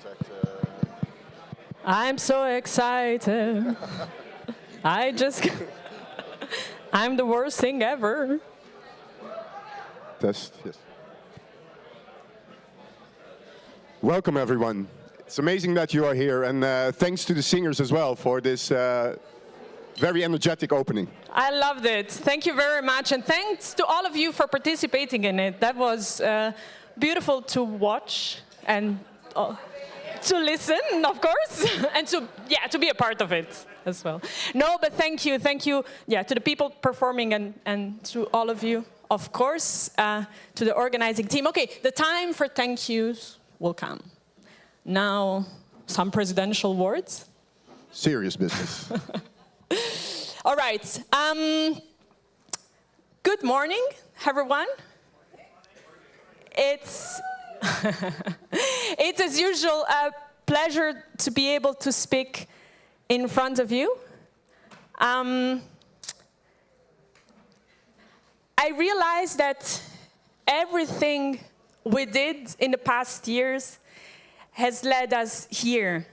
contact. I'm so excited. I'm the worst thing ever. Test, yes. Welcome, everyone. It's amazing that you are here, and thanks to the singers as well for this very energetic opening. I loved it. Thank you very much, and thanks to all of you for participating in it. That was beautiful to watch and to listen, of course, and to be a part of it as well. No, but thank you, to the people performing and to all of you, of course, to the organizing team. Okay, the time for thank yous will come. Now, some presidential words. Serious business. All right. Good morning, everyone. It's as usual a pleasure to be able to speak in front of you. I realized that everything we did in the past years has led us here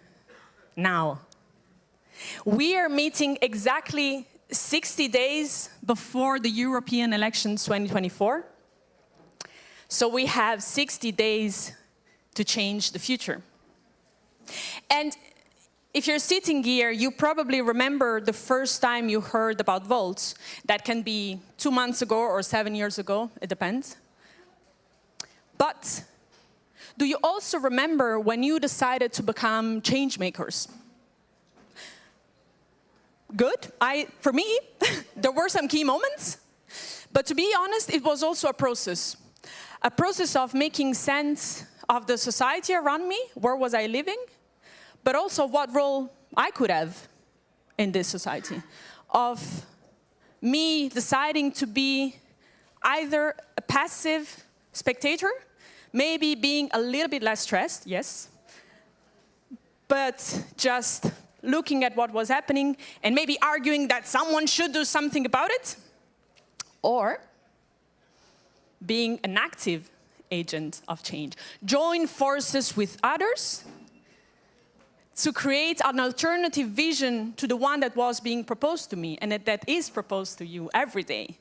now. We are meeting exactly 60 days before the European elections 2024. So we have 60 days to change the future. And if you're sitting here, you probably remember the first time you heard about votes. That can be 2 months ago or 7 years ago, it depends. But do you also remember when you decided to become change makers? Good. For me, there were some key moments. But to be honest, it was also a process of making sense of the society around me, where was I living, but also what role I could have in this society, of me deciding to be either a passive spectator, maybe being a little bit less stressed, yes, but just looking at what was happening and maybe arguing that someone should do something about it, or being an active agent of change. Join forces with others to create an alternative vision to the one that was being proposed to me and that is proposed to you every day.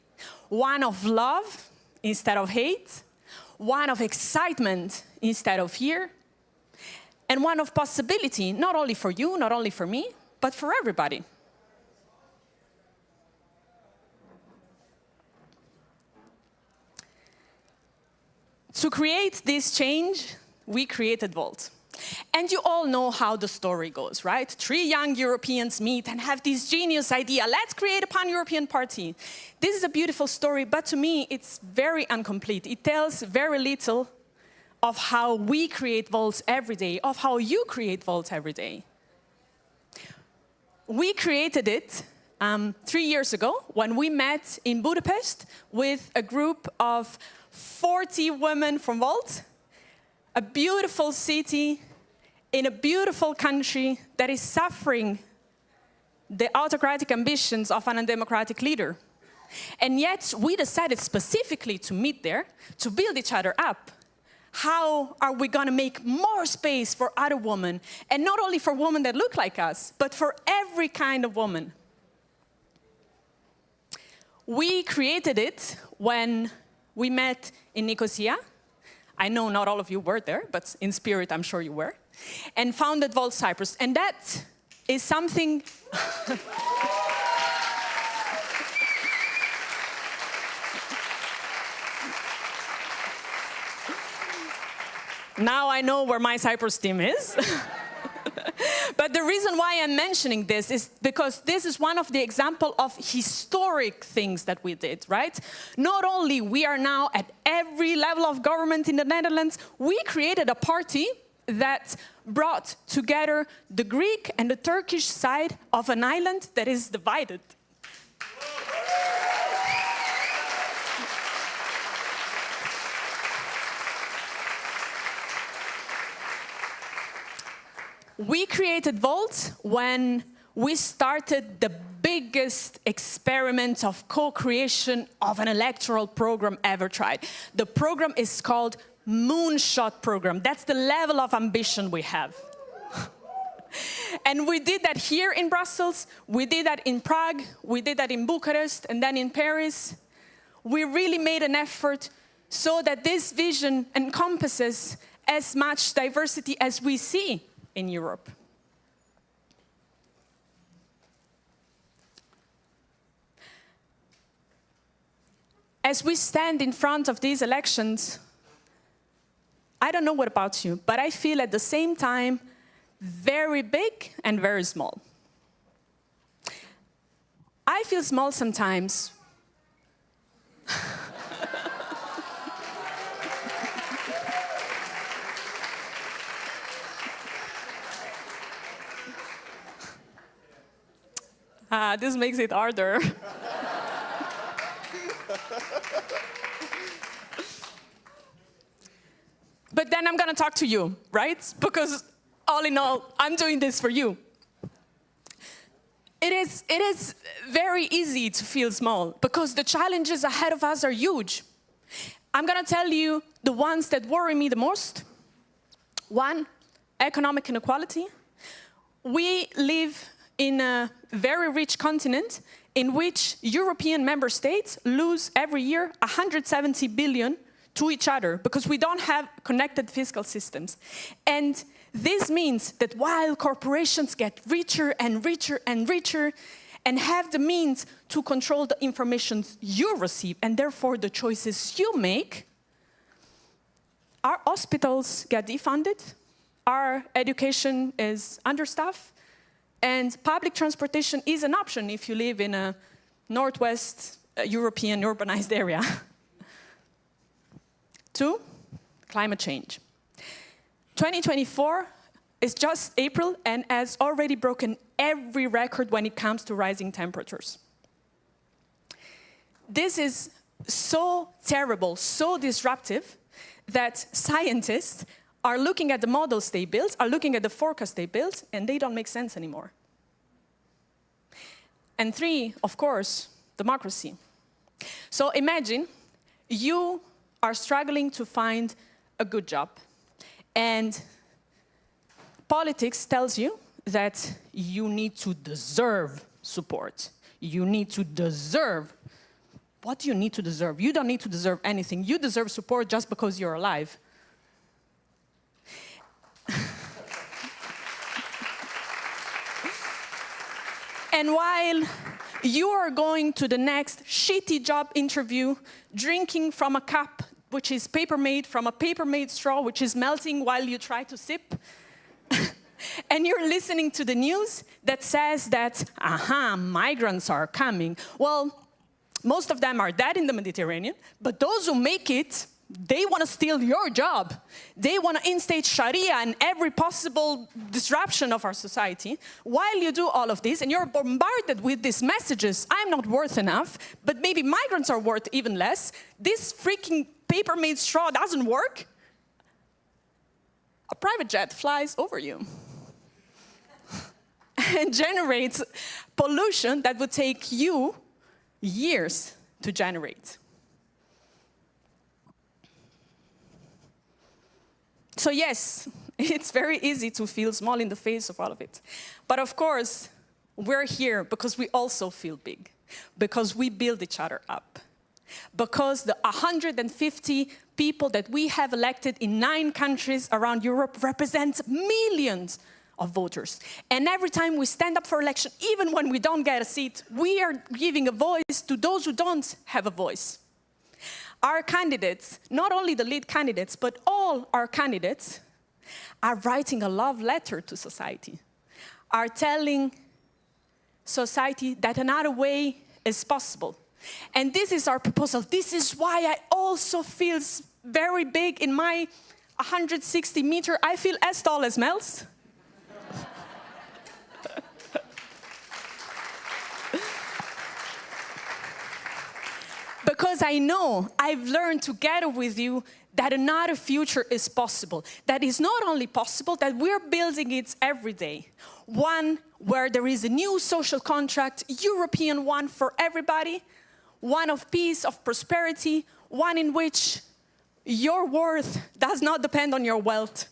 One of love instead of hate, one of excitement instead of fear, and one of possibility, not only for you, not only for me, but for everybody. To create this change, we created Volt. And you all know how the story goes, right? 3 young Europeans meet and have this genius idea, let's create a pan-European party. This is a beautiful story, but to me, it's very incomplete. It tells very little of how we create Volts every day, of how you create Volts every day. We created it 3 years ago when we met in Budapest with a group of 40 women from Volt, a beautiful city in a beautiful country that is suffering the autocratic ambitions of an undemocratic leader. And yet we decided specifically to meet there, to build each other up. How are we going to make more space for other women? And not only for women that look like us, but for every kind of woman. We created it when we met in Nicosia. I know not all of you were there, but in spirit I'm sure you were. And founded Volt Cyprus. And that is something... Now I know where my Cyprus team is. But the reason why I'm mentioning this is because this is one of the examples of historic things that we did, right? Not only we are now at every level of government in the Netherlands, we created a party that brought together the Greek and the Turkish side of an island that is divided. We created Volt when we started the biggest experiment of co-creation of an electoral program ever tried. The program is called moonshot program. That's the level of ambition we have. And we did that here in Brussels, we did that in Prague, we did that in Bucharest, and then in Paris. We really made an effort so that this vision encompasses as much diversity as we see in Europe. As we stand in front of these elections, I don't know what about you, but I feel at the same time very big and very small. I feel small sometimes. This makes it harder. But then I'm going to talk to you, right? Because all in all, I'm doing this for you. It is very easy to feel small because the challenges ahead of us are huge. I'm going to tell you the ones that worry me the most. One, economic inequality. We live in a very rich continent in which European member states lose every year 170 billion to each other because we don't have connected fiscal systems. And this means that while corporations get richer and richer and richer and have the means to control the information you receive and therefore the choices you make, our hospitals get defunded, our education is understaffed, and public transportation is an option if you live in a Northwest European urbanized area. Two, climate change. 2024 is just April and has already broken every record when it comes to rising temperatures. This is so terrible, so disruptive, that scientists are looking at the models they built, are looking at the forecasts they built, and they don't make sense anymore. And three, of course, democracy. So imagine you are struggling to find a good job, and politics tells you that you need to deserve support. You need to deserve. What do you need to deserve? You don't need to deserve anything. You deserve support just because you're alive. And while you are going to the next shitty job interview, drinking from a cup which is paper-made, from a paper-made straw which is melting while you try to sip, and you're listening to the news that says that, migrants are coming. Well, most of them are dead in the Mediterranean, but those who make it, they want to steal your job. They want to instate Sharia and every possible disruption of our society. While you do all of this, and you're bombarded with these messages, I'm not worth enough, but maybe migrants are worth even less. This freaking paper-made straw doesn't work. A private jet flies over you and generates pollution that would take you years to generate. So yes, it's very easy to feel small in the face of all of it. But of course, we're here because we also feel big, because we build each other up, because the 150 people that we have elected in 9 countries around Europe represent millions of voters. And every time we stand up for election, even when we don't get a seat, we are giving a voice to those who don't have a voice. Our candidates, not only the lead candidates, but all our candidates are writing a love letter to society, are telling society that another way is possible. And this is our proposal. This is why I also feel very big in my 160 meter. I feel as tall as Mel's. Because I know, I've learned together with you that another future is possible. That is not only possible, that we're building it every day. One where there is a new social contract, European one for everybody, one of peace, of prosperity, one in which Your worth does not depend on your wealth.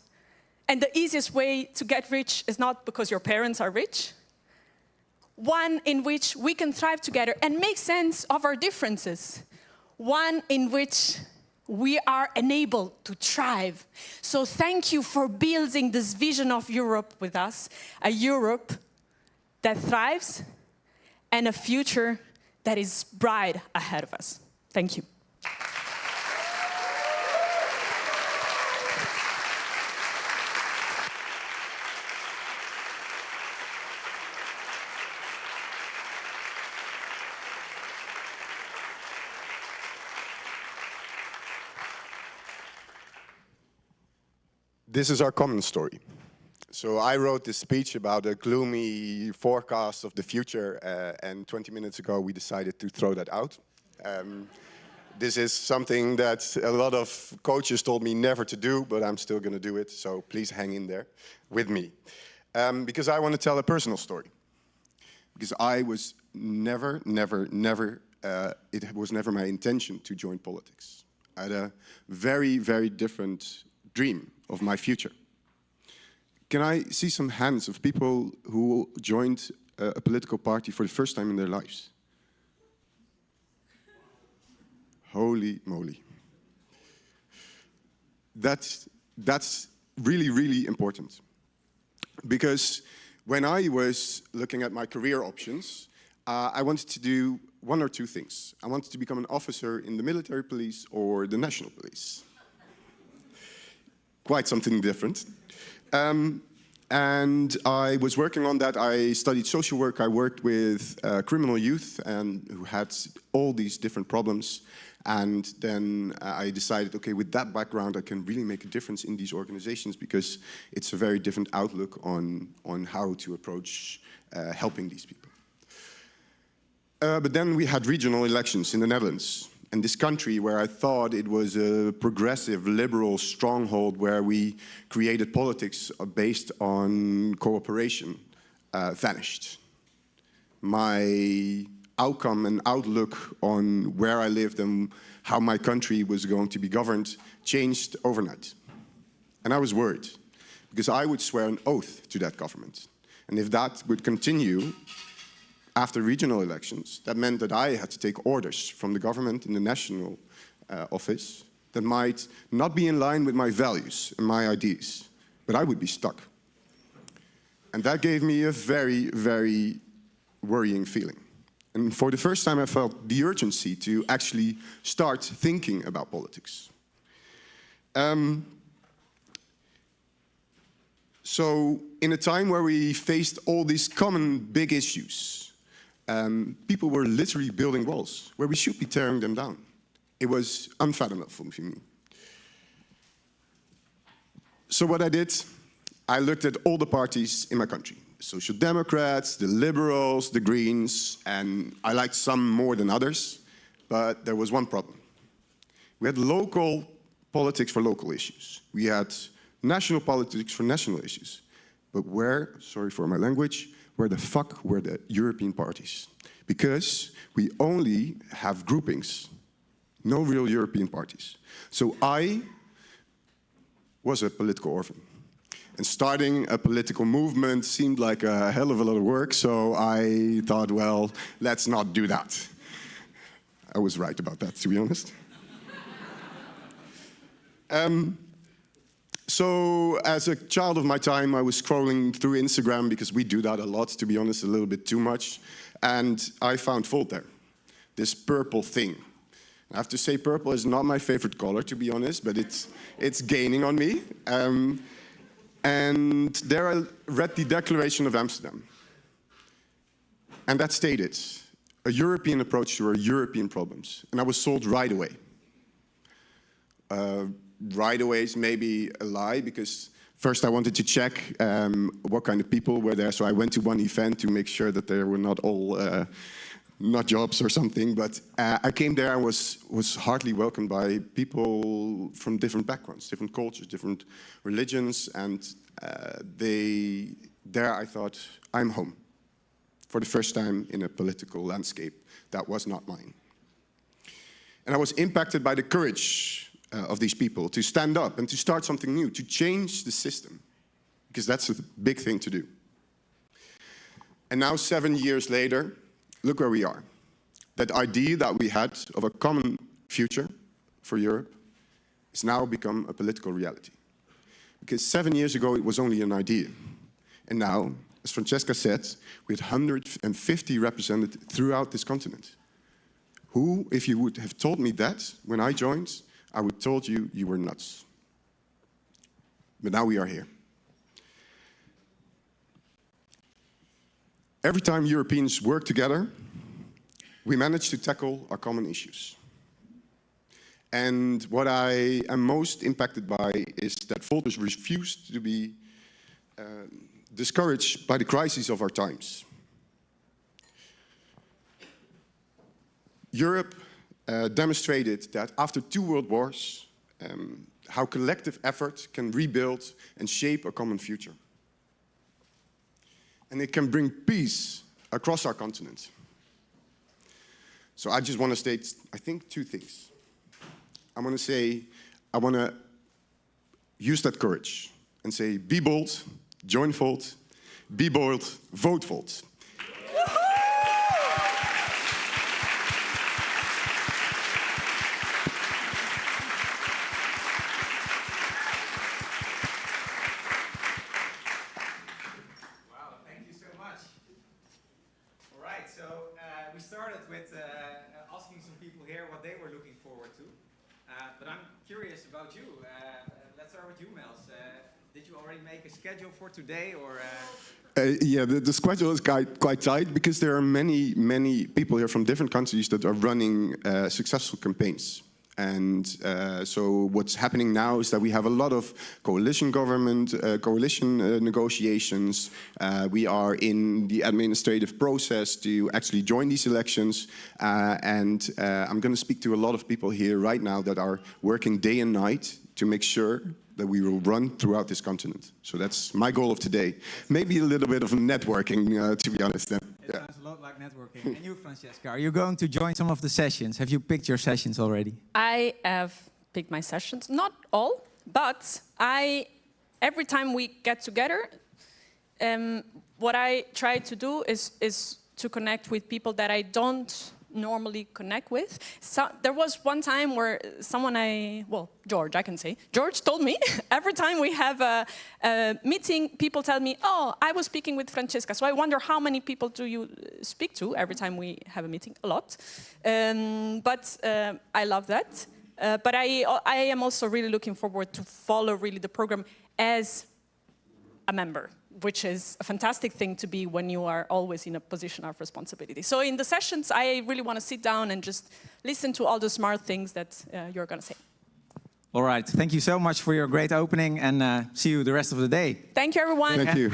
And the easiest way to get rich is not because your parents are rich. One in which we can thrive together and make sense of our differences. One in which we are enabled to thrive. So thank you for building this vision of Europe with us, a Europe that thrives and a future that is bright ahead of us. Thank you. This is our common story. So I wrote this speech about a gloomy forecast of the future, and 20 minutes ago we decided to throw that out. This is something that a lot of coaches told me never to do, but I'm still going to do it, so please hang in there with me. Because I want to tell a personal story. Because I was never, it was never my intention to join politics. I had a very, very different dream of my future. Can I see some hands of people who joined a political party for the first time in their lives? Holy moly. That's really, really important. Because when I was looking at my career options, I wanted to do one or two things. I wanted to become an officer in the military police or the national police. Quite something different. And I was working on that. I studied social work. I worked with criminal youth and who had all these different problems. And then I decided, okay, with that background, I can really make a difference in these organizations because it's a very different outlook on how to approach helping these people. But then we had regional elections in the Netherlands. And this country, where I thought it was a progressive, liberal stronghold where we created politics based on cooperation, vanished. My outcome and outlook on where I lived and how my country was going to be governed changed overnight. And I was worried, because I would swear an oath to that government. And if that would continue, after regional elections, that meant that I had to take orders from the government in the national office that might not be in line with my values and my ideas, but I would be stuck. And that gave me a very, very worrying feeling. And for the first time I felt the urgency to actually start thinking about politics. So in a time where we faced all these common big issues, people were literally building walls where we should be tearing them down. It was unfathomable for me. So what I did, I looked at all the parties in my country. Social Democrats, the Liberals, the Greens, and I liked some more than others, but there was one problem. We had local politics for local issues. We had national politics for national issues. But where, sorry for my language, where the fuck were the European parties? Because we only have groupings, no real European parties. So I was a political orphan. And starting a political movement seemed like a hell of a lot of work, so I thought, well, let's not do that. I was right about that, to be honest. So as a child of my time, I was scrolling through Instagram, because we do that a lot, to be honest, a little bit too much. And I found fault there, this purple thing. I have to say purple is not my favorite color, to be honest, but it's gaining on me. And there I read the Declaration of Amsterdam. And that stated a European approach to our European problems. And I was sold right away. Right away is maybe a lie, because first I wanted to check what kind of people were there. So I went to one event to make sure that they were not all nut jobs or something. But I came there and was heartily welcomed by people from different backgrounds, different cultures, different religions. And there I thought, I'm home. For the first time in a political landscape that was not mine. And I was impacted by the courage of these people to stand up and to start something new, to change the system, because that's a big thing to do. And now, 7 years later, look where we are. That idea that we had of a common future for Europe has now become a political reality. Because 7 years ago, it was only an idea. And now, as Francesca said, we had 150 represented throughout this continent. Who, if you would have told me that when I joined, I would have told you you were nuts. But now we are here. Every time Europeans work together, we manage to tackle our common issues. And what I am most impacted by is that voters refuse to be discouraged by the crises of our times. Europe demonstrated that after 2 world wars, how collective effort can rebuild and shape a common future. And it can bring peace across our continent. So I just want to state, I think, 2 things. I want to use that courage and say, be bold, join Volt, be bold, vote Volt. We started with asking some people here what they were looking forward to. But I'm curious about you. Let's start with you, Mels. Did you already make a schedule for today, or? Yeah, the schedule is quite tight because there are many people here from different countries that are running successful campaigns. And so what's happening now is that we have a lot of coalition government, coalition negotiations. We are in the administrative process to actually join these elections. And I'm going to speak to a lot of people here right now that are working day and night to make sure that we will run throughout this continent. So that's my goal of today. Maybe a little bit of networking, to be honest. It sounds a lot like networking. And you, Francesca, are you going to join some of the sessions? Have you picked your sessions already? I have picked my sessions, not all, but every time we get together, what I try to do is to connect with people that I don't normally connect with. So there was one time where George, I can say, George told me every time we have a meeting, people tell me, oh, I was speaking with Francesca. So I wonder how many people do you speak to every time we have a meeting? A lot. But I love that. But I am also really looking forward to follow really the program as a member, which is a fantastic thing to be when you are always in a position of responsibility. So in the sessions, I really want to sit down and just listen to all the smart things that you're going to say. All right. Thank you so much for your great opening, and see you the rest of the day. Thank you, everyone. Thank you.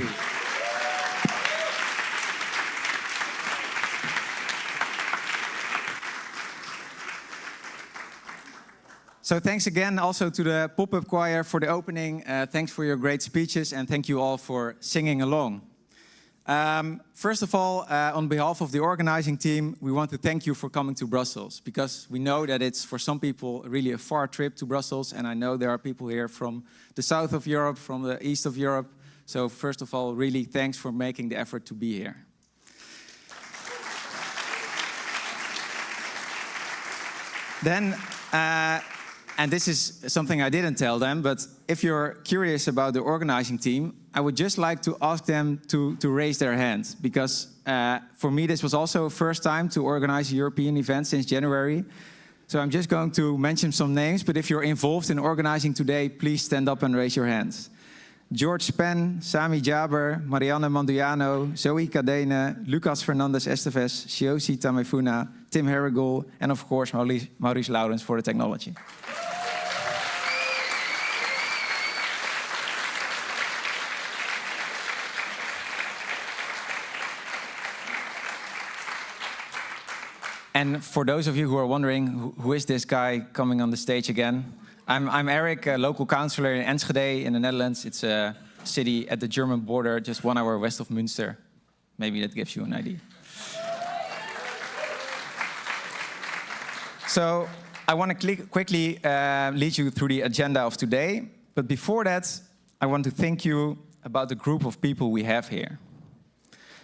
So thanks again also to the pop-up choir for the opening. Thanks for your great speeches, and thank you all for singing along. First of all, on behalf of the organizing team, we want to thank you for coming to Brussels, because we know that it's for some people really a far trip to Brussels, and I know there are people here from the south of Europe, from the east of Europe. So first of all, really thanks for making the effort to be here. Then, and this is something I didn't tell them, but if you're curious about the organizing team, I would just like to ask them to raise their hands, because for me this was also a first time to organize a European event since January. So I'm just going to mention some names, but if you're involved in organizing today, please stand up and raise your hands. George Spen, Sami Jaber, Marianne Manduiano, Zoe Cadene, Lucas Fernandez Esteves, Shiosi Tamefuna, Tim Herrigel, and of course Maurice Laurens for the technology. And for those of you who are wondering, who is this guy coming on the stage again? I'm Eric, a local councillor in Enschede in the Netherlands. It's a city at the German border, just 1 hour west of Münster. Maybe that gives you an idea. So I want to quickly lead you through the agenda of today. But before that, I want to thank you about the group of people we have here.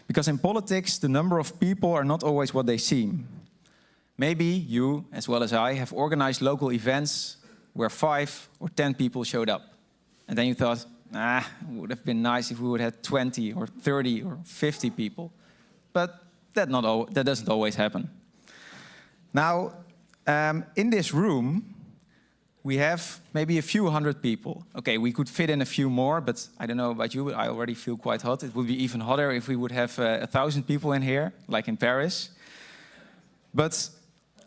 Because in politics, the number of people are not always what they seem. Maybe you, as well as I, have organized local events where 5 or 10 people showed up. And then you thought, it would have been nice if we would have 20 or 30 or 50 people. But that doesn't always happen. Now, in this room, we have maybe a few hundred people. Okay, we could fit in a few more, but I don't know about you, but I already feel quite hot. It would be even hotter if we would have 1,000 people in here, like in Paris. But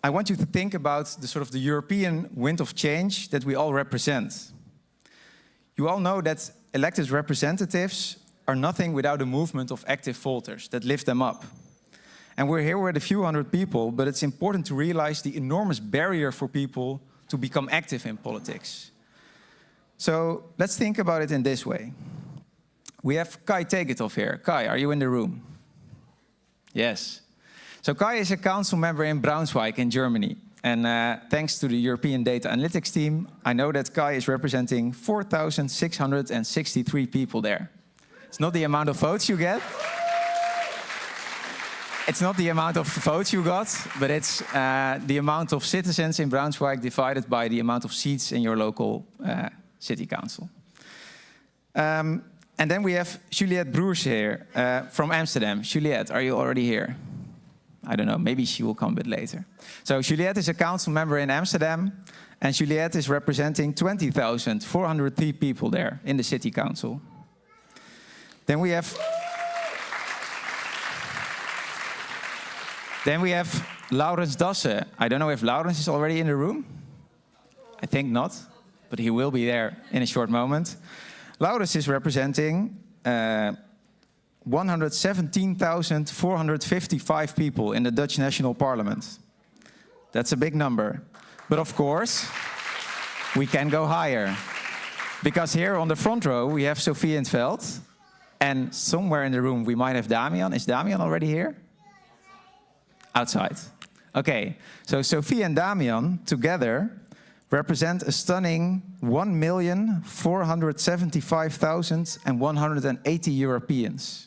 I want you to think about the sort of the European wind of change that we all represent. You all know that elected representatives are nothing without a movement of active voters that lift them up. And we're here with a few hundred people, but it's important to realize the enormous barrier for people to become active in politics. So let's think about it in this way. We have Kai Tegetov here. Kai, are you in the room? Yes. So Kai is a council member in Braunschweig in Germany. And thanks to the European Data Analytics team, I know that Kai is representing 4,663 people there. It's not the amount of votes you get. It's not the amount of votes you got, but it's the amount of citizens in Braunschweig divided by the amount of seats in your local city council. And then we have Juliette Broers here from Amsterdam. Juliette, are you already here? I don't know, maybe she will come a bit later. So Juliette is a council member in Amsterdam, and Juliette is representing 20,403 people there in the city council. Then we have Laurens Dassen. I don't know if Laurens is already in the room. I think not, but he will be there in a short moment. Laurens is representing 117,455 people in the Dutch National Parliament. That's a big number. But of course, we can go higher. Because here on the front row, we have Sophie in 't Veld. And somewhere in the room, we might have Damian. Is Damian already here? Outside. Okay, so Sophie and Damian together represent a stunning 1,475,180 Europeans.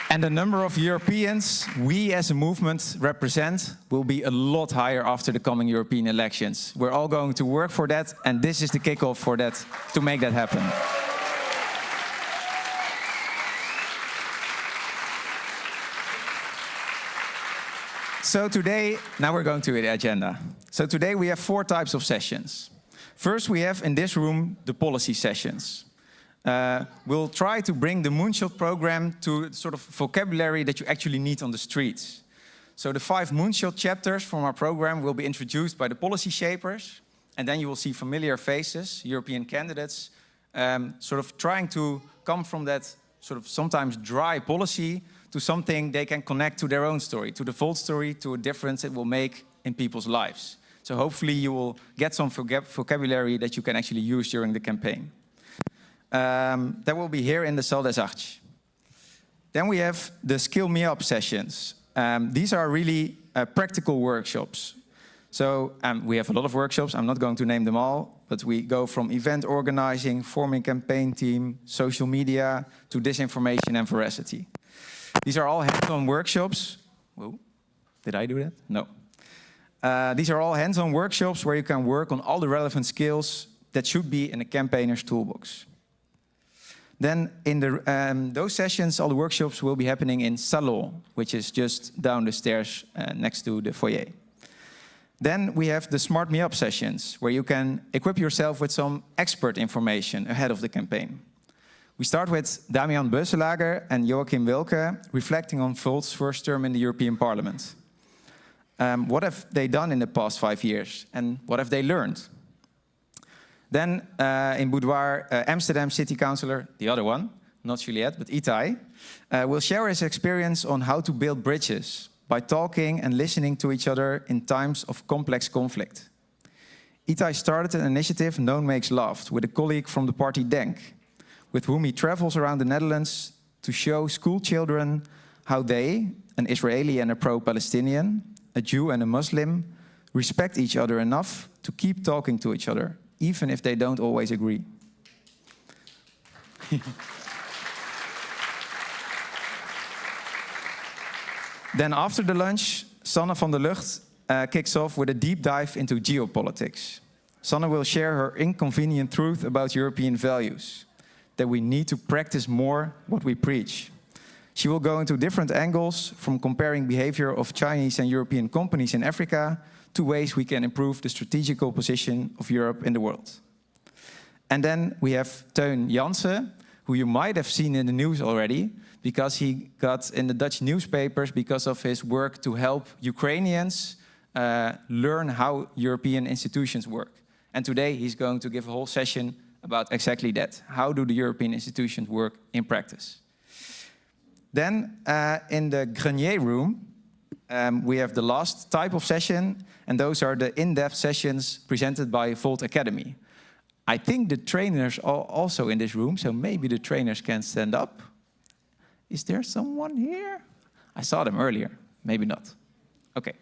And the number of Europeans we as a movement represent will be a lot higher after the coming European elections. We're all going to work for that, and this is the kickoff for that, to make that happen. So today, now we're going to the agenda. So today we have 4 types of sessions. First, we have in this room the policy sessions. We'll try to bring the Moonshot program to the sort of vocabulary that you actually need on the streets. So the 5 Moonshot chapters from our program will be introduced by the policy shapers, and then you will see familiar faces, European candidates, sort of trying to come from that sort of sometimes dry policy to something they can connect to their own story, to the Volt story, to a difference it will make in people's lives. So hopefully you will get some vocabulary that you can actually use during the campaign. That will be here in the Salle des Arts. Then we have the Skill Me Up sessions. These are really practical workshops. So we have a lot of workshops. I'm not going to name them all, but we go from event organizing, forming campaign team, social media, to disinformation and veracity. These are all hands-on workshops. Whoa, did I do that? No. These are all hands-on workshops where you can work on all the relevant skills that should be in a campaigner's toolbox. Then in those sessions, all the workshops will be happening in Salon, which is just down the stairs next to the foyer. Then we have the Smart Me Up sessions, where you can equip yourself with some expert information ahead of the campaign. We start with Damian Beuselager and Joachim Wilke, reflecting on Volt's first term in the European Parliament. What have they done in the past 5 years, and what have they learned? Then in Boudoir, Amsterdam City Councillor, the other one, not Juliette, but Itai, will share his experience on how to build bridges by talking and listening to each other in times of complex conflict. Itai started an initiative, Known Makes Loved, with a colleague from the party DENK, with whom he travels around the Netherlands to show school children how they, an Israeli and a pro-Palestinian, a Jew and a Muslim, respect each other enough to keep talking to each other, even if they don't always agree. Then after the lunch, Sanne van der Lucht kicks off with a deep dive into geopolitics. Sanne will share her inconvenient truth about European values, that we need to practice more what we preach. She will go into different angles, from comparing behavior of Chinese and European companies in Africa to ways we can improve the strategical position of Europe in the world. And then we have Teun Jansen, who you might have seen in the news already, because he got in the Dutch newspapers because of his work to help Ukrainians learn how European institutions work. And today he's going to give a whole session about exactly that. How do the European institutions work in practice? Then in the Grenier room, we have the last type of session, and those are the in-depth sessions presented by Volt Academy. I think the trainers are also in this room, so maybe the trainers can stand up. Is there someone here? I saw them earlier, maybe not. Okay.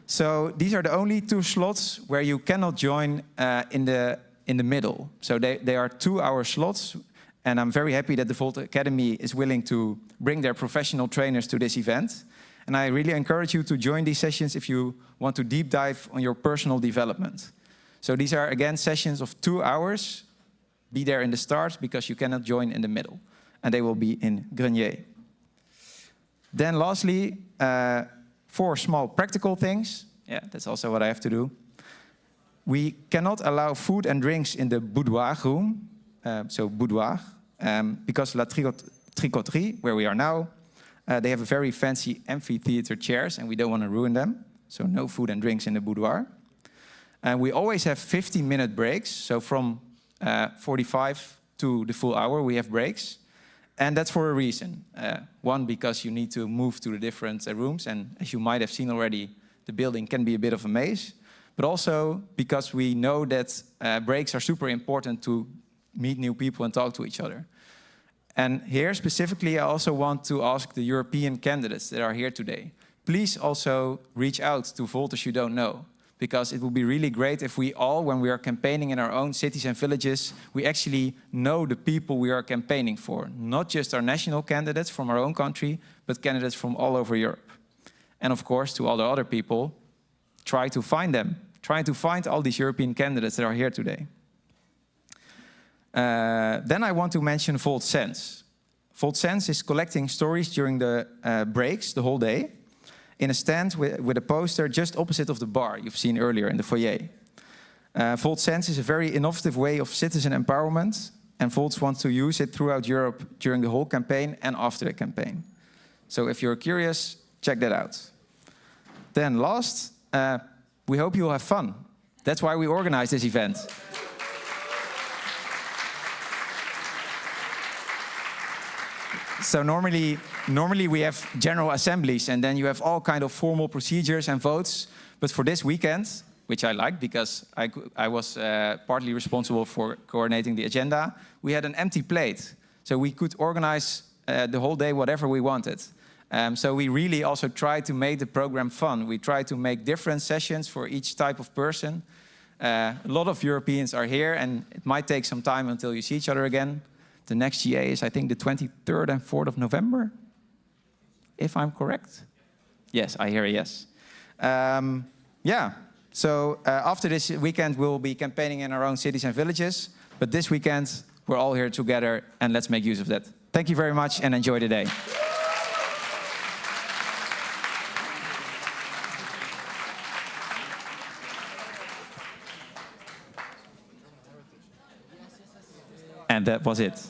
So these are the only 2 slots where you cannot join in the middle. So they are 2-hour slots, and I'm very happy that the Volt Academy is willing to bring their professional trainers to this event. And I really encourage you to join these sessions if you want to deep dive on your personal development. So these are, again, sessions of 2 hours. Be there in the start because you cannot join in the middle. And they will be in Grenier. Then lastly, 4 small practical things. Yeah, that's also what I have to do. We cannot allow food and drinks in the boudoir room, so boudoir, because La Tricoterie, where we are now, they have a very fancy amphitheater chairs, and we don't want to ruin them. So no food and drinks in the boudoir. And we always have 15-minute breaks, so from 45 to the full hour we have breaks. And that's for a reason. One, because you need to move to the different rooms, and as you might have seen already, the building can be a bit of a maze. But also because we know that breaks are super important to meet new people and talk to each other. And here specifically, I also want to ask the European candidates that are here today. Please also reach out to voters you don't know, because it would be really great if we all, when we are campaigning in our own cities and villages, we actually know the people we are campaigning for. Not just our national candidates from our own country, but candidates from all over Europe. And of course, to all the other people, try to find them. Try to find all these European candidates that are here today. Then I want to mention Volt Sense. Volt Sense is collecting stories during the breaks, the whole day, in a stand with a poster just opposite of the bar you've seen earlier in the foyer. Volt Sense is a very innovative way of citizen empowerment, and Volt wants to use it throughout Europe during the whole campaign and after the campaign. So if you're curious, check that out. Then last, we hope you'll have fun. That's why we organize this event. So normally we have general assemblies, and then you have all kind of formal procedures and votes. But for this weekend, which I liked because I was partly responsible for coordinating the agenda, we had an empty plate. So we could organize the whole day whatever we wanted. So we really also tried to make the program fun. We tried to make different sessions for each type of person. A lot of Europeans are here, and it might take some time until you see each other again. The next GA is, I think, the 23rd and 4th of November, if I'm correct. Yes, I hear a yes. Yeah, so after this weekend, we'll be campaigning in our own cities and villages. But this weekend, we're all here together, and let's make use of that. Thank you very much, and enjoy the day. And that was it.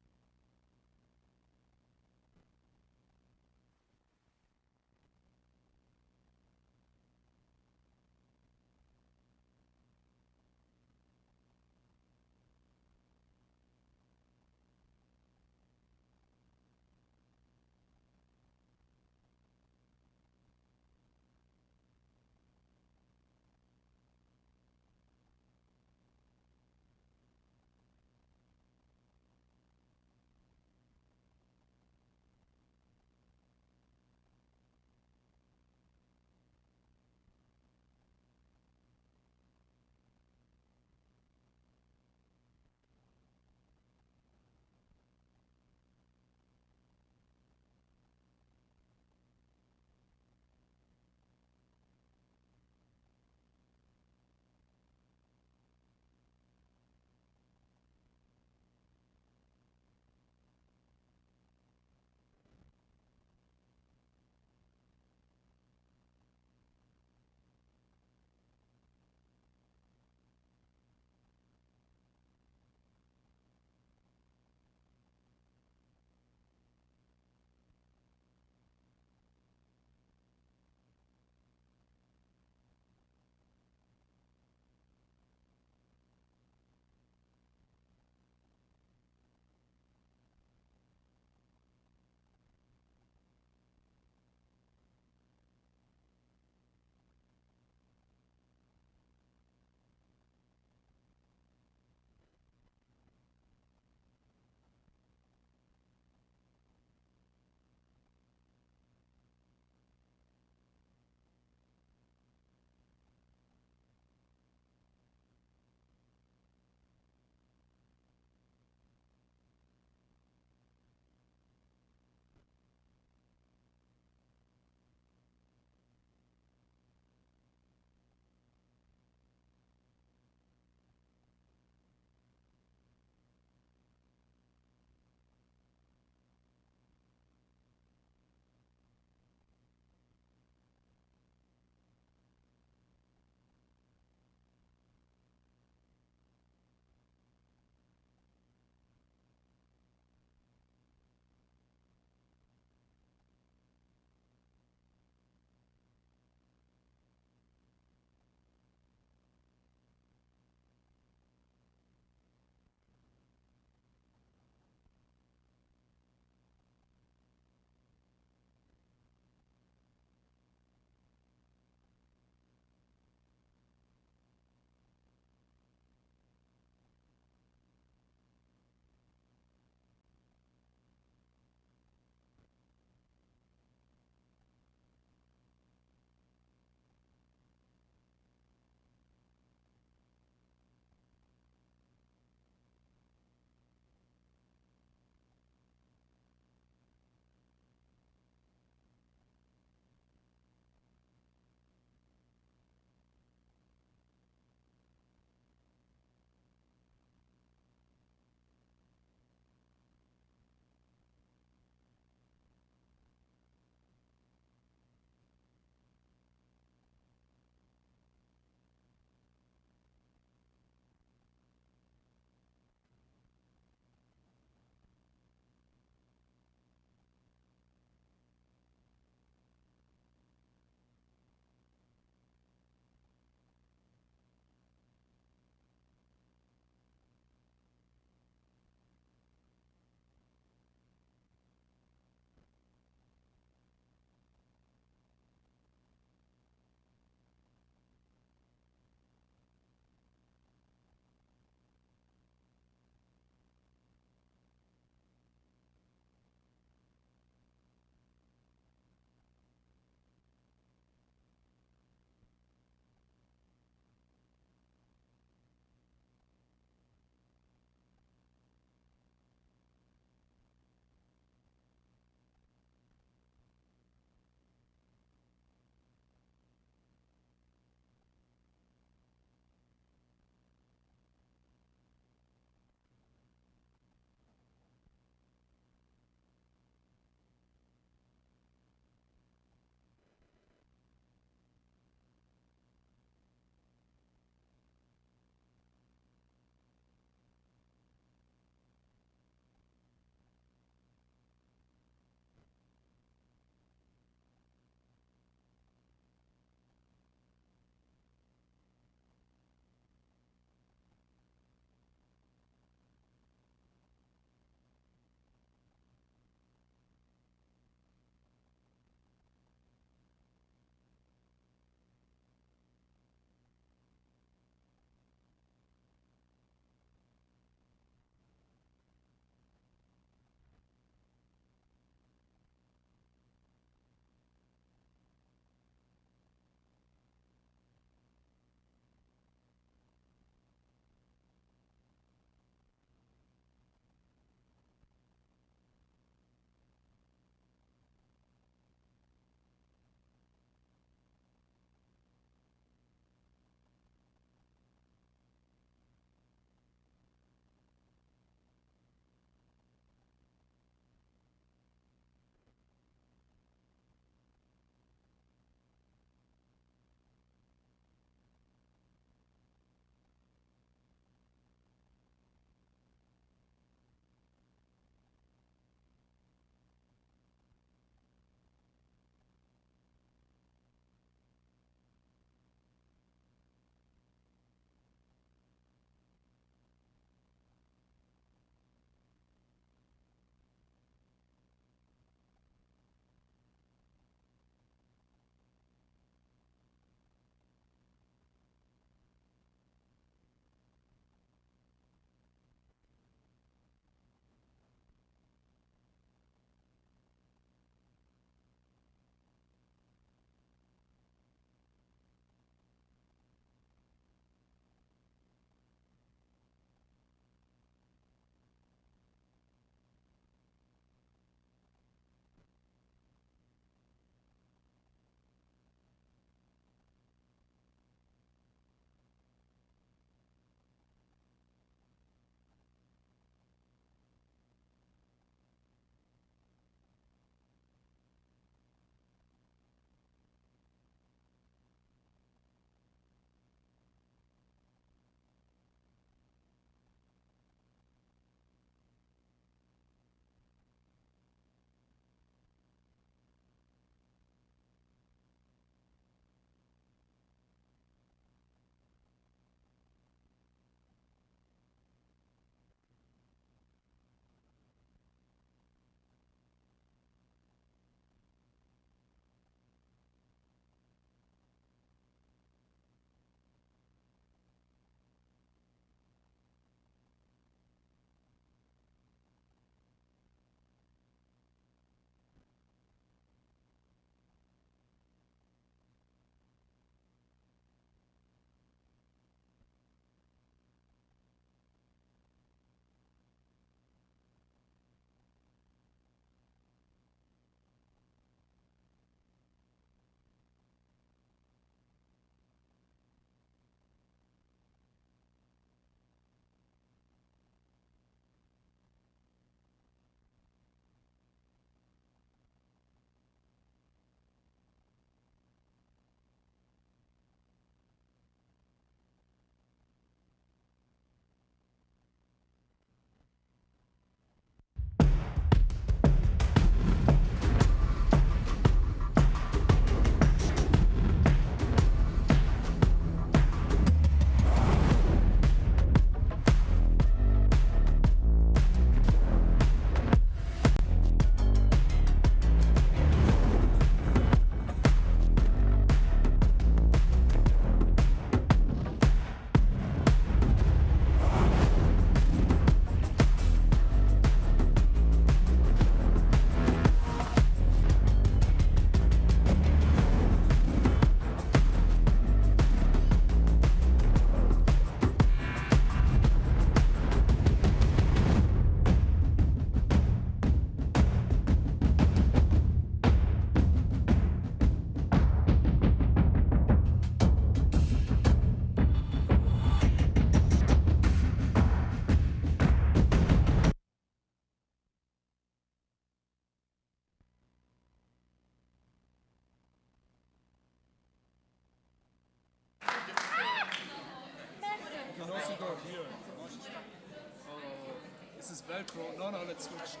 this is Velcro. No, let's switch.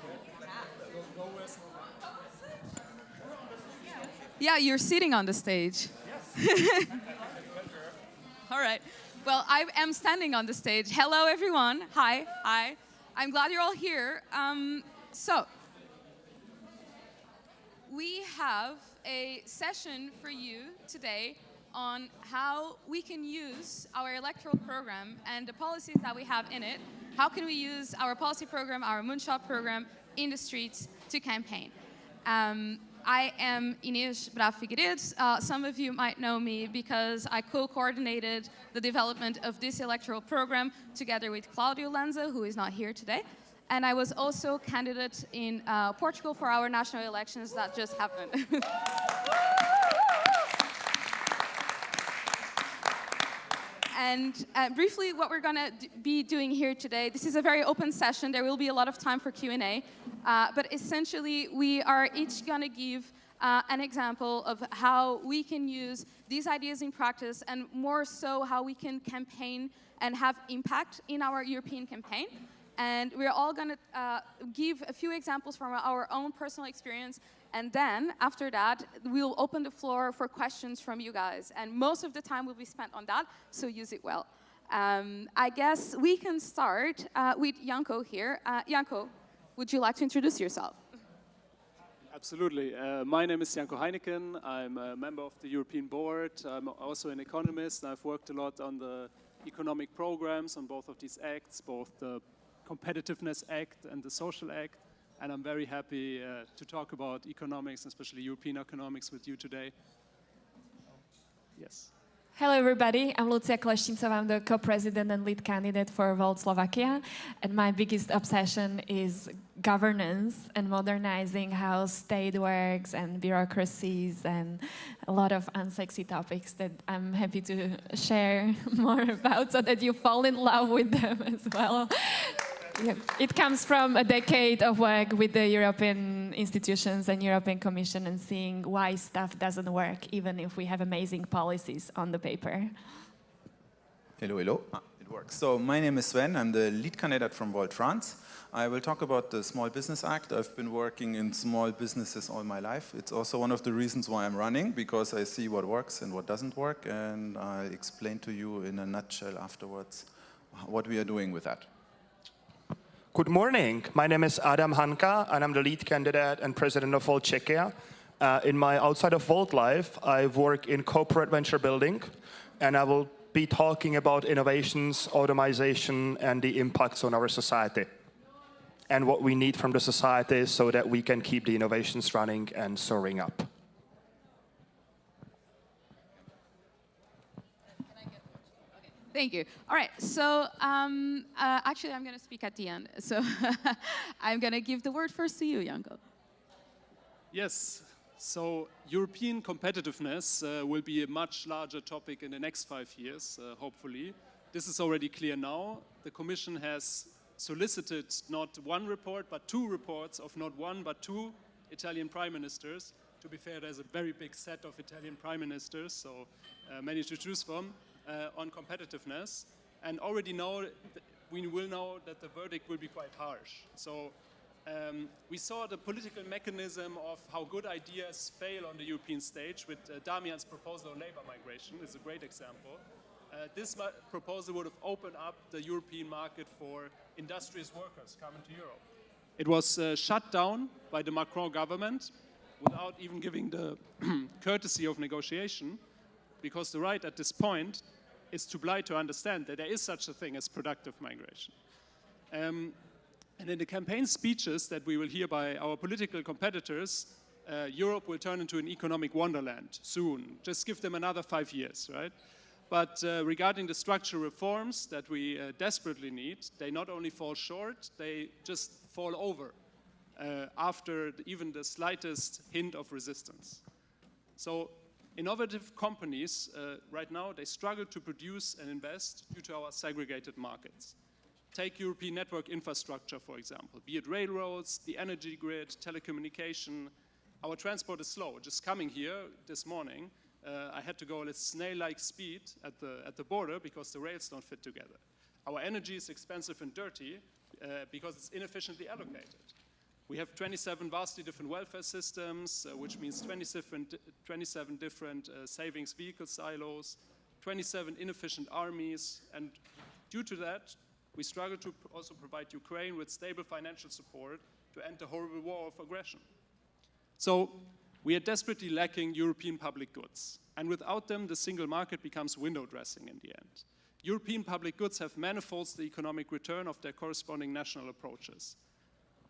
Go with. Yeah, you're sitting on the stage. Yes. All right. Well, I am standing on the stage. Hello, everyone. Hi. I'm glad you're all here. So, we have a session for you today on how we can use our electoral program and the policies that we have in it. How can we use our policy program, our moonshot program, in the streets to campaign? I am Inês Bravo Figueiredo. Some of you might know me because I co-coordinated the development of this electoral program together with Claudio Lanza, who is not here today. And I was also candidate in Portugal for our national elections that just happened. And briefly, what we're going to be doing here today, this is a very open session. There will be a lot of time for Q&A. But essentially, we are each going to give an example of how we can use these ideas in practice, and more so how we can campaign and have impact in our European campaign. And we're all going to give a few examples from our own personal experience. And then, after that, we'll open the floor for questions from you guys. And most of the time will be spent on that, so use it well. I guess we can start with Janko here. Janko, would you like to introduce yourself? Absolutely. My name is Janko Heineken. I'm a member of the European Board. I'm also an economist. I've worked a lot on the economic programs on both of these acts, both the Competitiveness Act and the Social Act. And I'm very happy to talk about economics, especially European economics, with you today. Yes. Hello, everybody. I'm Lucia Koleszczyńcowa. I'm the co-president and lead candidate for Volt Slovakia. And my biggest obsession is governance and modernizing how state works and bureaucracies and a lot of unsexy topics that I'm happy to share more about so that you fall in love with them as well. Yeah. It comes from a decade of work with the European institutions and European Commission and seeing why stuff doesn't work, even if we have amazing policies on the paper. Hello. It works. So my name is Sven. I'm the lead candidate from Volt France. I will talk about the Small Business Act. I've been working in small businesses all my life. It's also one of the reasons why I'm running, because I see what works and what doesn't work, and I'll explain to you in a nutshell afterwards what we are doing with that. Good morning. My name is Adam Hanka, and I'm the lead candidate and president of Volt Czechia. In my outside of Volt life, I work in corporate venture building, and I will be talking about innovations, automation, and the impacts on our society, and what we need from the society so that we can keep the innovations running and soaring up. Thank you. All right, so actually I'm going to speak at the end. So I'm going to give the word first to you, Janko. Yes, so European competitiveness will be a much larger topic in the next 5 years, hopefully. This is already clear now. The Commission has solicited not one report, but 2 reports of not one, but 2 Italian prime ministers. To be fair, there's a very big set of Italian prime ministers, so many to choose from. On competitiveness, and already now we will know that the verdict will be quite harsh. So we saw the political mechanism of how good ideas fail on the European stage with Damian's proposal on labor migration is a great example. This proposal would have opened up the European market for industrious workers coming to Europe. It was shut down by the Macron government without even giving the courtesy of negotiation, because the right at this point is too blind to understand that there is such a thing as productive migration. And in the campaign speeches that we will hear by our political competitors, Europe will turn into an economic wonderland soon. Just give them another 5 years, right? But regarding the structural reforms that we desperately need, they not only fall short, they just fall over after even the slightest hint of resistance. So innovative companies, right now, they struggle to produce and invest due to our segregated markets. Take European network infrastructure, for example, be it railroads, the energy grid, telecommunication. Our transport is slow. Just coming here this morning, I had to go at a snail-like speed at the border because the rails don't fit together. Our energy is expensive and dirty because it's inefficiently allocated. We have 27 vastly different welfare systems, which means 27 different savings vehicle silos, 27 inefficient armies, and due to that, we struggle to also provide Ukraine with stable financial support to end the horrible war of aggression. So we are desperately lacking European public goods, and without them, the single market becomes window dressing in the end. European public goods have manifolds the economic return of their corresponding national approaches.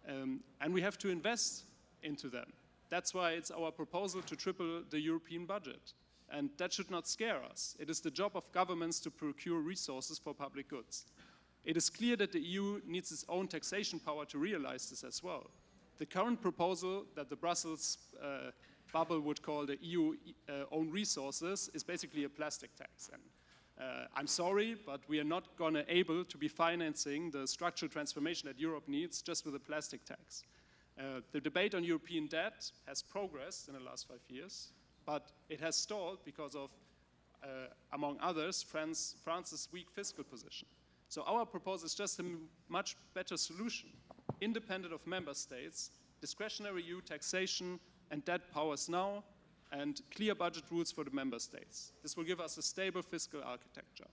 And we have to invest into them. That's why it's our proposal to triple the European budget. And that should not scare us. It is the job of governments to procure resources for public goods. It is clear that the EU needs its own taxation power to realize this as well. The current proposal that the Brussels bubble would call the EU own resources is basically a plastic tax. And I'm sorry, but we are not gonna able to be financing the structural transformation that Europe needs just with a plastic tax. The debate on European debt has progressed in the last 5 years, but it has stalled because of, among others, France's weak fiscal position. So our proposal is just a much better solution. Independent of member states, discretionary EU taxation and debt powers now, and clear budget rules for the member states. This will give us a stable fiscal architecture.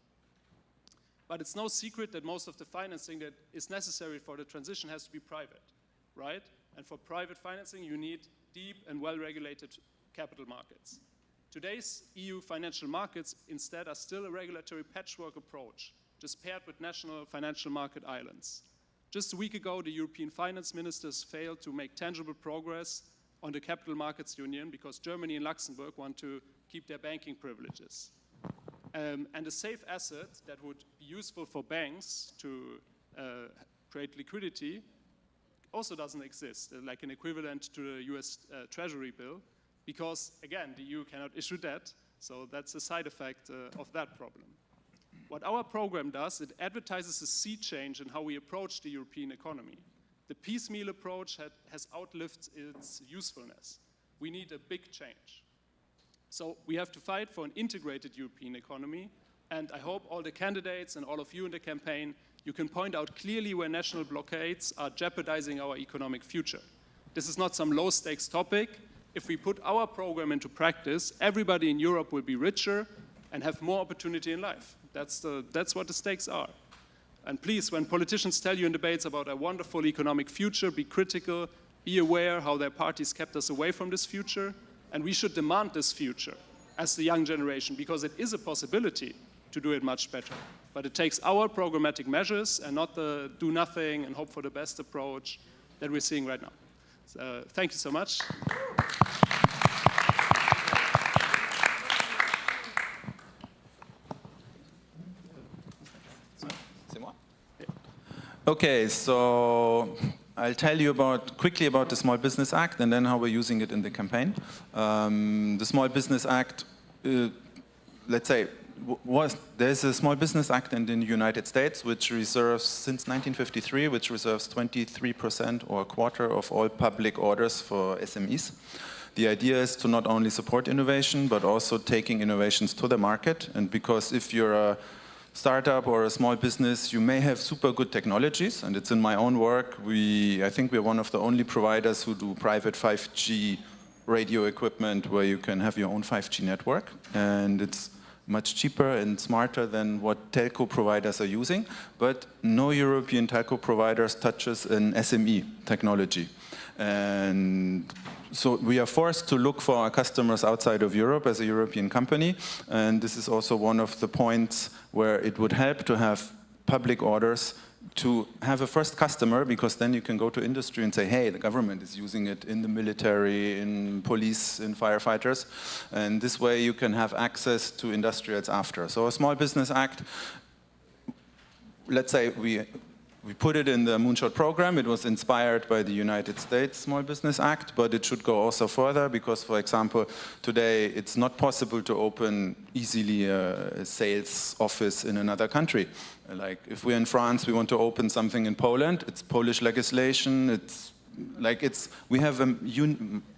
But it's no secret that most of the financing that is necessary for the transition has to be private, right? And for private financing, you need deep and well-regulated capital markets. Today's EU financial markets instead are still a regulatory patchwork approach, just paired with national financial market islands. Just a week ago, the European finance ministers failed to make tangible progress on the capital markets union because Germany and Luxembourg want to keep their banking privileges. And a safe asset that would be useful for banks to create liquidity also doesn't exist, like an equivalent to the US Treasury bill, because again, the EU cannot issue debt, so that's a side effect of that problem. What our program does, it advertises a sea change in how we approach the European economy. The piecemeal approach has outlived its usefulness. We need a big change. So we have to fight for an integrated European economy, and I hope all the candidates and all of you in the campaign, you can point out clearly where national blockades are jeopardizing our economic future. This is not some low-stakes topic. If we put our program into practice, everybody in Europe will be richer and have more opportunity in life. That's what the stakes are. And please, when politicians tell you in debates about a wonderful economic future, be critical, be aware how their parties kept us away from this future, and we should demand this future as the young generation, because it is a possibility to do it much better. But it takes our programmatic measures and not the do nothing and hope for the best approach that we're seeing right now. So, thank you so much. Okay, so I'll tell you quickly about the Small Business Act and then how we're using it in the campaign. The Small Business Act, let's say, there's a Small Business Act in the United States which reserves, since 1953, which reserves 23% or a quarter of all public orders for SMEs. The idea is to not only support innovation, but also taking innovations to the market. And because if you're a startup or a small business, you may have super good technologies, and it's in my own work. I think we're one of the only providers who do private 5G radio equipment where you can have your own 5G network, and it's much cheaper and smarter than what telco providers are using, but no European telco providers touches an SME technology. And so we are forced to look for our customers outside of Europe as a European company, and this is also one of the points where it would help to have public orders to have a first customer, because then you can go to industry and say, hey, the government is using it in the military, in police, in firefighters, and this way you can have access to industrials after. So a Small Business Act, let's say we put it in the Moonshot program. It was inspired by the United States Small Business Act, but it should go also further because, for example, today it's not possible to open easily a sales office in another country. Like if we're in France, we want to open something in Poland, it's Polish legislation, we have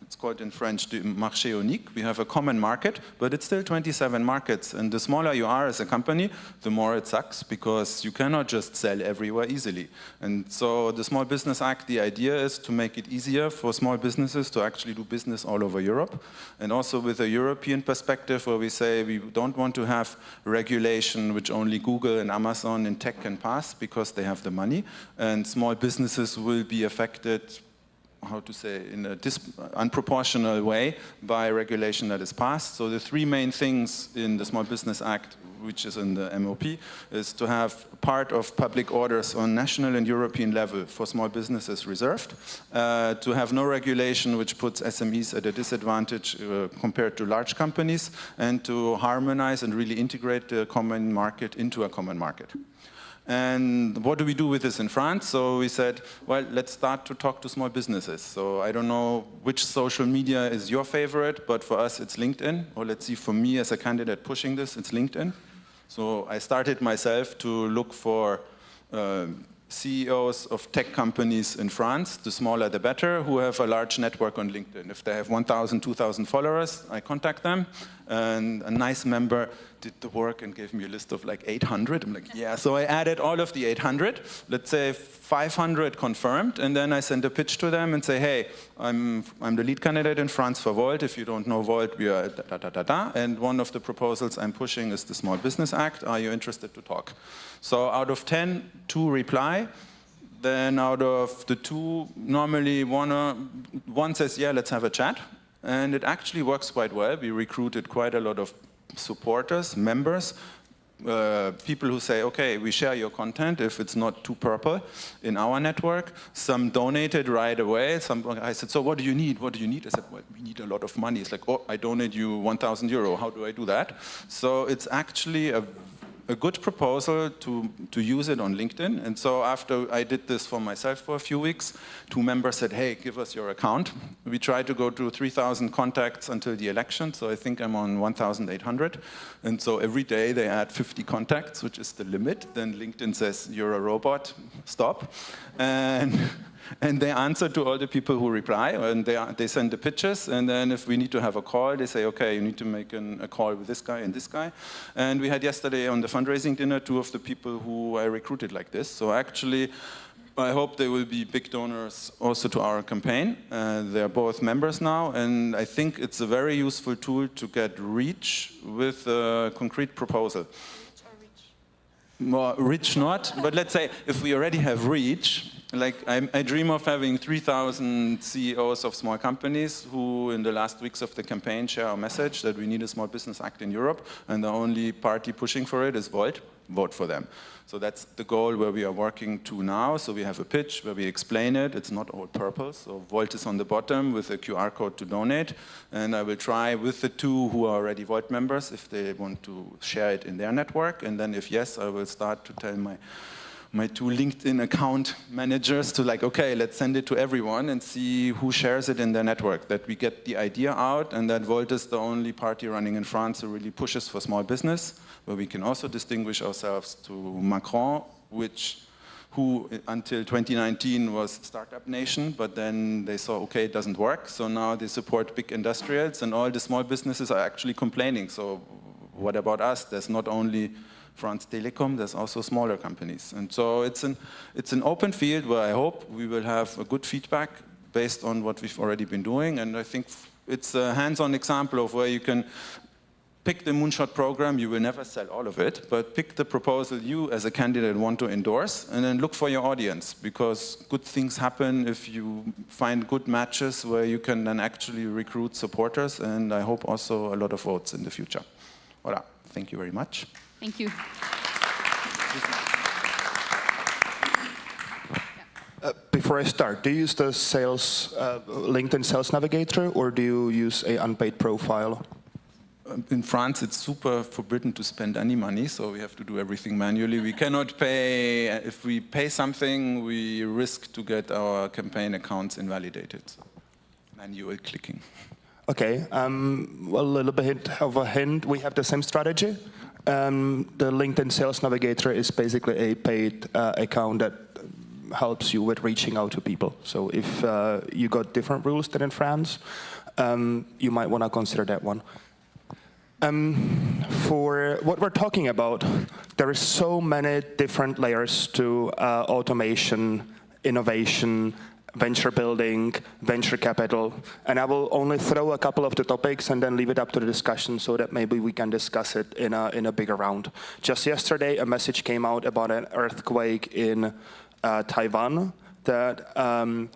It's called in French the marché unique. We have a common market, but it's still 27 markets. And the smaller you are as a company, the more it sucks, because you cannot just sell everywhere easily. And so the Small Business Act, the idea is to make it easier for small businesses to actually do business all over Europe. And also with a European perspective, where we say we don't want to have regulation which only Google and Amazon and tech can pass because they have the money. And small businesses will be affected, how to say, in a unproportional way by regulation that is passed. So the three main things in the Small Business Act, which is in the MOP, is to have part of public orders on national and European level for small businesses reserved, to have no regulation which puts SMEs at a disadvantage compared to large companies, and to harmonize and really integrate the common market into a common market. And what do we do with this in France? So we said, well, let's start to talk to small businesses. So I don't know which social media is your favorite, but for us it's LinkedIn. Or let's see, for me as a candidate pushing this, it's LinkedIn. So I started myself to look for CEOs of tech companies in France, the smaller the better, who have a large network on LinkedIn. If they have 1,000, 2,000 followers, I contact them. And a nice member did the work and gave me a list of like 800. I'm like, yeah. So I added all of the 800, let's say 500 confirmed, and then I send a pitch to them and say, hey, I'm the lead candidate in France for Volt. If you don't know Volt, we are da-da-da-da-da. And one of the proposals I'm pushing is the Small Business Act. Are you interested to talk? So out of 10, 2 reply. Then out of the 2, normally one says, yeah, let's have a chat. And it actually works quite well. We recruited quite a lot of supporters, members, people who say, okay, we share your content if it's not too purple in our network. Some donated right away. I said, so what do you need? What do you need? I said, well, we need a lot of money. It's like, oh, I donate you 1,000 euro. How do I do that? So it's actually a good proposal to use it on LinkedIn. And so after I did this for myself for a few weeks, 2 members said, hey, give us your account. We tried to go to 3,000 contacts until the election, so I think I'm on 1,800. And so every day they add 50 contacts, which is the limit. Then LinkedIn says, you're a robot, stop. And they answer to all the people who reply, and they send the pictures, and then if we need to have a call, they say, okay, you need to make a call with this guy and this guy. And we had yesterday on the fundraising dinner 2 of the people who I recruited like this. So actually, I hope they will be big donors also to our campaign. They're both members now, and I think it's a very useful tool to get reach with a concrete proposal. More reach not, but let's say if we already have reach, like I dream of having 3,000 CEOs of small companies who in the last weeks of the campaign share our message that we need a Small Business Act in Europe, and the only party pushing for it is Volt. Vote for them. So that's the goal where we are working to now. So we have a pitch where we explain it. It's not all purple. So Volt is on the bottom with a QR code to donate. And I will try with the 2 who are already Volt members if they want to share it in their network. And then if yes, I will start to tell my 2 LinkedIn account managers to like, okay, let's send it to everyone and see who shares it in their network, that we get the idea out, and that Volt is the only party running in France who really pushes for small business, where we can also distinguish ourselves to Macron, who until 2019 was startup nation, but then they saw, okay, it doesn't work, so now they support big industrials, and all the small businesses are actually complaining. So what about us? There's not only France Telecom, there's also smaller companies. And so it's an open field where I hope we will have a good feedback based on what we've already been doing. And I think it's a hands-on example of where you can pick the Moonshot program. You will never sell all of it, but pick the proposal you as a candidate want to endorse, and then look for your audience, because good things happen if you find good matches where you can then actually recruit supporters, and I hope also a lot of votes in the future. Voilà. Thank you very much. Thank you. Before I start, do you use the LinkedIn Sales Navigator, or do you use an unpaid profile? In France, it's super forbidden to spend any money, so we have to do everything manually. We cannot pay. If we pay something, we risk to get our campaign accounts invalidated. So manual clicking. Okay. Well, a little bit of a hint. We have the same strategy. The LinkedIn Sales Navigator is basically a paid account that helps you with reaching out to people. So if you got different rules than in France, you might want to consider that one. For what we're talking about, there are so many different layers to automation, innovation, venture building, venture capital, and I will only throw a couple of the topics and then leave it up to the discussion so that maybe we can discuss it in a bigger round. Just yesterday, a message came out about an earthquake in Taiwan that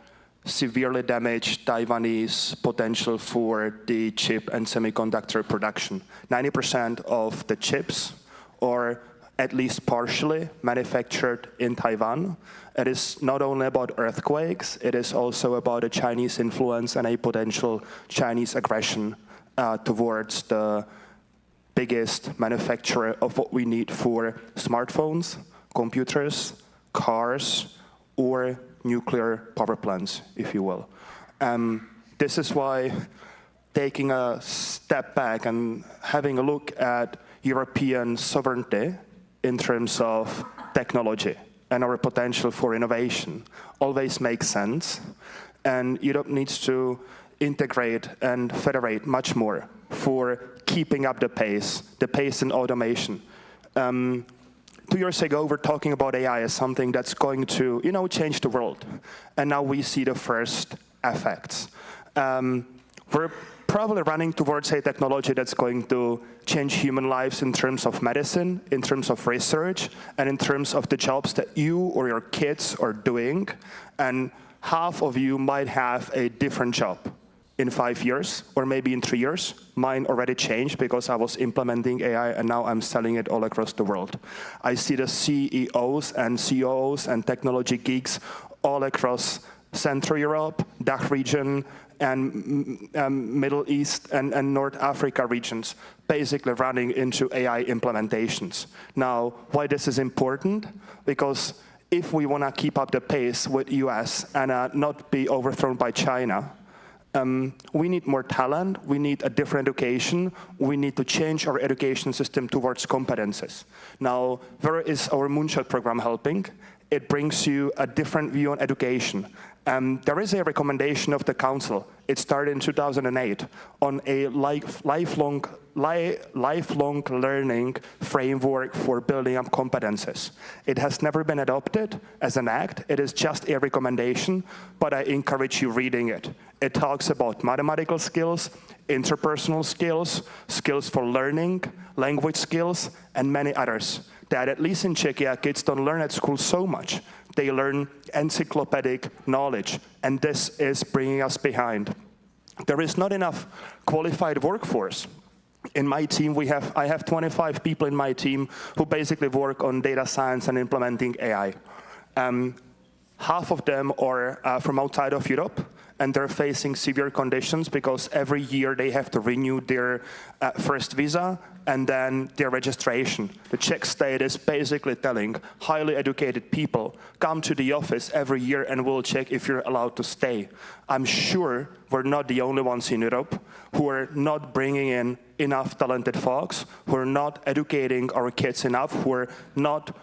severely damaged Taiwanese potential for the chip and semiconductor production. 90% of the chips are at least partially manufactured in Taiwan. It is not only about earthquakes, it is also about a Chinese influence and a potential Chinese aggression towards the biggest manufacturer of what we need for smartphones, computers, cars, or nuclear power plants, if you will. This is why taking a step back and having a look at European sovereignty in terms of technology and our potential for innovation always makes sense. And Europe needs to integrate and federate much more for keeping up the pace in automation. 2 years ago, we're talking about AI as something that's going to, change the world. And now we see the first effects. We're probably running towards a technology that's going to change human lives in terms of medicine, in terms of research, and in terms of the jobs that you or your kids are doing. And half of you might have a different job in 5 years, or maybe in 3 years. Mine already changed because I was implementing AI and now I'm selling it all across the world. I see the CEOs and COOs and technology geeks all across Central Europe, DACH region, and Middle East and North Africa regions, basically running into AI implementations. Now, why this is important? Because if we want to keep up the pace with US and not be overthrown by China, we need more talent, we need a different education, we need to change our education system towards competences. Now, where is our Moonshot program helping? It brings you a different view on education. There is a recommendation of the council. It started in 2008 on a lifelong learning framework for building up competences. It has never been adopted as an act. It is just a recommendation, but I encourage you reading it. It talks about mathematical skills, interpersonal skills, skills for learning, language skills, and many others that at least in Czechia, kids don't learn at school so much. They learn encyclopedic knowledge, and this is bringing us behind. There is not enough qualified workforce. In my team, I have 25 people in my team who basically work on data science and implementing AI. Half of them are from outside of Europe, and they're facing severe conditions because every year they have to renew their first visa and then their registration. The Czech state is basically telling highly educated people, come to the office every year and we'll check if you're allowed to stay. I'm sure we're not the only ones in Europe who are not bringing in enough talented folks, who are not educating our kids enough, who are not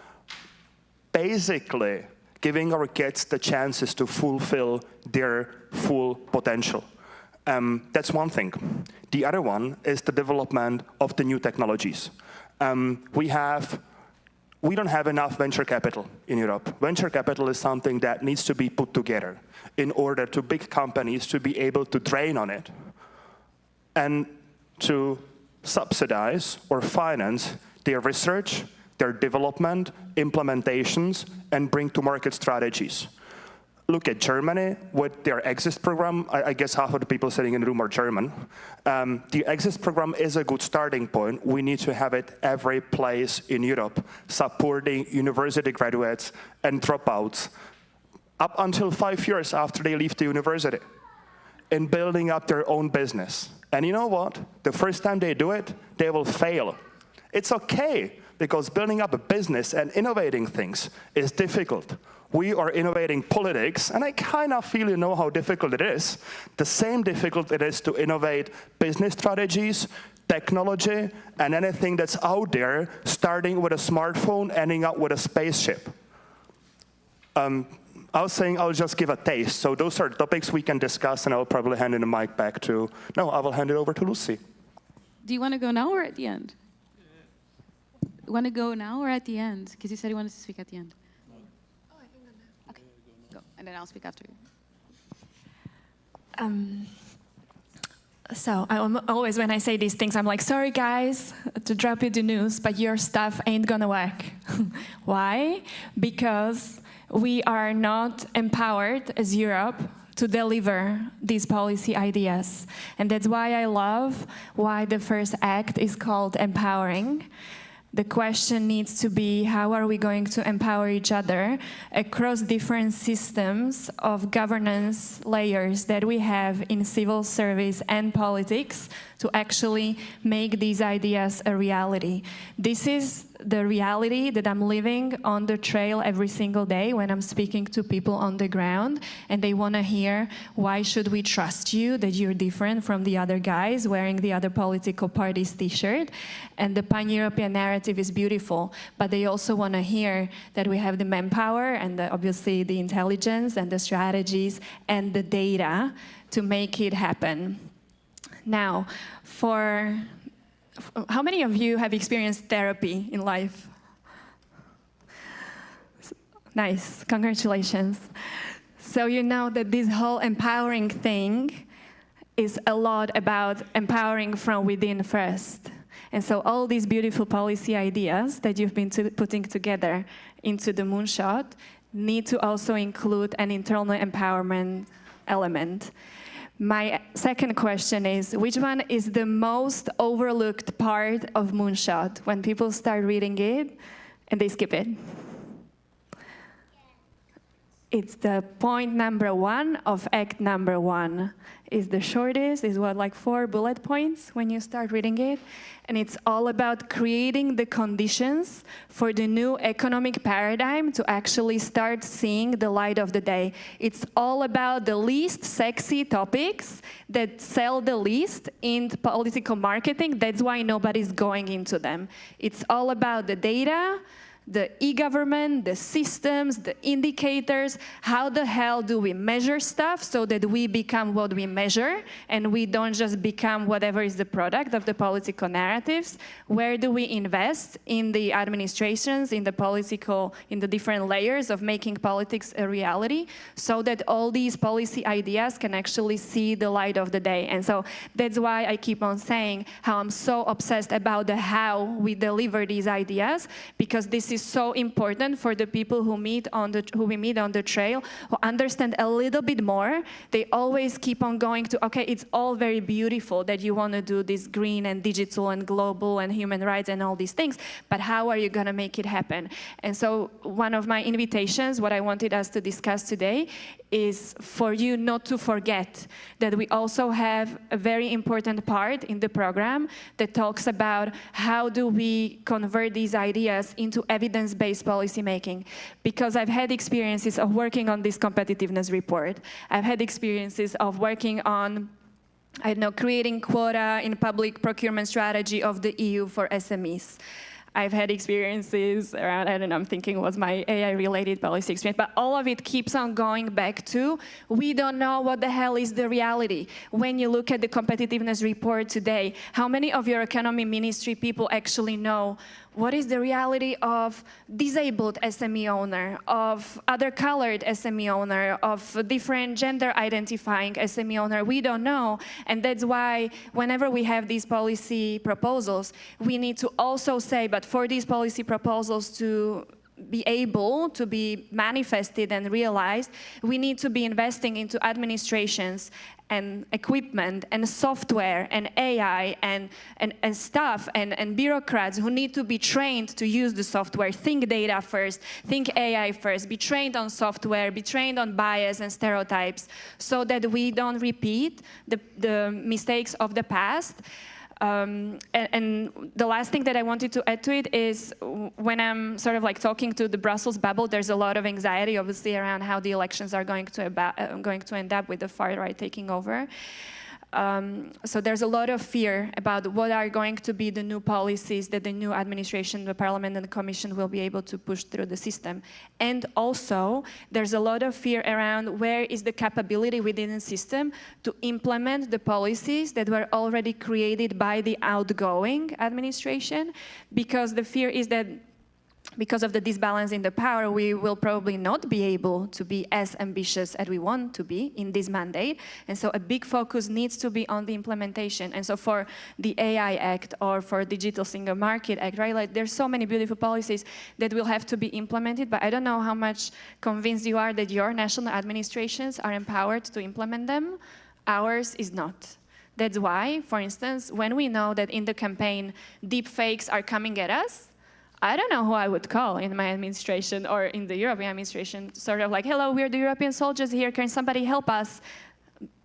basically giving our kids the chances to fulfill their full potential. That's one thing. The other one is the development of the new technologies. We don't have enough venture capital in Europe. Venture capital is something that needs to be put together in order to big companies to be able to drain on it and to subsidize or finance their research, their development, implementations, and bring to market strategies. Look at Germany with their Exist program. I guess half of the people sitting in the room are German. The Exist program is a good starting point. We need to have it every place in Europe, supporting university graduates and dropouts up until 5 years after they leave the university in building up their own business. And you know what? The first time they do it, they will fail. It's okay, because building up a business and innovating things is difficult. We are innovating politics, and I kind of feel you know how difficult it is. The same difficult it is to innovate business strategies, technology, and anything that's out there, starting with a smartphone, ending up with a spaceship. I was saying I'll just give a taste. So those are topics we can discuss, and I'll probably hand in the mic back to, no, I will hand it over to Lucy. Do you want to go now or at the end? You want to go now or at the end? Because you said you wanted to speak at the end. Oh, I can go now. Okay, go, and then I'll speak after you. So always when I say these things, I'm like, sorry guys, to drop you the news, but your stuff ain't gonna work. Why? Because we are not empowered as Europe to deliver these policy ideas. And that's why I love why the first act is called empowering. The question needs to be, how are we going to empower each other across different systems of governance layers that we have in civil service and politics to actually make these ideas a reality. This is the reality that I'm living on the trail every single day when I'm speaking to people on the ground, and they want to hear, why should we trust you, that you're different from the other guys wearing the other political party's t-shirt? And the pan-European narrative is beautiful, but they also want to hear that we have the manpower and obviously the intelligence and the strategies and the data to make it happen. Now, how many of you have experienced therapy in life? Nice, congratulations. So you know that this whole empowering thing is a lot about empowering from within first. And so all these beautiful policy ideas that you've been putting together into the moonshot need to also include an internal empowerment element. My second question is, which one is the most overlooked part of Moonshot when people start reading it and they skip it? It's the point number 1 of act number 1. It's the shortest, it's what, like 4 bullet points when you start reading it? And it's all about creating the conditions for the new economic paradigm to actually start seeing the light of the day. It's all about the least sexy topics that sell the least in political marketing. That's why nobody's going into them. It's all about the data, the e-government, the systems, the indicators. How the hell do we measure stuff so that we become what we measure and we don't just become whatever is the product of the political narratives? Where do we invest in the administrations, in the different layers of making politics a reality so that all these policy ideas can actually see the light of the day? And so that's why I keep on saying how I'm so obsessed about the how we deliver these ideas, because this is so important for the people who we meet on the trail, who understand a little bit more. They always keep on going to, okay, it's all very beautiful that you want to do this green and digital and global and human rights and all these things, but how are you going to make it happen? And so one of my invitations, what I wanted us to discuss today, is for you not to forget that we also have a very important part in the program that talks about how do we convert these ideas into evidence-based policy making. Because I've had experiences of working on this competitiveness report. I've had experiences of working on, I don't know, creating quota in public procurement strategy of the EU for SMEs. I've had experiences around, I don't know, I'm thinking was my AI-related policy experience, but all of it keeps on going back to, we don't know what the hell is the reality. When you look at the competitiveness report today, how many of your economy ministry people actually know what is the reality of disabled SME owner, of other colored SME owner, of different gender identifying SME owner? We don't know. And that's why whenever we have these policy proposals, we need to also say, but for these policy proposals to be able to be manifested and realized, we need to be investing into administrations and equipment and software and AI and staff and bureaucrats who need to be trained to use the software. Think data first, think AI first, be trained on software, be trained on bias and stereotypes so that we don't repeat the mistakes of the past. And the last thing that I wanted to add to it is when I'm sort of like talking to the Brussels bubble, there's a lot of anxiety, obviously, around how the elections are going to end up with the far right taking over. So there's a lot of fear about what are going to be the new policies that the new administration, the parliament and the commission will be able to push through the system. And also, there's a lot of fear around where is the capability within the system to implement the policies that were already created by the outgoing administration, because the fear is that because of the disbalance in the power, we will probably not be able to be as ambitious as we want to be in this mandate. And so a big focus needs to be on the implementation. And so for the AI Act or for Digital Single Market Act, right, like there's so many beautiful policies that will have to be implemented, but I don't know how much convinced you are that your national administrations are empowered to implement them. Ours is not. That's why, for instance, when we know that in the campaign, deep fakes are coming at us, I don't know who I would call in my administration or in the European administration, sort of like, hello, we're the European soldiers here, can somebody help us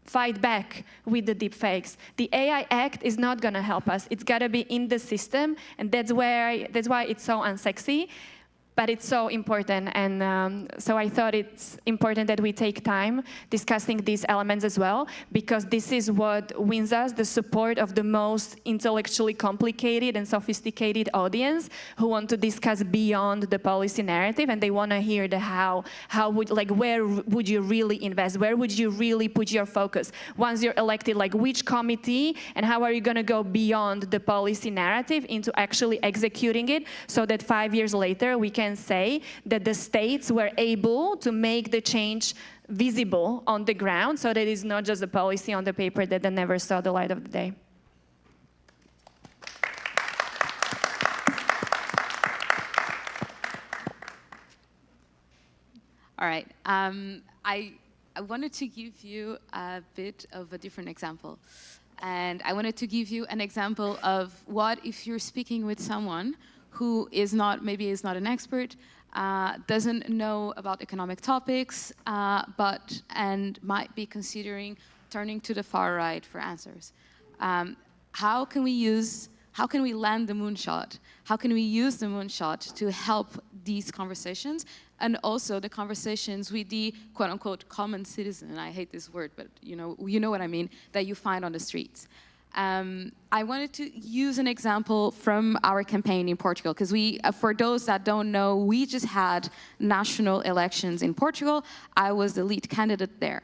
fight back with the deep fakes? The AI Act is not gonna help us. It's gotta be in the system, and that's why it's so unsexy. But it's so important, and so I thought it's important that we take time discussing these elements as well, because this is what wins us the support of the most intellectually complicated and sophisticated audience who want to discuss beyond the policy narrative, and they want to hear the how would, like, where would you really invest, where would you really put your focus once you're elected, like which committee, and how are you going to go beyond the policy narrative into actually executing it, so that 5 years later we can say that the states were able to make the change visible on the ground, so that it's not just a policy on the paper that then never saw the light of the day. All right. I wanted to give you a bit of a different example. And I wanted to give you an example of what if you're speaking with someone who is not, maybe is not an expert, doesn't know about economic topics, and might be considering turning to the far right for answers. How can we land the moonshot? How can we use the moonshot to help these conversations, and also the conversations with the quote-unquote common citizen? I hate this word, but you know what I mean, that you find on the streets. I wanted to use an example from our campaign in Portugal, because for those that don't know, we just had national elections in Portugal. I was the lead candidate there.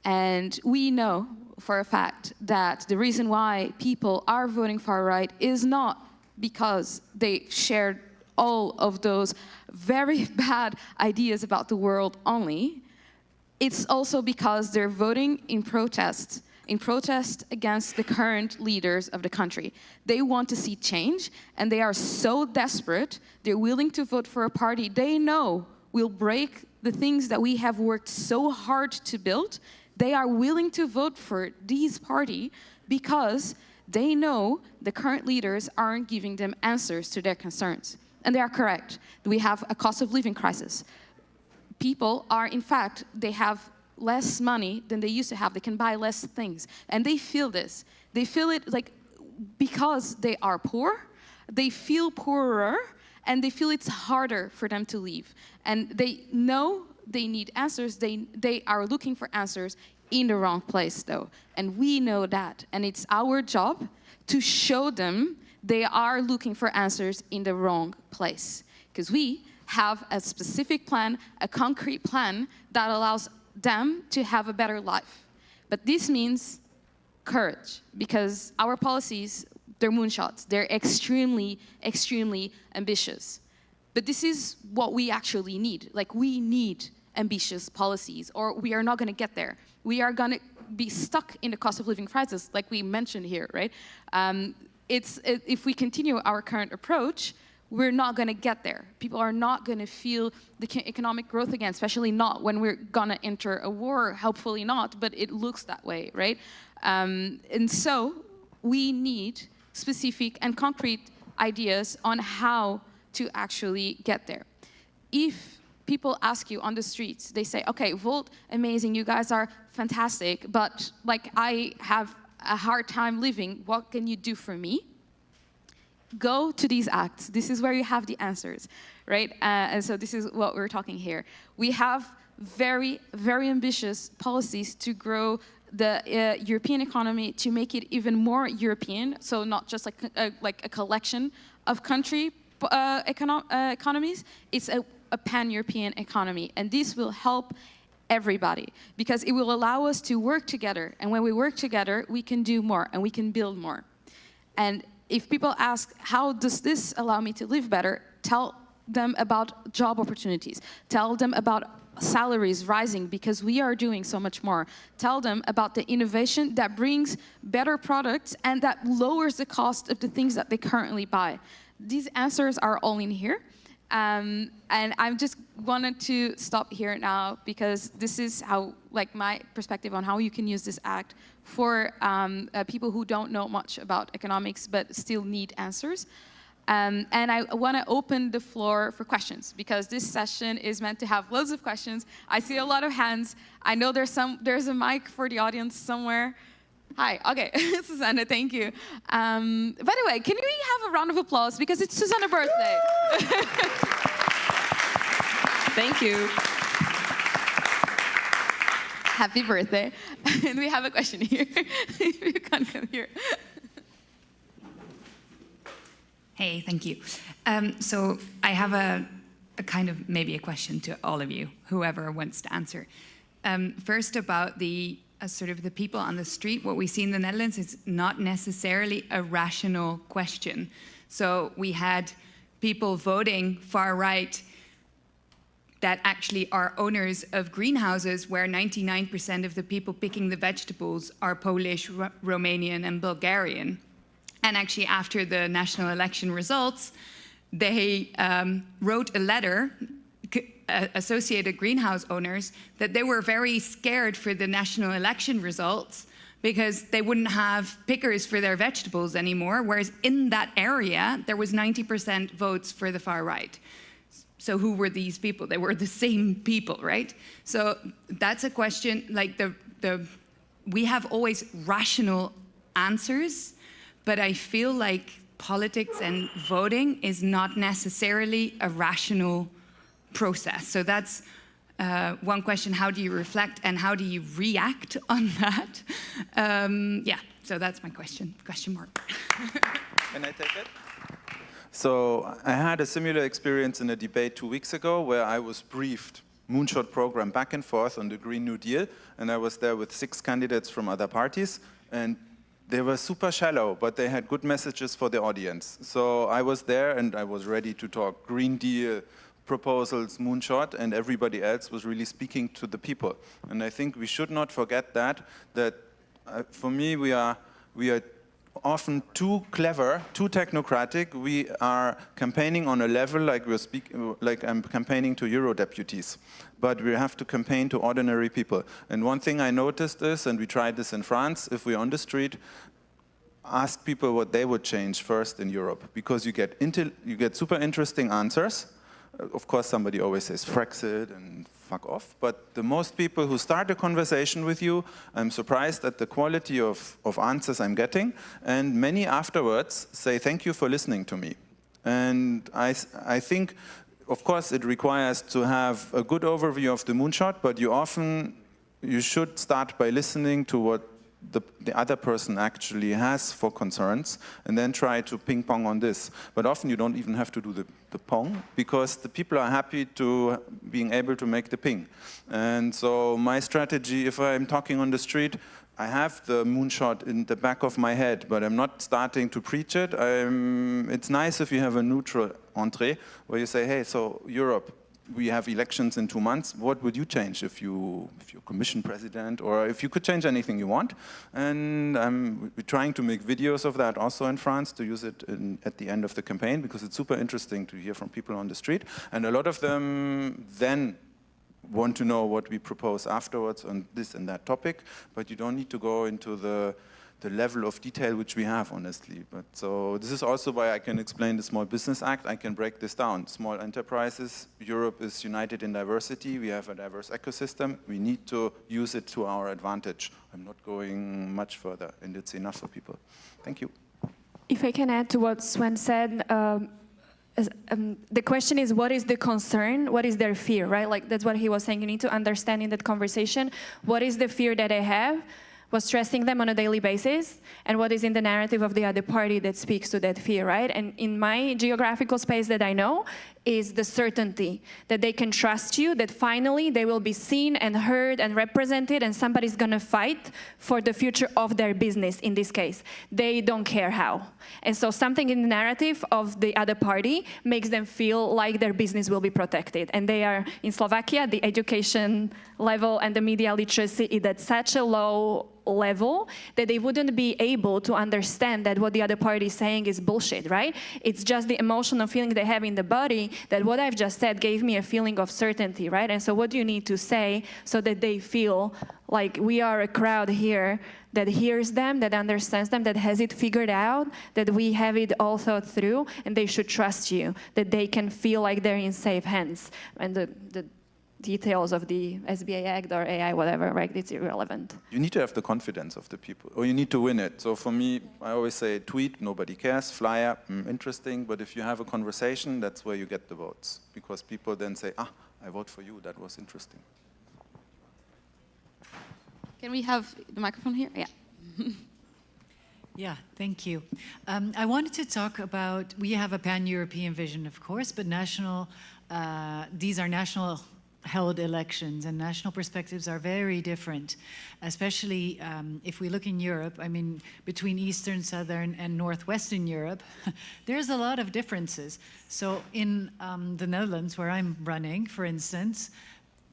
And we know for a fact that the reason why people are voting far right is not because they shared all of those very bad ideas about the world only. It's also because they're voting in protest against the current leaders of the country. They want to see change, and they are so desperate, they're willing to vote for a party they know will break the things that we have worked so hard to build. They are willing to vote for this party because they know the current leaders aren't giving them answers to their concerns. And they are correct. We have a cost of living crisis. People are, in fact, they have less money than they used to have. They can buy less things. And they feel this. They feel it like because they are poor, they feel poorer, and they feel it's harder for them to leave. And they know they need answers. They are looking for answers in the wrong place, though. And we know that. And it's our job to show them they are looking for answers in the wrong place. Because we have a specific plan, a concrete plan that allows them to have a better life. But this means courage, because our policies, they're moonshots. They're extremely, extremely ambitious. But this is what we actually need. Like, we need ambitious policies, or we are not going to get there. We are going to be stuck in the cost of living crisis, like we mentioned here, right? If we continue our current approach, we're not going to get there. People are not going to feel the economic growth again, especially not when we're going to enter a war, hopefully not, but it looks that way, right? And so we need specific and concrete ideas on how to actually get there. If people ask you on the streets, they say, okay, Volt, amazing, you guys are fantastic, but like I have a hard time living, what can you do for me? Go to these acts. This is where you have the answers, right? And so this is what we're talking here. We have very, very ambitious policies to grow the European economy to make it even more European, so not just like a collection of country economies, it's a pan-European economy. And this will help everybody, because it will allow us to work together. And when we work together, we can do more and we can build more. And if people ask, how does this allow me to live better? Tell them about job opportunities. Tell them about salaries rising because we are doing so much more. Tell them about the innovation that brings better products and that lowers the cost of the things that they currently buy. These answers are all in here. And I just wanted to stop here now because this is how, like, my perspective on how you can use this act for people who don't know much about economics but still need answers. And I want to open the floor for questions because this session is meant to have loads of questions. I see a lot of hands. I know there's a mic for the audience somewhere. Hi, okay, Susanna, thank you. By the way, can we have a round of applause because it's Susanna's birthday? Thank you. Happy birthday. And we have a question here. You can come here. Hey, thank you. So I have a kind of maybe a question to all of you, whoever wants to answer. First about the sort of the people on the street. What we see in the Netherlands is not necessarily a rational question. So we had people voting far right that actually are owners of greenhouses where 99% of the people picking the vegetables are Polish, Romanian, and Bulgarian. And actually, after the national election results, they wrote a letter, associated greenhouse owners, that they were very scared for the national election results because they wouldn't have pickers for their vegetables anymore, whereas in that area, there was 90% votes for the far right. So who were these people? They were the same people, right? So that's a question, like we have always rational answers, but I feel like politics and voting is not necessarily a rational process. So that's one question. How do you reflect and how do you react on that? Yeah, so that's my question. Question mark. Can I take it? So I had a similar experience in a debate 2 weeks ago where I was briefed moonshot program back and forth on the Green New Deal, and I was there with 6 candidates from other parties, and they were super shallow, but they had good messages for the audience. So I was there and I was ready to talk Green Deal, proposals, moonshot, and everybody else was really speaking to the people. And I think we should not forget that for me, we are often too clever, too technocratic. We are campaigning on a level like I'm campaigning to Euro deputies. But we have to campaign to ordinary people. And one thing I noticed is, and we tried this in France, if we're on the street, ask people what they would change first in Europe, because you get super interesting answers. Of course, somebody always says Brexit and fuck off, but the most people who start a conversation with you, I'm surprised at the quality of answers I'm getting, and many afterwards say thank you for listening to me. And I think, of course, it requires to have a good overview of the moonshot, but you should start by listening to what the other person actually has for concerns, and then try to ping pong on this. But often you don't even have to do the pong, because the people are happy to being able to make the ping. And so my strategy, if I'm talking on the street, I have the moonshot in the back of my head, but I'm not starting to preach it. It's nice if you have a neutral entree, where you say, hey, so Europe, we have elections in 2 months. What would you change if you're commission president, or if you could change anything you want? And we're trying to make videos of that also in France to use it at the end of the campaign, because it's super interesting to hear from people on the street. And a lot of them then want to know what we propose afterwards on this and that topic, but you don't need to go into the level of detail which we have, honestly. But so this is also why I can explain the Small Business Act. I can break this down. Small enterprises, Europe is united in diversity. We have a diverse ecosystem. We need to use it to our advantage. I'm not going much further, and it's enough for people. Thank you. If I can add to what Sven said, the question is, what is the concern? What is their fear, right? Like, that's what he was saying. You need to understand in that conversation, what is the fear that they have? what's stressing them on a daily basis, and what is in the narrative of the other party that speaks to that fear, right? And in my geographical space that I know is the certainty that they can trust you, that finally they will be seen and heard and represented, and somebody's gonna fight for the future of their business in this case. They don't care how. And so something in the narrative of the other party makes them feel like their business will be protected. And they are, in Slovakia, the education level and the media literacy is at such a low level that they wouldn't be able to understand that what the other party is saying is bullshit, right? It's just the emotional feeling they have in the body that what I've just said gave me a feeling of certainty, right? And so what do you need to say so that they feel like we are a crowd here that hears them, that understands them, that has it figured out, that we have it all thought through, and they should trust you, that they can feel like they're in safe hands. And the details of the SBA Act or AI, whatever, right? It's irrelevant. You need to have the confidence of the people, or you need to win it. So for me, I always say tweet, nobody cares, flyer, interesting, but if you have a conversation, that's where you get the votes. Because people then say, ah, I vote for you, that was interesting. Can we have the microphone here? Yeah. Yeah, thank you. I wanted to talk about, we have a pan-European vision, of course, but these are national held elections, and national perspectives are very different, especially if we look in Europe. I mean, between Eastern, Southern, and Northwestern Europe, there's a lot of differences. So in the Netherlands, where I'm running, for instance,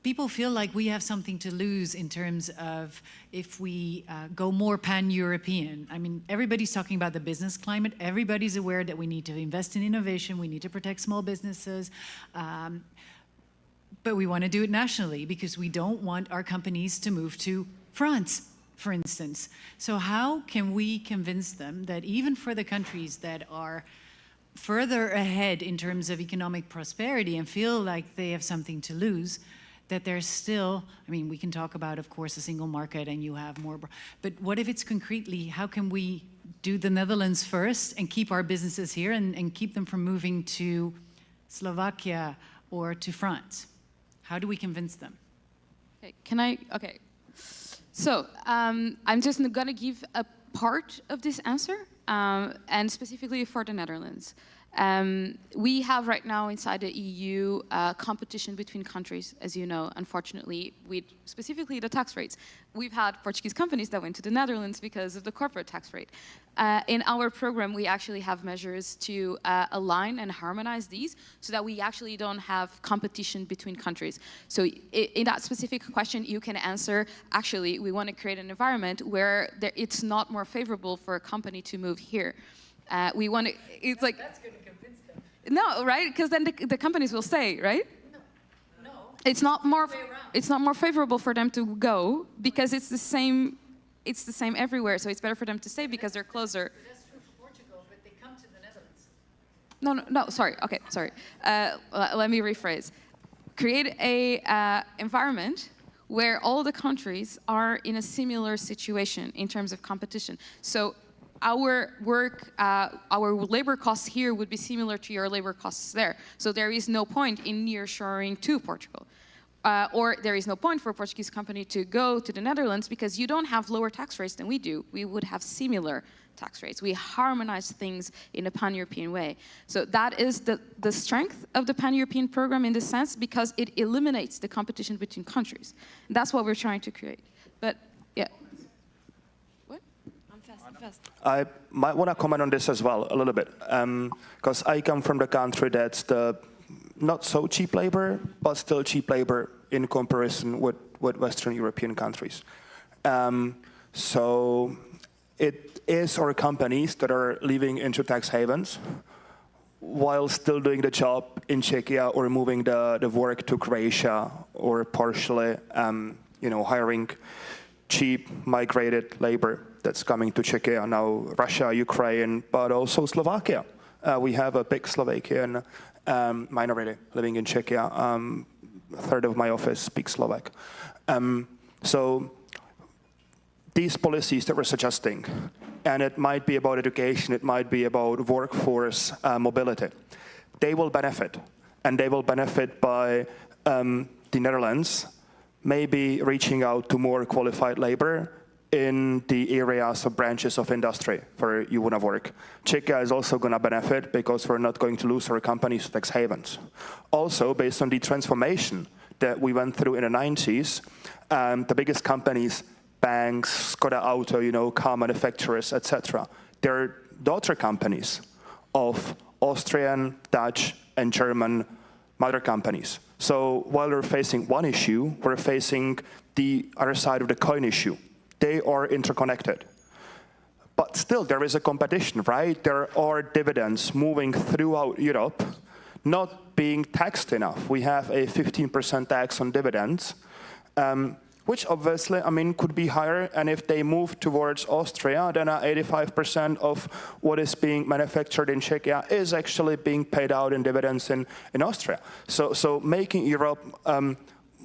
people feel like we have something to lose in terms of if we go more pan-European. I mean, everybody's talking about the business climate. Everybody's aware that we need to invest in innovation. We need to protect small businesses. But we want to do it nationally because we don't want our companies to move to France, for instance. So how can we convince them that even for the countries that are further ahead in terms of economic prosperity and feel like they have something to lose, that there's still, I mean, we can talk about, of course, a single market and you have more, but what if it's concretely, how can we do the Netherlands first and keep our businesses here and keep them from moving to Slovakia or to France? How do we convince them? Okay, okay. So I'm just gonna give a part of this answer, and specifically for the Netherlands. We have right now inside the EU competition between countries, as you know, unfortunately, with specifically the tax rates. We've had Portuguese companies that went to the Netherlands because of the corporate tax rate. In our program, we actually have measures to align and harmonize these so that we actually don't have competition between countries. So in that specific question, you can answer, actually, we want to create an environment where it's not more favorable for a company to move here. We want to, it's like... That's going to convince them. No, right? Because then the companies will stay, right? No. It's not more favorable for them to go because it's the same everywhere. So it's better for them to stay because they're closer. But that's true for Portugal, but they come to the Netherlands. No, sorry. Okay, sorry. Let me rephrase. Create a environment where all the countries are in a similar situation in terms of competition. So our labor costs here would be similar to your labor costs there. So there is no point in nearshoring to Portugal. Or there is no point for a Portuguese company to go to the Netherlands because you don't have lower tax rates than we do. We would have similar tax rates. We harmonize things in a pan-European way. So that is the strength of the pan-European program in this sense because it eliminates the competition between countries. And that's what we're trying to create. But yeah. I might want to comment on this as well a little bit, because I come from the country that's the not so cheap labor, but still cheap labor in comparison with Western European countries. So it is our companies that are living into tax havens while still doing the job in Czechia or moving the work to Croatia or partially hiring cheap migrated labor that's coming to Czechia, now Russia, Ukraine, but also Slovakia. We have a big Slovakian minority living in Czechia. A third of my office speaks Slovak. So these policies that we're suggesting, and it might be about education, it might be about workforce mobility, they will benefit. And they will benefit by the Netherlands maybe reaching out to more qualified labor in the areas of branches of industry where you want to work. Czechia is also going to benefit because we're not going to lose our companies to tax havens. Also, based on the transformation that we went through in the 90s, the biggest companies, banks, Skoda Auto, you know, car manufacturers, etc., they're daughter companies of Austrian, Dutch, and German mother companies. So while we're facing one issue, we're facing the other side of the coin issue. They are interconnected. But still, there is a competition, right? There are dividends moving throughout Europe, not being taxed enough. We have a 15% tax on dividends, which obviously, I mean, could be higher. And if they move towards Austria, then 85% of what is being manufactured in Czechia is actually being paid out in dividends in Austria. So making Europe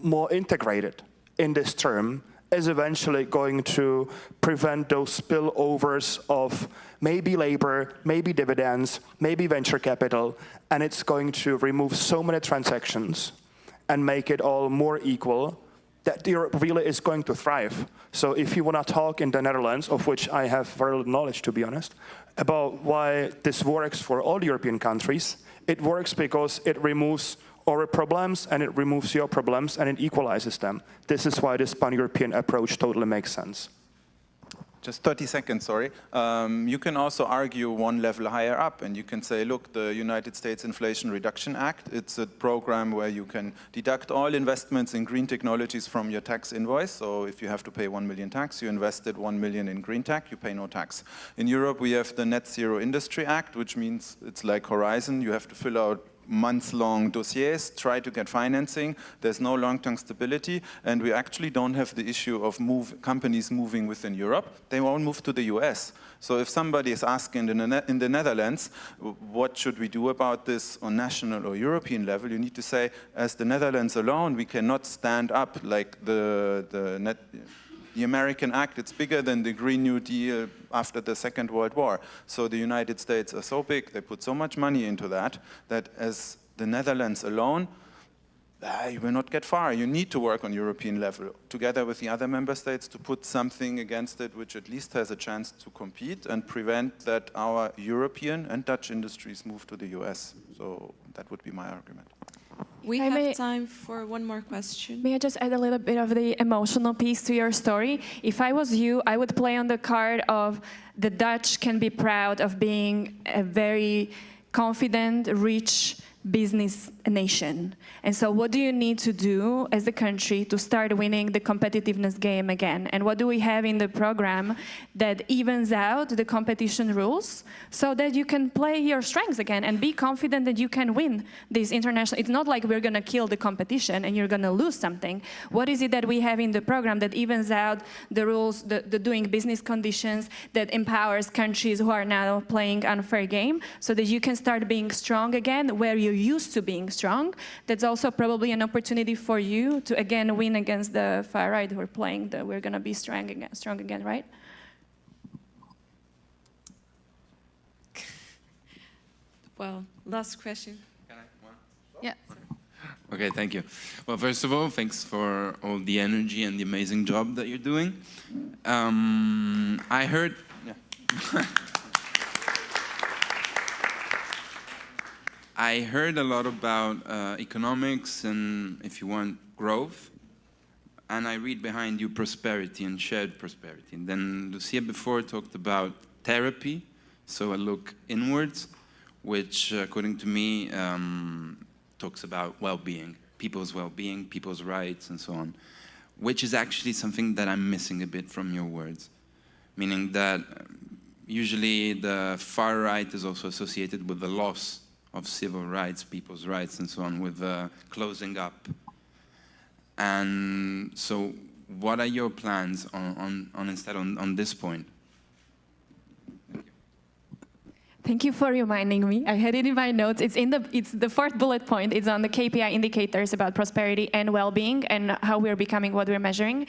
more integrated in this term is eventually going to prevent those spillovers of maybe labor, maybe dividends, maybe venture capital, and it's going to remove so many transactions and make it all more equal that Europe really is going to thrive. So if you want to talk in the Netherlands, of which I have very little knowledge, to be honest, about why this works for all European countries, it works because it removes our problems and it removes your problems and it equalizes them. This is why this pan-European approach totally makes sense. Just 30 seconds, sorry. You can also argue one level higher up, and you can say, look, the United States Inflation Reduction Act, it's a program where you can deduct all investments in green technologies from your tax invoice. So if you have to pay 1 million tax, you invested 1 million in green tech, you pay no tax. In Europe, we have the Net Zero Industry Act, which means it's like Horizon. You have to fill out months-long dossiers, try to get financing. There's no long-term stability, and we actually don't have the issue of companies moving within Europe. They won't move to the US. So if somebody is asking in the Netherlands, what should we do about this on national or European level, you need to say, as the Netherlands alone, we cannot stand up like the American Act. It's bigger than the Green New Deal after the Second World War. So the United States are so big, they put so much money into that as the Netherlands alone, you will not get far. You need to work on European level, together with the other member states, to put something against it which at least has a chance to compete and prevent that our European and Dutch industries move to the US. So that would be my argument. We have time for one more question. May I just add a little bit of the emotional piece to your story? If I was you, I would play on the card of the Dutch can be proud of being a very confident, rich business nation. And so what do you need to do as a country to start winning the competitiveness game again? And what do we have in the program that evens out the competition rules so that you can play your strengths again and be confident that you can win this international? It's not like we're going to kill the competition and you're going to lose something. What is it that we have in the program that evens out the rules, the doing business conditions, that empowers countries who are now playing unfair game so that you can start being strong again where you're used to being strong? That's also probably an opportunity for you to again win against the far right who are playing the we're going to be strong again, right? Well, last question. Can I? One? Yeah. Okay, thank you. Well, first of all, thanks for all the energy and the amazing job that you're doing. I heard... Yeah. I heard a lot about economics and, if you want, growth. And I read behind you prosperity and shared prosperity. And then Lucia before talked about therapy, so I look inwards, which, according to me, talks about well-being, people's rights, and so on, which is actually something that I'm missing a bit from your words, meaning that usually the far right is also associated with the loss of civil rights, people's rights, and so on, with closing up. And so what are your plans on this point? Thank you for reminding me. I had it in my notes. It's the fourth bullet point. It's on the KPI indicators about prosperity and well-being and how we're becoming what we're measuring.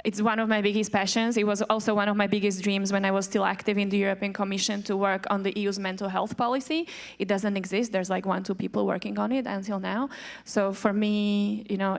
It's one of my biggest passions. It was also one of my biggest dreams when I was still active in the European Commission to work on the EU's mental health policy. It doesn't exist. There's like 1-2 people working on it until now. So for me, you know,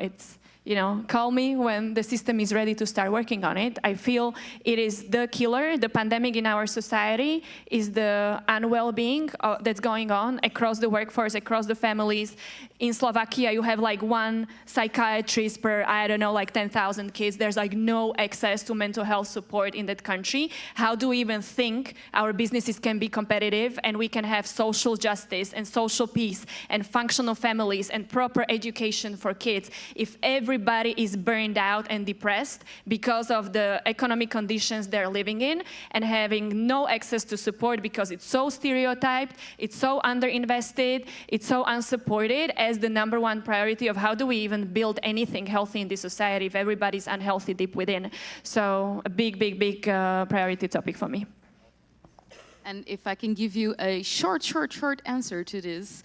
call me when the system is ready to start working on it. I feel it is the killer. The pandemic in our society is the unwell-being that's going on across the workforce, across the families. In Slovakia, you have like one psychiatrist per, 10,000 kids. There's like no access to mental health support in that country. How do we even think our businesses can be competitive and we can have social justice and social peace and functional families and proper education for kids if everybody is burned out and depressed because of the economic conditions they're living in and having no access to support because it's so stereotyped, it's so underinvested, it's so unsupported as the #1 priority of how do we even build anything healthy in this society if everybody's unhealthy deep within. So a big priority topic for me. And if I can give you a short answer to this,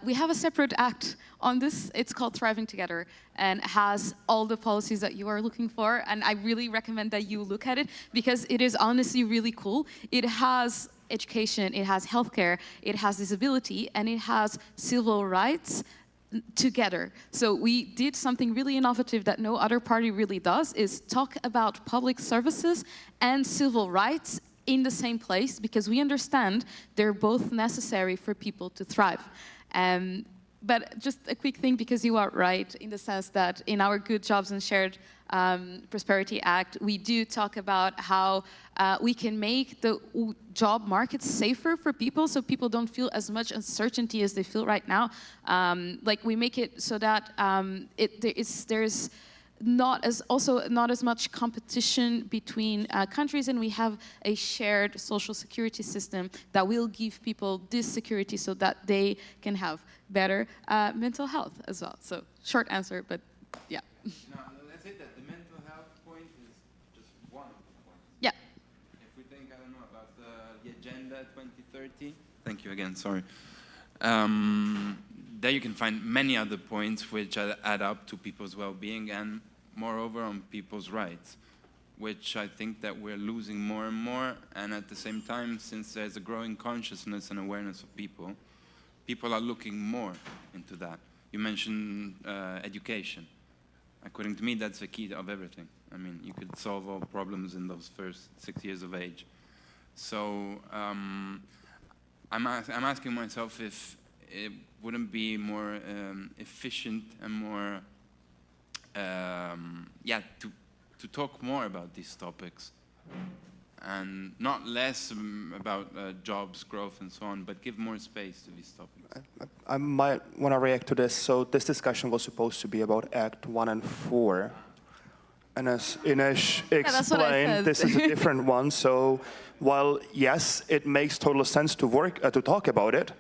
we have a separate act on this. It's called Thriving Together and has all the policies that you are looking for. And I really recommend that you look at it because it is honestly really cool. It has education, it has healthcare, it has disability, and it has civil rights together. So we did something really innovative that no other party really does, is talk about public services and civil rights in the same place because we understand they're both necessary for people to thrive. But just a quick thing, because you are right in the sense that in our Good Jobs and Shared Prosperity Act, we do talk about how we can make the job market safer for people so people don't feel as much uncertainty as they feel right now. Like we make it so that there's not as much competition between countries, and we have a shared social security system that will give people this security so that they can have better mental health as well. So short answer, but yeah. No, let's say that the mental health point is just one of the points. Yeah. If we think, I don't know, about the Agenda 2030, thank you again, sorry. There you can find many other points which add up to people's well-being and moreover on people's rights, which I think that we're losing more and more, and at the same time, since there's a growing consciousness and awareness of people are looking more into that. You mentioned education. According to me, that's the key of everything. I mean, you could solve all problems in those first 6 years of age. So I'm asking myself if it wouldn't be more efficient and more to talk more about these topics and not less about jobs, growth, and so on, but give more space to these topics. I might want to react to this. So this discussion was supposed to be about Act 1 and 4. And as Ines explained, this is a different one. So while, yes, it makes total sense to talk about it,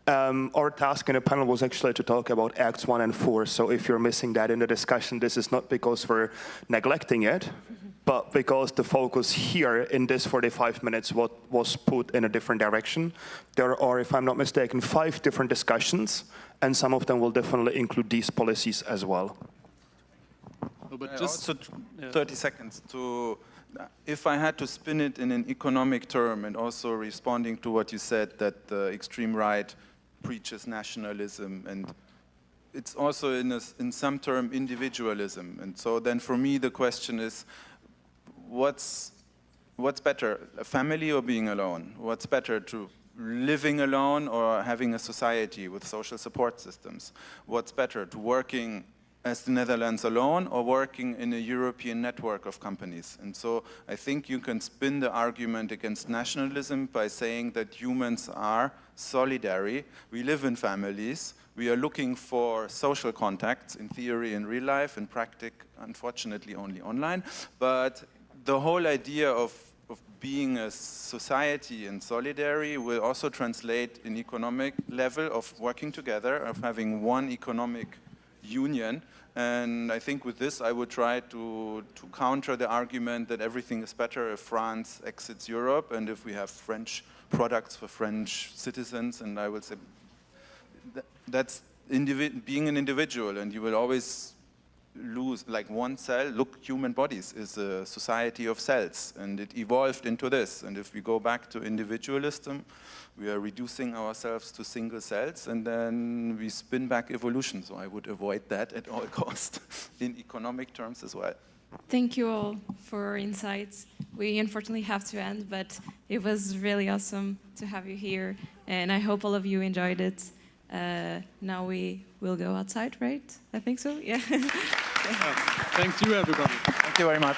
our task in the panel was actually to talk about Acts 1 and 4. So if you're missing that in the discussion, this is not because we're neglecting it, but because the focus here in this 45 minutes was put in a different direction. There are, if I'm not mistaken, 5 different discussions, and some of them will definitely include these policies as well. But just also 30 seconds to, if I had to spin it in an economic term and also responding to what you said, that the extreme right preaches nationalism, and it's also in some term individualism. And so then for me the question is, what's better, a family or being alone? What's better, to living alone or having a society with social support systems? What's better, to working as the Netherlands alone or working in a European network of companies? And so I think you can spin the argument against nationalism by saying that humans are solidary. We live in families. We are looking for social contacts in theory, in real life, in practice, unfortunately only online. But the whole idea of being a society and solidary will also translate in economic level of working together, of having one economic union. And I think with this I would try to counter the argument that everything is better if France exits Europe and if we have French products for French citizens. And I would say that's being an individual, and you will always lose, like one cell, look, human bodies is a society of cells, and it evolved into this. And if we go back to individualism, we are reducing ourselves to single cells, and then we spin back evolution. So I would avoid that at all costs, in economic terms as well. Thank you all for your insights. We unfortunately have to end, but it was really awesome to have you here, and I hope all of you enjoyed it. Now we will go outside, right? I think so, yeah. Thank you, everybody. Thank you very much.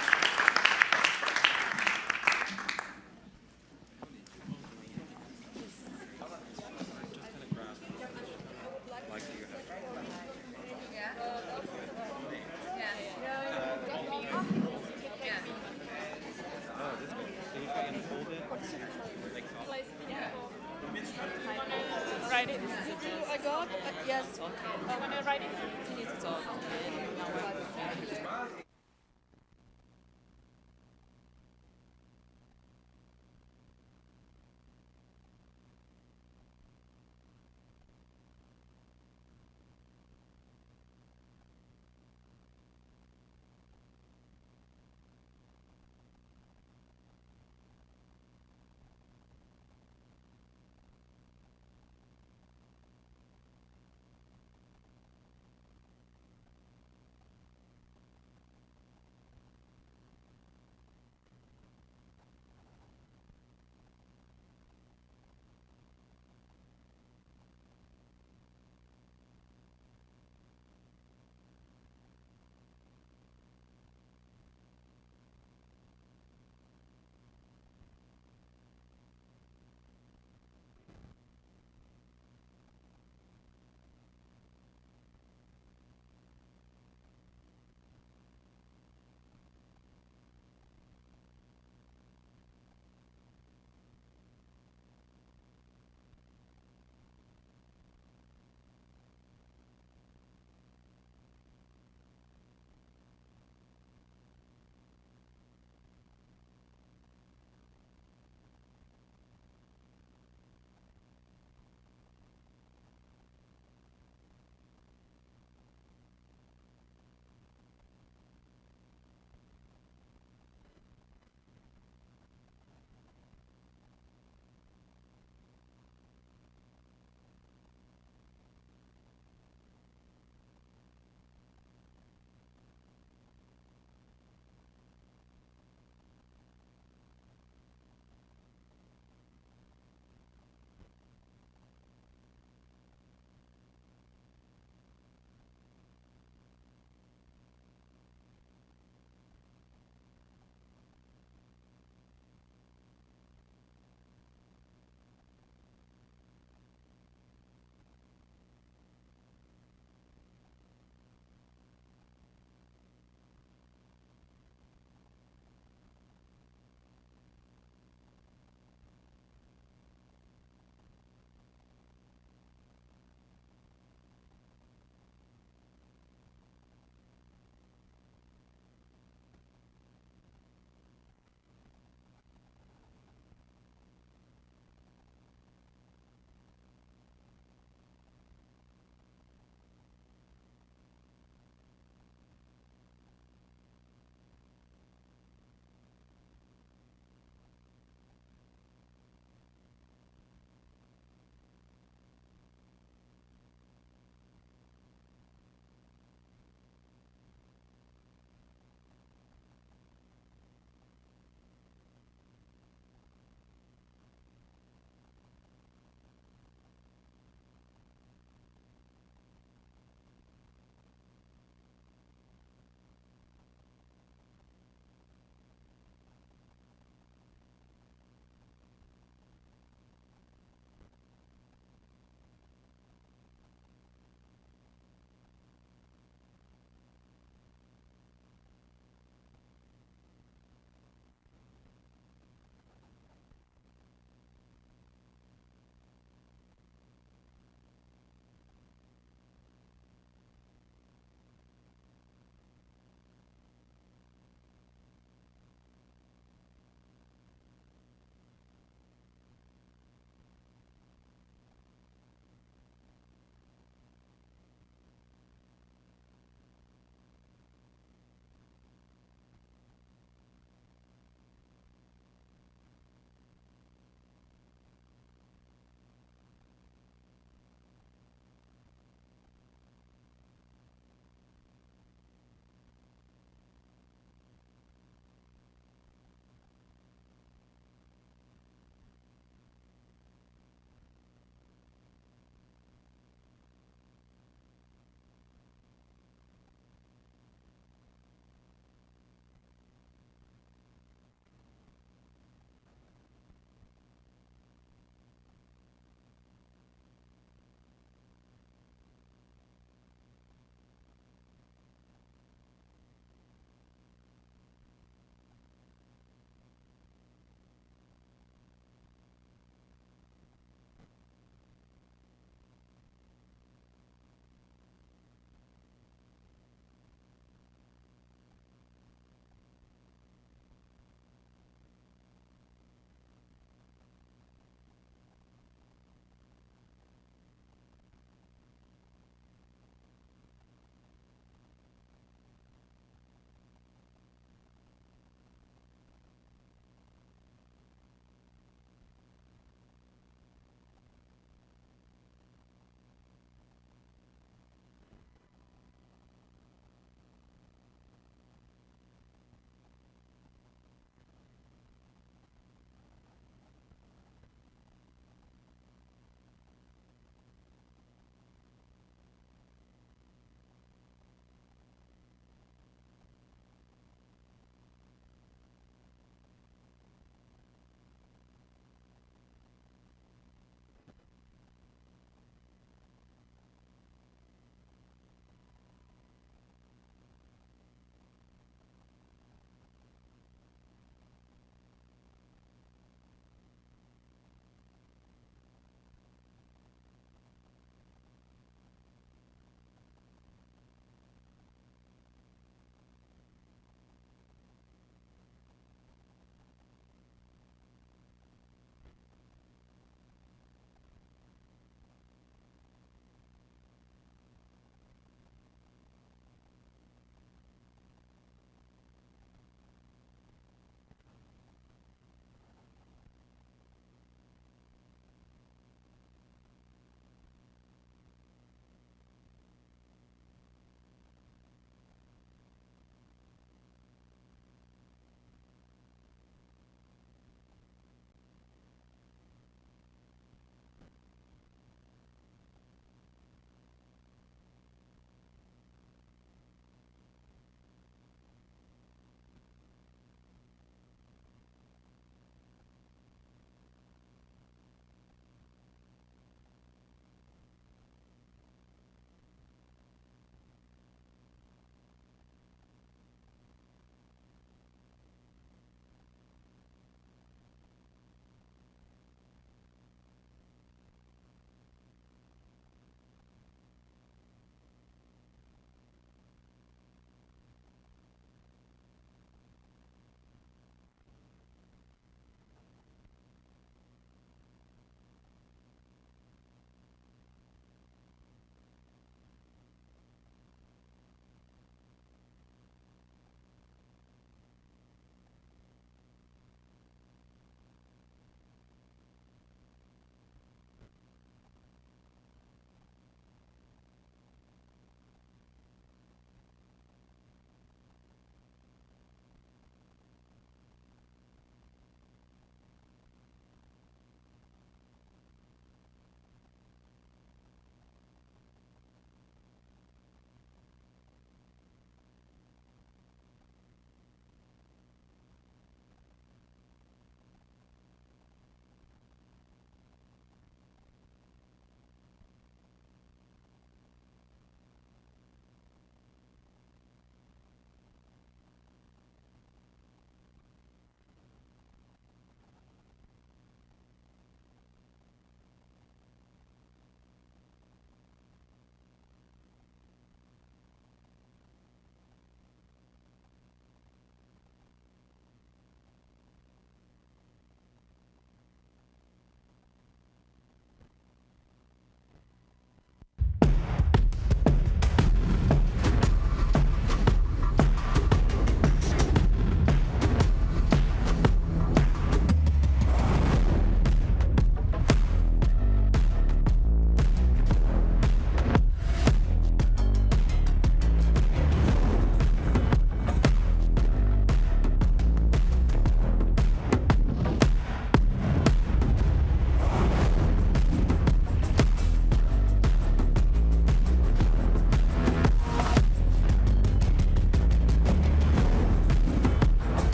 Write it. I got yes. When I write it, you need to talk.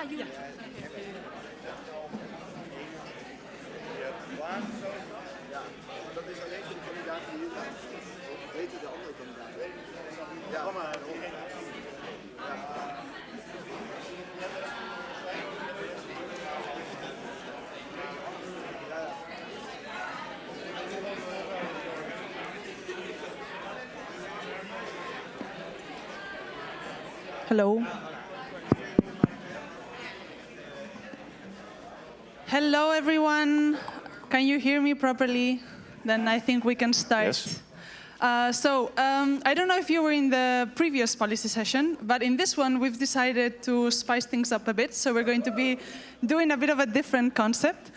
you. Hello. Hello, everyone. Can you hear me properly? Then I think we can start. Yes. I don't know if you were in the previous policy session, but in this one, we've decided to spice things up a bit. So we're going to be doing a bit of a different concept.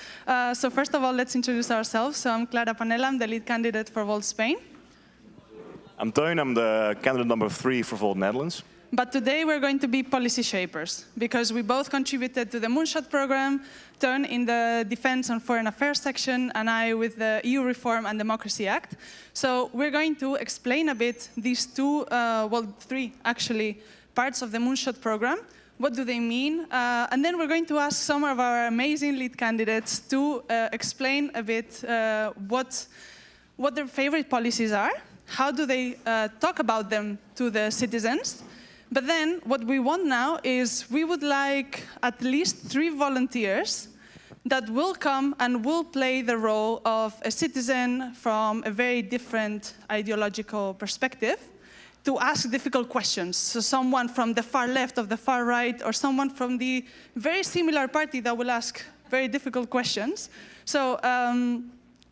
So first of all, let's introduce ourselves. So I'm Clara Panella. I'm the lead candidate for Volt Spain. I'm Teun. I'm the candidate number 3 for Volt Netherlands. But today we're going to be policy shapers because we both contributed to the Moonshot program, Teun in the Defense and Foreign Affairs section, and I with the EU Reform and Democracy Act. So we're going to explain a bit these three actually, parts of the Moonshot program. What do they mean? And then we're going to ask some of our amazing lead candidates to explain a bit what their favorite policies are, how do they talk about them to the citizens. But then what we want now is we would like at least 3 volunteers that will come and will play the role of a citizen from a very different ideological perspective to ask difficult questions. So someone from the far left or the far right, or someone from the very similar party that will ask very difficult questions. So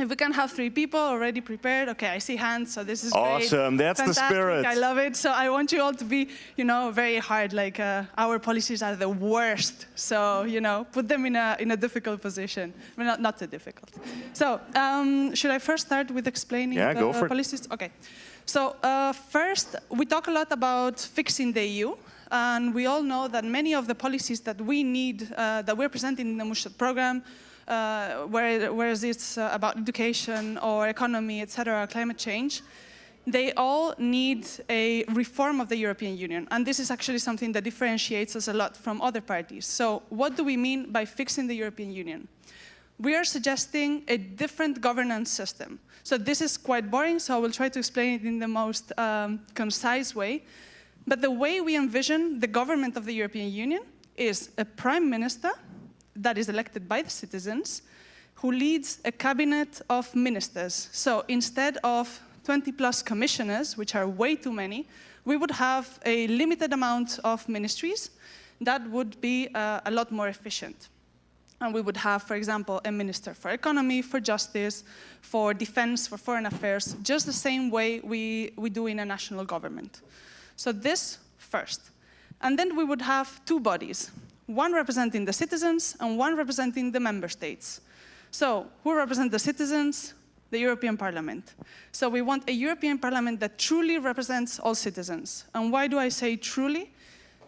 if we can have 3 people already prepared, okay, I see hands, so this is awesome. Great. That's fantastic. the spirit. I love it. So I want you all to be, very hard. Like our policies are the worst. So put them in a difficult position. I mean, not too difficult. So should I first start with explaining the go for policies? Okay. So first, we talk a lot about fixing the EU. And we all know that many of the policies that we need, that we're presenting in the Moonshot program, whereas it's about education or economy, etc., climate change, they all need a reform of the European Union. And this is actually something that differentiates us a lot from other parties. So what do we mean by fixing the European Union? We are suggesting a different governance system. So this is quite boring, so I will try to explain it in the most concise way. But the way we envision the government of the European Union is a prime minister that is elected by the citizens, who leads a cabinet of ministers. So instead of 20+ commissioners, which are way too many, we would have a limited amount of ministries that would be a lot more efficient. And we would have, for example, a minister for economy, for justice, for defense, for foreign affairs, just the same way we do in a national government. So this first. And then we would have 2 bodies. One representing the citizens and one representing the member states. So who represent the citizens? The European Parliament. So we want a European Parliament that truly represents all citizens. And why do I say truly?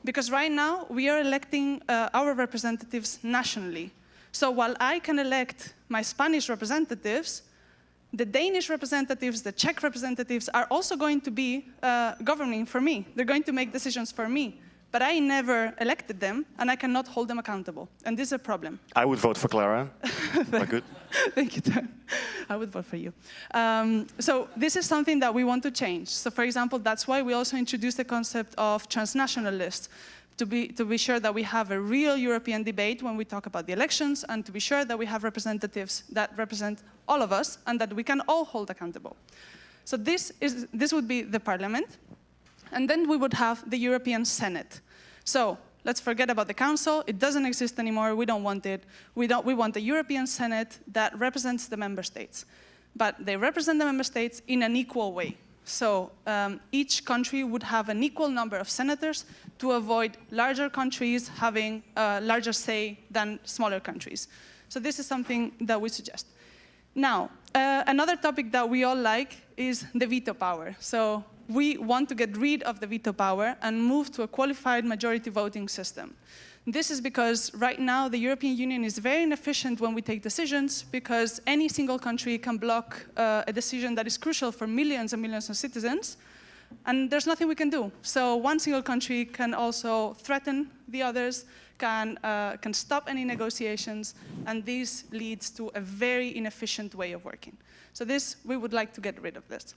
Because right now we are electing our representatives nationally. So while I can elect my Spanish representatives, the Danish representatives, the Czech representatives are also going to be governing for me. They're going to make decisions for me. But I never elected them, and I cannot hold them accountable. And this is a problem. I would vote for Clara. Good. Thank you, Teun. I would vote for you. So this is something that we want to change. So for example, that's why we also introduced the concept of transnational lists, to be sure that we have a real European debate when we talk about the elections, and to be sure that we have representatives that represent all of us, and that we can all hold accountable. So this would be the Parliament. And then we would have the European Senate. So let's forget about the Council. It doesn't exist anymore. We don't want it. We want a European Senate that represents the member states. But they represent the member states in an equal way. So each country would have an equal number of senators to avoid larger countries having a larger say than smaller countries. So this is something that we suggest. Now, another topic that we all like is the veto power. So we want to get rid of the veto power and move to a qualified majority voting system. This is because right now the European Union is very inefficient when we take decisions, because any single country can block a decision that is crucial for millions and millions of citizens, and there's nothing we can do. So one single country can also threaten the others, can stop any negotiations, and this leads to a very inefficient way of working. So this, we would like to get rid of this.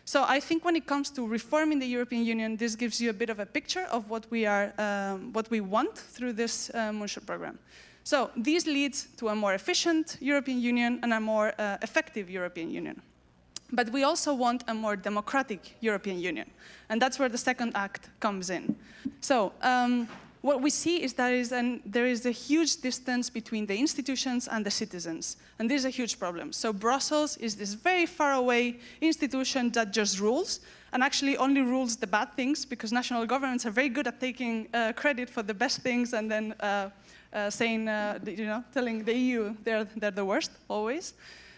So I think when it comes to reforming the European Union, this gives you a bit of a picture of what we want through this Moonshot program. So this leads to a more efficient European Union and a more effective European Union. But we also want a more democratic European Union. And that's where the second act comes in. So what we see is there is a huge distance between the institutions and the citizens. And this is a huge problem. So Brussels is this very far away institution that just rules, and actually only rules the bad things, because national governments are very good at taking credit for the best things and then saying, telling the EU they're the worst, always.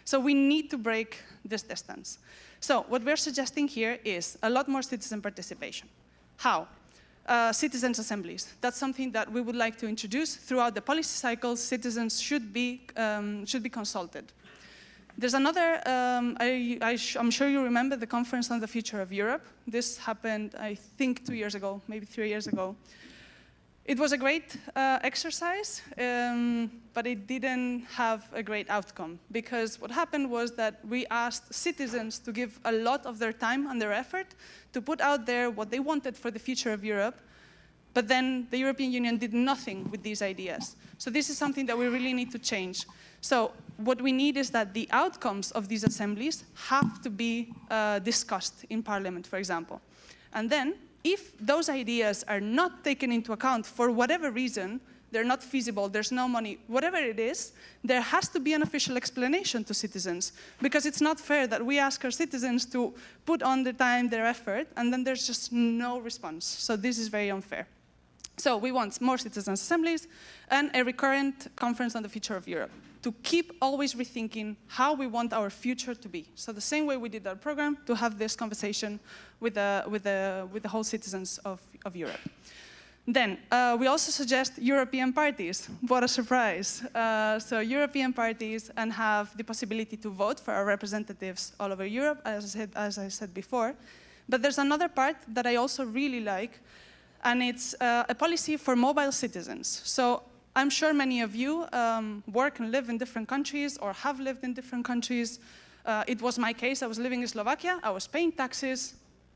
So we need to break this distance. So what we're suggesting here is a lot more citizen participation. How? Citizens' assemblies. That's something that we would like to introduce throughout the policy cycles. Citizens should be consulted. There's another, I'm sure you remember the conference on the future of Europe. This happened, I think, 2 years ago, maybe 3 years ago. It was a great exercise, but it didn't have a great outcome, because what happened was that we asked citizens to give a lot of their time and their effort to put out there what they wanted for the future of Europe, but then the European Union did nothing with these ideas. So this is something that we really need to change. So what we need is that the outcomes of these assemblies have to be discussed in Parliament, for example. And then, if those ideas are not taken into account for whatever reason, they're not feasible, there's no money, whatever it is, there has to be an official explanation to citizens. Because it's not fair that we ask our citizens to put on their time, their effort, and then there's just no response. So this is very unfair. So we want more citizens' assemblies and a recurrent conference on the future of Europe, to keep always rethinking how we want our future to be. So the same way we did our program, to have this conversation with the whole citizens of Europe. Then, we also suggest European parties. What a surprise. So European parties, and have the possibility to vote for our representatives all over Europe, as I said before. But there's another part that I also really like, and it's a policy for mobile citizens. So I'm sure many of you work and live in different countries, or have lived in different countries. It was my case. I was living in Slovakia, I was paying taxes,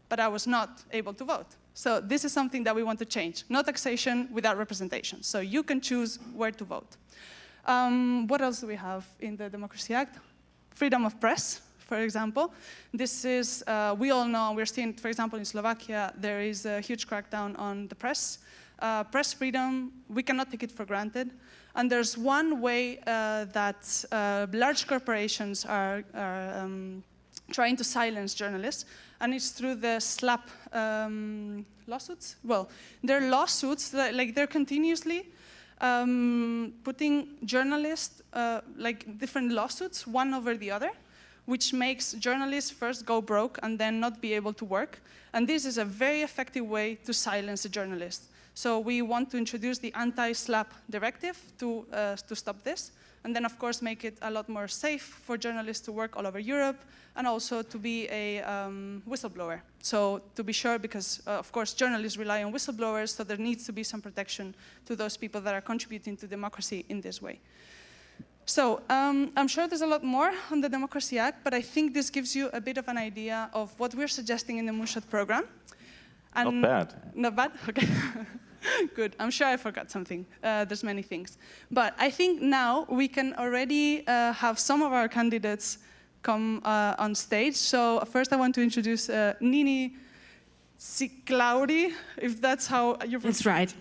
but I was not able to vote. So this is something that we want to change. No taxation without representation. So you can choose where to vote. What else do we have in the Democracy Act? Freedom of press, for example. This is, we all know, we're seeing, for example, in Slovakia, there is a huge crackdown on the press. Press freedom, we cannot take it for granted. And there's one way that large corporations are trying to silence journalists, and it's through the SLAP lawsuits. Well, they're lawsuits, like they're continuously putting journalists, like different lawsuits, one over the other, which makes journalists first go broke and then not be able to work. And this is a very effective way to silence a journalist. So we want to introduce the anti-SLAP directive to stop this, and then of course make it a lot more safe for journalists to work all over Europe, and also to be a whistleblower. So to be sure, because of course journalists rely on whistleblowers, so there needs to be some protection to those people that are contributing to democracy in this way. So I'm sure there's a lot more on the Democracy Act, but I think this gives you a bit of an idea of what we're suggesting in the Moonshot program. And not bad. Not bad? Okay. Good. I'm sure I forgot something. There's many things. But I think now we can already have some of our candidates come on stage. So first I want to introduce Nini Ciclauri, if that's how you're... That's right.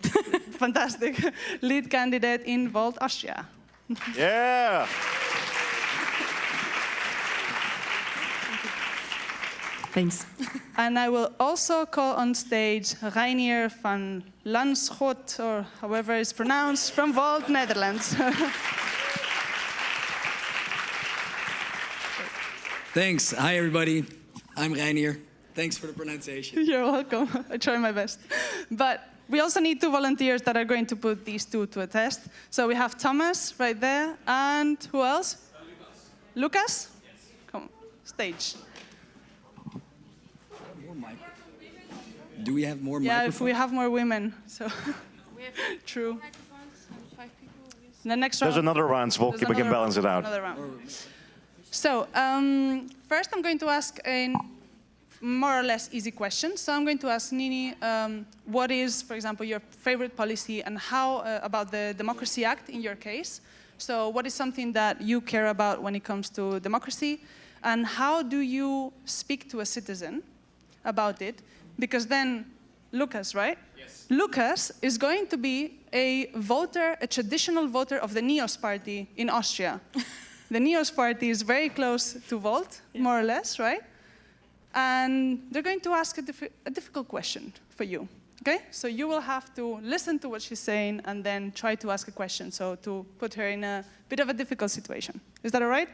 Fantastic. Lead candidate in Volt, Austria. Yeah! Thanks. And I will also call on stage Reinier van Lanschot, or however it's pronounced, from Volt, Netherlands. Thanks. Hi, everybody. I'm Reinier. Thanks for the pronunciation. You're welcome. I try my best. But we also need 2 volunteers that are going to put these 2 to a test. So we have Thomas right there, and who else? Lucas? Yes. Come on, stage. Do we have more yeah, microphones? if we have more women. So true. The next round. There's another round, so we can balance it out. Another round. So, first I'm going to ask a more or less easy question. So I'm going to ask Nini, what is, for example, your favorite policy and how about the Democracy Act in your case? So what is something that you care about when it comes to democracy? And how do you speak to a citizen about it? Because then Lucas, right? Yes. Lucas is going to be a voter, a traditional voter of the NEOS party in Austria. The NEOS party is very close to Volt, more or less, right? And they're going to ask a difficult question for you, okay? So you will have to listen to what she's saying and then try to ask a question, so to put her in a bit of a difficult situation. Is that all right?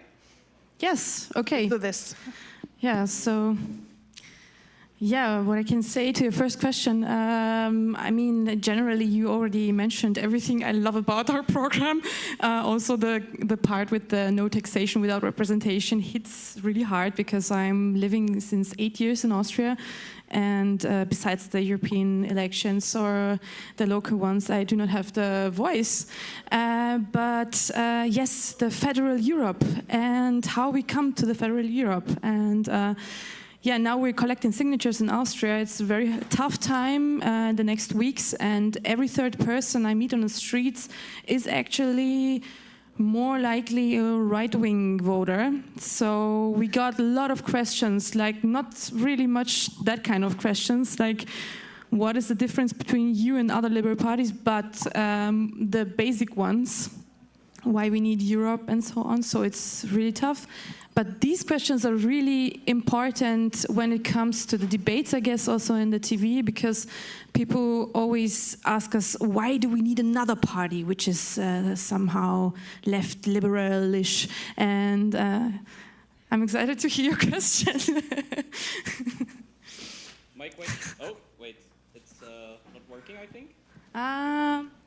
Yes, okay. Let's do this. Yeah, so, yeah, what I can say to your first question, I mean, generally you already mentioned everything I love about our program. Also the part with the no taxation without representation hits really hard because I'm living since 8 years in Austria. And besides the European elections or the local ones, I do not have the voice. But yes, the federal Europe and how we come to the federal Europe. And yeah, now we're collecting signatures in Austria. It's a very tough time the next weeks, and every third person I meet on the streets is actually more likely a right-wing voter. So we got a lot of questions, like not really much that kind of questions, like what is the difference between you and other liberal parties, but the basic ones, why we need Europe and so on. So it's really tough. But these questions are really important when it comes to the debates, I guess, also in the TV, because people always ask us, why do we need another party, which is somehow left liberal-ish? And I'm excited to hear your question. My question, oh, wait, it's not working, I think?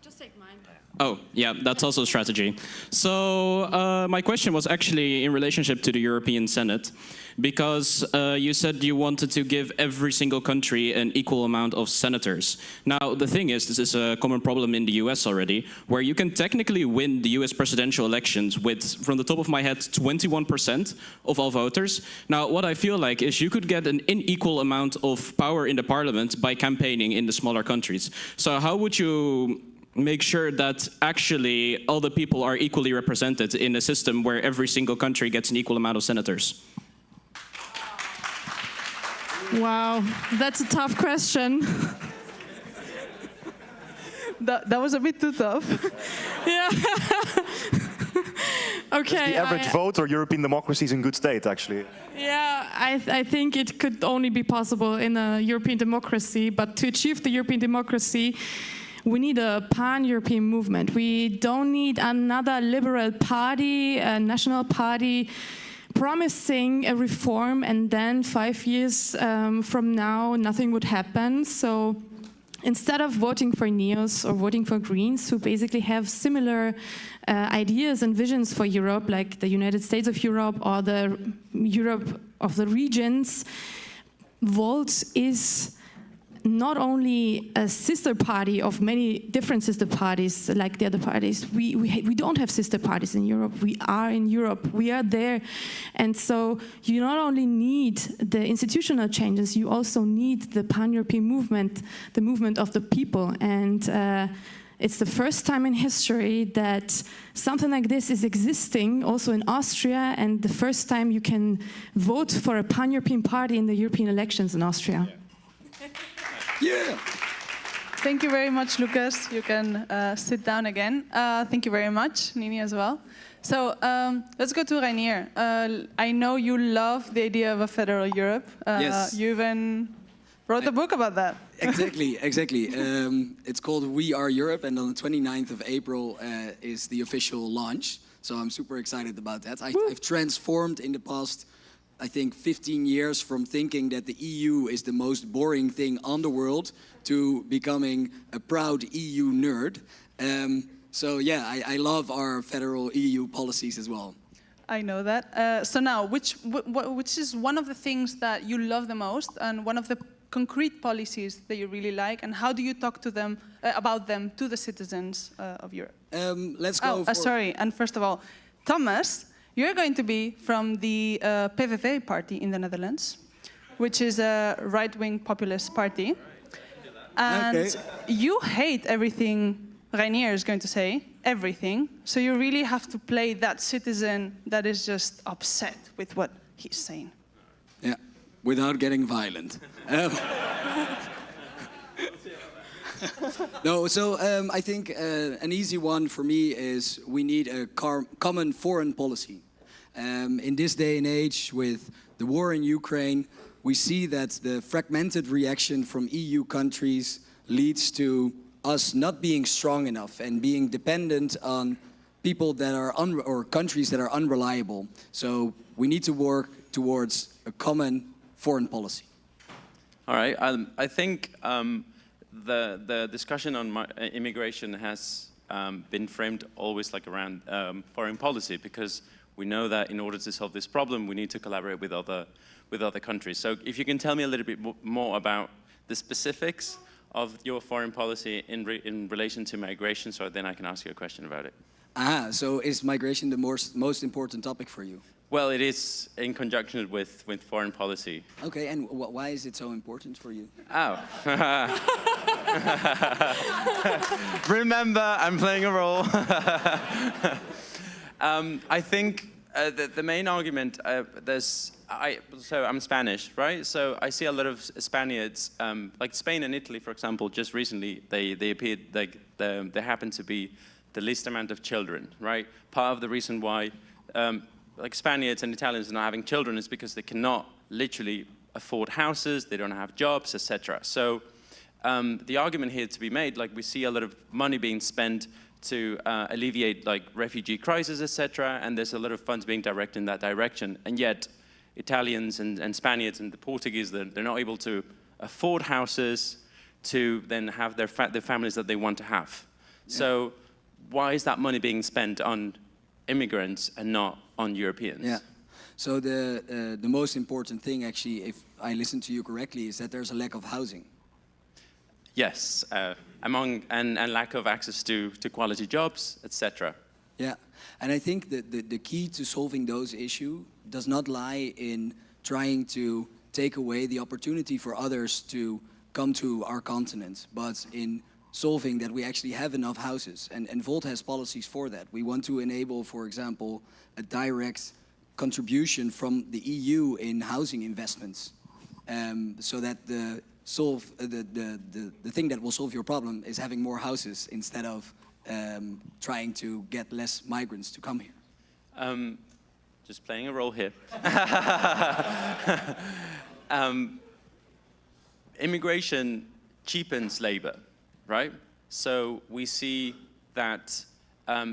Just take mine. Oh, yeah, that's also a strategy. So my question was actually in relationship to the European Senate, because you said you wanted to give every single country an equal amount of senators. Now, the thing is, this is a common problem in the US already, where you can technically win the US presidential elections with, from the top of my head, 21% of all voters. Now, what I feel like is you could get an unequal amount of power in the parliament by campaigning in the smaller countries. So how would you make sure that actually all the people are equally represented in a system where every single country gets an equal amount of senators? Wow, that's a tough question. That was a bit too tough. Yeah. Okay. The average vote or European democracy is in good state, actually. Yeah, I think it could only be possible in a European democracy, but to achieve the European democracy, we need a pan-European movement. We don't need another liberal party, a national party, promising a reform, and then 5 years from now, nothing would happen. So instead of voting for NEOS or voting for Greens, who basically have similar ideas and visions for Europe, like the United States of Europe or the Europe of the regions, Volt is not only a sister party of many different sister parties like the other parties. We don't have sister parties in Europe. We are in Europe. We are there. And so you not only need the institutional changes, you also need the pan-European movement, the movement of the people. And it's the first time in history that something like this is existing also in Austria, and the first time you can vote for a pan-European party in the European elections in Austria. Yeah. Thank you very much, Lucas. You can sit down again. Thank you very much, Nini, as well. So let's go to Rainier. I know you love the idea of a federal Europe. Yes. You even wrote a book about that. Exactly, exactly. It's called We Are Europe, and on the 29th of April is the official launch. So I'm super excited about that. I've transformed in the past, I think, 15 years from thinking that the EU is the most boring thing on the world to becoming a proud EU nerd. So yeah, I love our federal EU policies as well. I know that. So now, which is one of the things that you love the most, and one of the concrete policies that you really like, and how do you talk to them about them to the citizens of Europe? Let's go. Sorry, and first of all, Thomas, you're going to be from the PVV party in the Netherlands, which is a right-wing populist party. And you hate everything Reinier is going to say, everything. So you really have to play that citizen that is just upset with what he's saying. Yeah, without getting violent. No, so I think an easy one for me is we need a common foreign policy. In this day and age, with the war in Ukraine, we see that the fragmented reaction from EU countries leads to us not being strong enough and being dependent on people that are or countries that are unreliable. So we need to work towards a common foreign policy. All right. I think the discussion on immigration has been framed always like around foreign policy, because we know that in order to solve this problem, we need to collaborate with other countries. So if you can tell me a little bit more about the specifics of your foreign policy in relation to migration, so then I can ask you a question about it. So is migration the most important topic for you? Well, it is in conjunction with foreign policy. Okay, and why is it so important for you? Oh. Remember, I'm playing a role. I think the main argument, so I'm Spanish, right? So I see a lot of Spaniards, like Spain and Italy, for example, just recently, they appeared, like, they happen to be the least amount of children, right? Part of the reason why like Spaniards and Italians are not having children is because they cannot literally afford houses, they don't have jobs, etc. So the argument here to be made, like we see a lot of money being spent to alleviate like refugee crisis, etc. And there's a lot of funds being directed in that direction. And yet Italians and Spaniards and the Portuguese, they're not able to afford houses to then have their families that they want to have. Yeah. So why is that money being spent on immigrants and not on Europeans? Yeah. So the most important thing, actually, if I listen to you correctly, is that there's a lack of housing. Yes, and lack of access to quality jobs, etc. Yeah, and I think that the key to solving those issues does not lie in trying to take away the opportunity for others to come to our continent, but in solving that we actually have enough houses. And Volt has policies for that. We want to enable, for example, a direct contribution from the EU in housing investments, so that the thing that will solve your problem is having more houses instead of trying to get less migrants to come here. Just playing a role here. Immigration cheapens labor, right? So we see that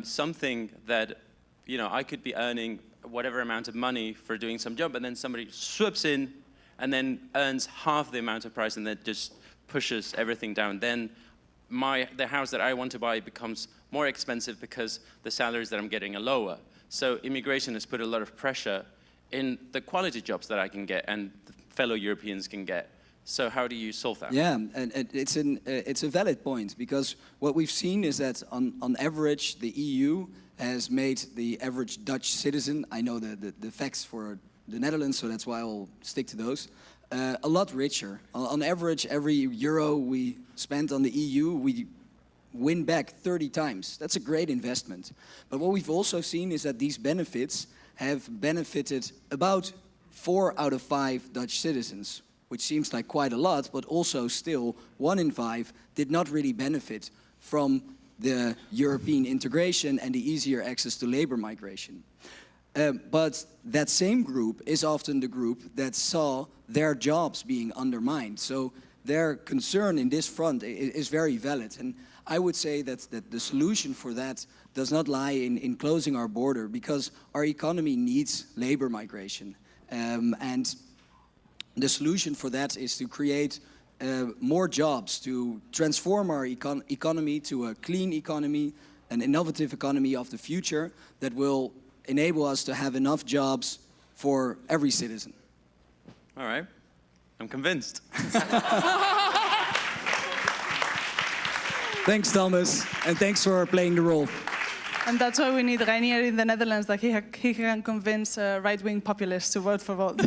something that, you know, I could be earning whatever amount of money for doing some job, and then somebody swoops in and then earns half the amount of price, and that just pushes everything down. Then the house that I want to buy becomes more expensive because the salaries that I'm getting are lower. So immigration has put a lot of pressure in the quality jobs that I can get and the fellow Europeans can get. So how do you solve that? Yeah, and it's a valid point, because what we've seen is that on average the EU has made the average Dutch citizen, I know the facts for the Netherlands, so that's why I'll stick to those, a lot richer. On average, every euro we spend on the EU, we win back 30 times. That's a great investment. But what we've also seen is that these benefits have benefited about 4 out of 5 Dutch citizens, which seems like quite a lot, but also still 1 in 5 did not really benefit from the European integration and the easier access to labor migration. But that same group is often the group that saw their jobs being undermined. So their concern in this front is very valid. And I would say that the solution for that does not lie in closing our border, because our economy needs labor migration. And the solution for that is to create more jobs, to transform our economy to a clean economy, an innovative economy of the future that will enable us to have enough jobs for every citizen. All right. I'm convinced. Thanks, Thomas, and thanks for playing the role. And that's why we need Reinier in the Netherlands, that he can convince right-wing populists to vote for Volt.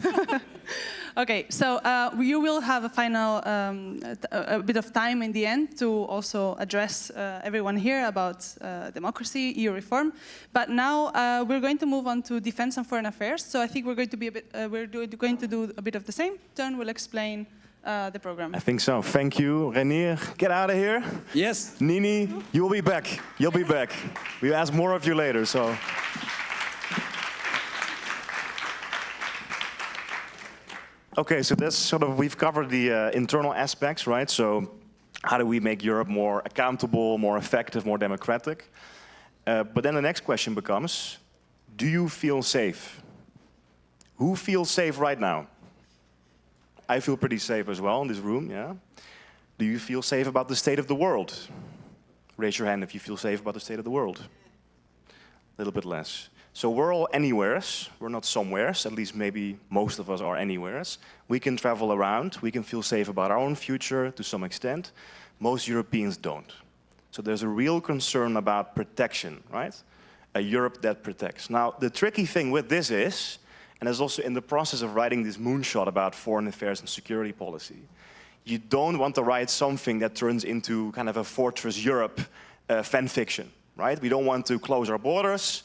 Okay, so you will have a final a bit of time in the end to also address everyone here about democracy, EU reform. But now we're going to move on to defense and foreign affairs. So I think we're going to be going to do a bit of the same. Teun will explain the program. I think so. Thank you, Reinier. Get out of here. Yes. Nini, you'll be back. You'll be back. We'll ask more of you later. So. Okay, so that's sort of, we've covered the internal aspects, right? So how do we make Europe more accountable, more effective, more democratic? But then the next question becomes, do you feel safe? Who feels safe right now? I feel pretty safe as well in this room, yeah? Do you feel safe about the state of the world? Raise your hand if you feel safe about the state of the world. A little bit less. So we're all anywheres, we're not somewheres, at least maybe most of us are anywheres. We can travel around, we can feel safe about our own future to some extent. Most Europeans don't. So there's a real concern about protection, right? A Europe that protects. Now, the tricky thing with this is, and is also in the process of writing this moonshot about foreign affairs and security policy, you don't want to write something that turns into kind of a Fortress Europe fan fiction, right? We don't want to close our borders,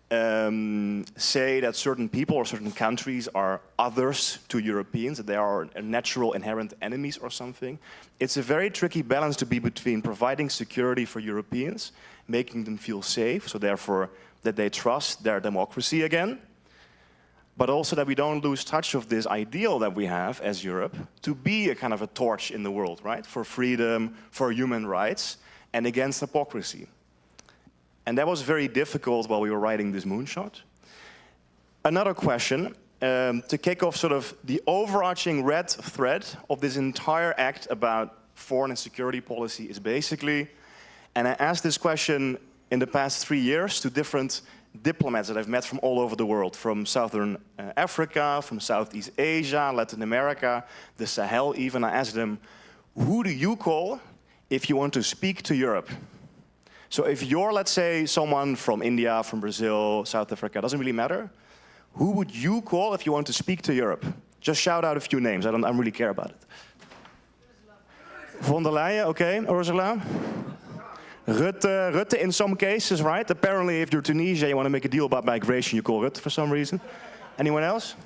say that certain people or certain countries are others to Europeans, that they are natural inherent enemies or something. It's a very tricky balance to be between providing security for Europeans, making them feel safe, so therefore that they trust their democracy again, but also that we don't lose touch of this ideal that we have as Europe to be a kind of a torch in the world, right? For freedom, for human rights, and against hypocrisy. And that was very difficult while we were writing this moonshot. Another question, to kick off sort of the overarching red thread of this entire act about foreign and security policy is basically, and I asked this question in the past 3 years to different diplomats that I've met from all over the world, from Southern Africa, from Southeast Asia, Latin America, the Sahel even. I asked them, who do you call if you want to speak to Europe? So if you're, let's say, someone from India, from Brazil, South Africa, doesn't really matter, who would you call if you want to speak to Europe? Just shout out a few names, I don't really care about it. Von der Leyen, okay, Ursula. Rutte in some cases, right? Apparently if you're Tunisia, you want to make a deal about migration, you call Rutte for some reason. Anyone else?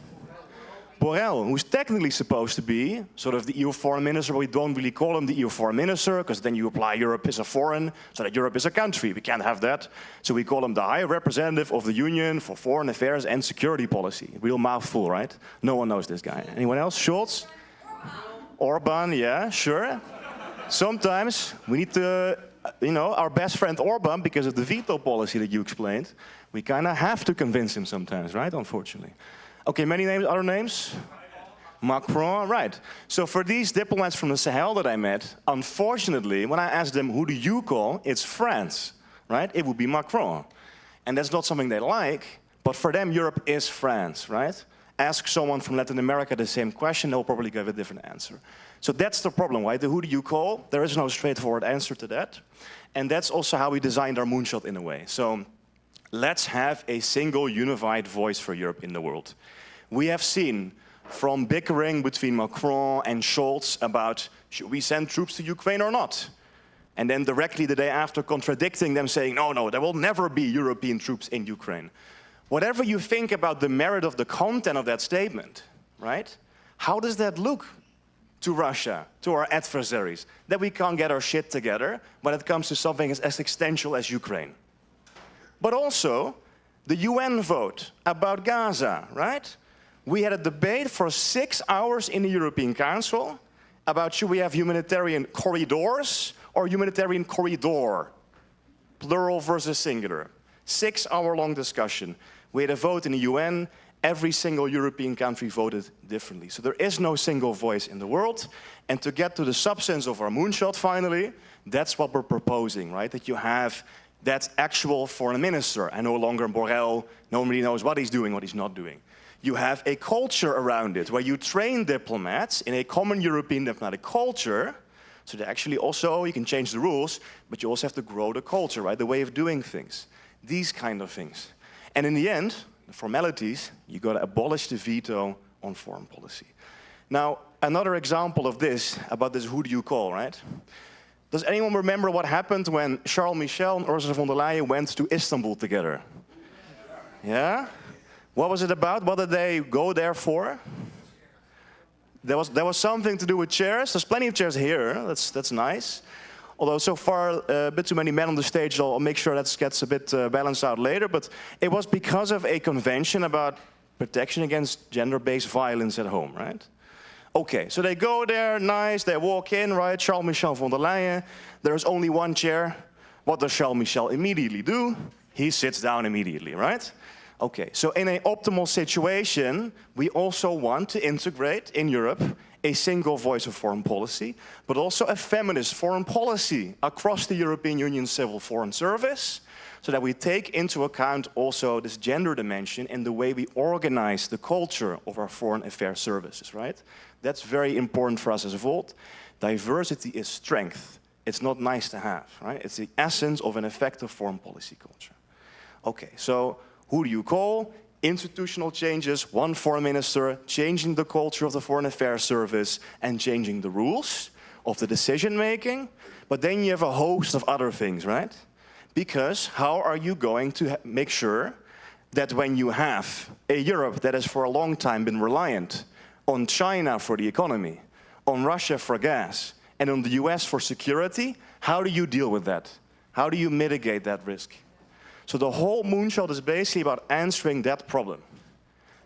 Borrell, who's technically supposed to be sort of the EU foreign minister, but we don't really call him the EU foreign minister, because then you apply Europe is a foreign, so that Europe is a country. We can't have that. So we call him the High Representative of the Union for Foreign Affairs and Security Policy. Real mouthful, right? No one knows this guy. Anyone else? Scholz? Orban, yeah, sure. Sometimes we need to, you know, our best friend Orban, because of the veto policy that you explained, we kind of have to convince him sometimes, right? Unfortunately. Okay, many names, other names? Macron, right. So for these diplomats from the Sahel that I met, unfortunately, when I asked them, who do you call? It's France, right? It would be Macron. And that's not something they like, but for them, Europe is France, right? Ask someone from Latin America the same question, they'll probably give a different answer. So that's the problem, right? The who do you call? There is no straightforward answer to that. And that's also how we designed our moonshot in a way. So let's have a single unified voice for Europe in the world. We have seen from bickering between Macron and Scholz about should we send troops to Ukraine or not? And then directly the day after contradicting them saying, no, no, there will never be European troops in Ukraine. Whatever you think about the merit of the content of that statement, right? How does that look to Russia, to our adversaries? That we can't get our shit together when it comes to something as existential as Ukraine. But also, the UN vote about Gaza, right? We had a debate for 6 hours in the European Council about should we have humanitarian corridors or humanitarian corridor, plural versus singular. 6-hour-long discussion. We had a vote in the UN. Every single European country voted differently. So there is no single voice in the world. And to get to the substance of our moonshot finally, that's what we're proposing, right? That you have that actual foreign minister, and no longer Borrell, nobody knows what he's doing, what he's not doing. You have a culture around it, where you train diplomats in a common European diplomatic culture, so that actually also, you can change the rules, but you also have to grow the culture, right? The way of doing things. These kind of things. And in the end, the formalities, you got to abolish the veto on foreign policy. Now, another example of this, about this who do you call, right? Does anyone remember what happened when Charles Michel and Ursula von der Leyen went to Istanbul together? Yeah? What was it about? What did they go there for? There was something to do with chairs. There's plenty of chairs here. That's nice. Although so far a bit too many men on the stage, I'll make sure that gets a bit balanced out later. But it was because of a convention about protection against gender-based violence at home, right? Okay, so they go there, nice, they walk in, right? Charles Michel von der Leyen. There's only one chair. What does Charles Michel immediately do? He sits down immediately, right? Okay, so in an optimal situation, we also want to integrate in Europe a single voice of foreign policy, but also a feminist foreign policy across the European Union Civil Foreign Service, so that we take into account also this gender dimension in the way we organize the culture of our foreign affairs services, right? That's very important for us as Volt. Diversity is strength. It's not nice to have, right? It's the essence of an effective foreign policy culture. Okay, so who do you call? Institutional changes, one foreign minister, changing the culture of the Foreign Affairs Service and changing the rules of the decision-making. But then you have a host of other things, right? Because how are you going to make sure that when you have a Europe that has for a long time been reliant on China for the economy, on Russia for gas, and on the US for security, how do you deal with that? How do you mitigate that risk? So the whole moonshot is basically about answering that problem.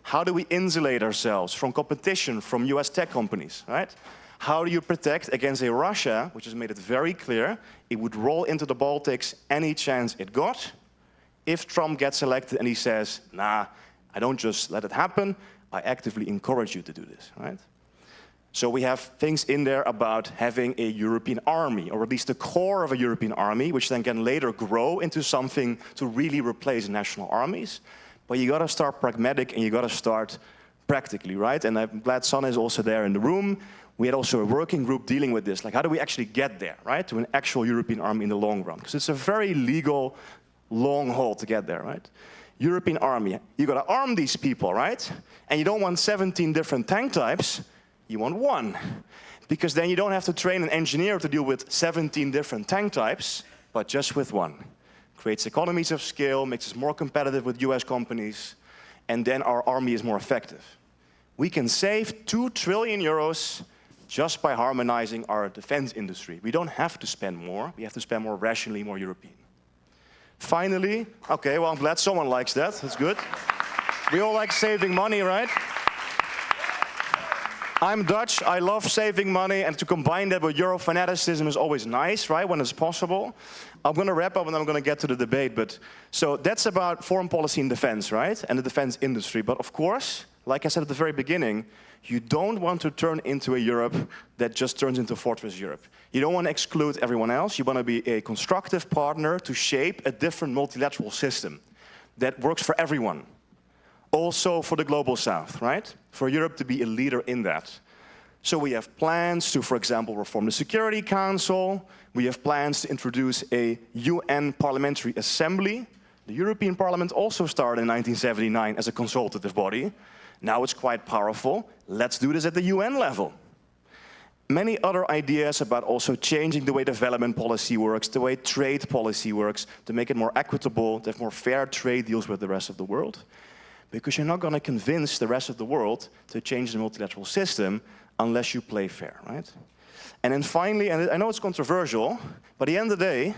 How do we insulate ourselves from competition from US tech companies, right? How do you protect against a Russia, which has made it very clear, it would roll into the Baltics any chance it got? If Trump gets elected and he says, nah, I don't just let it happen, I actively encourage you to do this, right? So we have things in there about having a European army, or at least the core of a European army, which then can later grow into something to really replace national armies. But you gotta start pragmatic and you gotta start practically, right? And I'm glad Sanne is also there in the room. We had also a working group dealing with this, like how do we actually get there, right? To an actual European army in the long run, because it's a very legal long haul to get there, right? European army, you gotta arm these people, right? And you don't want 17 different tank types, you want one. Because then you don't have to train an engineer to deal with 17 different tank types, but just with one. Creates economies of scale, makes us more competitive with US companies, and then our army is more effective. We can save 2 trillion euros just by harmonizing our defense industry. We don't have to spend more, we have to spend more rationally, more European. Finally, okay, well, I'm glad someone likes that, that's good. We all like saving money, right? I'm Dutch, I love saving money, and to combine that with Euro fanaticism is always nice, right, when it's possible. I'm going to wrap up and then I'm going to get to the debate, but so that's about foreign policy and defense, right, and the defense industry. But of course, like I said at the very beginning, you don't want to turn into a Europe that just turns into Fortress Europe. You don't want to exclude everyone else. You want to be a constructive partner to shape a different multilateral system that works for everyone. Also for the Global South, right? For Europe to be a leader in that. So we have plans to, for example, reform the Security Council. We have plans to introduce a UN Parliamentary Assembly. The European Parliament also started in 1979 as a consultative body. Now it's quite powerful. Let's do this at the UN level. Many other ideas about also changing the way development policy works, the way trade policy works, to make it more equitable, to have more fair trade deals with the rest of the world. Because you're not going to convince the rest of the world to change the multilateral system unless you play fair, right? And then finally, and I know it's controversial, but at the end of the day,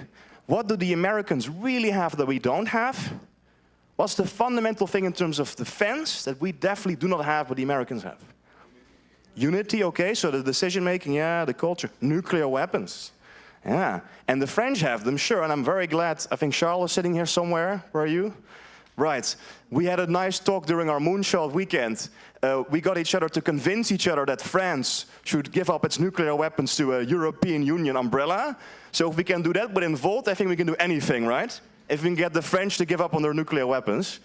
what do the Americans really have that we don't have? What's the fundamental thing in terms of defense that we definitely do not have what the Americans have? Unity, okay, so the decision-making, yeah, the culture. Nuclear weapons, yeah. And the French have them, sure, and I'm very glad. I think Charles is sitting here somewhere. Where are you? Right. We had a nice talk during our moonshot weekend. We got each other to convince each other that France should give up its nuclear weapons to a European Union umbrella. So if we can do that within Volt, I think we can do anything, right? If we can get the French to give up on their nuclear weapons.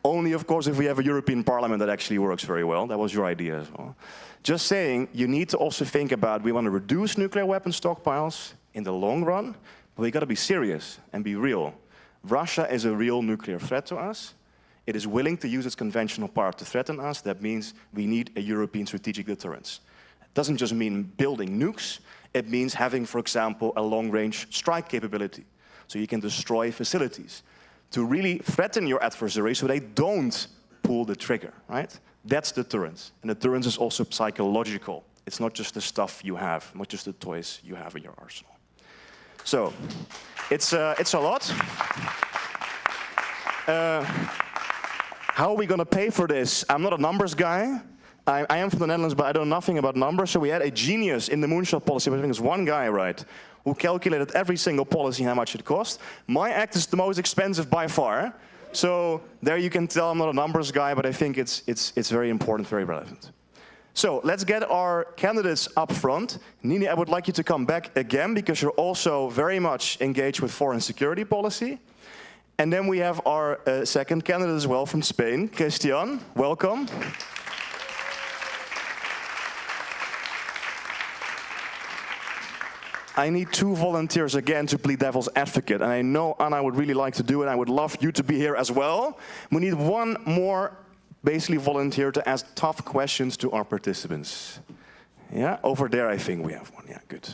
Only, of course, if we have a European Parliament that actually works very well. That was your idea as well. Just saying, you need to also think about, we want to reduce nuclear weapon stockpiles in the long run, but we got to be serious and be real. Russia is a real nuclear threat to us. It is willing to use its conventional power to threaten us. That means we need a European strategic deterrence. It doesn't just mean building nukes. It means having, for example, a long-range strike capability. So you can destroy facilities to really threaten your adversary so they don't pull the trigger, right? That's deterrence. And deterrence is also psychological. It's not just the stuff you have, not just the toys you have in your arsenal. So, it's a lot. How are we going to pay for this? I'm not a numbers guy. I am from the Netherlands, but I know nothing about numbers. So we had a genius in the moonshot policy, I think it's one guy, right, who calculated every single policy and how much it cost. My act is the most expensive by far. So there you can tell I'm not a numbers guy, but I think it's very important, very relevant. So let's get our candidates up front. Nini, I would like you to come back again because you're also very much engaged with foreign security policy. And then we have our second candidate as well from Spain, Christian. Welcome. I need 2 volunteers again to play devil's advocate. And I know Anna would really like to do it. I would love you to be here as well. We need one more basically volunteer to ask tough questions to our participants. Yeah, over there I think we have one. Yeah, good.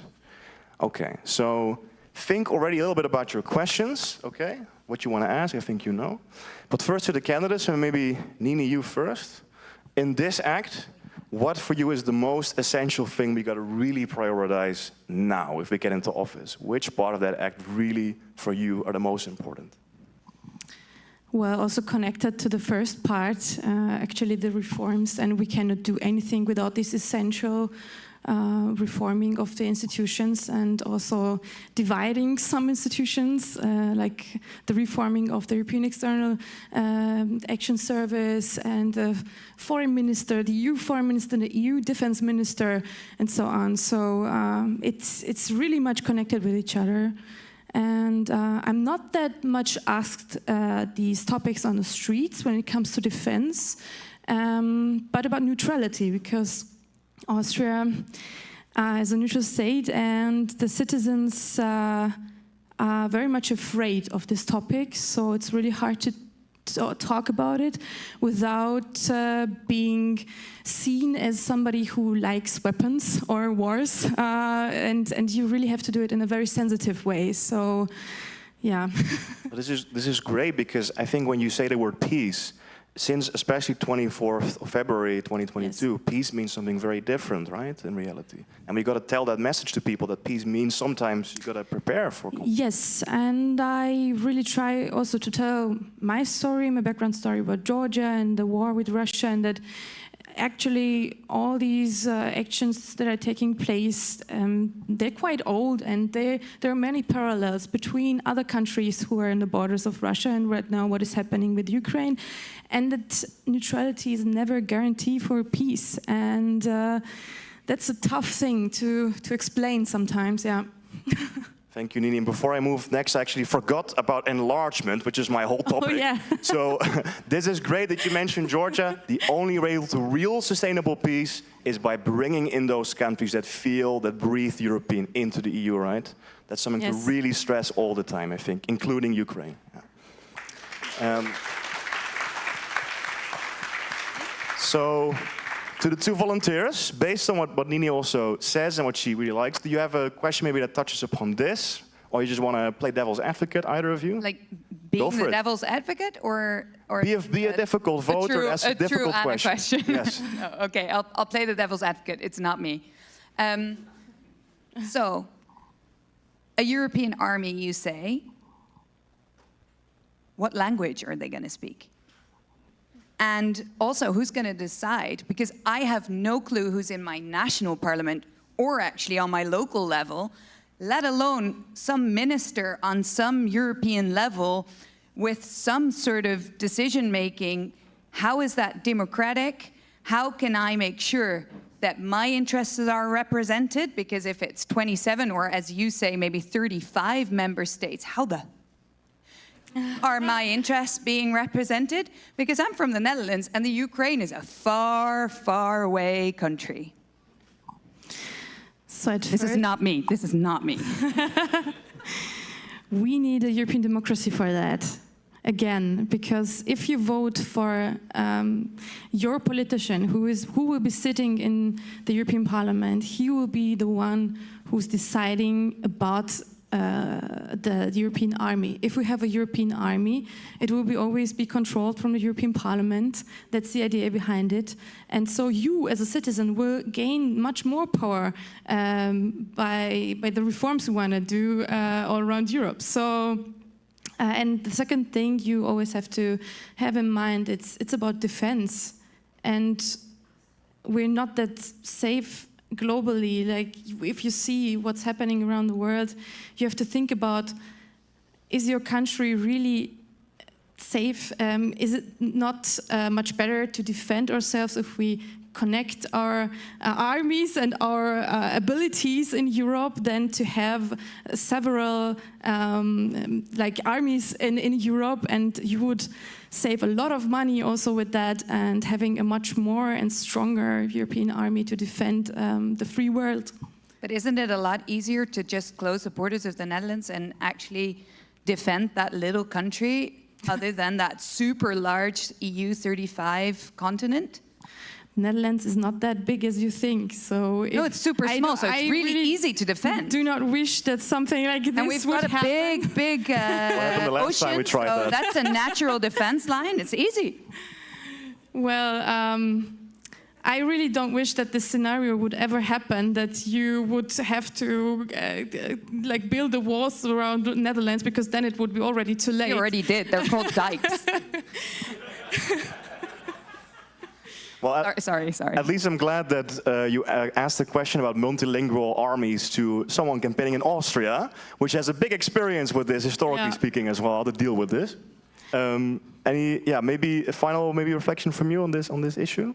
Okay, so think already a little bit about your questions, okay? What you want to ask, I think you know. But first to the candidates, and maybe Nini, you first. In this act, what for you is the most essential thing we got to really prioritize now if we get into office? Which part of that act really for you are the most important? Well, also connected to the first part, actually the reforms, and we cannot do anything without this essential reforming of the institutions and also dividing some institutions, like the reforming of the European External Action Service and the foreign minister, the EU foreign minister, the EU defense minister, and so on. So it's really much connected with each other. And I'm not that much asked these topics on the streets when it comes to defense, but about neutrality, because Austria is a neutral state and the citizens are very much afraid of this topic, so it's really hard to talk about it without being seen as somebody who likes weapons or wars, and you really have to do it in a very sensitive way. So, yeah. This is great because I think when you say the word peace, since especially 24th of February 2022, yes, peace means something very different, right, in reality. And we got to tell that message to people that peace means sometimes you got to prepare for conflict. Yes, and I really try also to tell my story, my background story about Georgia and the war with Russia, and that actually all these actions that are taking place, they're quite old, and there are many parallels between other countries who are in the borders of Russia and right now what is happening with Ukraine, and that neutrality is never a guarantee for peace, and that's a tough thing to explain sometimes, yeah. Thank you, Nini. And before I move next, I actually forgot about enlargement, which is my whole topic. Oh, yeah. So this is great that you mentioned Georgia. The only way to real sustainable peace is by bringing in those countries that feel, that breathe European into the EU, right? That's something to really stress all the time, I think, including Ukraine. Yeah. So, to the 2 volunteers, based on what Nini also says and what she really likes, do you have a question maybe that touches upon this? Or you just want to play devil's advocate, either of you? Like being the devil's advocate or be a difficult voter, ask a difficult question. Yes. No, okay, I'll play the devil's advocate. It's not me. So, a European army, you say, what language are they going to speak? And also, who's going to decide? Because I have no clue who's in my national parliament or actually on my local level, let alone some minister on some European level with some sort of decision-making. How is that democratic? How can I make sure that my interests are represented? Because if it's 27 or, as you say, maybe 35 member states, how the are my interests being represented? Because I'm from the Netherlands and the Ukraine is a far, far away country. So this is not me. This is not me. We need a European democracy for that. Again, because if you vote for your politician who will be sitting in the European Parliament, he will be the one who's deciding about the European army. If we have a European army, it will always be controlled from the European Parliament. That's the idea behind it. And so you, as a citizen, will gain much more power by the reforms we want to do all around Europe. So. And the second thing you always have to have in mind, it's about defense. And we're not that safe globally. Like, if you see what's happening around the world, you have to think about, is your country really safe? Is it not much better to defend ourselves if we connect our armies and our abilities in Europe than to have several like armies in Europe? And you would save a lot of money also with that, and having a much more and stronger European army to defend the free world. But isn't it a lot easier to just close the borders of the Netherlands and actually defend that little country other than that super large EU 35 continent? Netherlands is not that big as you think, so no, it's super small, so it's really easy to defend. Do not wish that something like this and we've would got a happen. big ocean, so that's a natural defense line. It's easy. Well, I really don't wish that this scenario would ever happen, that you would have to like build the walls around the Netherlands, because then it would be already too late. You already did. They're called dikes. Well, sorry. At least I'm glad that you asked a question about multilingual armies to someone campaigning in Austria, which has a big experience with this, historically speaking, as well, how to deal with this. Maybe a final reflection from you on this issue?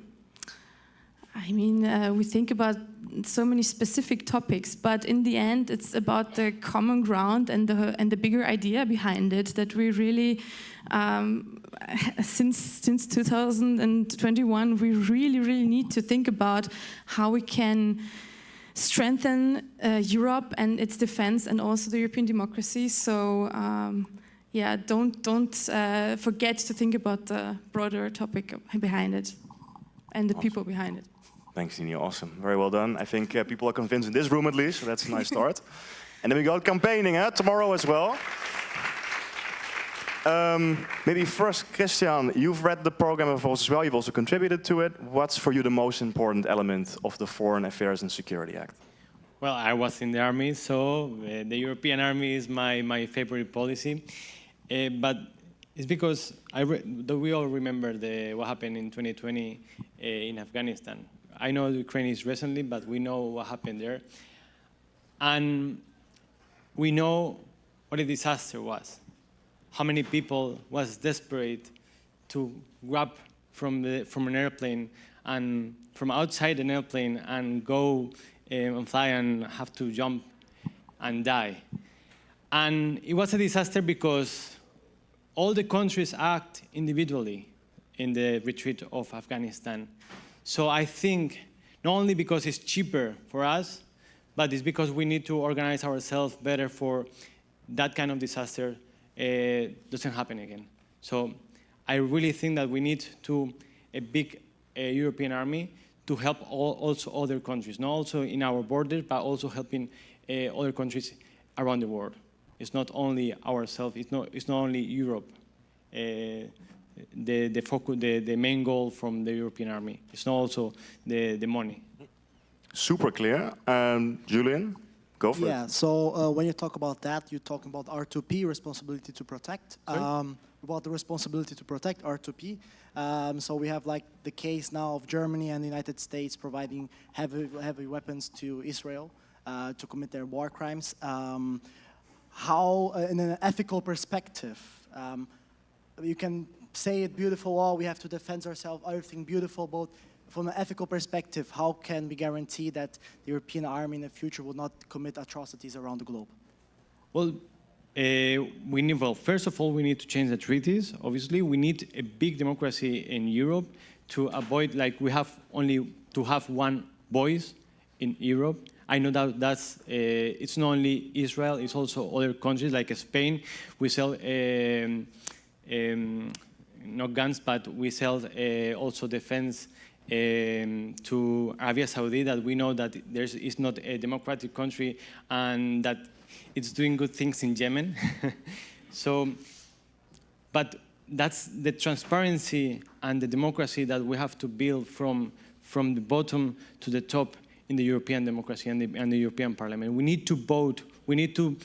I mean, we think about so many specific topics, but in the end, it's about the common ground and the bigger idea behind it, that we really, since 2021, we really need to think about how we can strengthen Europe and its defense, and also the European democracy. So, don't forget to think about the broader topic behind it and the people behind it. Thanks, Nini. Awesome. Very well done. I think people are convinced in this room at least, so that's a nice start. And then we go campaigning tomorrow as well. Maybe first, Christian, you've read the program of us as well. You've also contributed to it. What's for you the most important element of the Foreign Affairs and Security Act? Well, I was in the army, so the European army is my favorite policy. But it's because we all remember what happened in 2020 in Afghanistan. I know Ukraine is recently, but we know what happened there. And we know what a disaster was. How many people was desperate to grab from an airplane and from outside an airplane and go and fly and have to jump and die. And it was a disaster because all the countries act individually in the retreat of Afghanistan. So I think not only because it's cheaper for us, but it's because we need to organize ourselves better for that kind of disaster doesn't happen again. So I really think that we need a big European army to help also other countries, not also in our borders, but also helping other countries around the world. It's not only ourselves, it's not only Europe. The focus, the main goal from the European army. It's not also the money. Super clear. Julian, go for it. Yeah, so when you talk about that, you're talking about R2P, responsibility to protect. About the responsibility to protect, R2P. So we have like the case now of Germany and the United States providing heavy weapons to Israel to commit their war crimes. How, in an ethical perspective, you can say it beautiful, oh, we have to defend ourselves, everything beautiful, but from an ethical perspective, how can we guarantee that the European army in the future will not commit atrocities around the globe? Well, we need, well, first of all, we need to change the treaties. Obviously, we need a big democracy in Europe to avoid, like, we have only to have one voice in Europe. I know that it's not only Israel, it's also other countries like Spain. We sell not guns, but we sell also defense to Arabia Saudi, that we know that it's not a democratic country and that it's doing good things in Yemen. So, but that's the transparency and the democracy that we have to build from the bottom to the top in the European democracy and the European Parliament. We need to vote. We need to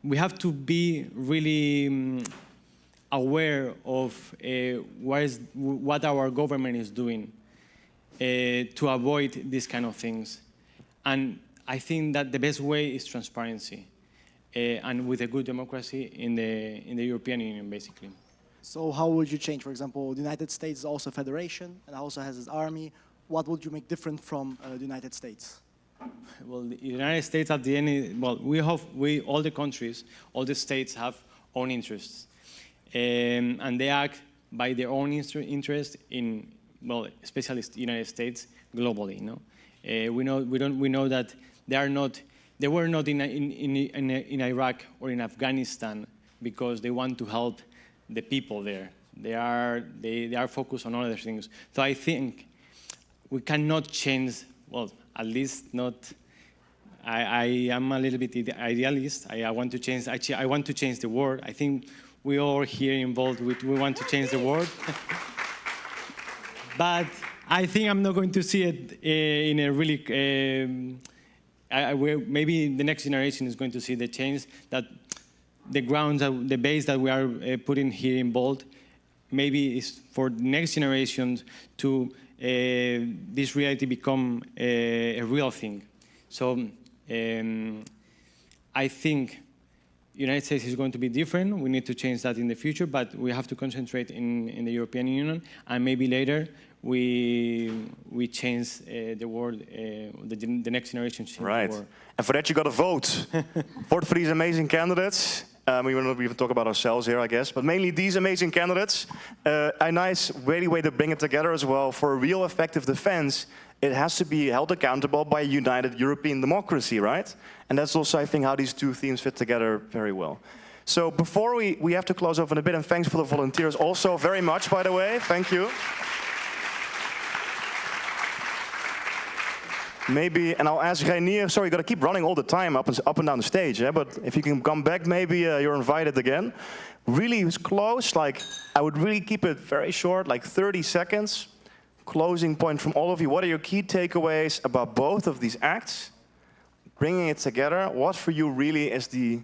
we have to be really aware of what our government is doing to avoid these kind of things. And I think that the best way is transparency and with a good democracy in the European Union, basically. So how would you change? For example, the United States is also a federation and also has its army. What would you make different from the United States? Well, the United States at the end, well, all the countries, all the states have own interests. And they act by their own interest in, well, especially the United States, globally, you know? We know that they were not in Iraq or in Afghanistan because they want to help the people there. They are focused on other things. So I think we cannot change, well, at least not. I am a little bit idealist. I want to change. Actually, I want to change the world. I think we all here involved. We want to change the world. But I think I'm not going to see it in a really. Maybe the next generation is going to see the change that the grounds, the base that we are putting here in Bold, maybe is for the next generations to this reality become a real thing. So I think United States is going to be different. We need to change that in the future, but we have to concentrate in the European Union, and maybe later we change the world, the next generation change right. the world. And for that you got to vote. Vote for these amazing candidates. We will not even talk about ourselves here, I guess, but mainly these amazing candidates. A nice way to bring it together as well. For a real effective defense, it has to be held accountable by a united European democracy, right? And that's also, I think, how these two themes fit together very well. So before we have to close off in a bit, and thanks for the volunteers also very much, by the way. Thank you. Maybe, and I'll ask Reinier, sorry, you got to keep running all the time up and down the stage, yeah? But if you can come back, maybe you're invited again. Really close, like, I would really keep it very short, like 30 seconds. Closing point from all of you. What are your key takeaways about both of these acts? Bringing it together, what for you really is the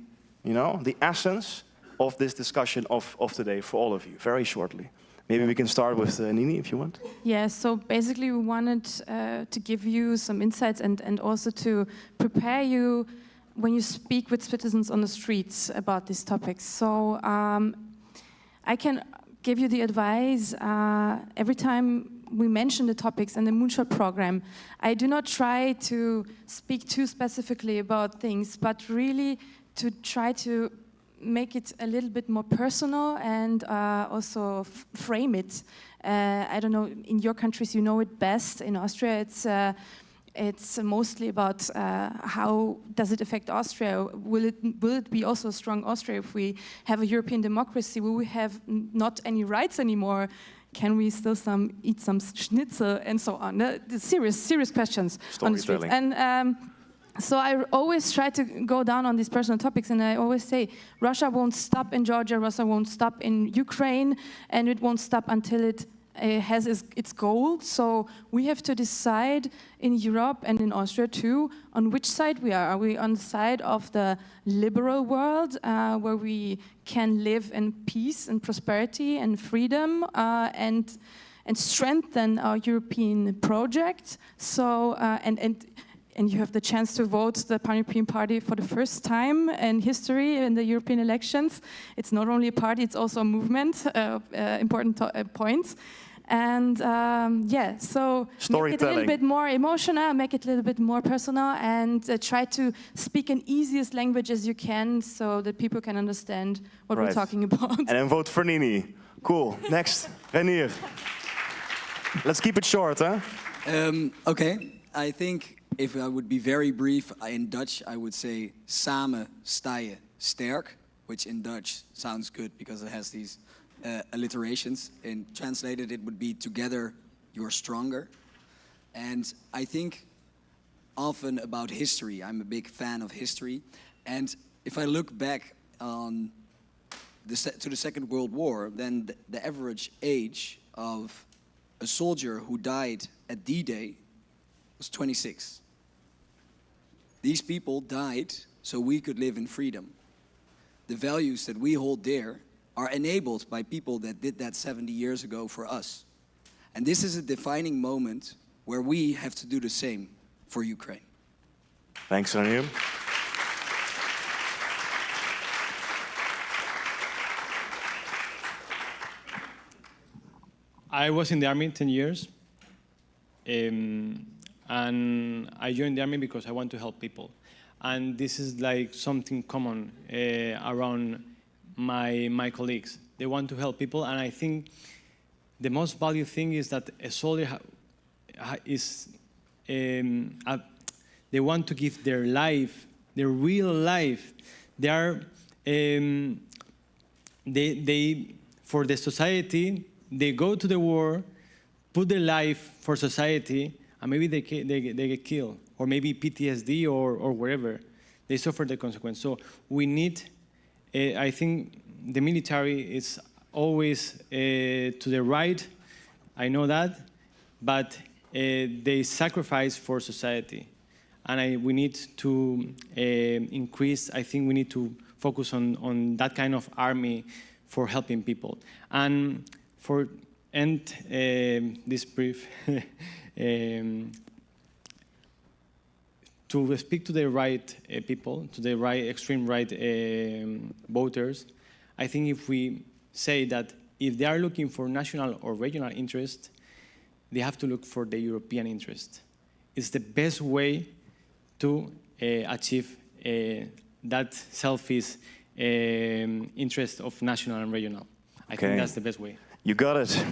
essence of this discussion of today for all of you, very shortly. Maybe we can start with Nini, if you want. Yeah, so basically we wanted to give you some insights and also to prepare you when you speak with citizens on the streets about these topics. So I can give you the advice every time we mention the topics in the Moonshot program. I do not try to speak too specifically about things, but really to try to make it a little bit more personal and also frame it. I don't know, in your countries you know it best. In Austria it's mostly about how does it affect Austria? Will it be also a strong Austria if we have a European democracy? Will we have not any rights anymore? Can we still eat some schnitzel and so on? The serious questions on the streets. And so I always try to go down on these personal topics, and I always say, Russia won't stop in Georgia, Russia won't stop in Ukraine, and it won't stop until it has its goal. So we have to decide in Europe and in Austria too on which side we are. Are we on the side of the liberal world where we can live in peace and prosperity and freedom and strengthen our European project? So and you have the chance to vote the Pan-European Party for the first time in history in the European elections. It's not only a party, it's also a movement, important points. And yeah, so make it a little bit more emotional, make it a little bit more personal, and try to speak in easiest language as you can so that people can understand what we're talking about. And then vote for Nini. Cool. Next, Renier. Let's keep it short, huh? Okay, I think if I would be very brief, in Dutch I would say samen sta je sterk, which in Dutch sounds good because it has these alliterations. And translated it would be together you're stronger. And I think often about history. I'm a big fan of history. And if I look back on to the Second World War, then the average age of a soldier who died at D-Day was 26. These people died so we could live in freedom. The values that we hold dear are enabled by people that did that 70 years ago for us. And this is a defining moment where we have to do the same for Ukraine. Thanks, Renier. I was in the army 10 years, and I joined the army because I want to help people. And this is like something common around my colleagues. They want to help people, and I think the most valuable thing is that a soldier they want to give their life, their real life. They are, for the society, they go to the war, put their life for society, and maybe they get killed, or maybe PTSD or wherever. They suffer the consequence. So we need, I think the military is always to the right, I know that, but they sacrifice for society. And we need to increase, I think we need to focus on that kind of army for helping people. And for end this brief, to speak to the right people, to the right, extreme right voters, I think if we say that if they are looking for national or regional interest, they have to look for the European interest. It's the best way to achieve that selfish interest of national and regional. I think that's the best way. You got it.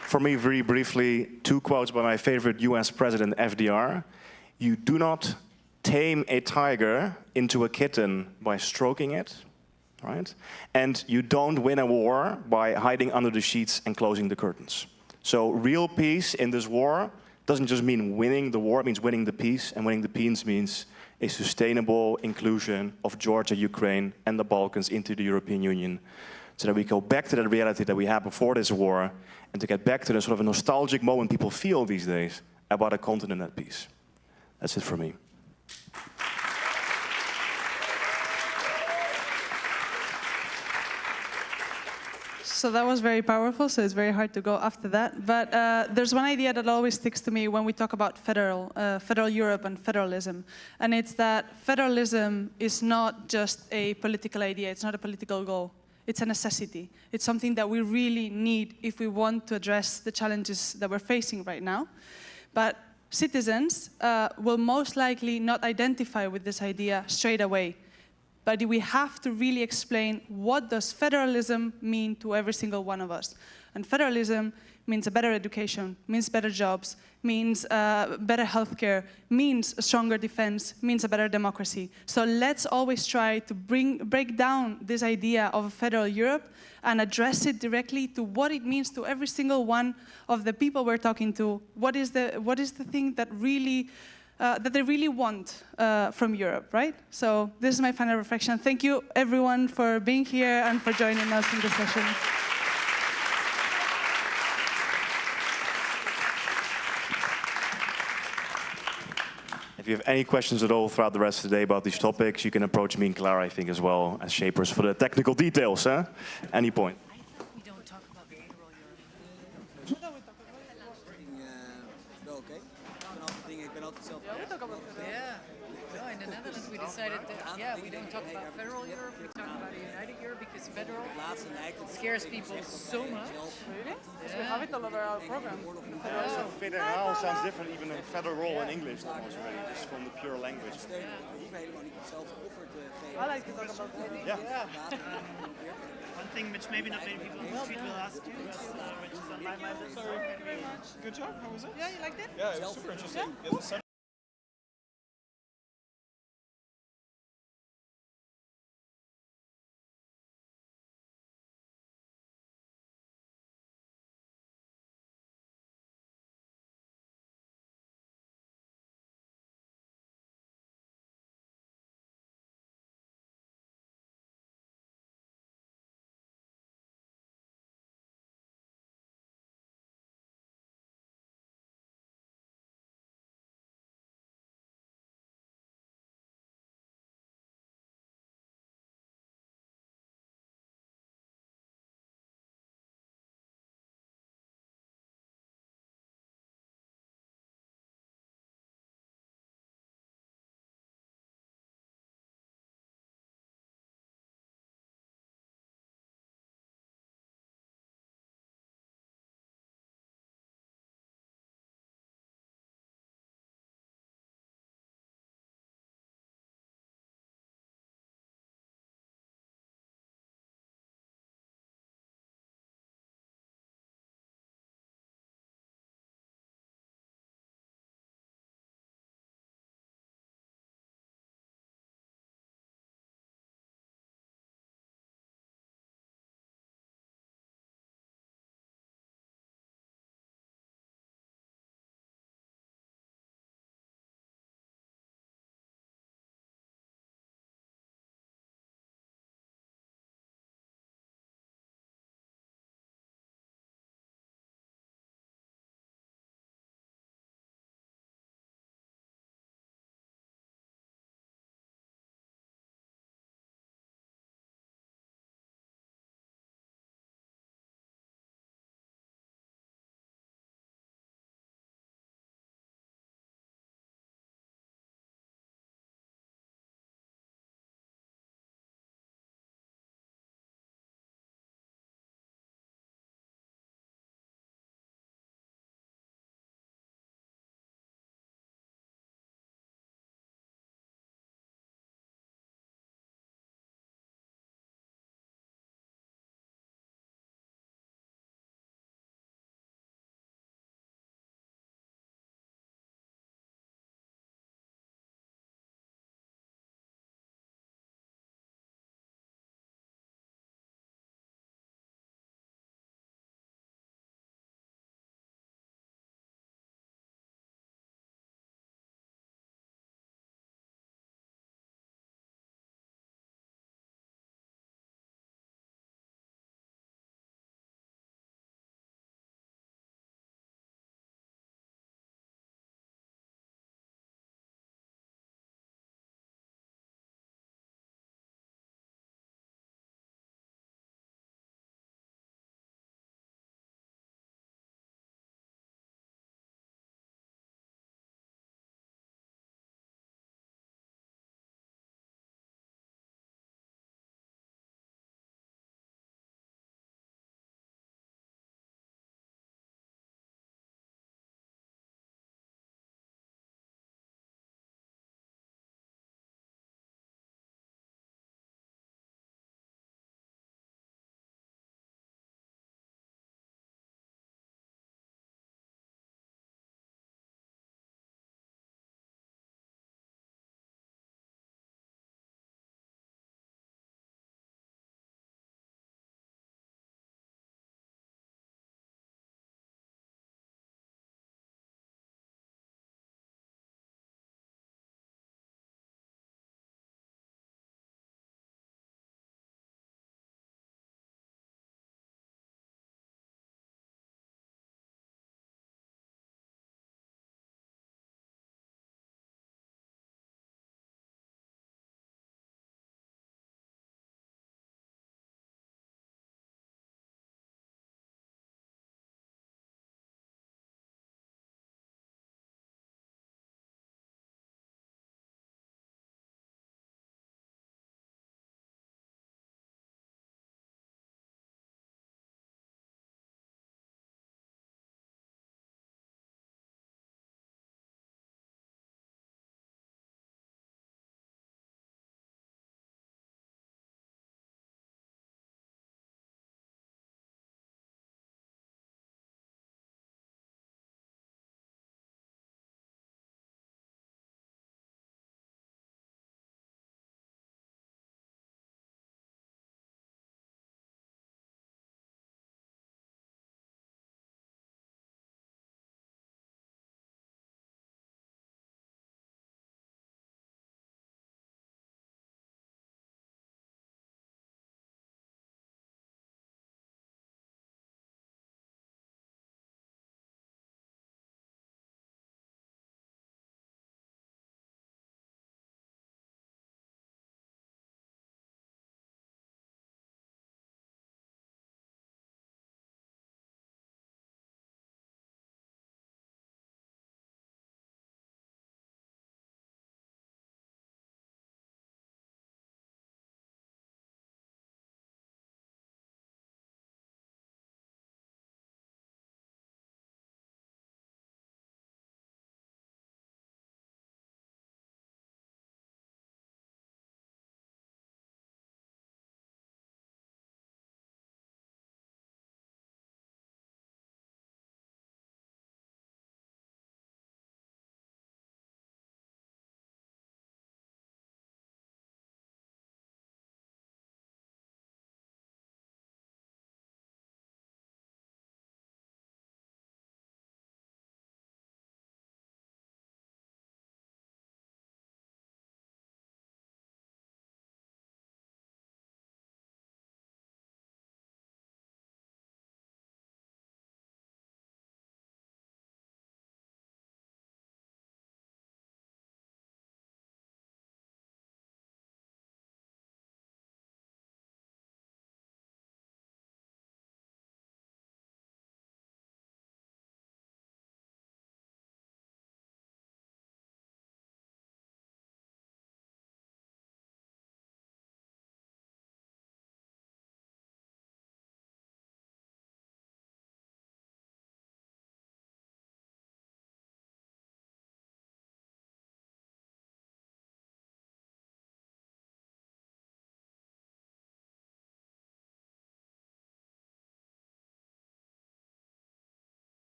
For me, very briefly, 2 quotes by my favorite US President, FDR. You do not tame a tiger into a kitten by stroking it, right? And you don't win a war by hiding under the sheets and closing the curtains. So real peace in this war doesn't just mean winning the war, it means winning the peace, and winning the peace means a sustainable inclusion of Georgia, Ukraine, and the Balkans into the European Union, so that we go back to that reality that we had before this war, and to get back to the sort of a nostalgic moment people feel these days about a continent at peace. That's it for me. So that was very powerful, so it's very hard to go after that. But there's one idea that always sticks to me when we talk about federal Europe and federalism. And it's that federalism is not just a political idea, it's not a political goal. It's a necessity. It's something that we really need if we want to address the challenges that we're facing right now. But citizens will most likely not identify with this idea straight away. But we have to really explain what does federalism mean to every single one of us. And federalism means a better education, means better jobs, means better healthcare, means a stronger defense, means a better democracy. So let's always try to break down this idea of a federal Europe and address it directly to what it means to every single one of the people we're talking to. What is the thing that really that they really want from Europe, right? So this is my final reflection. Thank you, everyone, for being here and for joining us in this session. If you have any questions at all throughout the rest of the day about these topics, you can approach me and Clara, I think, as well, as shapers for the technical details, huh? Any point. Wel oké. Ik ben altijd zelf. Ja, in de Netherlands. Netherlands, we decided that, yeah, we don't talk about federal Europe, we talk about a united Europe because federal scares people so much. Really? We have it all over our program. So federaal sounds different, even than federal in English almost already, just from the pure language. I like to talk about it. Yeah. One thing which maybe not many people in the street will ask you, which is on my mind. Sorry. Thank you very much. Good job. How was it? Yeah, you liked it? Yeah, it was super interesting. Yeah, Yeah, the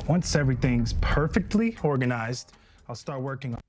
Once everything's perfectly organized, I'll start working on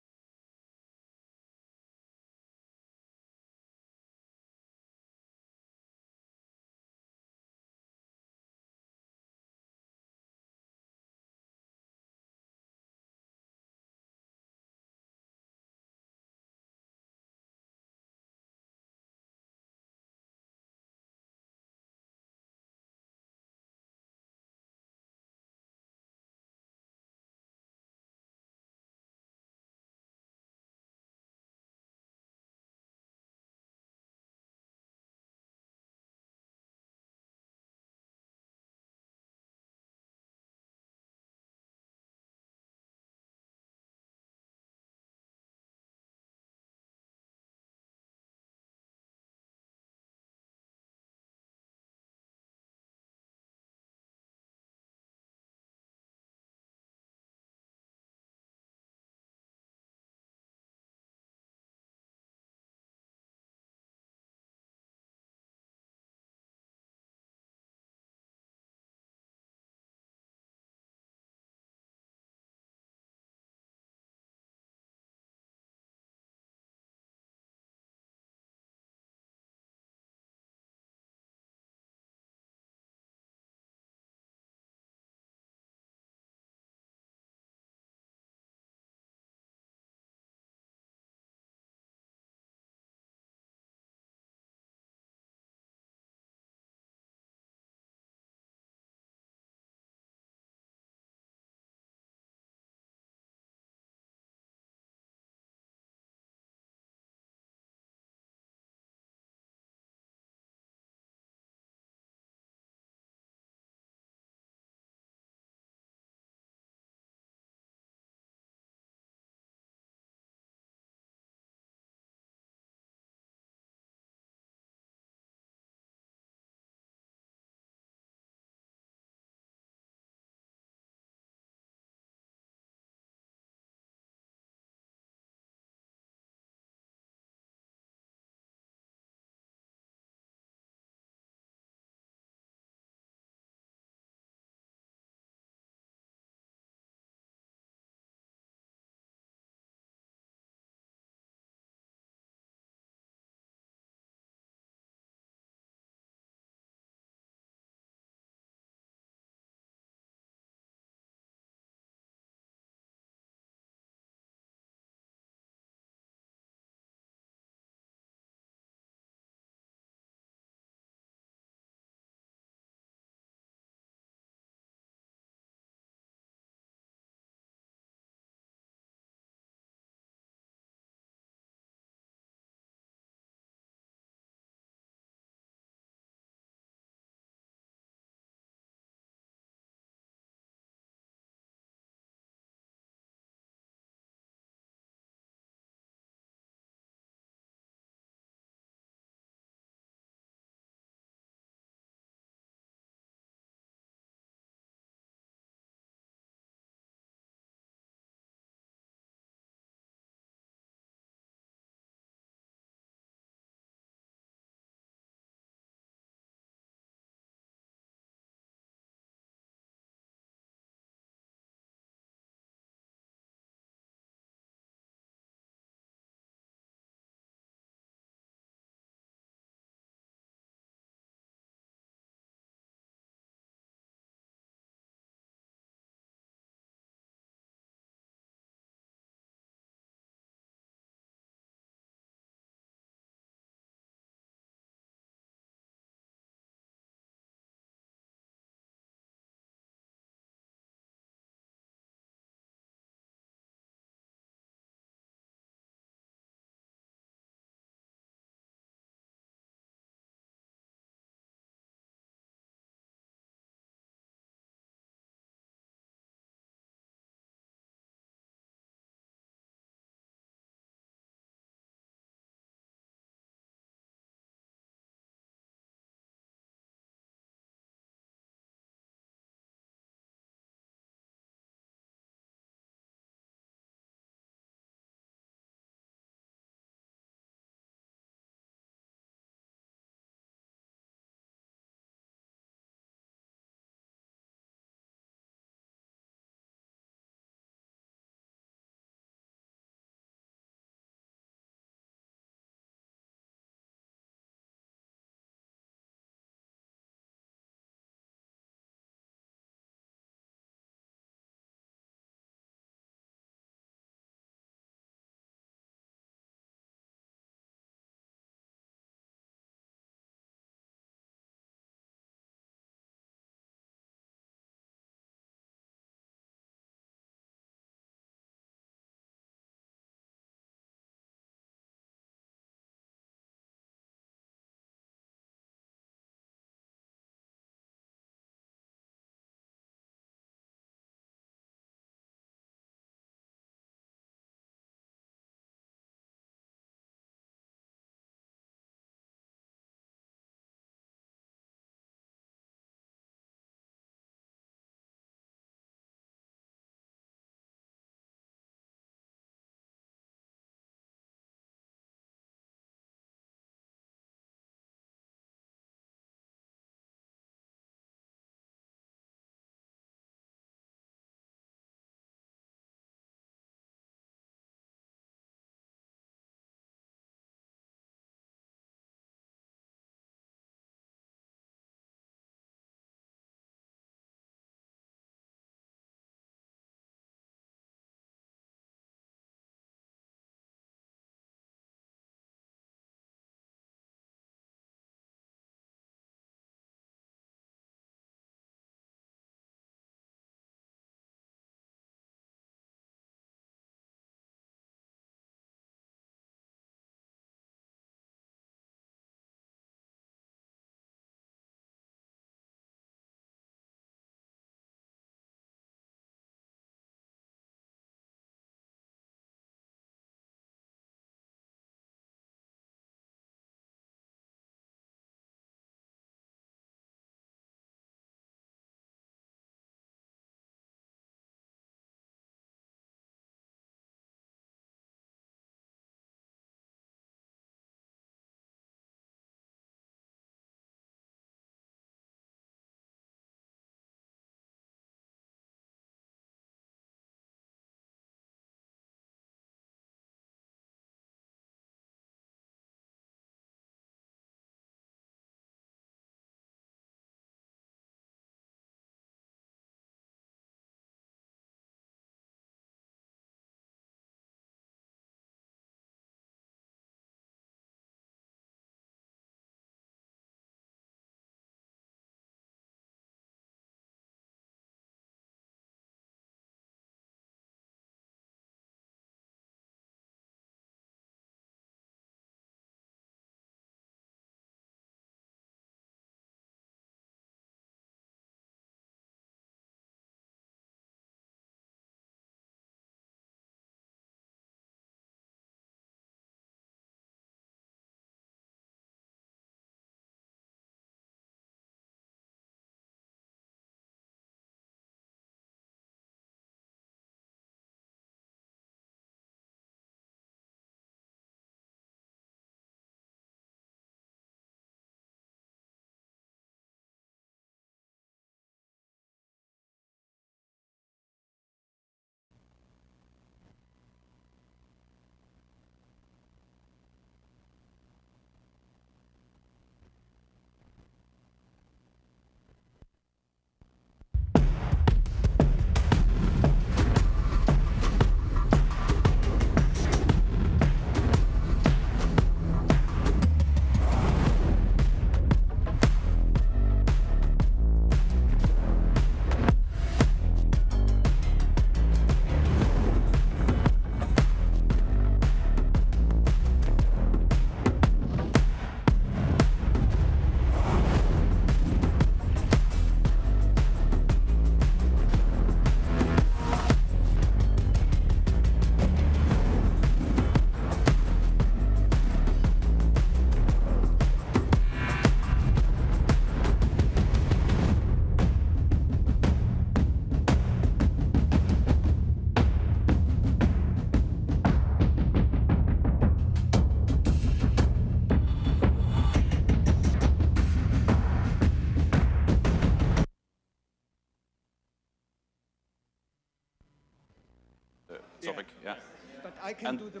topic. Yeah. But I can do the.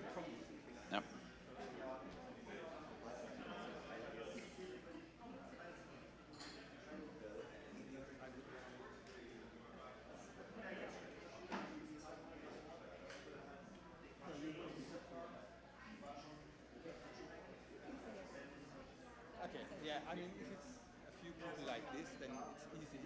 Yeah. Okay. Yeah. I mean, if it's a few people like this, then it's easy.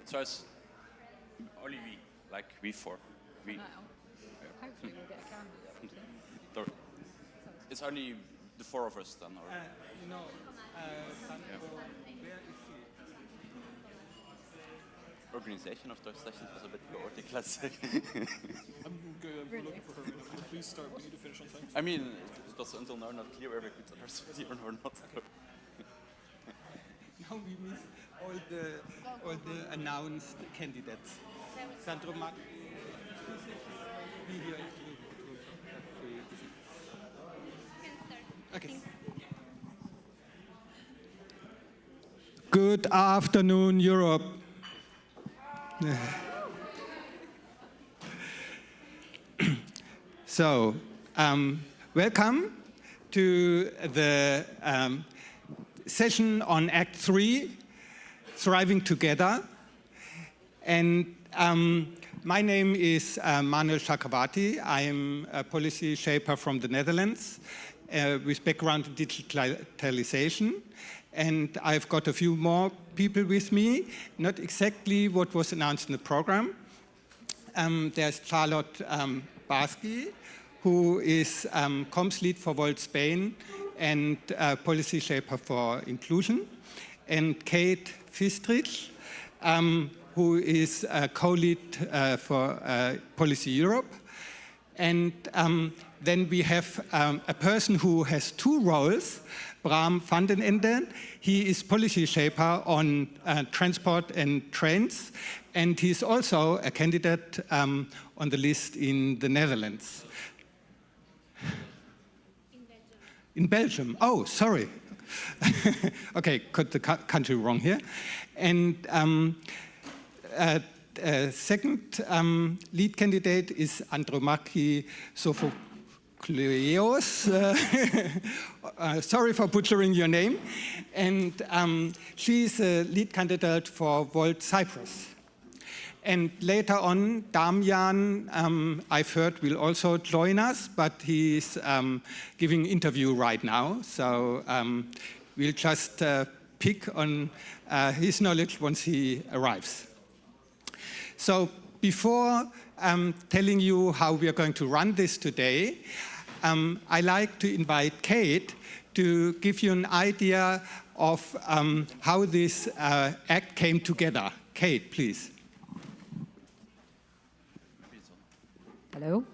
So it's only we, like we four. We. Hopefully we'll get a camera. Sorry. It's only the four of us then, or? You know, Sandro, where is he? Organization of those sessions was a bit chaotic, let's say. I'm looking for her. Please start. We need to finish on time. I mean, it was until now not clear whether it's understood or not. Now we miss all the announced candidates. Sandro Mac. Okay. Good afternoon, Europe. So, welcome to the session on Act 3, Thriving Together. And my name is Manuel Chakravarti. I am a policy shaper from the Netherlands with background in digitalization. And I've got a few more people with me, not exactly what was announced in the program. There's Charlotte Barsky, who is comms lead for Volt Spain and policy shaper for inclusion, and Kate Fistrich, who is co-lead for Policy Europe. And then we have a person who has two roles, Bram van den Ende. He is policy shaper on transport and trains, and he's also a candidate on the list in the Netherlands. In Belgium. Oh, sorry. Okay, got the country wrong here. And second lead candidate is Andromaki Sophocleos. Sorry for butchering your name. And she's a lead candidate for Volt Cyprus. And later on, Damian, I've heard, will also join us, but he's giving an interview right now. So we'll just pick on his knowledge once he arrives. So before telling you how we are going to run this today, I like to invite Kate to give you an idea of how this act came together. Kate, please. Hello.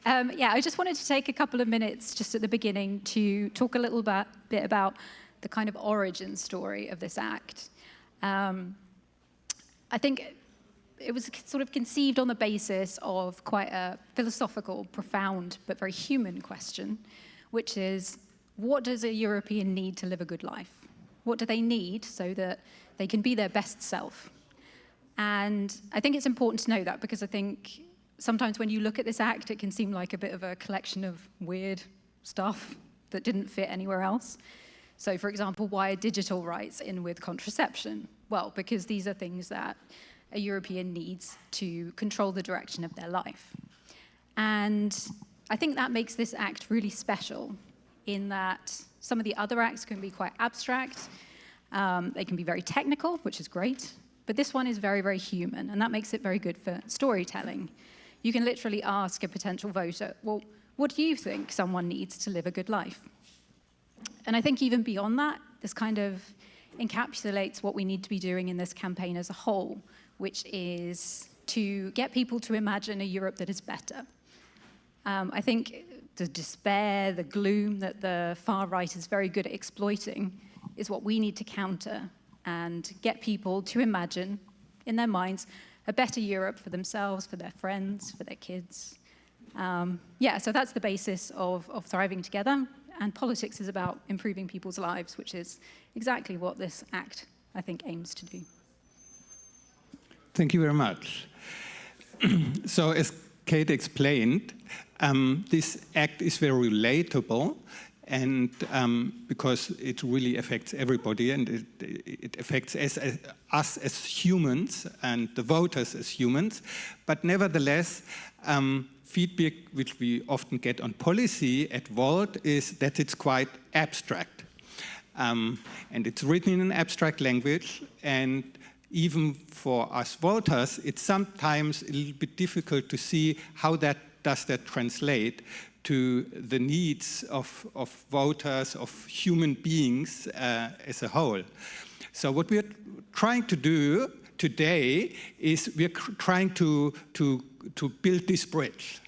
Yeah, I just wanted to take a couple of minutes just at the beginning to talk a little bit about the kind of origin story of this act. I think it was sort of conceived on the basis of quite a philosophical, profound, but very human question, which is, what does a European need to live a good life? What do they need so that they can be their best self? And I think it's important to know that, because I think sometimes when you look at this act, it can seem like a bit of a collection of weird stuff that didn't fit anywhere else. So, for example, why are digital rights in with contraception? Well, because these are things that a European needs to control the direction of their life. And I think that makes this act really special, in that some of the other acts can be quite abstract. They can be very technical, which is great. But this one is very, very human, and that makes it very good for storytelling. You can literally ask a potential voter, well, what do you think someone needs to live a good life? And I think even beyond that, this kind of encapsulates what we need to be doing in this campaign as a whole, which is to get people to imagine a Europe that is better. I think the despair, the gloom that the far right is very good at exploiting is what we need to counter and get people to imagine in their minds a better Europe for themselves, for their friends, for their kids. Yeah, so that's the basis of thriving together, and politics is about improving people's lives, which is exactly what this act, I think, aims to do. Thank you very much. So as Kate explained, this act is very relatable, and because it really affects everybody, and it affects us as humans and the voters as humans. But nevertheless, feedback which we often get on policy at Volt is that it's quite abstract. And it's written in an abstract language, and even for us voters, it's sometimes a little bit difficult to see how does that translate to the needs of voters, of human beings as a whole. So what we are trying to do today is we are trying to build this bridge.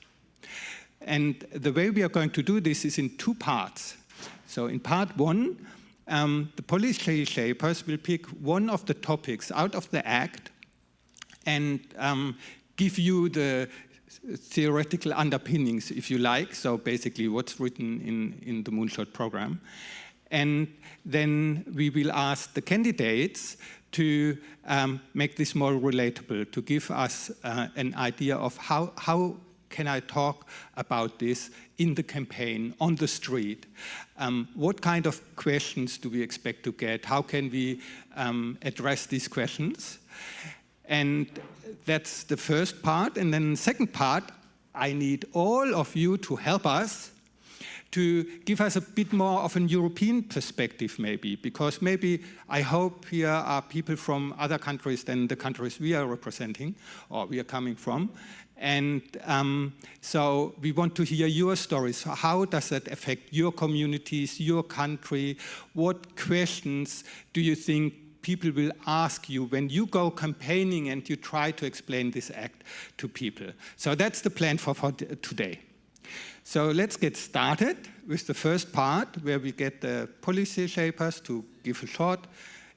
And the way we are going to do this is in two parts. So in part one, the policy shapers will pick one of the topics out of the Act and give you the theoretical underpinnings, if you like, so basically what's written in the Moonshot program. And then we will ask the candidates to make this more relatable, to give us an idea of how can I talk about this in the campaign, on the street? What kind of questions do we expect to get? How can we address these questions? And that's the first part. And then the second part, I need all of you to help us to give us a bit more of an European perspective, maybe, because maybe I hope here are people from other countries than the countries we are representing or we are coming from. And so we want to hear your stories. How does that affect your communities, your country? What questions do you think people will ask you when you go campaigning and you try to explain this act to people? So that's the plan for today. So let's get started with the first part, where we get the policy shapers to give a short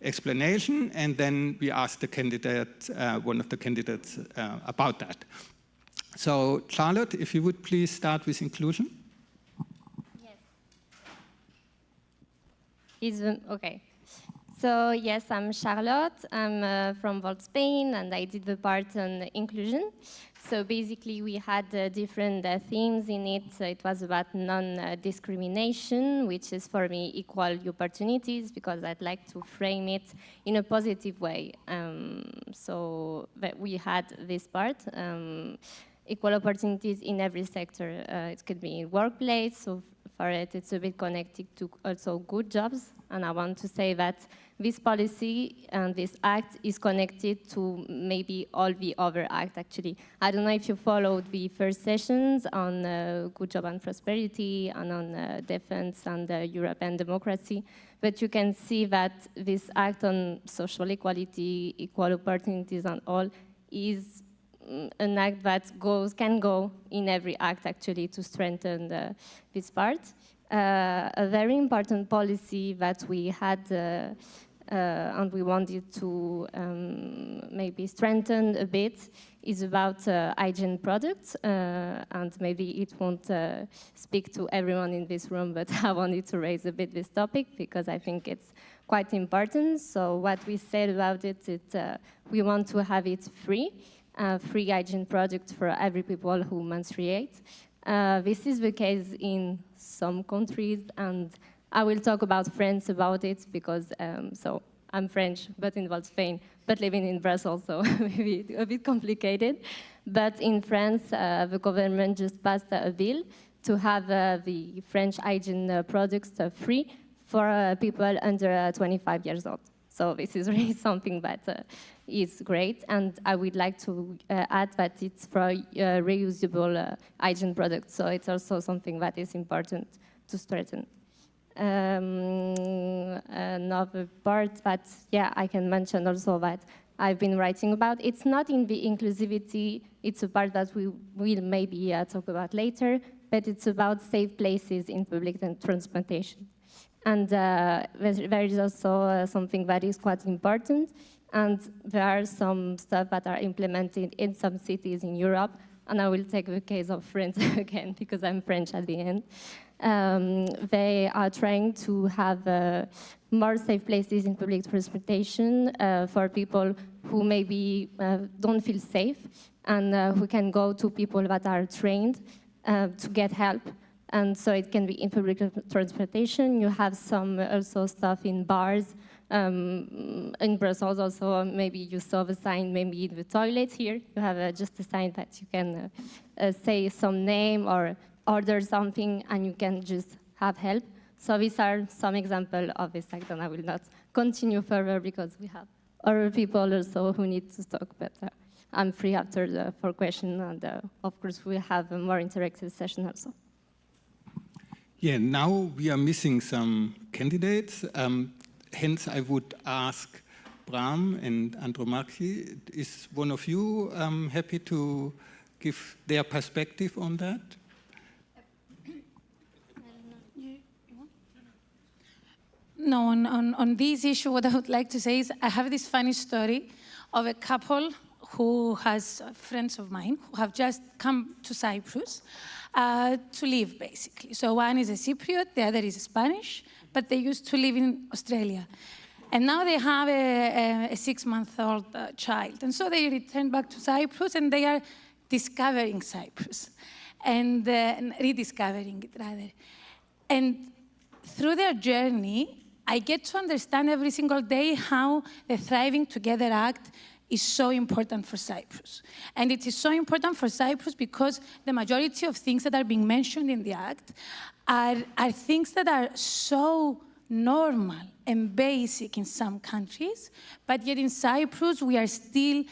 explanation, and then we ask the candidate, one of the candidates, about that. So Charlotte, if you would please start with inclusion. Yes. Okay. So yes, I'm Charlotte. I'm from Volt, Spain, and I did the part on inclusion. So basically, we had different themes in it. So it was about non-discrimination, which is for me equal opportunities, because I'd like to frame it in a positive way. So we had this part. Equal opportunities in every sector. It could be in workplace, so for it, it's a bit connected to also good jobs. And I want to say that this policy and this act is connected to maybe all the other acts, actually. I don't know if you followed the first sessions on good job and prosperity and on defense and European democracy, but you can see that this act on social equality, equal opportunities and all is an act that can go in every act, actually, to strengthen this part. A very important policy that we had and we wanted to maybe strengthen a bit is about hygiene products, and maybe it won't speak to everyone in this room, but I wanted to raise a bit this topic because I think it's quite important. So what we said about it, we want to have it free. Free hygiene products for every people who menstruate. This is the case in some countries, and I will talk about France about it because so I'm French, but in Spain, but living in Brussels, so maybe a bit complicated. But in France, the government just passed a bill to have the French hygiene products free for people under 25 years old. So this is really something that is great, and I would like to add that it's for reusable hygiene products, so it's also something that is important to strengthen. Another part that, yeah, I can mention also that I've been writing about. It's not in the inclusivity, it's a part that we will maybe talk about later, but it's about safe places in public transportation. And there is also something that is quite important, and there are some stuff that are implemented in some cities in Europe, and I will take the case of France again, because I'm French at the end. They are trying to have more safe places in public transportation for people who maybe don't feel safe, and who can go to people that are trained to get help. And so it can be in public transportation. You have some also stuff in bars. In Brussels also, maybe you saw the sign, maybe in the toilet here. You have just a sign that you can say some name or order something, and you can just have help. So these are some examples of this act, and I will not continue further because we have other people also who need to talk, but I'm free after for questions, and of course we'll have a more interactive session also. Yeah, now we are missing some candidates. Hence, I would ask Bram and Andromachi, is one of you happy to give their perspective on that? No, on this issue, what I would like to say is I have this funny story of a couple who has friends of mine who have just come to Cyprus to live, basically. So one is a Cypriot, the other is Spanish, but they used to live in Australia. And now they have a 6-month-old child. And so they returned back to Cyprus, and they are discovering Cyprus, and rediscovering it, rather. And through their journey, I get to understand every single day how the Thriving Together Act is so important for Cyprus. And it is so important for Cyprus because the majority of things that are being mentioned in the Act are things that are so normal and basic in some countries, but yet in Cyprus we are still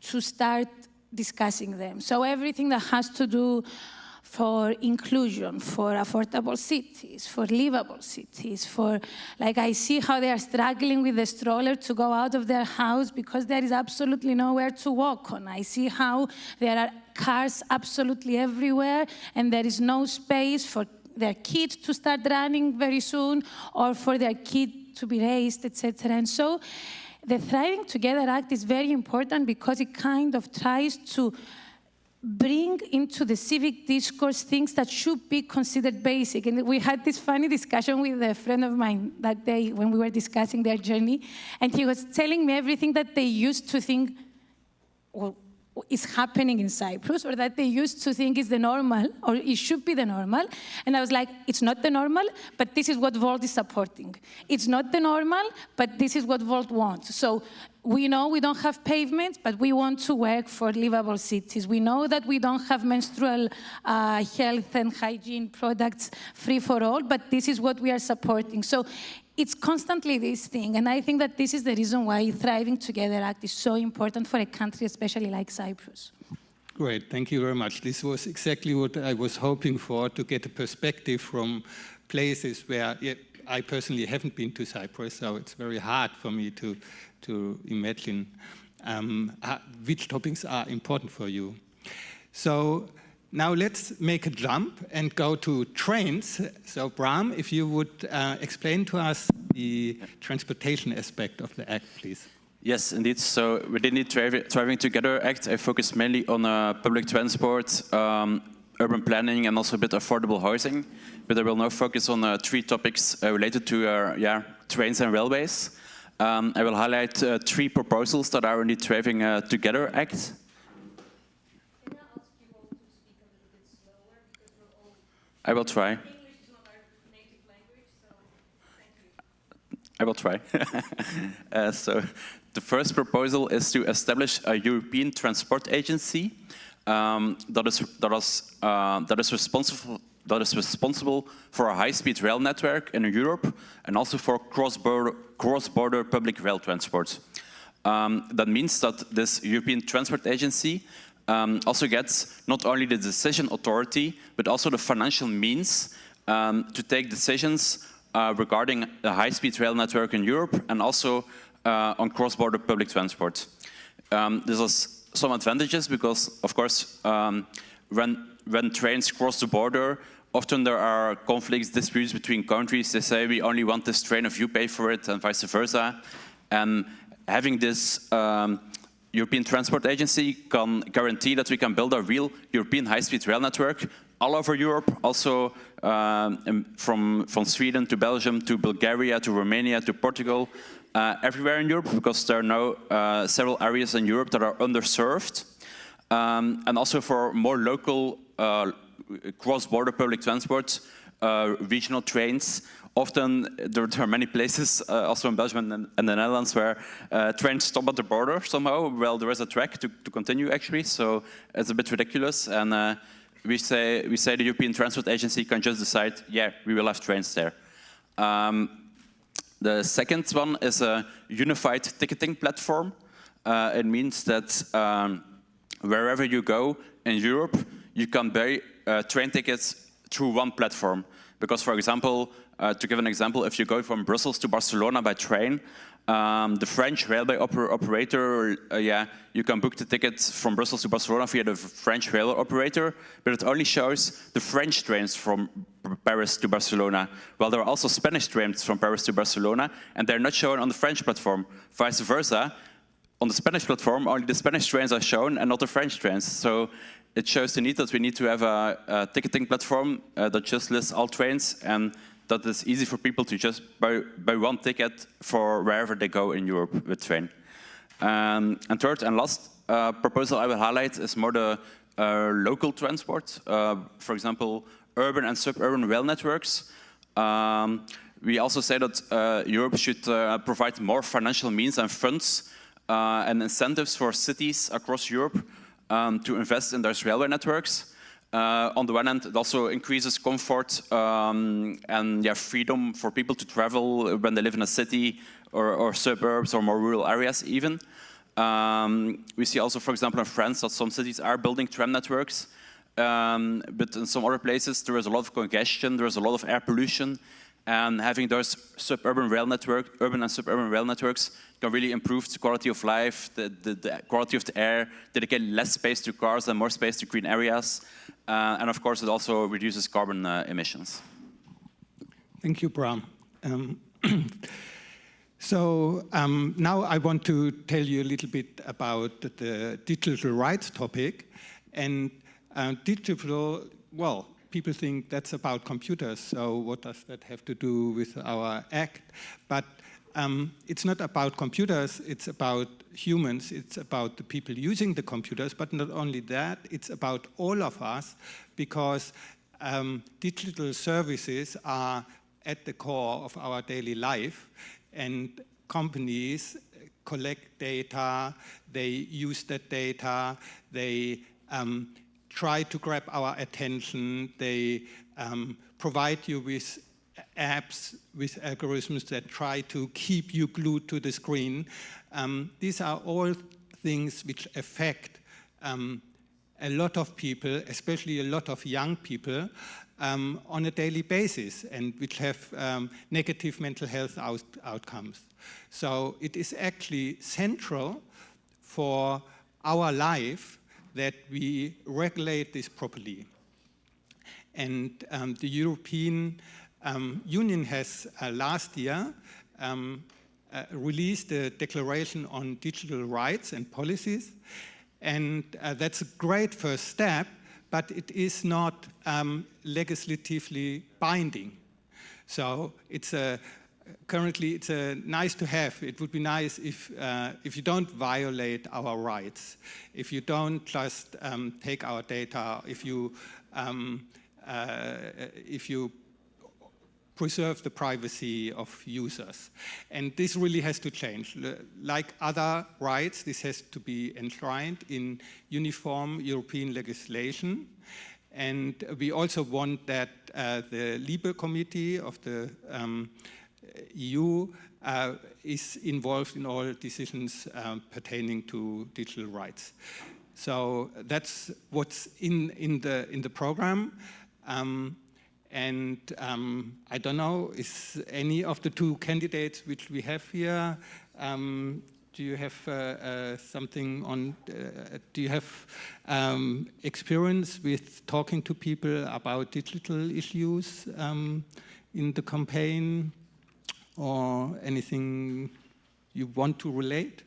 to start discussing them. So everything that has to do for inclusion, for affordable cities, for livable cities, for, like, I see how they are struggling with the stroller to go out of their house because there is absolutely nowhere to walk on. I see how there are cars absolutely everywhere and there is no space for their kid to start running very soon or for their kid to be raised, etc. And so the Thriving Together Act is very important because it kind of tries to bring into the civic discourse things that should be considered basic. And we had this funny discussion with a friend of mine that day when we were discussing their journey, and he was telling me everything that they used to think, well, is happening in Cyprus, or that they used to think is the normal, or it should be the normal. And I was like, it's not the normal, but this is what Volt is supporting. It's not the normal, but this is what Volt wants. So we know we don't have pavements, but we want to work for livable cities. We know that we don't have menstrual health and hygiene products free for all, but this is what we are supporting. So it's constantly this thing, and I think that this is the reason why Thriving Together Act is so important for a country, especially like Cyprus. Great, thank you very much. This was exactly what I was hoping for, to get a perspective from places where I personally haven't been to Cyprus, so it's very hard for me to imagine which topics are important for you. So now let's make a jump and go to trains. So Bram, if you would explain to us the transportation aspect of the Act, please. Yes, indeed. So within the Thriving Together Act, I focus mainly on public transport, urban planning, and also a bit affordable housing. But I will now focus on 3 topics related to trains and railways. I will highlight 3 proposals that are in the Thriving Together Act. I will try. I will try. So the first proposal is to establish a European transport agency that is responsible for a high-speed rail network in Europe and also for cross-border public rail transport. That means that this European transport agency also gets not only the decision authority, but also the financial means to take decisions regarding the high-speed rail network in Europe, and also on cross-border public transport. This has some advantages because, of course, when trains cross the border, often there are conflicts, disputes between countries. They say, we only want this train if you pay for it, and vice versa. And having this European Transport Agency can guarantee that we can build a real European high-speed rail network all over Europe, also from Sweden to Belgium to Bulgaria to Romania to Portugal, everywhere in Europe, because there are now several areas in Europe that are underserved. And also for more local cross-border public transport, regional trains. Often there are many places, also in Belgium and the Netherlands, where trains stop at the border somehow. Well, there is a track to continue actually, so it's a bit ridiculous. And we say the European Transport Agency can just decide, yeah, we will have trains there. The second one is a unified ticketing platform. It means that wherever you go in Europe, you can buy train tickets through one platform. Because, for example, to give an example, if you go from Brussels to Barcelona by train, the French railway operator, you can book the tickets from Brussels to Barcelona via the French railway operator, but it only shows the French trains from Paris to Barcelona. Well, there are also Spanish trains from Paris to Barcelona, and they're not shown on the French platform. Vice versa, on the Spanish platform, only the Spanish trains are shown and not the French trains. So it shows the need that we need to have a ticketing platform that just lists all trains, and that is easy for people to just buy one ticket for wherever they go in Europe with train. And third and last proposal I will highlight is more the local transport. For example, urban and suburban rail networks. We also say that Europe should provide more financial means and funds and incentives for cities across Europe to invest in those railway networks. On the one hand, it also increases comfort and freedom for people to travel when they live in a city or suburbs or more rural areas even. We see also, for example, in France that some cities are building tram networks, but in some other places there is a lot of congestion, there is a lot of air pollution, and having those urban and suburban rail networks can really improve the quality of life, the quality of the air, dedicate less space to cars and more space to green areas. And of course, it also reduces carbon emissions. Thank you, Bram. Now I want to tell you a little bit about the digital rights topic. And digital, well, people think that's about computers, so what does that have to do with our act? But it's not about computers, it's about humans, it's about the people using the computers, but not only that, it's about all of us, because digital services are at the core of our daily life, and companies collect data, they use that data, they try to grab our attention, they provide you with apps, with algorithms that try to keep you glued to the screen. These are all things which affect a lot of people, especially a lot of young people, on a daily basis, and which have negative mental health outcomes. So it is actually central for our life that we regulate this properly. And the European Union has last year released a declaration on digital rights and policies, and that's a great first step, but it is not legislatively binding. So it's currently it's a nice to have. It would be nice if you don't violate our rights, if you don't just take our data, if you preserve the privacy of users. And this really has to change. Like other rights, this has to be enshrined in uniform European legislation. And we also want that the LIBE committee of the EU is involved in all decisions pertaining to digital rights. So that's what's in the program. And I don't know, is any of the two candidates which we have here, do you have something on, do you have experience with talking to people about digital issues in the campaign, or anything you want to relate?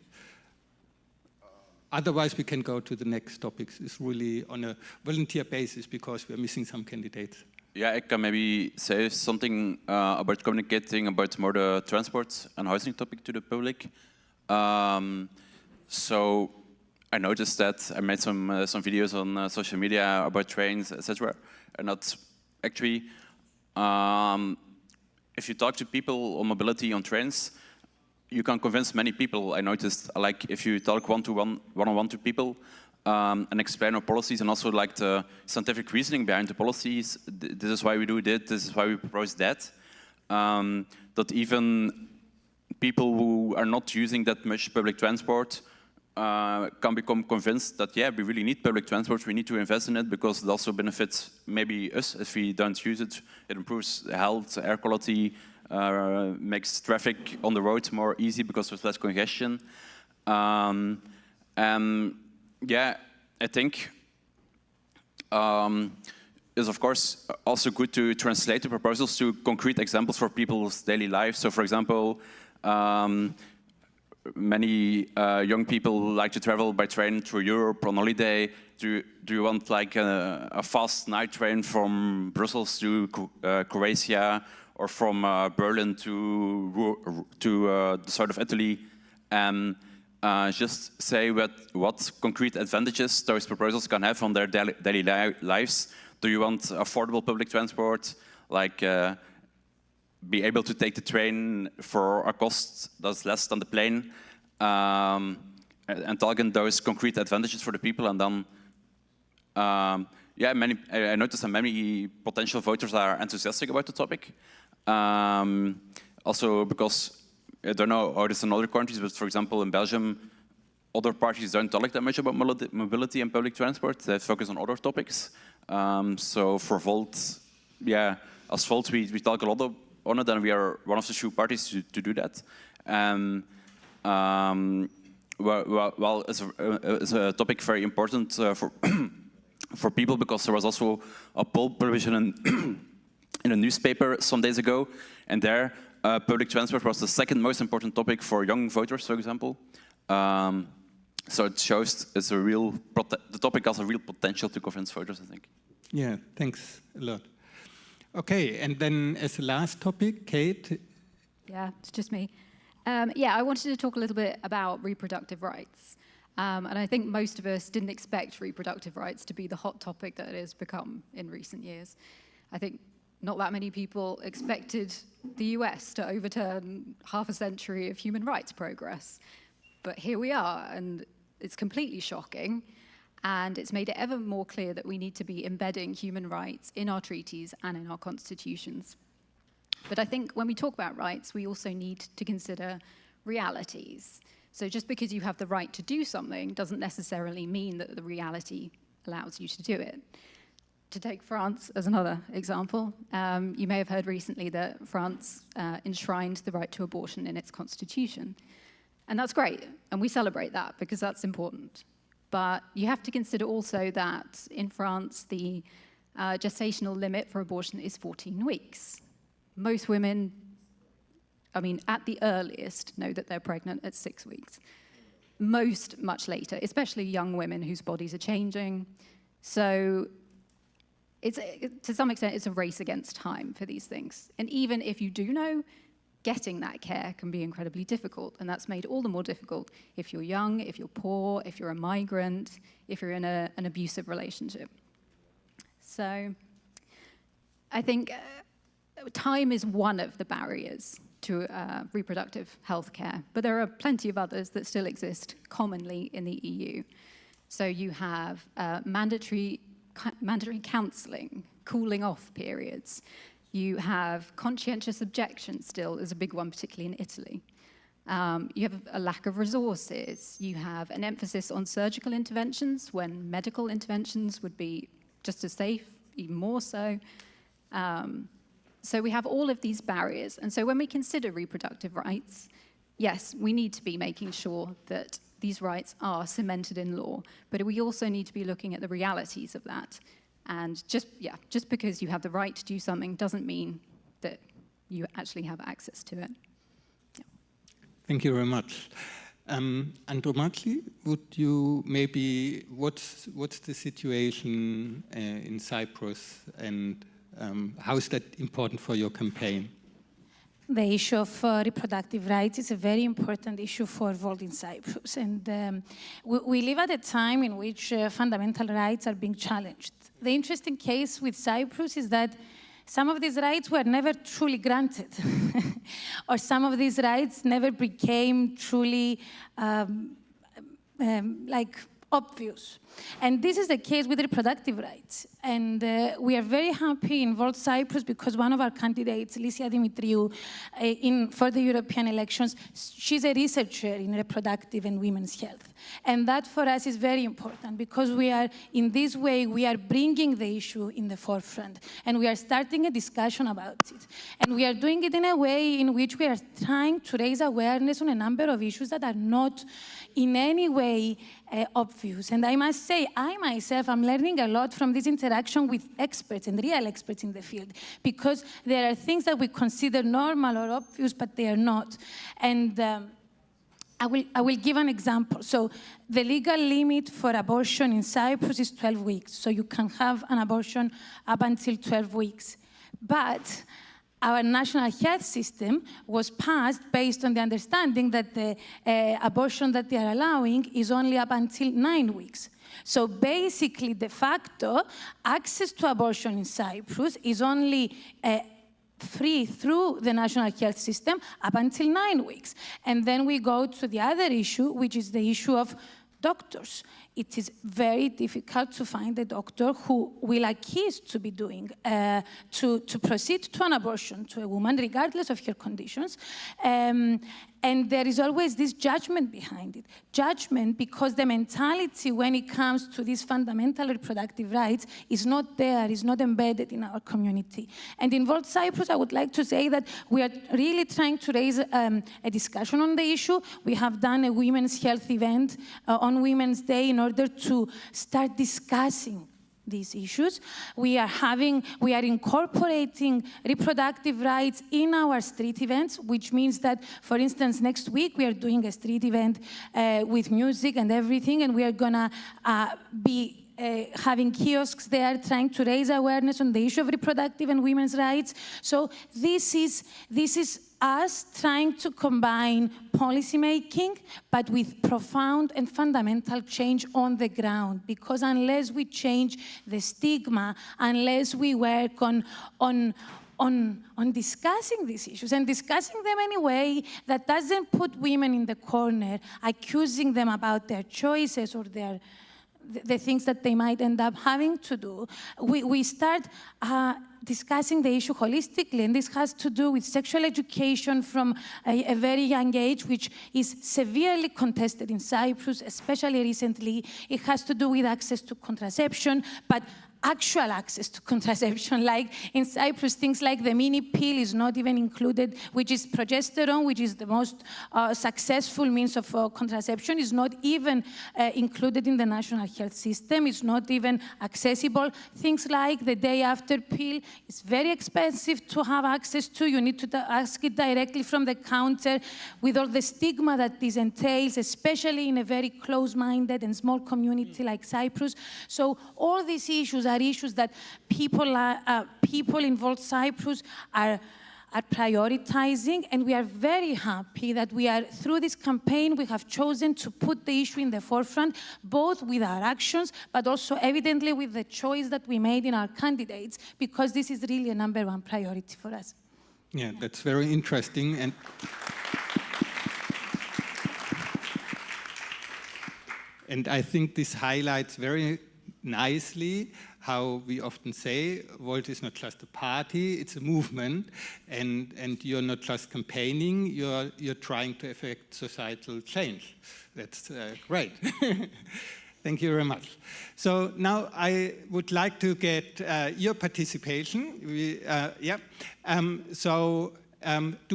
Otherwise, we can go to the next topics. It's really on a volunteer basis because we're missing some candidates. Yeah, I can maybe say something about communicating about more the transport and housing topic to the public. So I noticed that I made some videos on social media about trains, etc. And that's actually, if you talk to people on mobility on trains, you can convince many people. I noticed, like, if you talk one-on-one to people and explain our policies and also like the scientific reasoning behind the policies, this is why we do this is why we propose that, that even people who are not using that much public transport can become convinced that, yeah, we really need public transport, we need to invest in it because it also benefits maybe us if we don't use it. It improves health, air quality, makes traffic on the roads more easy because there's less congestion. Yeah, I think it's of course also good to translate the proposals to concrete examples for people's daily lives. So for example, many young people like to travel by train through Europe on holiday. Do you want like a fast night train from Brussels to Croatia, or from Berlin to the south of Italy? Just say what concrete advantages those proposals can have on their daily lives. Do you want affordable public transport, like be able to take the train for a cost that's less than the plane, and target those concrete advantages for the people, and then yeah, I noticed that many potential voters are enthusiastic about the topic. Also because I don't know how it is in other countries, but for example in Belgium, other parties don't talk that much about mobility and public transport. They focus on other topics. So for Volt, yeah, as Volt we talk a lot on it, and we are one of the few parties to do that. Well, it's a topic very important for people, because there was also a poll published in a newspaper some days ago, and there public transport was the second most important topic for young voters, for example. So it shows the topic has a real potential to convince voters, I think. Yeah, thanks a lot. Okay, and then as the last topic, Kate. Yeah, it's just me. Yeah, I wanted to talk a little bit about reproductive rights. And I think most of us didn't expect reproductive rights to be the hot topic that it has become in recent years. I think not that many people expected the US to overturn half a century of human rights progress. But here we are, and it's completely shocking. And it's made it ever more clear that we need to be embedding human rights in our treaties and in our constitutions. But I think when we talk about rights, we also need to consider realities. So just because you have the right to do something doesn't necessarily mean that the reality allows you to do it. To take France as another example, you may have heard recently that France enshrined the right to abortion in its constitution. And that's great, and we celebrate that because that's important. But you have to consider also that in France, the gestational limit for abortion is 14 weeks. Most women, I mean, at the earliest, know that they're pregnant at 6 weeks. Most much later, especially young women whose bodies are changing. So to some extent, it's a race against time for these things. And even if you do know, getting that care can be incredibly difficult. And that's made all the more difficult if you're young, if you're poor, if you're a migrant, if you're in an abusive relationship. So I think time is one of the barriers to reproductive health care, but there are plenty of others that still exist commonly in the EU. So you have mandatory counselling, cooling off periods. You have conscientious objection still is a big one, particularly in Italy. You have a lack of resources. You have an emphasis on surgical interventions when medical interventions would be just as safe, even more so. So we have all of these barriers. And so when we consider reproductive rights, yes, we need to be making sure that these rights are cemented in law, but we also need to be looking at the realities of that. And just because you have the right to do something doesn't mean that you actually have access to it. Yeah. Thank you very much. Andromachi, would you maybe, what's the situation in Cyprus, and how is that important for your campaign? The issue of reproductive rights is a very important issue for Volt in Cyprus. And we live at a time in which fundamental rights are being challenged. The interesting case with Cyprus is that some of these rights were never truly granted, or some of these rights never became truly obvious. And this is the case with reproductive rights. And we are very happy in Volt Cyprus because one of our candidates, Lysia Dimitriou, for the European elections, she's a researcher in reproductive and women's health. And that for us is very important because in this way, we are bringing the issue in the forefront and we are starting a discussion about it. And we are doing it in a way in which we are trying to raise awareness on a number of issues that are not in any way obvious. And I must say, I myself am learning a lot from this interaction with experts and real experts in the field, because there are things that we consider normal or obvious, but they are not. And I will give an example. So the legal limit for abortion in Cyprus is 12 weeks. So you can have an abortion up until 12 weeks. But our national health system was passed based on the understanding that the abortion that they are allowing is only up until 9 weeks. So basically, de facto, access to abortion in Cyprus is only free through the national health system up until 9 weeks. And then we go to the other issue, which is the issue of doctors. It is very difficult to find a doctor who will acquiesce to be doing, to proceed to an abortion to a woman, regardless of her conditions. And there is always this judgment behind it. Judgment because the mentality when it comes to these fundamental reproductive rights is not there, is not embedded in our community. And in Volt Cyprus, I would like to say that we are really trying to raise a discussion on the issue. We have done a women's health event on Women's Day in order to start discussing these issues. We are incorporating reproductive rights in our street events, which means that, for instance, next week we are doing a street event with music and everything, and we are gonna be having kiosks there trying to raise awareness on the issue of reproductive and women's rights. So this is us trying to combine policy making, but with profound and fundamental change on the ground. Because unless we change the stigma, unless we work on discussing these issues and discussing them in a way that doesn't put women in the corner, accusing them about their choices or the things that they might end up having to do, we start discussing the issue holistically, and this has to do with sexual education from a very young age, which is severely contested in Cyprus, especially recently. It has to do with access to contraception, but actual access to contraception, like in Cyprus, things like the mini pill is not even included, which is progesterone, which is the most successful means of contraception, is not even included in the national health system. It's not even accessible. Things like the day after pill is very expensive to have access to. You need to ask it directly from the counter, with all the stigma that this entails, especially in a very close-minded and small community like Cyprus. So all these issues are issues that people involved Cyprus are prioritizing, and we are very happy that through this campaign, we have chosen to put the issue in the forefront, both with our actions, but also evidently with the choice that we made in our candidates, because this is really a #1 priority for us. Yeah, that's very interesting. And I think this highlights very nicely how we often say, Volt is not just a party, it's a movement, and you're not just campaigning, you're trying to affect societal change. That's great. Thank you very much. So now I would like to get your participation. Do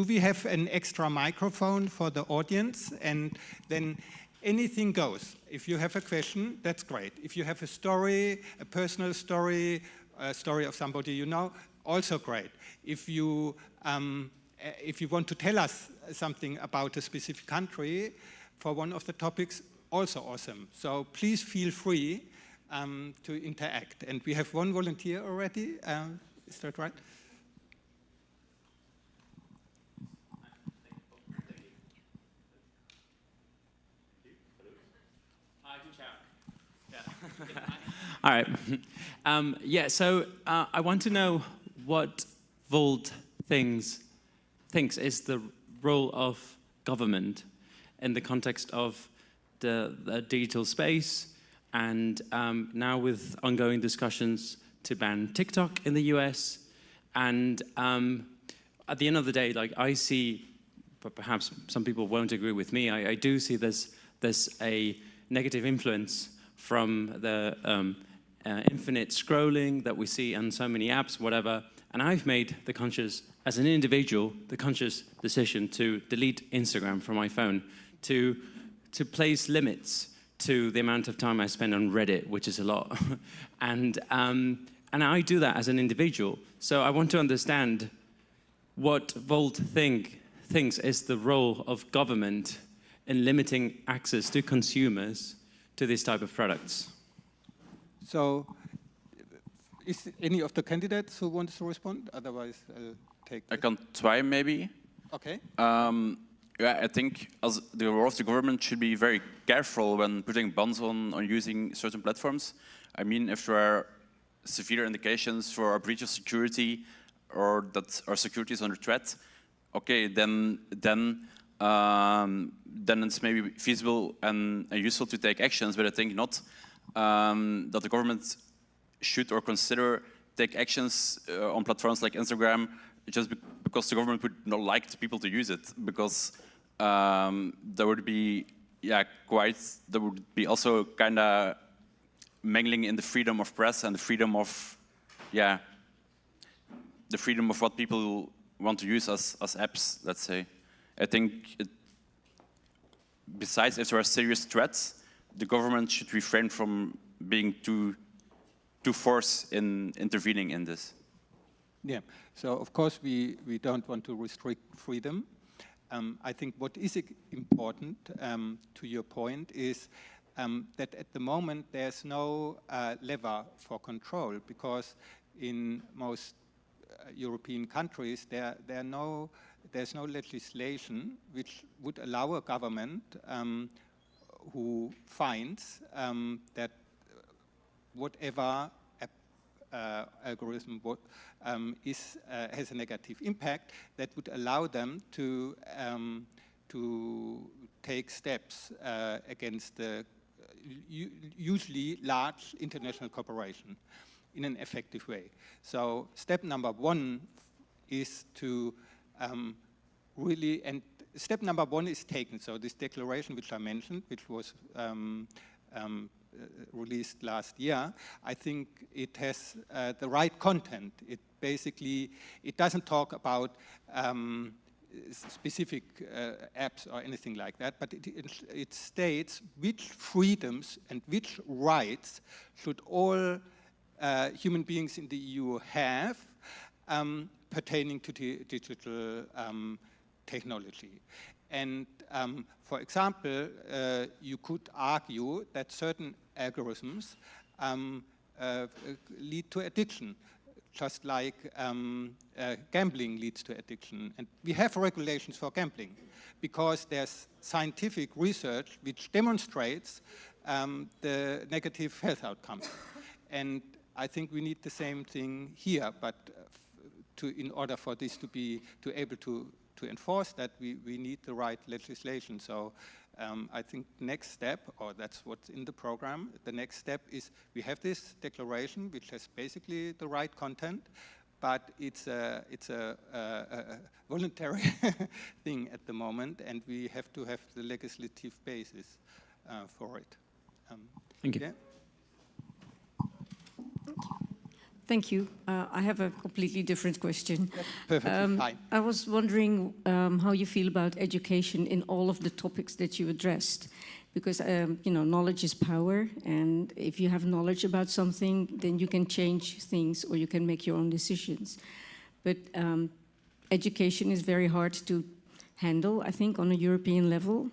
we have an extra microphone for the audience? And then anything goes. If you have a question, that's great. If you have a story, a personal story, a story of somebody you know, also great. If you want to tell us something about a specific country for one of the topics, also awesome. So please feel free to interact. And we have one volunteer already. Is that right? All right. So I want to know what Volt thinks is the role of government in the context of the digital space, and now with ongoing discussions to ban TikTok in the US. And at the end of the day, like I see, but perhaps some people won't agree with me, I do see there's a negative influence from the infinite scrolling that we see on so many apps, whatever. And I've made the conscious, as an individual, the conscious decision to delete Instagram from my phone, to place limits to the amount of time I spend on Reddit, which is a lot. And I do that as an individual. So I want to understand what Volt thinks is the role of government in limiting access to consumers to this type of products. So, is any of the candidates who wants to respond? Otherwise, I'll take I can try, maybe. Okay. Yeah, I think as the role of the government should be very careful when putting bans on using certain platforms. I mean, if there are severe indications for a breach of security or that our security is under threat, okay, then it's maybe feasible and useful to take actions, but I think not that the government should or consider take actions on platforms like Instagram just because the government would not like people to use it, because there would be also kind of mangling in the freedom of press and the freedom of what people want to use as apps, let's say. I think besides, if there are serious threats, the government should refrain from being too forced in intervening in this. Yeah, so of course we don't want to restrict freedom. I think what is important, to your point, is that at the moment there's no lever for control, because in most European countries there's no legislation which would allow a government who finds that whatever algorithm has a negative impact, that would allow them to take steps against the usually large international corporation in an effective way. So step number one is to really, and step number one is taken. So this declaration which I mentioned, which was released last year, I think it has the right content. It basically, it doesn't talk about specific apps or anything like that, but it states which freedoms and which rights should all human beings in the EU have pertaining to the digital technology. And for example, you could argue that certain algorithms lead to addiction, just like gambling leads to addiction. And we have regulations for gambling because there's scientific research which demonstrates the negative health outcomes. And I think we need the same thing here, but in order for this to be able to enforce that, we need the right legislation. So I think next step, or that's what's in the program, the next step is we have this declaration which has basically the right content, but it's a voluntary thing at the moment, and we have to have the legislative basis for it. Thank you. Yeah. Thank you. I have a completely different question. Perfectly fine. I was wondering how you feel about education in all of the topics that you addressed. Because, you know, knowledge is power. And if you have knowledge about something, then you can change things or you can make your own decisions. But education is very hard to handle, I think, on a European level.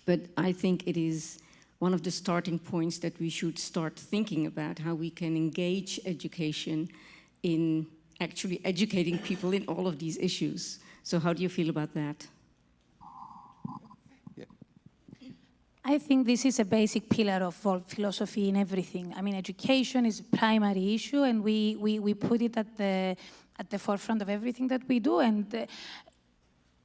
But I think it is one of the starting points that we should start thinking about how we can engage education in actually educating people in all of these issues. So how do you feel about that? I think this is a basic pillar of all philosophy in everything. I mean, education is a primary issue, and we put it at the forefront of everything that we do. And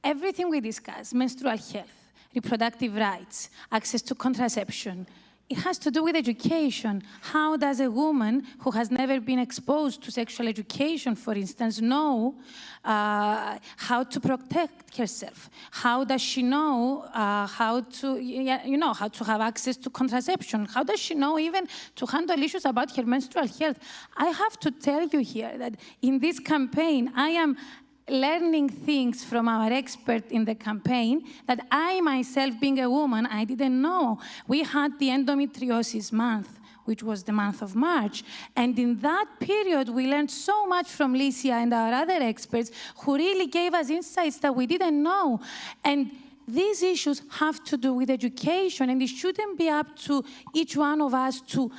everything we discuss, menstrual health, reproductive rights, access to contraception, it has to do with education. How does a woman who has never been exposed to sexual education, for instance, know how to protect herself? How does she know how to, how to have access to contraception? How does she know even to handle issues about her menstrual health? I have to tell you here that in this campaign, I am learning things from our expert in the campaign that I myself, being a woman, I didn't know. We had the endometriosis month, which was the month of March. And in that period, we learned so much from Licia and our other experts who really gave us insights that we didn't know. And these issues have to do with education, and it shouldn't be up to each one of us to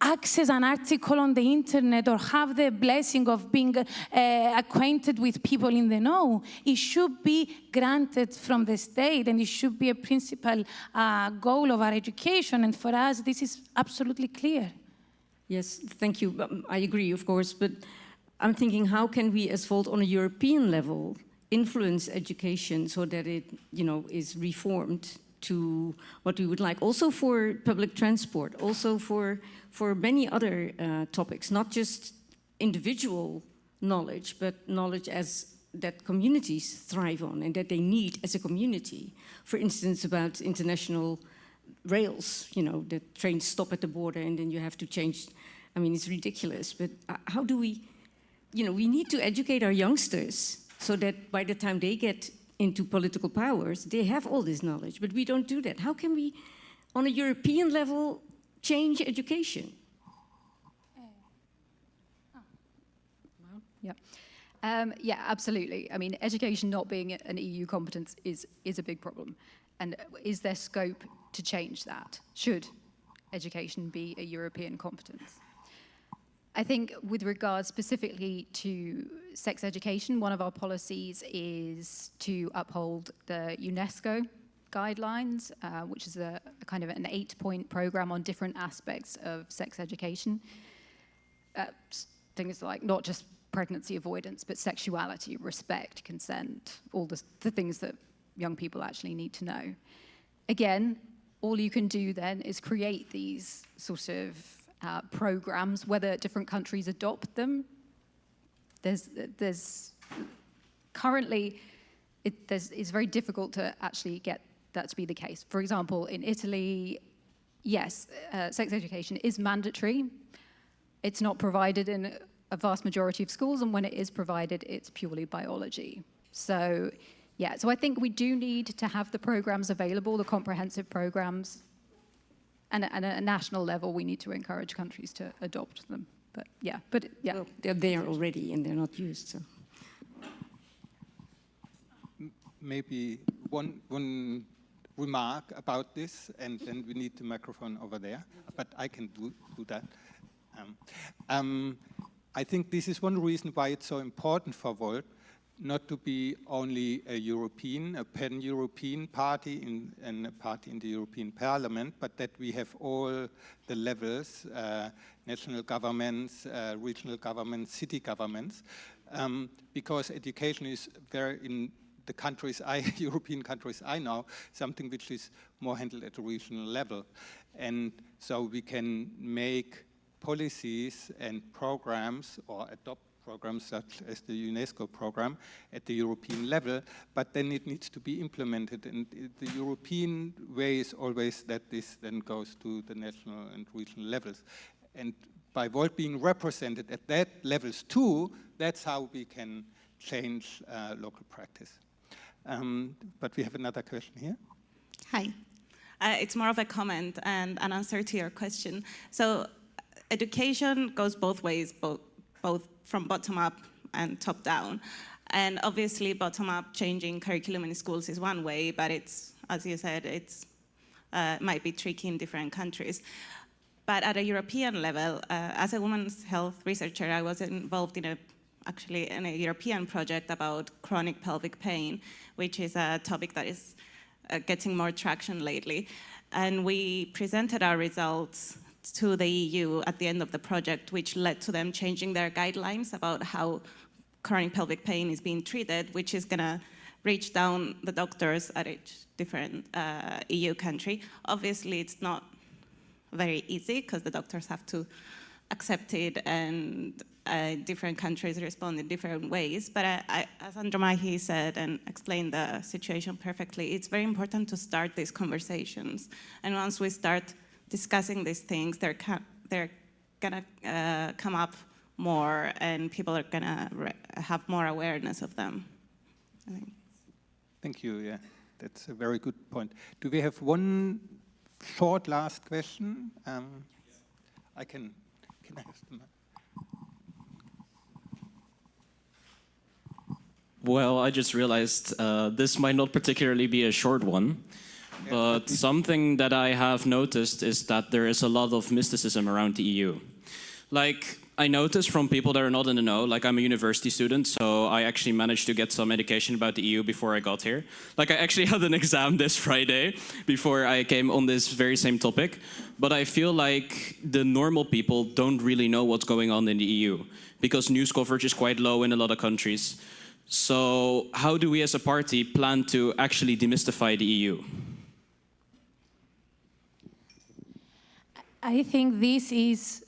access an article on the internet or have the blessing of being acquainted with people in the know. It should be granted from the state, and it should be a principal goal of our education. And for us, this is absolutely clear. Yes, thank you. I agree, of course, but I'm thinking, how can we, as Volt, on a European level, influence education so that it, is reformed to what we would like, also for public transport, also for many other topics, not just individual knowledge, but knowledge as that communities thrive on and that they need as a community. For instance, about international rails, the trains stop at the border and then you have to change. I mean, it's ridiculous, but how do we, we need to educate our youngsters so that by the time they get into political powers, they have all this knowledge, but we don't do that. How can we, on a European level, change education? Yeah, absolutely. I mean, education not being an EU competence is a big problem. And is there scope to change that? Should education be a European competence? I think with regard specifically to sex education, one of our policies is to uphold the UNESCO guidelines, which is a kind of an 8-point program on different aspects of sex education. Things like not just pregnancy avoidance, but sexuality, respect, consent, all the things that young people actually need to know. Again, all you can do then is create these sort of programs, whether different countries adopt them. There's currently, it's very difficult to actually get that to be the case. For example, in Italy, yes, sex education is mandatory. It's not provided in a vast majority of schools, and when it is provided, it's purely biology. So, yeah, so I think we do need to have the programs available, the comprehensive programs, and at a national level, we need to encourage countries to adopt them. But yeah. Well, they're there already and they're not used. So. Maybe one remark about this, and then we need the microphone over there. But I can do that. I think this is one reason why it's so important for Volt not to be only a pan-European party and a party in the European Parliament, but that we have all the levels, national governments, regional governments, city governments, because education is very, in the countries, European countries I know, something which is more handled at a regional level. And so we can make policies and programs or adopt programs such as the UNESCO program at the European level, but then it needs to be implemented. And the European way is always that this then goes to the national and regional levels. And by Volt being represented at that levels too, that's how we can change local practice. But we have another question here. Hi. It's more of a comment and an answer to your question. So education goes both ways, both from bottom up and top down. And obviously bottom up changing curriculum in schools is one way, but it's, as you said, it's might be tricky in different countries. But at a European level, as a women's health researcher, I was involved in actually in a European project about chronic pelvic pain, which is a topic that is getting more traction lately. And we presented our results to the EU at the end of the project, which led to them changing their guidelines about how chronic pelvic pain is being treated, which is going to reach down the doctors at each different EU country. Obviously, it's not very easy because the doctors have to accept it, and different countries respond in different ways. But as Andromache said and explained the situation perfectly, it's very important to start these conversations. And once we start discussing these things, they're gonna come up more, and people are gonna have more awareness of them. I think. Thank you. Yeah, that's a very good point. Do we have one short last question? I can ask them. Well, I just realized this might not particularly be a short one. But something that I have noticed is that there is a lot of mysticism around the EU. Like, I noticed from people that are not in the know, like I'm a university student, so I actually managed to get some education about the EU before I got here. Like, I actually had an exam this Friday before I came on this very same topic. But I feel like the normal people don't really know what's going on in the EU, because news coverage is quite low in a lot of countries. So how do we as a party plan to actually demystify the EU? I think this is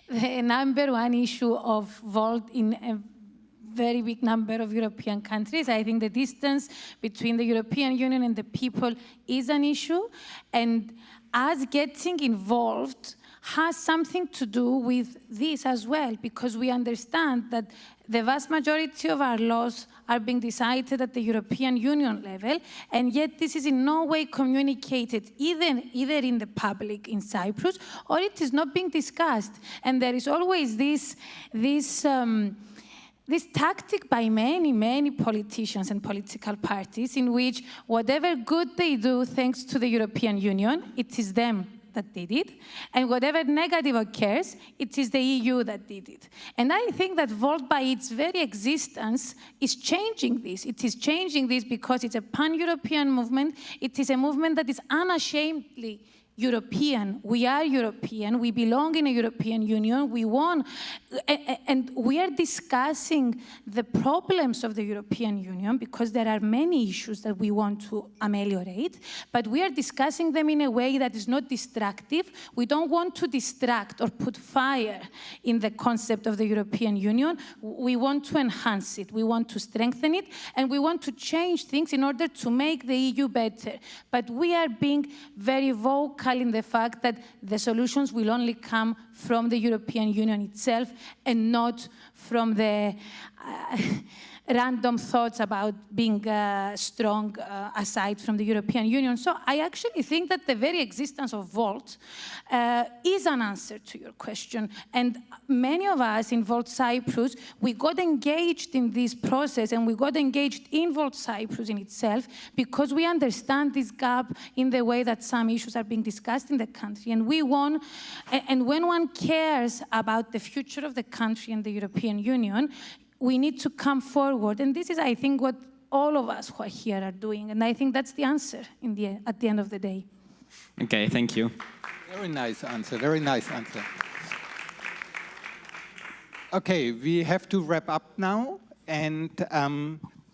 the number one issue of Volt in a very big number of European countries. I think the distance between the European Union and the people is an issue, and us getting involved has something to do with this as well, because we understand that the vast majority of our laws are being decided at the European Union level, and yet this is in no way communicated either in the public in Cyprus, or it is not being discussed. And there is always this tactic by many politicians and political parties in which whatever good they do thanks to the European Union, it is them that did it, and whatever negative occurs, it is the EU that did it. And I think that Volt, by its very existence, is changing this. It is changing this because it's a pan-European movement. It is a movement that is unashamedly European. We are European. We belong in a European Union. We won. And we are discussing the problems of the European Union because there are many issues that we want to ameliorate, but we are discussing them in a way that is not destructive. We don't want to distract or put fire in the concept of the European Union. We want to enhance it. We want to strengthen it, and we want to change things in order to make the EU better. But we are being very vocal in the fact that the solutions will only come from the European Union itself and not from the random thoughts about being strong aside from the European Union. So I actually think that the very existence of Volt is an answer to your question. And many of us in Volt Cyprus, we got engaged in this process, and we got engaged in Volt Cyprus in itself because we understand this gap in the way that some issues are being discussed in the country. And we want, and when one cares about the future of the country and the European Union, we need to come forward. And this is, I think, what all of us who are here are doing. And I think that's the answer at the end of the day. Okay, thank you. Very nice answer, very nice answer. Okay, we have to wrap up now. And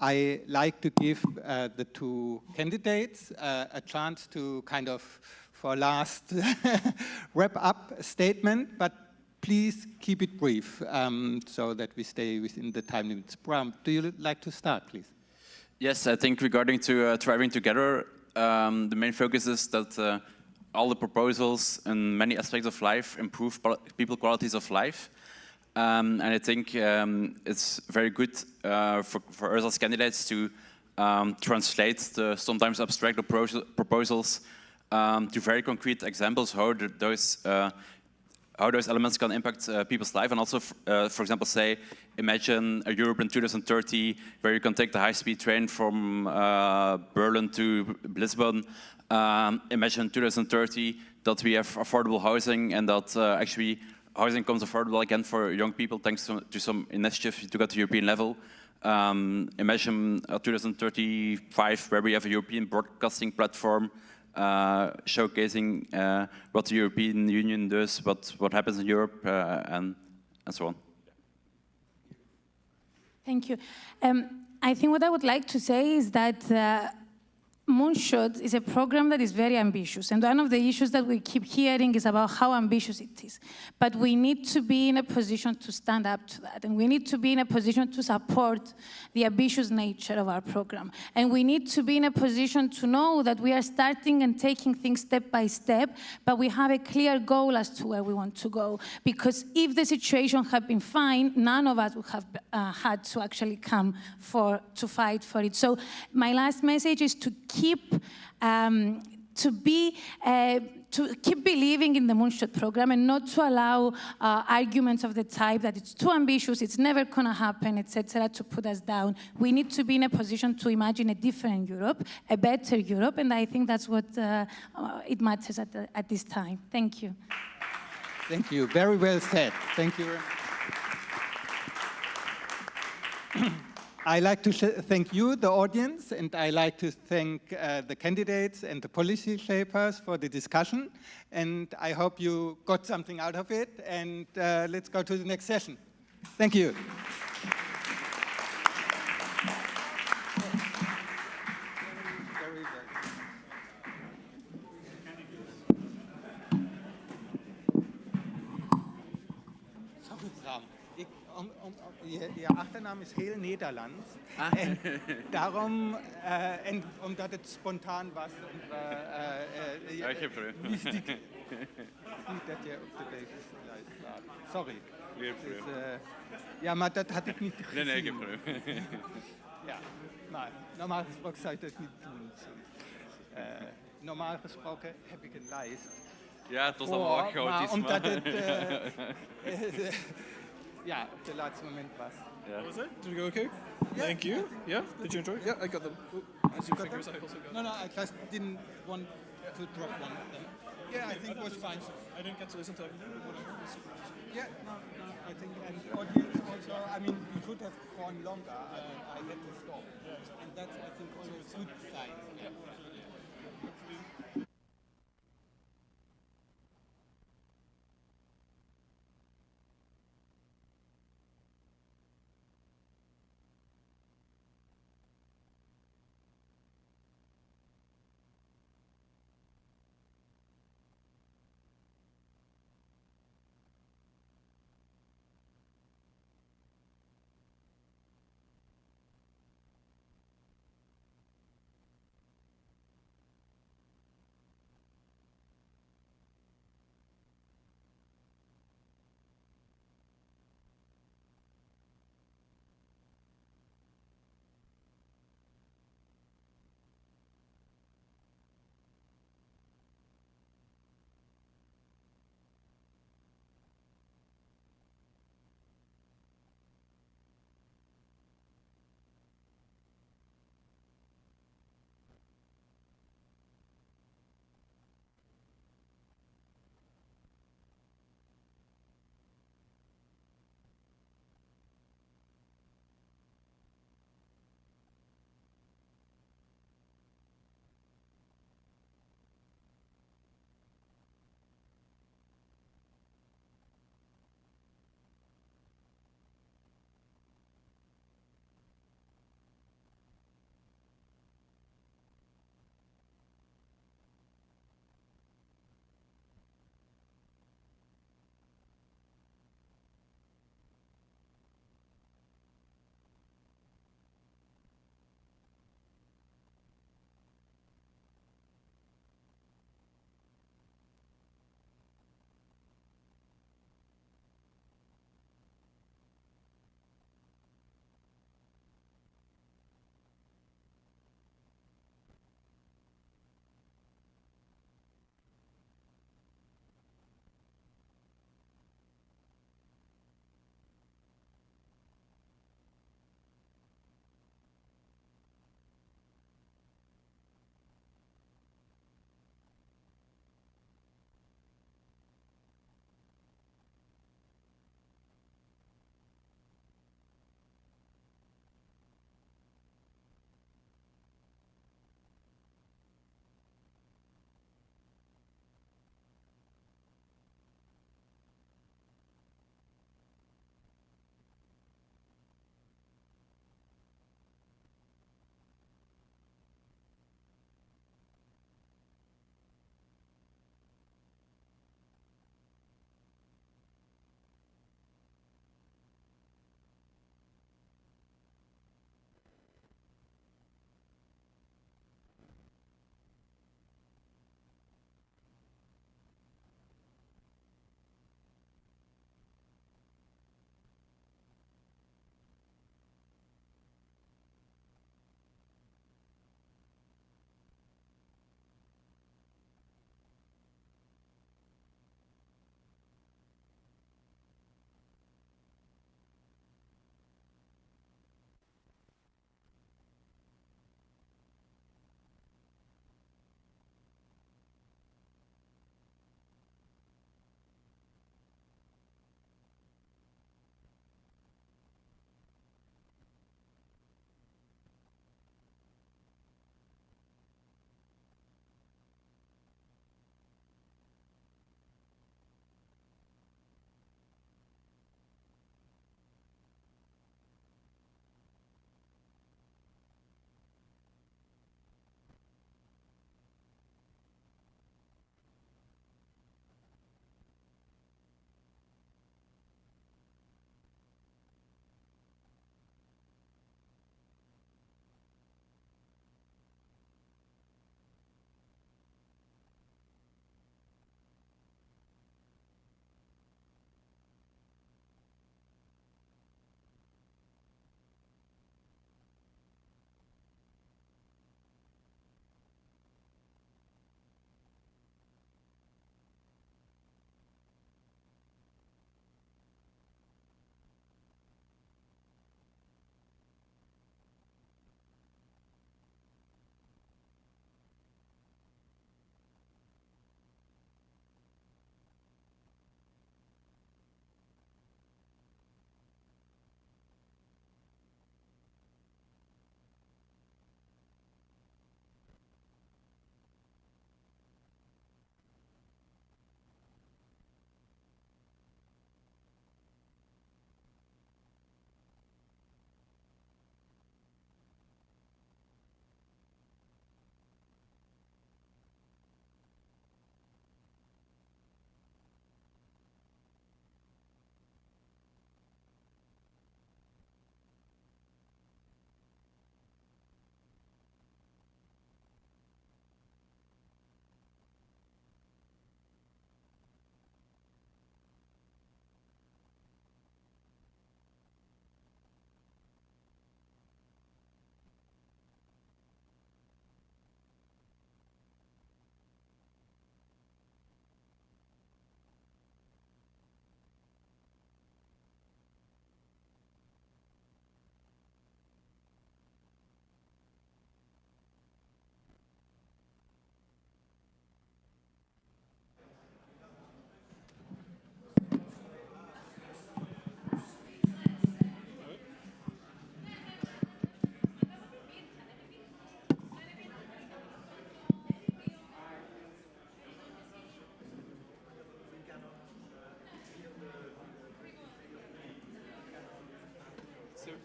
I like to give the two candidates a chance to kind of, for last, wrap up a statement. But please keep it brief so that we stay within the time limits. Bram, do you like to start, please? Yes, I think regarding to thriving together, the main focus is that all the proposals in many aspects of life improve people qualities of life. And I think it's very good for us as candidates to translate the sometimes abstract proposals to very concrete examples how those elements can impact people's life, and also, for example, say, imagine a Europe in 2030 where you can take the high-speed train from Berlin to Lisbon. Imagine 2030 that we have affordable housing and that actually housing becomes affordable again for young people thanks to some initiatives we took at the European level. Imagine 2035 where we have a European broadcasting platform showcasing what the European Union does, what happens in Europe, and so on. Thank you. I think what I would like to say is that Moonshot is a program that is very ambitious, and one of the issues that we keep hearing is about how ambitious it is. But we need to be in a position to stand up to that, and we need to be in a position to support the ambitious nature of our program. And we need to be in a position to know that we are starting and taking things step by step, but we have a clear goal as to where we want to go. Because if the situation had been fine, none of us would have had to actually come to fight for it. So my last message is to keep believing in the Moonshot program and not to allow arguments of the type that it's too ambitious, it's never going to happen, etc., to put us down. We need to be in a position to imagine a different Europe, a better Europe, and I think that's what it matters at this time. Thank you. Thank you. Very well said. Thank you very much. I like to thank you, the audience, and I like to thank the candidates and the policy shapers for the discussion. And I hope you got something out of it. And let's go to the next session. Thank you. Je achternaam is heel Nederlands. En daarom, omdat het spontaan was. Ja, geen probleem. Wist ik niet dat je op de deze staat. Sorry. Geen probleem. Ja, maar dat had ik niet gezien. Nee, geen probleem. Ja, maar normaal gesproken zou je dat niet doen. Normaal gesproken heb ik een lijst. Ja, het was allemaal chaotisch. Maar omdat het... ja, op het laatste moment was. What was it? Did it go okay? Yeah. Thank you. Yeah? Did you enjoy it? Yeah, I got them. As you fingers, I also got them. No, I just didn't want to drop one of them. Yeah, I think it was fine. I didn't get to listen to everything, but whatever. Yeah, no, I think, and the audience also, I mean, we could have gone longer. I had to stop. And that's, I think, also a good sign. Yeah.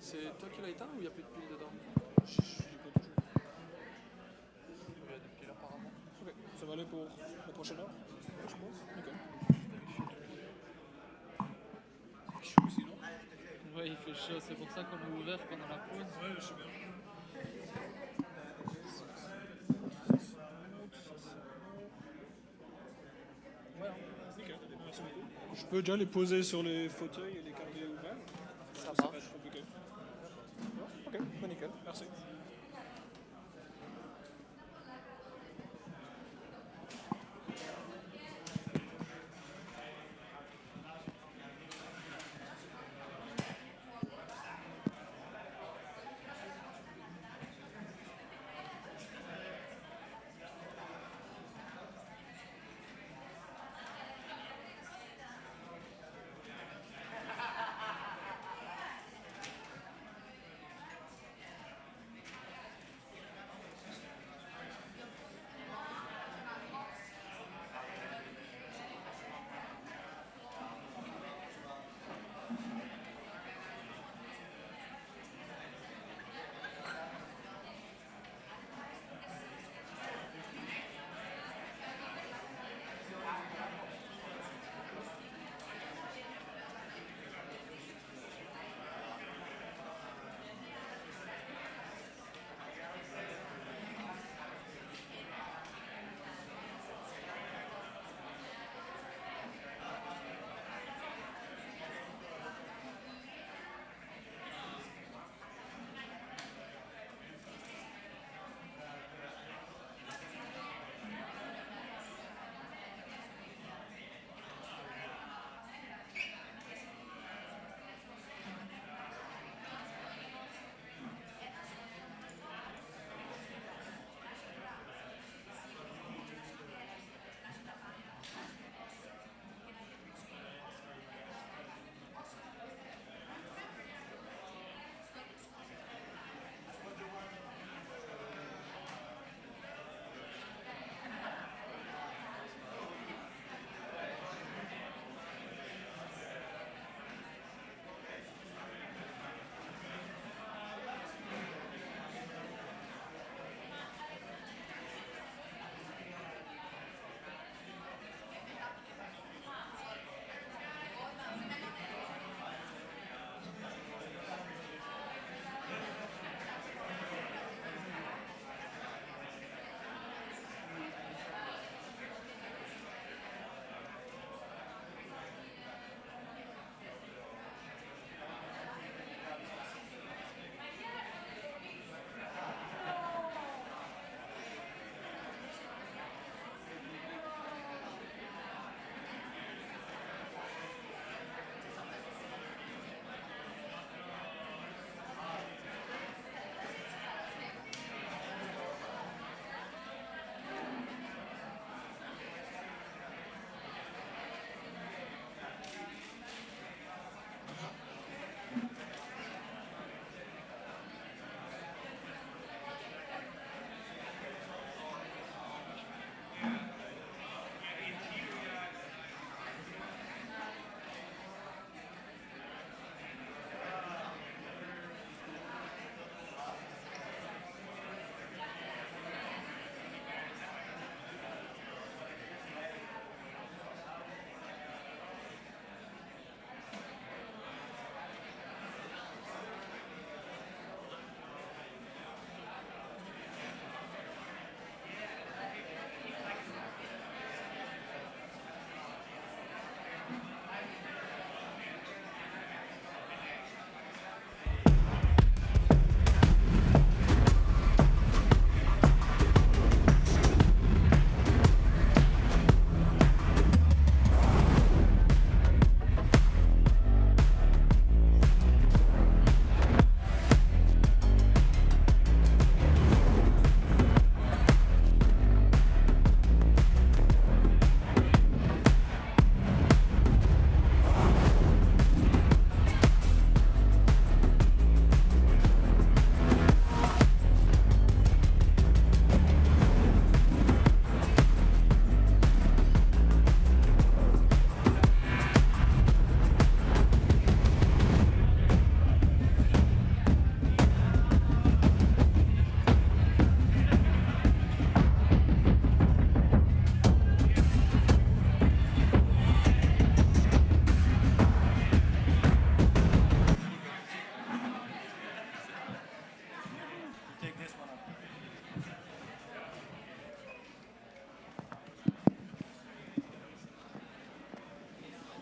C'est toi qui l'as éteint ou il n'y a plus de piles dedans? Ok, ça va aller pour la prochaine heure, je pense. Nickel. Il fait chaud ici, non? Ouais, il fait chaud, c'est pour ça qu'on a ouvert pendant la pause. Ouais, je sais bien. Ouais, nickel. Merci beaucoup. Je peux déjà les poser sur les fauteuils et les garder ouverts? Ça va être compliqué. Ok, bah nickel, merci.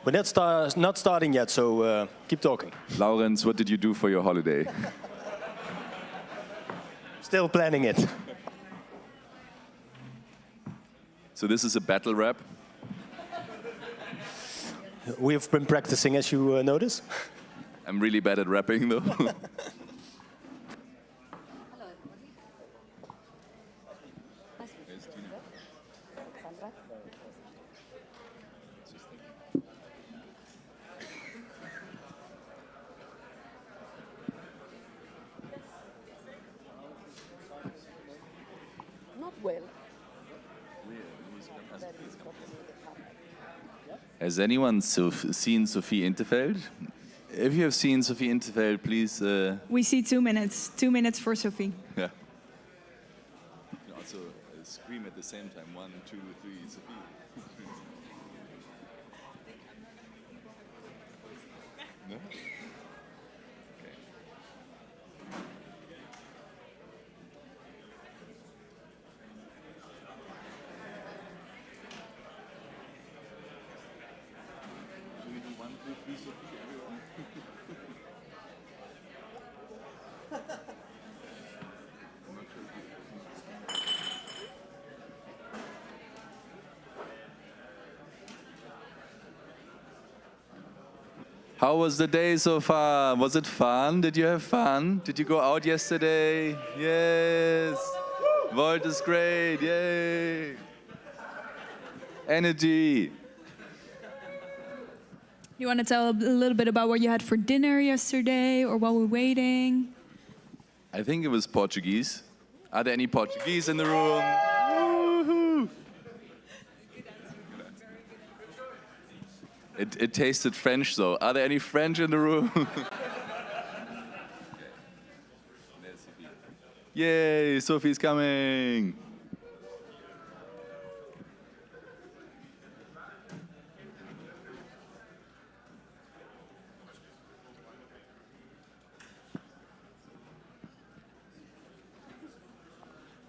We're not starting yet, so keep talking. Laurens, what did you do for your holiday? Still planning it. So this is a battle rap? We've been practicing, as you notice. I'm really bad at rapping, though. Not well. Has anyone seen Sophie Interveld? If you have seen Sophie Interveld, please... We see 2 minutes. 2 minutes for Sophie. Yeah. You can also scream at the same time. 1, 2, 3, Sophie. No? How was the day so far? Was it fun? Did you have fun? Did you go out yesterday? Yes. Volt is great. Yay. Energy. You want to tell a little bit about what you had for dinner yesterday or while we're waiting? I think it was Portuguese. Are there any Portuguese in the room? Woohoo! It tasted French, though. Are there any French in the room? Yay, Sophie's coming.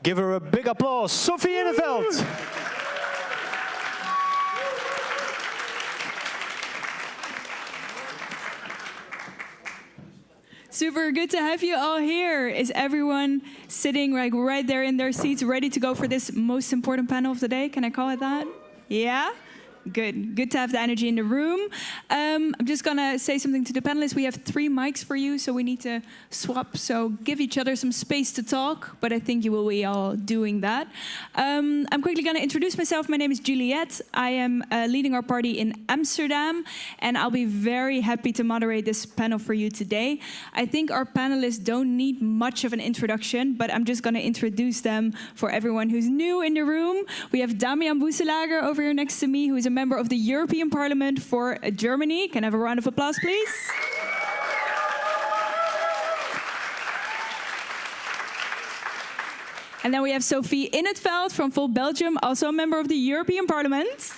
Give her a big applause, Sophie Interveld. Super good to have you all here. Is everyone sitting like right there in their seats, ready to go for this most important panel of the day? Can I call it that? Yeah? Good. Good to have the energy in the room. I'm just going to say something to the panelists. We have 3 mics for you, so we need to swap. So give each other some space to talk, but I think you will be all doing that. I'm quickly going to introduce myself. My name is Juliette. I am leading our party in Amsterdam, and I'll be very happy to moderate this panel for you today. I think our panelists don't need much of an introduction, but I'm just going to introduce them for everyone who's new in the room. We have Damian Boeselager over here next to me, who is a member of the European Parliament for Germany. Can I have a round of applause, please? And then we have Sophie Interveld from Volt Belgium, also a member of the European Parliament.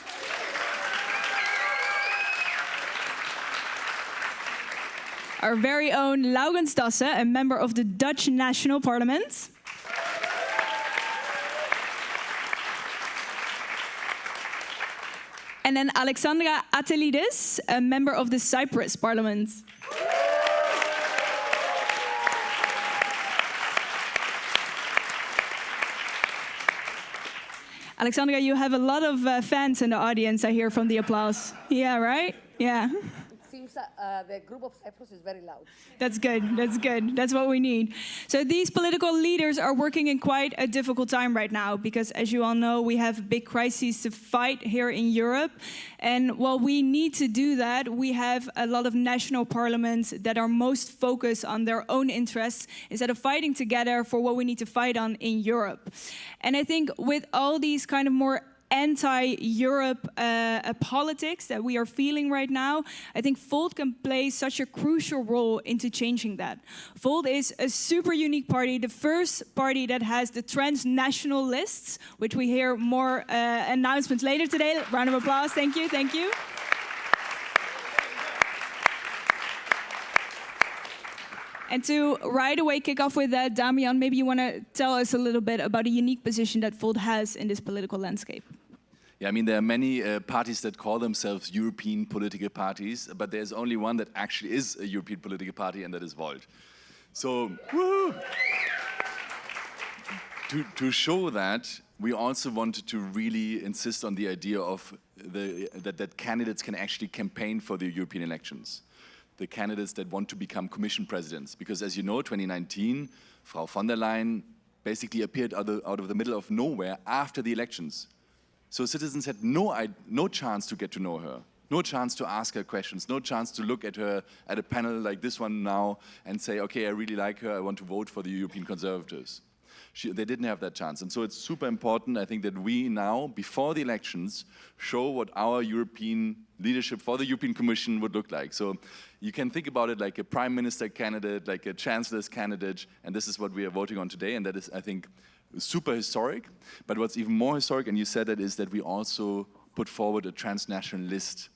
Our very own Laurens Dassen, a member of the Dutch National Parliament. And then Alexandra Atelidis, a member of the Cyprus Parliament. Alexandra, you have a lot of fans in the audience, I hear from the applause. Yeah, right? Yeah. It seems the group of Cyprus is very loud. That's good, that's good. That's what we need. So these political leaders are working in quite a difficult time right now because, as you all know, we have big crises to fight here in Europe. And while we need to do that, we have a lot of national parliaments that are most focused on their own interests instead of fighting together for what we need to fight on in Europe. And I think with all these kind of more anti-Europe politics that we are feeling right now, I think Volt can play such a crucial role into changing that. Volt is a super unique party, the first party that has the transnational lists, which we hear more announcements later today. Round of applause, thank you, thank you. And to right away kick off with that, Damian, maybe you want to tell us a little bit about a unique position that Volt has in this political landscape. Yeah, I mean, there are many parties that call themselves European political parties, but there's only one that actually is a European political party, and that is Volt. So, woo! To show that, we also wanted to really insist on the idea of that candidates can actually campaign for the European elections. The candidates that want to become Commission presidents. Because as you know, 2019, Frau von der Leyen basically appeared out of the middle of nowhere after the elections. So citizens had no chance to get to know her, no chance to ask her questions, no chance to look at her at a panel like this one now and say, okay, I really like her, I want to vote for the European Conservatives. They didn't have that chance. And so it's super important, I think, that we now, before the elections, show what our European leadership for the European Commission would look like. So you can think about it like a prime minister candidate, like a chancellor's candidate, and this is what we are voting on today, and that is, I think, super historic. But what's even more historic, and you said it, is that we also put forward a transnational list.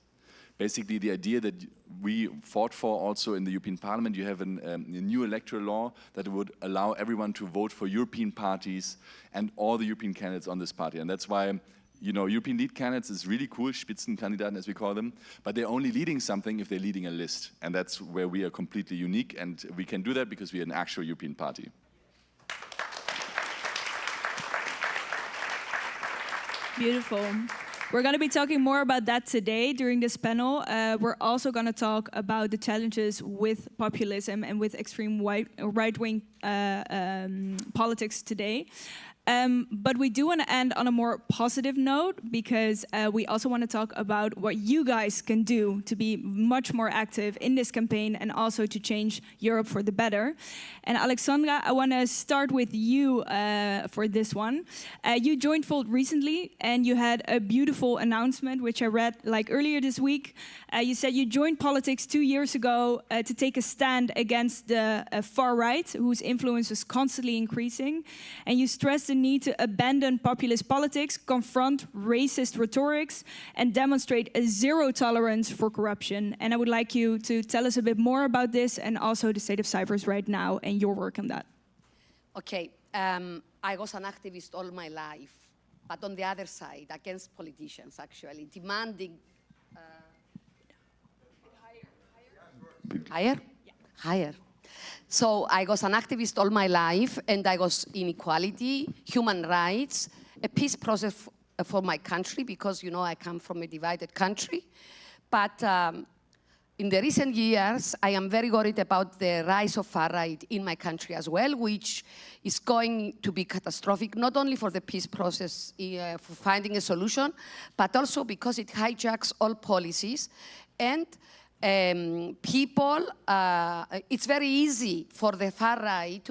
Basically, the idea that we fought for also in the European Parliament, you have a new electoral law that would allow everyone to vote for European parties and all the European candidates on this party. And that's why, you know, European lead candidates is really cool, Spitzenkandidaten as we call them, but they're only leading something if they're leading a list. And that's where we are completely unique, and we can do that because we are an actual European party. Beautiful. We're going to be talking more about that today during this panel. We're also going to talk about the challenges with populism and with extreme right-wing politics today. But we do want to end on a more positive note, because we also want to talk about what you guys can do to be much more active in this campaign and also to change Europe for the better. And Alexandra, I want to start with you for this one. You joined Volt recently, and you had a beautiful announcement, which I read like earlier this week. You said you joined politics 2 years ago to take a stand against the far right, whose influence is constantly increasing. And you stressed the need to abandon populist politics, confront racist rhetorics, and demonstrate a zero tolerance for corruption. And I would like you to tell us a bit more about this and also the state of Cyprus right now and your work on that. Okay, I was an activist all my life, but on the other side, against politicians, actually, demanding... Higher? Yeah. Higher. So I was an activist all my life, and I was inequality, human rights, a peace process for my country, because, you know, I come from a divided country. But in the recent years, I am very worried about the rise of far right in my country as well, which is going to be catastrophic, not only for the peace process, for finding a solution, but also because it hijacks all policies. And people, it's very easy for the far right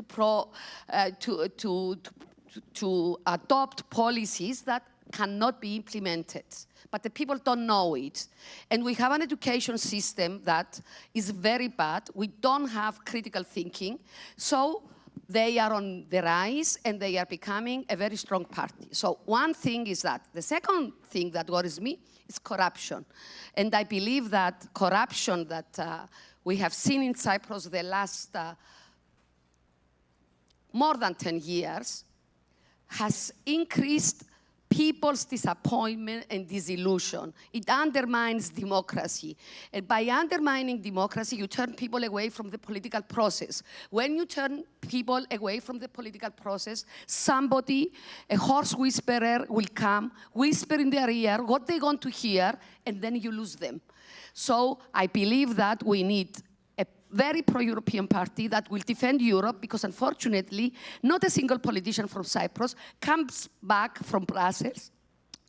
to adopt policies that cannot be implemented, but the people don't know it. And we have an education system that is very bad. We don't have critical thinking, so they are on the rise and they are becoming a very strong party. So one thing is that. The second thing that worries me is corruption. And I believe that corruption that we have seen in Cyprus the last more than 10 years has increased people's disappointment and disillusion. It undermines democracy. And by undermining democracy, you turn people away from the political process. When you turn people away from the political process, somebody, a horse whisperer, will come, whisper in their ear what they want to hear, and then you lose them. So I believe that we need a very pro-European party that will defend Europe, because unfortunately, not a single politician from Cyprus comes back from Brussels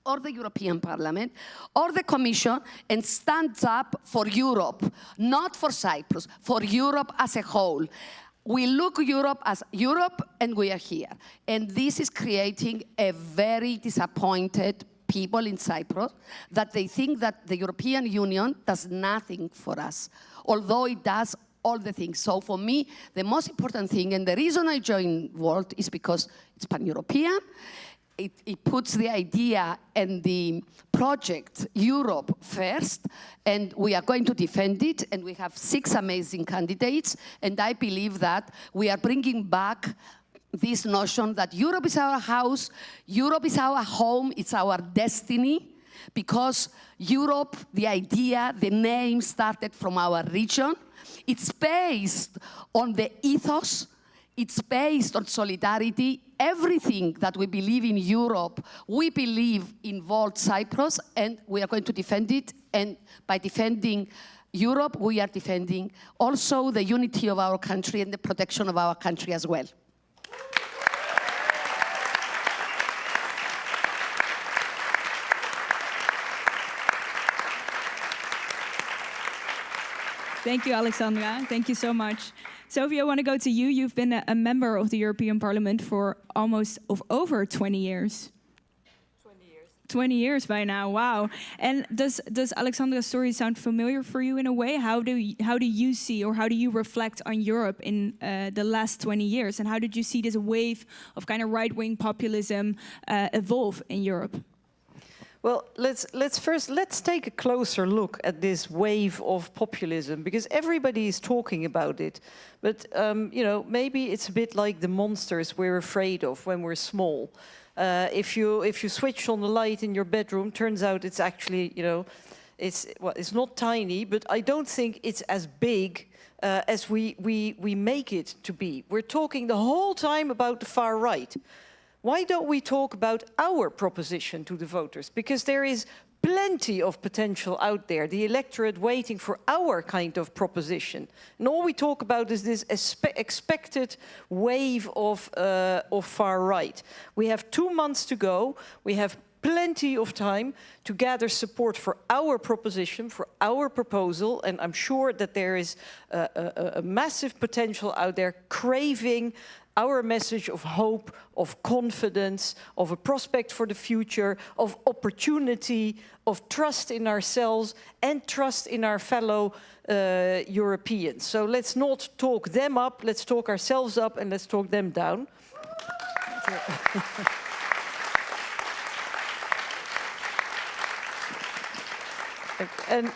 or the European Parliament or the Commission and stands up for Europe, not for Cyprus, for Europe as a whole. We look Europe as Europe, and we are here. And this is creating a very disappointed people in Cyprus, that they think that the European Union does nothing for us, although it does all the things. So for me, the most important thing, and the reason I joined Volt, is because it's pan-European. It puts the idea and the project Europe first, and we are going to defend it, and we have 6 amazing candidates, and I believe that we are bringing back this notion that Europe is our house, Europe is our home, it's our destiny, because Europe, the idea, the name started from our region. It's based on the ethos, it's based on solidarity. Everything that we believe in Europe, we believe in Volt Cyprus, and we are going to defend it. And by defending Europe, we are defending also the unity of our country and the protection of our country as well. Thank you, Alexandra. Thank you so much. Sophie, I want to go to you. You've been a member of the European Parliament for over 20 years. 20 years by now, wow. And does Alexandra's story sound familiar for you in a way? How do you see, or how do you reflect on Europe in the last 20 years? And how did you see this wave of kind of right-wing populism evolve in Europe? Well, let's take a closer look at this wave of populism, because everybody is talking about it. But you know, maybe it's a bit like the monsters we're afraid of when we're small. If you switch on the light in your bedroom, turns out it's actually, you know, it's not tiny, but I don't think it's as big as we make it to be. We're talking the whole time about the far right. Why don't we talk about our proposition to the voters? Because there is plenty of potential out there, the electorate waiting for our kind of proposition. And all we talk about is this expected wave of far right. We have 2 months to go. We have plenty of time to gather support for our proposition, for our proposal, and I'm sure that there is a massive potential out there craving our message of hope, of confidence, of a prospect for the future, of opportunity, of trust in ourselves and trust in our fellow Europeans. So let's not talk them up, let's talk ourselves up and let's talk them down. And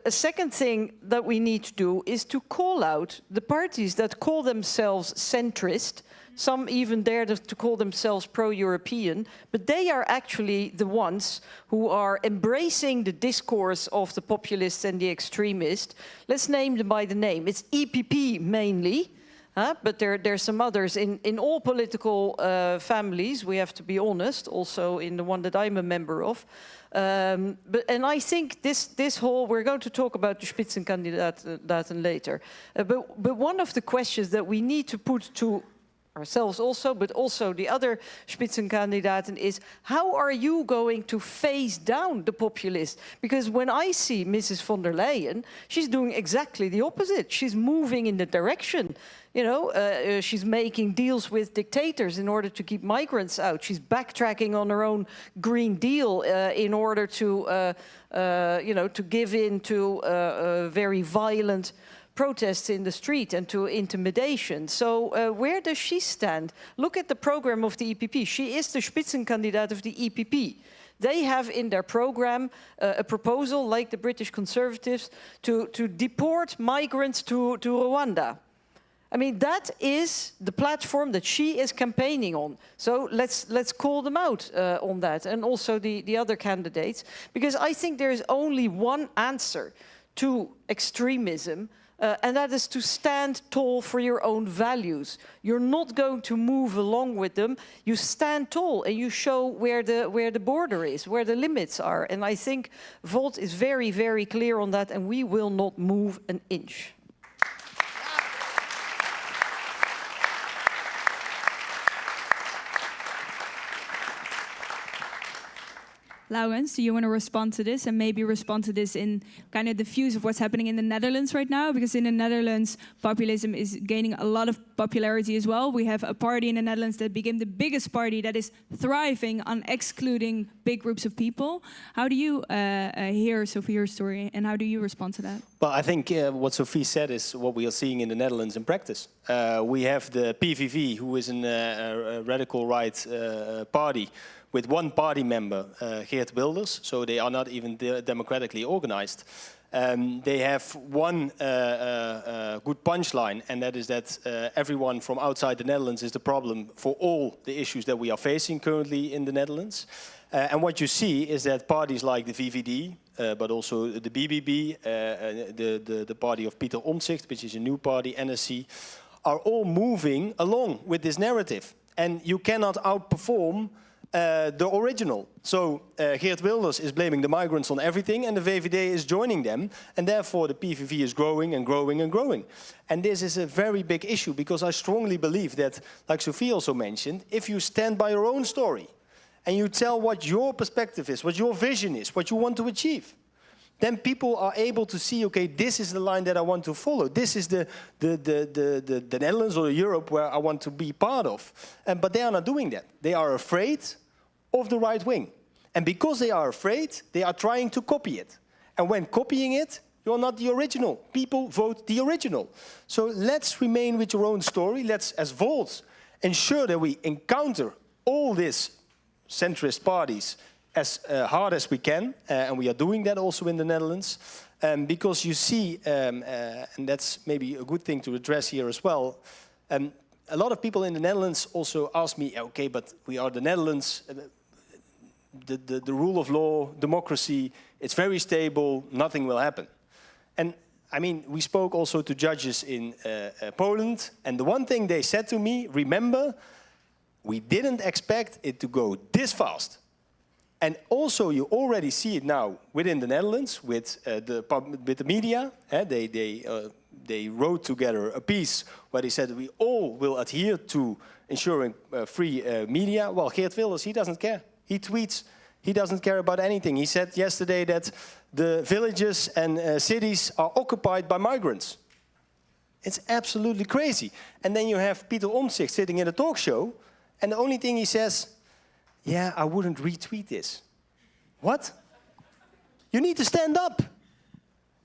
a second thing that we need to do is to call out the parties that call themselves centrist. Some even dare to call themselves pro-European, but they are actually the ones who are embracing the discourse of the populists and the extremists. Let's name them by the name. It's EPP mainly, but there's some others in all political families, we have to be honest, also in the one that I'm a member of. And I think this whole, we're going to talk about the Spitzenkandidaten later, but one of the questions that we need to put to ourselves also, but also the other Spitzenkandidaten is, how are you going to face down the populists? Because when I see Mrs. von der Leyen, she's doing exactly the opposite. She's moving in the direction. You know, she's making deals with dictators in order to keep migrants out. She's backtracking on her own Green Deal in order to, you know, to give in to very violent protests in the street and to intimidation. So where does she stand? Look at the program of the EPP. She is the Spitzenkandidat of the EPP. They have in their program a proposal, like the British Conservatives, to deport migrants to Rwanda. I mean, that is the platform that she is campaigning on. So let's call them out on that, and also the other candidates, because I think there is only one answer to extremism, and that is to stand tall for your own values. You're not going to move along with them. You stand tall and you show where the border is, where the limits are. And I think Volt is very, very clear on that, and we will not move an inch. Laurens, do you want to respond to this, and maybe respond to this in kind of the views of what's happening in the Netherlands right now? Because in the Netherlands, populism is gaining a lot of popularity as well. We have a party in the Netherlands that became the biggest party that is thriving on excluding big groups of people. How do you hear Sophie's story, and how do you respond to that? Well, I think what Sophie said is what we are seeing in the Netherlands in practice. We have the PVV, who is a radical right party, with one party member, Geert Wilders, so they are not even democratically organized. They have one good punchline, and that is that everyone from outside the Netherlands is the problem for all the issues that we are facing currently in the Netherlands. And what you see is that parties like the VVD, but also the BBB, the party of Pieter Omtzigt, which is a new party, NSC, are all moving along with this narrative. And you cannot outperform the original. So Geert Wilders is blaming the migrants on everything, and the VVD is joining them, and therefore the PVV is growing and growing and growing. And this is a very big issue, because I strongly believe that, like Sophie also mentioned, if you stand by your own story, and you tell what your perspective is, what your vision is, what you want to achieve, then people are able to see, okay, this is the line that I want to follow. This is the Netherlands or Europe where I want to be part of. But they are not doing that. They are afraid of the right wing. And because they are afraid, they are trying to copy it. And when copying it, you're not the original. People vote the original. So let's remain with your own story. Let's, as Volt, ensure that we encounter all these centrist parties as hard as we can, and we are doing that also in the Netherlands, because you see, and that's maybe a good thing to address here as well, a lot of people in the Netherlands also ask me, okay, but we are the Netherlands, the rule of law, democracy, it's very stable, nothing will happen. And I mean, we spoke also to judges in Poland, and the one thing they said to me, remember, we didn't expect it to go this fast. And also, you already see it now within the Netherlands with the media. They wrote together a piece where they said we all will adhere to ensuring free media. Well, Geert Wilders, he doesn't care. He tweets. He doesn't care about anything. He said yesterday that the villages and cities are occupied by migrants. It's absolutely crazy. And then you have Pieter Omtzigt sitting in a talk show, and the only thing he says, yeah, I wouldn't retweet this. What? You need to stand up.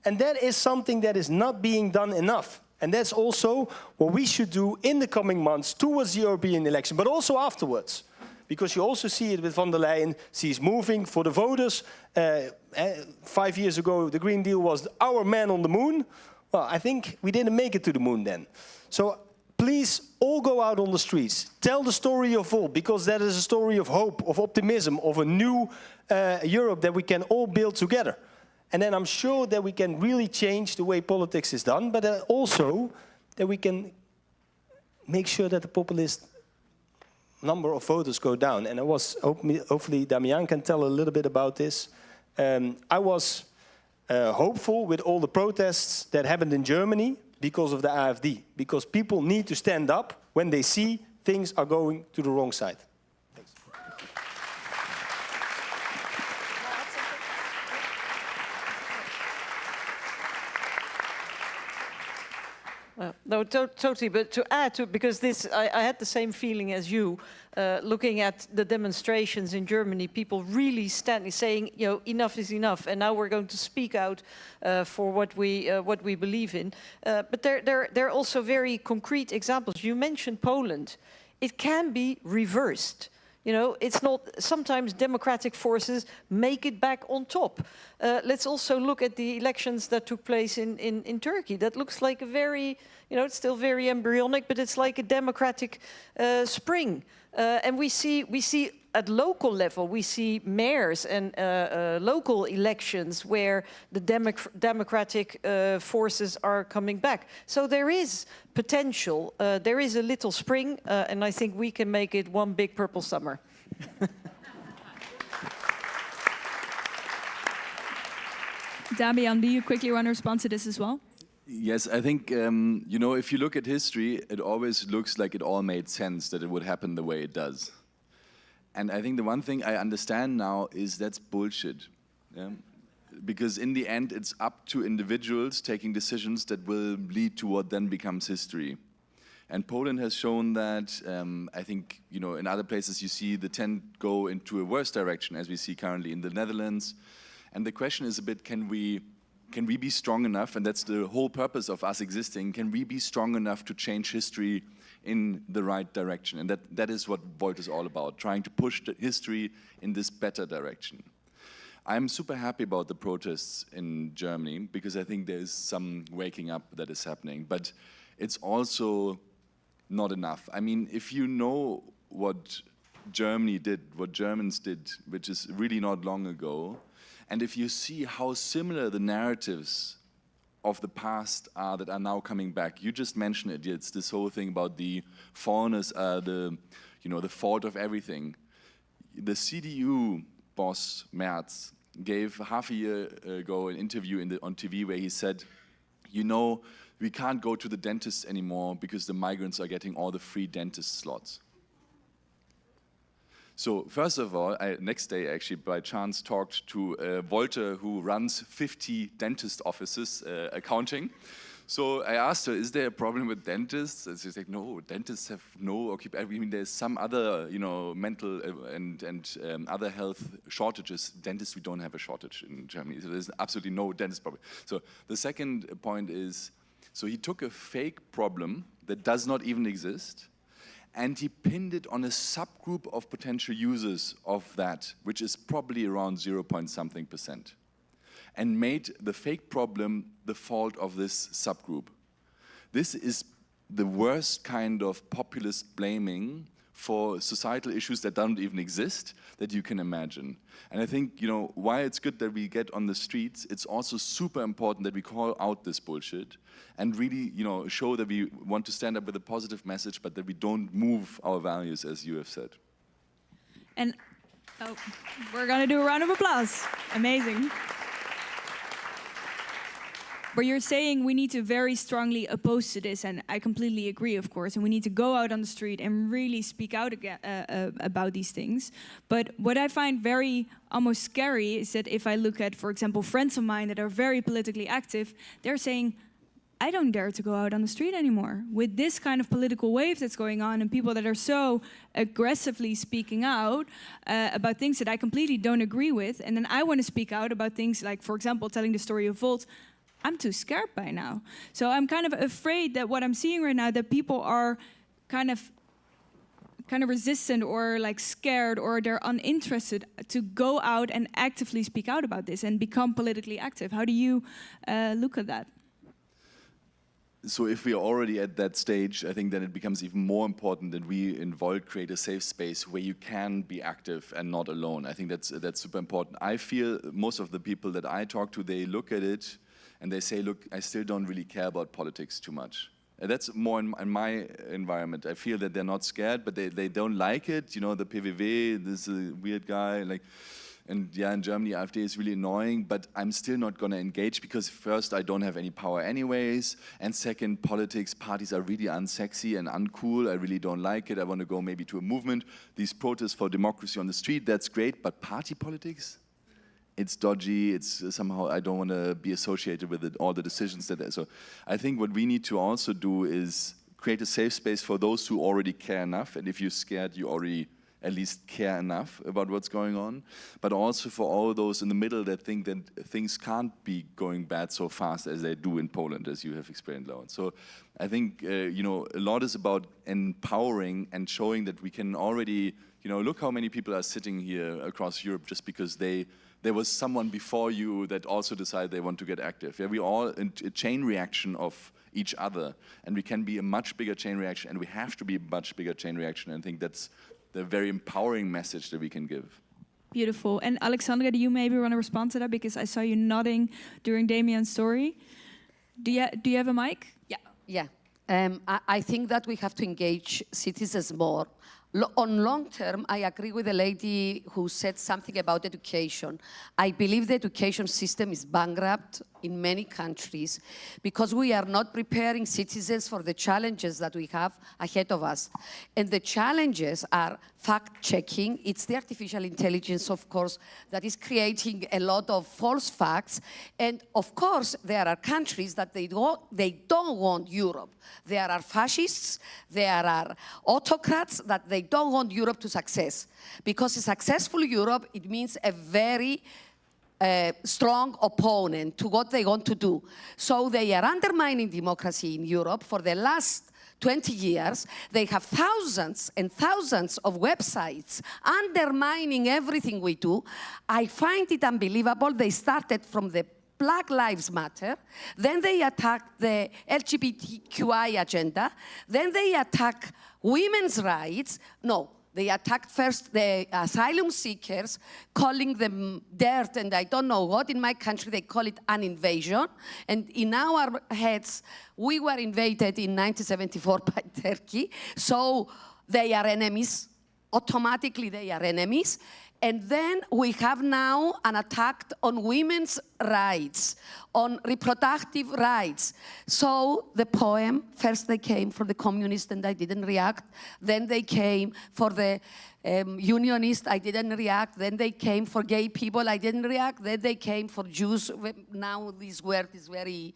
And that is something that is not being done enough. And that's also what we should do in the coming months towards the European election, but also afterwards. Because you also see it with von der Leyen. She's moving for the voters. 5 years ago, the Green Deal was our man on the moon. Well, I think we didn't make it to the moon then. So please all go out on the streets. Tell the story of Volt, because that is a story of hope, of optimism, of a new Europe that we can all build together. And then I'm sure that we can really change the way politics is done, but also that we can make sure that the populist number of voters go down. And hopefully Damian can tell a little bit about this. I was hopeful with all the protests that happened in Germany because of the AfD, because people need to stand up when they see things are going to the wrong side. Thanks. No, totally. But to add to, because this, I had the same feeling as you, looking at the demonstrations in Germany, people really standing, saying, you know, enough is enough, and now we're going to speak out for what we believe in. But there are also very concrete examples. You mentioned Poland. It can be reversed. You know, it's not, sometimes democratic forces make it back on top. Let's also look at the elections that took place in Turkey. That looks like a very, you know, it's still very embryonic, but it's like a democratic spring. And we see at local level, we see mayors and local elections where the democratic forces are coming back. So there is potential, there is a little spring, and I think we can make it one big purple summer. Damian, do you quickly want to respond to this as well? Yes, I think, you know, if you look at history, it always looks like it all made sense that it would happen the way it does. And I think the one thing I understand now is that's bullshit. Yeah? Because in the end, it's up to individuals taking decisions that will lead to what then becomes history. And Poland has shown that. I think, you know, in other places you see the trend go into a worse direction, as we see currently in the Netherlands. And the question is a bit, can we can we be strong enough, and that's the whole purpose of us existing, can we be strong enough to change history in the right direction? And that is what Volt is all about, trying to push the history in this better direction. I'm super happy about the protests in Germany because I think there is some waking up that is happening, but it's also not enough. I mean, if you know what Germany did, what Germans did, which is really not long ago, and if you see how similar the narratives of the past are that are now coming back, you just mentioned it. It's this whole thing about the foreigners are the fault of everything. The CDU boss Merz gave half a year ago an interview on TV where he said, you know, we can't go to the dentist anymore because the migrants are getting all the free dentist slots. So first of all, next day actually by chance talked to Volte, who runs 50 dentist offices accounting. So I asked her, is there a problem with dentists? And she's like, no, dentists have no occupation. I mean, there's some other, mental and other health shortages. Dentists, we don't have a shortage in Germany. So there's absolutely no dentist problem. So the second point is, so he took a fake problem that does not even exist, and he pinned it on a subgroup of potential users of that, which is probably around 0.something%, and made the fake problem the fault of this subgroup. This is the worst kind of populist blaming for societal issues that don't even exist that you can imagine. And I think, why it's good that we get on the streets, it's also super important that we call out this bullshit and really, show that we want to stand up with a positive message, but that we don't move our values, as you have said. And we're gonna do a round of applause. Amazing. But you're saying we need to very strongly oppose to this, and I completely agree, of course, and we need to go out on the street and really speak out about these things. But what I find very almost scary is that if I look at, for example, friends of mine that are very politically active, they're saying, I don't dare to go out on the street anymore. With this kind of political wave that's going on and people that are so aggressively speaking out about things that I completely don't agree with, and then I want to speak out about things like, for example, telling the story of Volt, I'm too scared by now. So I'm kind of afraid that what I'm seeing right now, that people are kind of resistant or like scared, or they're uninterested to go out and actively speak out about this and become politically active. How do you look at that? So if we are already at that stage, I think then it becomes even more important that we in Volt create a safe space where you can be active and not alone. I think that's super important. I feel most of the people that I talk to, they look at it and they say, look, I still don't really care about politics too much. And that's more in my environment. I feel that they're not scared, but they don't like it. The PVV, this weird guy, and yeah, in Germany, AfD is really annoying, but I'm still not gonna engage because first, I don't have any power anyways, and second, parties are really unsexy and uncool. I really don't like it. I wanna go maybe to a movement. These protests for democracy on the street, that's great, but party politics? It's dodgy, it's somehow, I don't want to be associated with it, all the decisions so I think what we need to also do is create a safe space for those who already care enough, and if you're scared, you already at least care enough about what's going on, but also for all those in the middle that think that things can't be going bad so fast as they do in Poland, as you have explained, Lauren. So I think, a lot is about empowering and showing that we can already, look how many people are sitting here across Europe just because there was someone before you that also decided they want to get active. Yeah, we all in a chain reaction of each other, and we can be a much bigger chain reaction, and we have to be a much bigger chain reaction. And I think that's the very empowering message that we can give. Beautiful. And Alexandra, do you maybe want to respond to that? Because I saw you nodding during Damian's story. Do you have a mic? Yeah. I think that we have to engage citizens more. On long term, I agree with the lady who said something about education. I believe the education system is bankrupt in many countries because we are not preparing citizens for the challenges that we have ahead of us. And the challenges are fact-checking. It's the artificial intelligence, of course, that is creating a lot of false facts. And of course, there are countries that they don't want Europe. There are fascists, there are autocrats that they don't want Europe to success. Because a successful Europe, it means a very strong opponent to what they want to do. So they are undermining democracy in Europe for the last 20 years. They have thousands and thousands of websites undermining everything we do. I find it unbelievable. They started from the Black Lives Matter, then they attack the LGBTQI agenda, then they attack women's rights. No, they attacked first the asylum seekers, calling them dirt and I don't know what. In my country, they call it an invasion. And in our heads, we were invaded in 1974 by Turkey. So they are enemies. Automatically, they are enemies. And then we have now an attack on women's rights, on reproductive rights. So the poem, first they came for the communists and I didn't react. Then they came for the unionists, I didn't react. Then they came for gay people, I didn't react. Then they came for Jews. Now this word is very,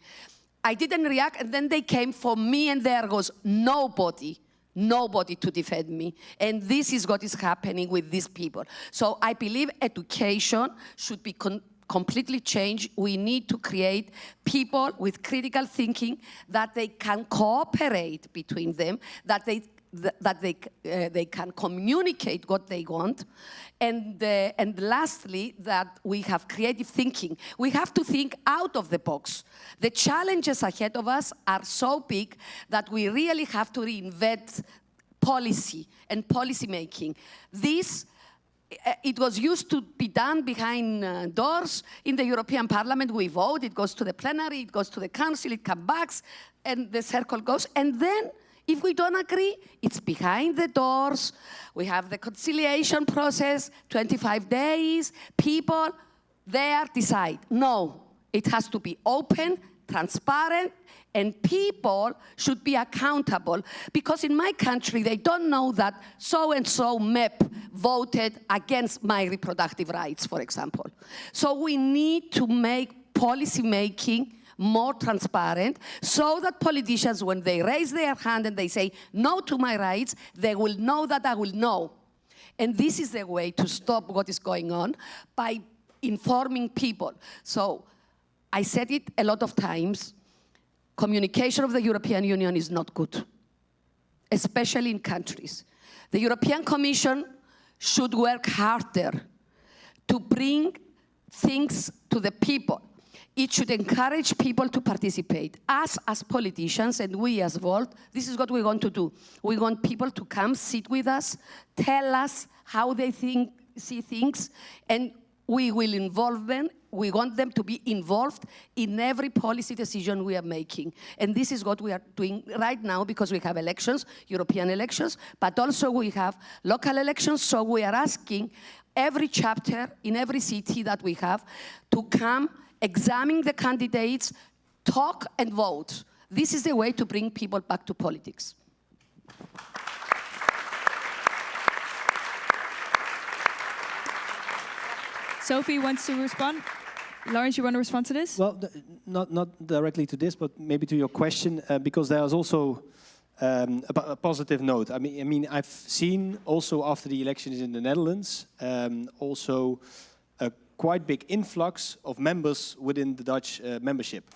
I didn't react. And then they came for me and there goes nobody to defend me. And this is what is happening with these people. So I believe education should be completely changed. We need to create people with critical thinking that they can cooperate between them, that they can communicate what they want. And lastly, that we have creative thinking. We have to think out of the box. The challenges ahead of us are so big that we really have to reinvent policy and policy making. This, it was used to be done behind doors in the European Parliament. We vote, it goes to the plenary, it goes to the council, it comes back, and the circle goes. And then, if we don't agree, it's behind the doors. We have the conciliation process, 25 days. People there decide. No, it has to be open, transparent, and people should be accountable. Because in my country, they don't know that so-and-so MEP voted against my reproductive rights, for example. So we need to make policy making more transparent, so that politicians, when they raise their hand and they say no to my rights, they will know that I will know. And this is the way to stop what is going on, by informing people. So I said it a lot of times, communication of the European Union is not good, especially in countries. The European Commission should work harder to bring things to the people. It should encourage people to participate. Us as politicians and we as Volt, this is what we want to do. We want people to come, sit with us, tell us how they see things, and we will involve them. We want them to be involved in every policy decision we are making. And this is what we are doing right now, because we have elections, European elections, but also we have local elections. So we are asking every chapter in every city that we have to come, examine the candidates, talk and vote. This is the way to bring people back to politics. Sophie wants to respond. Lawrence, you want to respond to this? Well, not directly to this, but maybe to your question, because there is also a positive note. I mean, I've seen also after the elections in the Netherlands, also a quite big influx of members within the Dutch membership.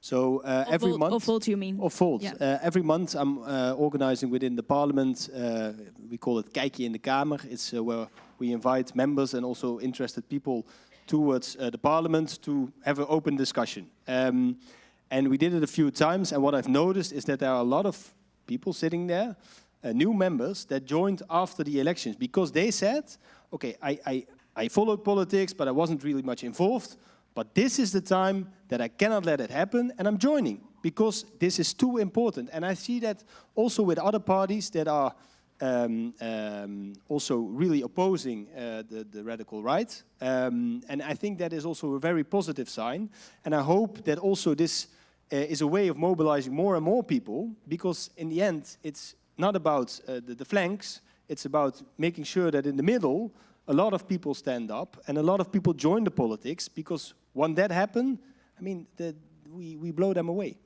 So every month... Of Volt, you mean? Of Volt. Yeah. Every month I'm organizing within the parliament, we call it Kijkje in de Kamer. It's where we invite members and also interested people towards the parliament to have an open discussion. And we did it a few times, and what I've noticed is that there are a lot of people sitting there, new members, that joined after the elections, because they said, okay, I followed politics, but I wasn't really much involved, but this is the time that I cannot let it happen, and I'm joining, because this is too important. And I see that also with other parties that are also really opposing the radical right. And I think that is also a very positive sign. And I hope that also this is a way of mobilizing more and more people, because in the end, it's not about the flanks, it's about making sure that in the middle, a lot of people stand up and a lot of people join the politics, because when that happens, I mean, we blow them away.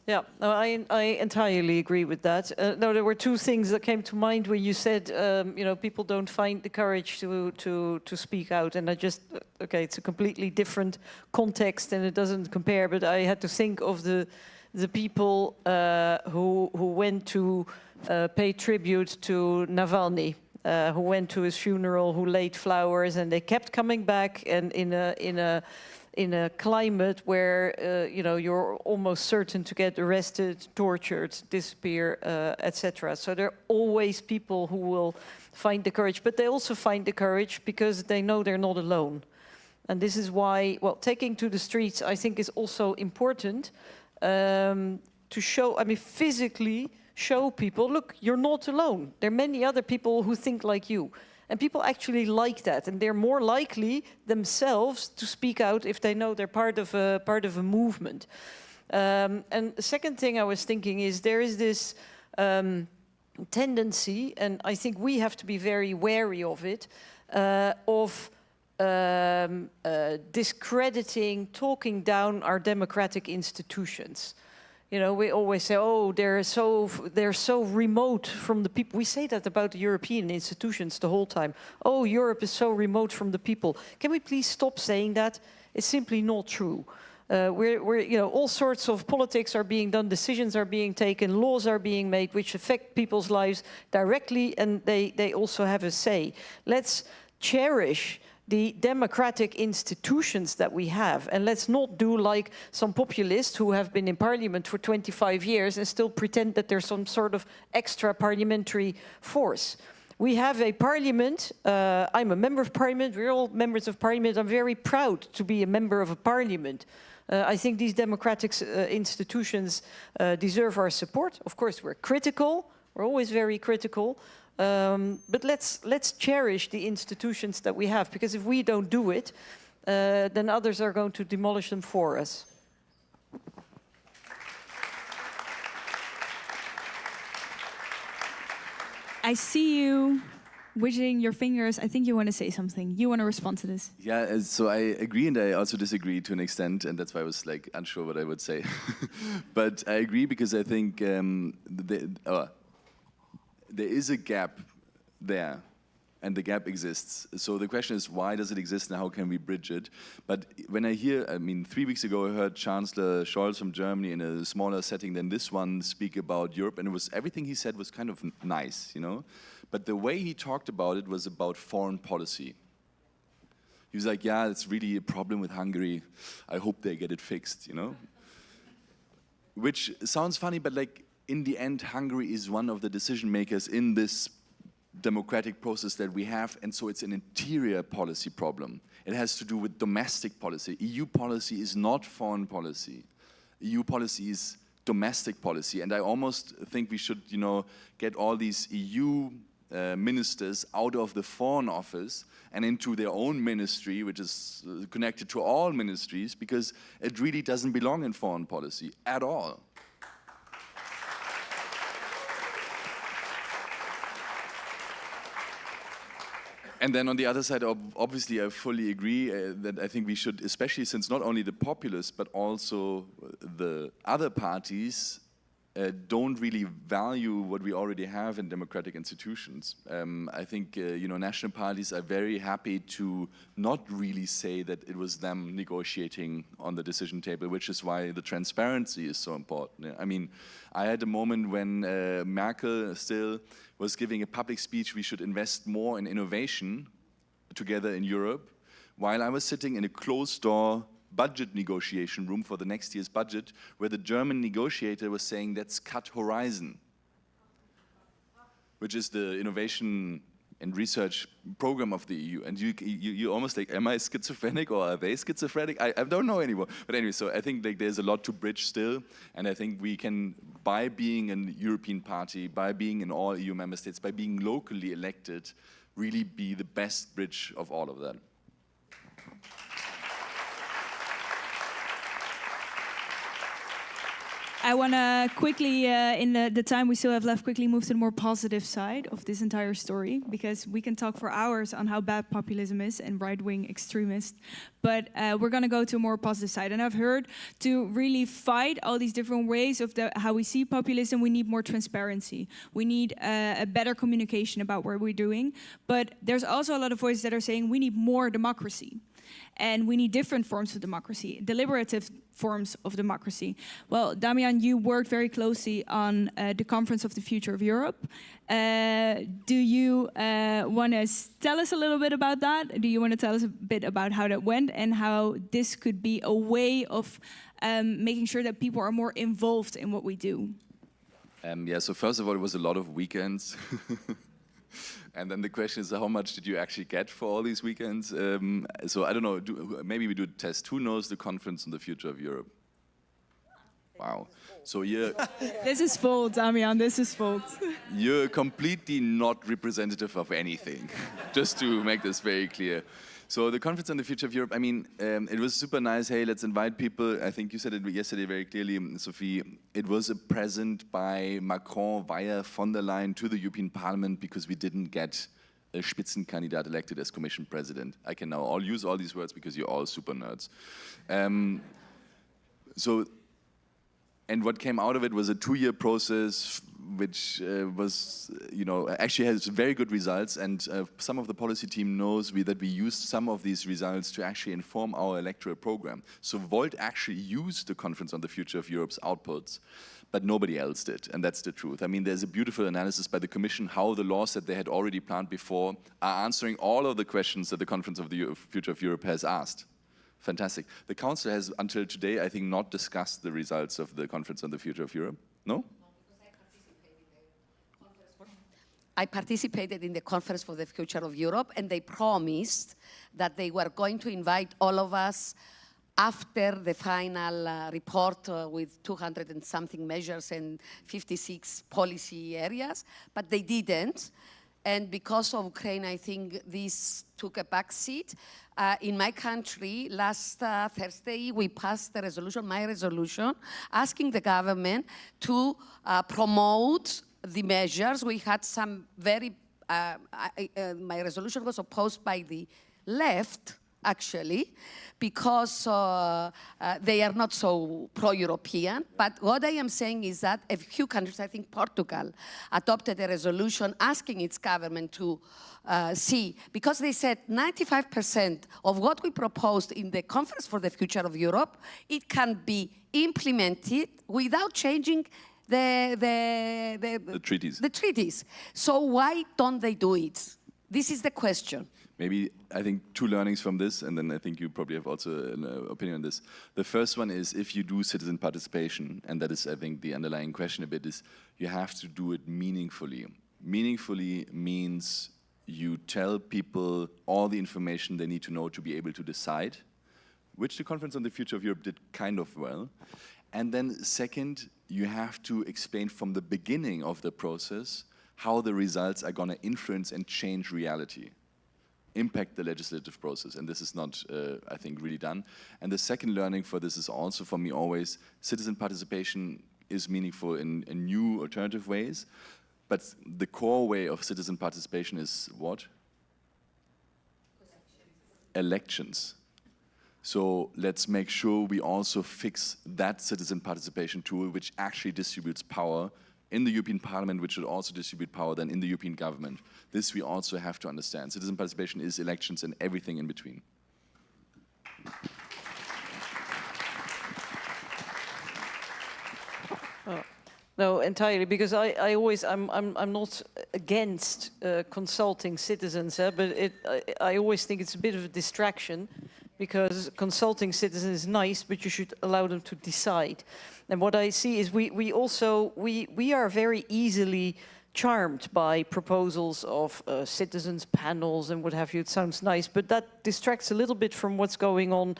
Yeah, no, I entirely agree with that. No, there were two things that came to mind when you said, you know, people don't find the courage to speak out, and I just, okay, it's a completely different context and it doesn't compare. But I had to think of the people who went to pay tribute to Navalny, who went to his funeral, who laid flowers, and they kept coming back, and in a climate where you know, you're almost certain to get arrested, tortured, disappear, etc. So there are always people who will find the courage, but they also find the courage because they know they're not alone. And this is why, well, taking to the streets, I think, is also important to show, I mean, physically show people, look, you're not alone. There are many other people who think like you. And people actually like that, and they're more likely themselves to speak out if they know they're part of a movement. And the second thing I was thinking is there is this tendency, and I think we have to be very wary of it, of discrediting, talking down our democratic institutions. You know, we always say, oh, they're so remote from the people. We say that about the European institutions the whole time. Oh, Europe is so remote from the people. Can we please stop saying that? It's simply not true. You know, all sorts of politics are being done, decisions are being taken, laws are being made which affect people's lives directly, and they also have a say. Let's cherish the democratic institutions that we have. And let's not do like some populists who have been in parliament for 25 years and still pretend that there's some sort of extra parliamentary force. We have a parliament. I'm a member of parliament. We're all members of parliament. I'm very proud to be a member of a parliament. I think these democratic institutions deserve our support. Of course, we're critical. We're always very critical. But let's cherish the institutions that we have, because if we don't do it, then others are going to demolish them for us. I see you wiggling your fingers. I think you want to say something. You want to respond to this? Yeah, so I agree and I also disagree to an extent, and that's why I was like unsure what I would say. But I agree because I think there is a gap there, and the gap exists. So the question is, why does it exist and how can we bridge it? But when I hear, I mean, 3 weeks ago I heard Chancellor Scholz from Germany in a smaller setting than this one speak about Europe, and it was, everything he said was kind of nice, you know? But the way he talked about it was about foreign policy. He was like, yeah, it's really a problem with Hungary. I hope they get it fixed, you know? Which sounds funny, but like, in the end, Hungary is one of the decision makers in this democratic process that we have, and so it's an interior policy problem. It has to do with domestic policy. EU policy is not foreign policy. EU policy is domestic policy, and I almost think we should, you know, get all these EU ministers out of the Foreign Office and into their own ministry, which is connected to all ministries, because it really doesn't belong in foreign policy at all. And then on the other side, obviously, I fully agree that I think we should, especially since not only the populists, but also the other parties don't really value what we already have in democratic institutions. I think, you know, national parties are very happy to not really say that it was them negotiating on the decision table, which is why the transparency is so important. I mean, I had a moment when Merkel still was giving a public speech, we should invest more in innovation together in Europe, while I was sitting in a closed-door budget negotiation room for the next year's budget, where the German negotiator was saying, let's cut Horizon, which is the innovation and research program of the EU. And you almost like, am I schizophrenic or are they schizophrenic? I don't know anymore. But anyway, so I think like there's a lot to bridge still. And I think we can, by being a European party, by being in all EU member states, by being locally elected, really be the best bridge of all of that. I want to quickly, in the time we still have left, quickly move to the more positive side of this entire story, because we can talk for hours on how bad populism is and right-wing extremists, but we're going to go to a more positive side. And I've heard to really fight all these different ways of how we see populism, we need more transparency. We need a better communication about what we're doing. But there's also a lot of voices that are saying we need more democracy. And we need different forms of democracy, deliberative forms of democracy. Well, Damian, you worked very closely on the Conference of the Future of Europe. Do you want to tell us a little bit about that? Do you want to tell us a bit about how that went and how this could be a way of making sure that people are more involved in what we do? Yeah, so first of all, it was a lot of weekends. And then the question is, how much did you actually get for all these weekends? So I don't know, maybe we do a test. Who knows the Conference on the Future of Europe? Wow. So This is fault, Damian, this is fault. You're completely not representative of anything, just to make this very clear. So the Conference on the Future of Europe, I mean, it was super nice. Hey, let's invite people. I think you said it yesterday very clearly, Sophie. It was a present by Macron via von der Leyen to the European Parliament because we didn't get a Spitzenkandidat elected as Commission President. I can now use all these words because you're all super nerds. And what came out of it was a 2-year process, which was, actually has very good results. And some of the policy team knows that we used some of these results to actually inform our electoral program. So Volt actually used the Conference on the Future of Europe's outputs, but nobody else did, and that's the truth. I mean, there's a beautiful analysis by the Commission how the laws that they had already planned before are answering all of the questions that the Conference of the Future of Europe has asked. Fantastic. The Council has, until today, I think, not discussed the results of the Conference on the Future of Europe. No? I participated in the Conference for the Future of Europe, and they promised that they were going to invite all of us after the final report with 200 and something measures and 56 policy areas, but they didn't. And because of Ukraine, I think this took a back seat. In my country, last Thursday, we passed a resolution, my resolution, asking the government to promote the measures. We had some very, my resolution was opposed by the left, actually, because they are not so pro-European. But what I am saying is that a few countries, I think Portugal, adopted a resolution asking its government to see, because they said 95% of what we proposed in the Conference for the Future of Europe, it can be implemented without changing the treaties. The treaties. So why don't they do it? This is the question. Maybe, I think, 2 learnings from this, and then I think you probably have also an opinion on this. The first one is, if you do citizen participation, and that is, I think, the underlying question a bit, is you have to do it meaningfully. Meaningfully means you tell people all the information they need to know to be able to decide, which the Conference on the Future of Europe did kind of well. And then second, you have to explain from the beginning of the process how the results are going to influence and change reality, impact the legislative process. And this is not, I think, really done. And the second learning for this is also, for me, always citizen participation is meaningful in new alternative ways. But the core way of citizen participation is what? Elections. So let's make sure we also fix that citizen participation tool, which actually distributes power in the European Parliament, which should also distribute power then in the European government. This we also have to understand. Citizen participation is elections and everything in between. No, entirely, because I'm not against consulting citizens, but I always think it's a bit of a distraction, because consulting citizens is nice, but you should allow them to decide. And what I see is we are very easily charmed by proposals of citizens panels and what have you. It sounds nice, but that distracts a little bit from what's going on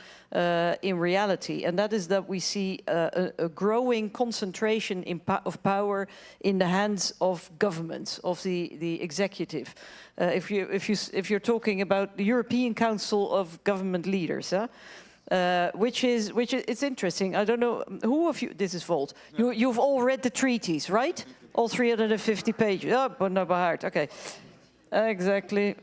in reality. And that is that we see a growing concentration of power in the hands of governments, of the executive. If you're talking about the European Council of Government Leaders, which is it's interesting. I don't know who of you. This is Volt. You've all read the treaties, right? All 350 pages. Oh, but no, by heart. Okay. Exactly.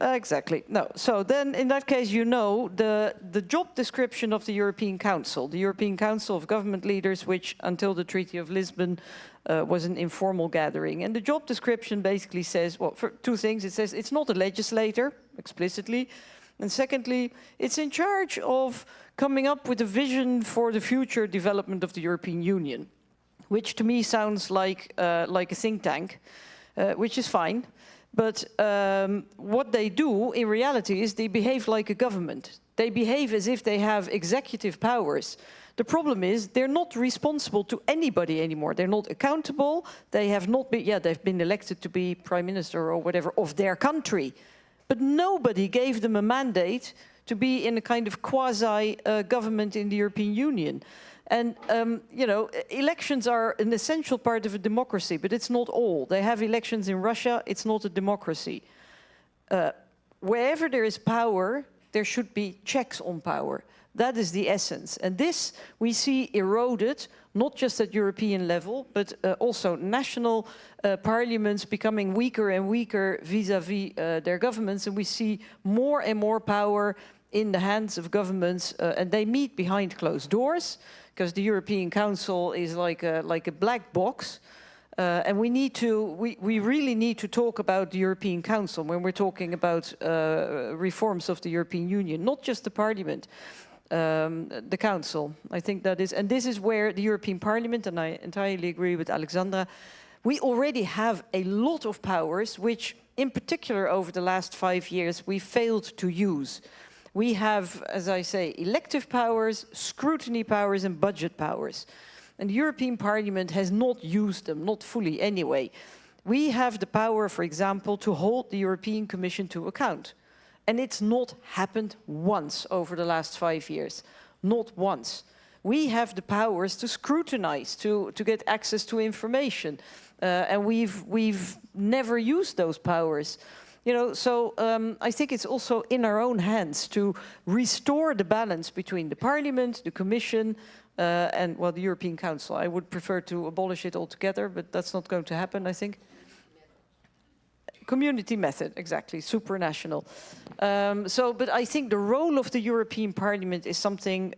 No. So then, in that case, you know the job description of the European Council of Government Leaders, which until the Treaty of Lisbon was an informal gathering. And the job description basically says, well, for two things. It says it's not a legislator explicitly, and secondly, it's in charge of coming up with a vision for the future development of the European Union, which to me sounds like a think tank, which is fine. But what they do in reality is they behave like a government. They behave as if they have executive powers. The problem is they're not responsible to anybody anymore. They're not accountable. They have not been, they've been elected to be prime minister or whatever of their country. But nobody gave them a mandate to be in a kind of quasi-government in the European Union. And, you know, elections are an essential part of a democracy, but it's not all. They have elections in Russia, it's not a democracy. Wherever there is power, there should be checks on power. That is the essence. And this we see eroded, not just at European level, but also national parliaments becoming weaker and weaker vis-à-vis their governments. And we see more and more power in the hands of governments, and they meet behind closed doors, because the European Council is like a black box. And we really need to talk about the European Council when we're talking about reforms of the European Union, not just the Parliament, the Council. I think that is, and this is where the European Parliament, and I entirely agree with Alexandra, we already have a lot of powers, which in particular over the last 5 years we failed to use. We have, as I say, elective powers, scrutiny powers, and budget powers. And the European Parliament has not used them, not fully anyway. We have the power, for example, to hold the European Commission to account. And it's not happened once over the last 5 years, not once. We have the powers to scrutinize, to get access to information. And we've never used those powers. You know, so I think it's also in our own hands to restore the balance between the Parliament, the Commission, and, well, the European Council. I would prefer to abolish it altogether, but that's not going to happen, I think. Community method, exactly, supranational. But I think the role of the European Parliament is something,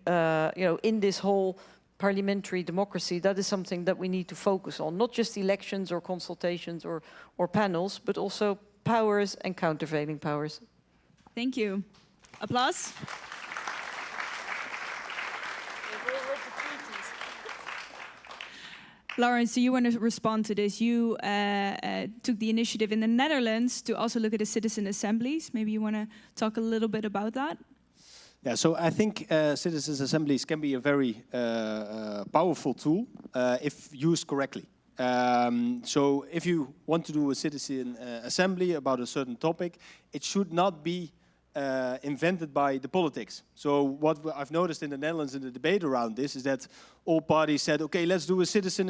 you know, in this whole parliamentary democracy, that is something that we need to focus on. Not just elections or consultations or panels, but also powers and countervailing powers. Thank you. Applause. Lawrence, do you want to respond to this? You took the initiative in the Netherlands to also look at the citizen assemblies. Maybe you want to talk a little bit about that? Yeah, so I think citizens' assemblies can be a very powerful tool if used correctly. So if you want to do a citizen assembly about a certain topic, it should not be invented by the politics. So what I've noticed in the Netherlands in the debate around this is that all parties said, okay, let's do a citizen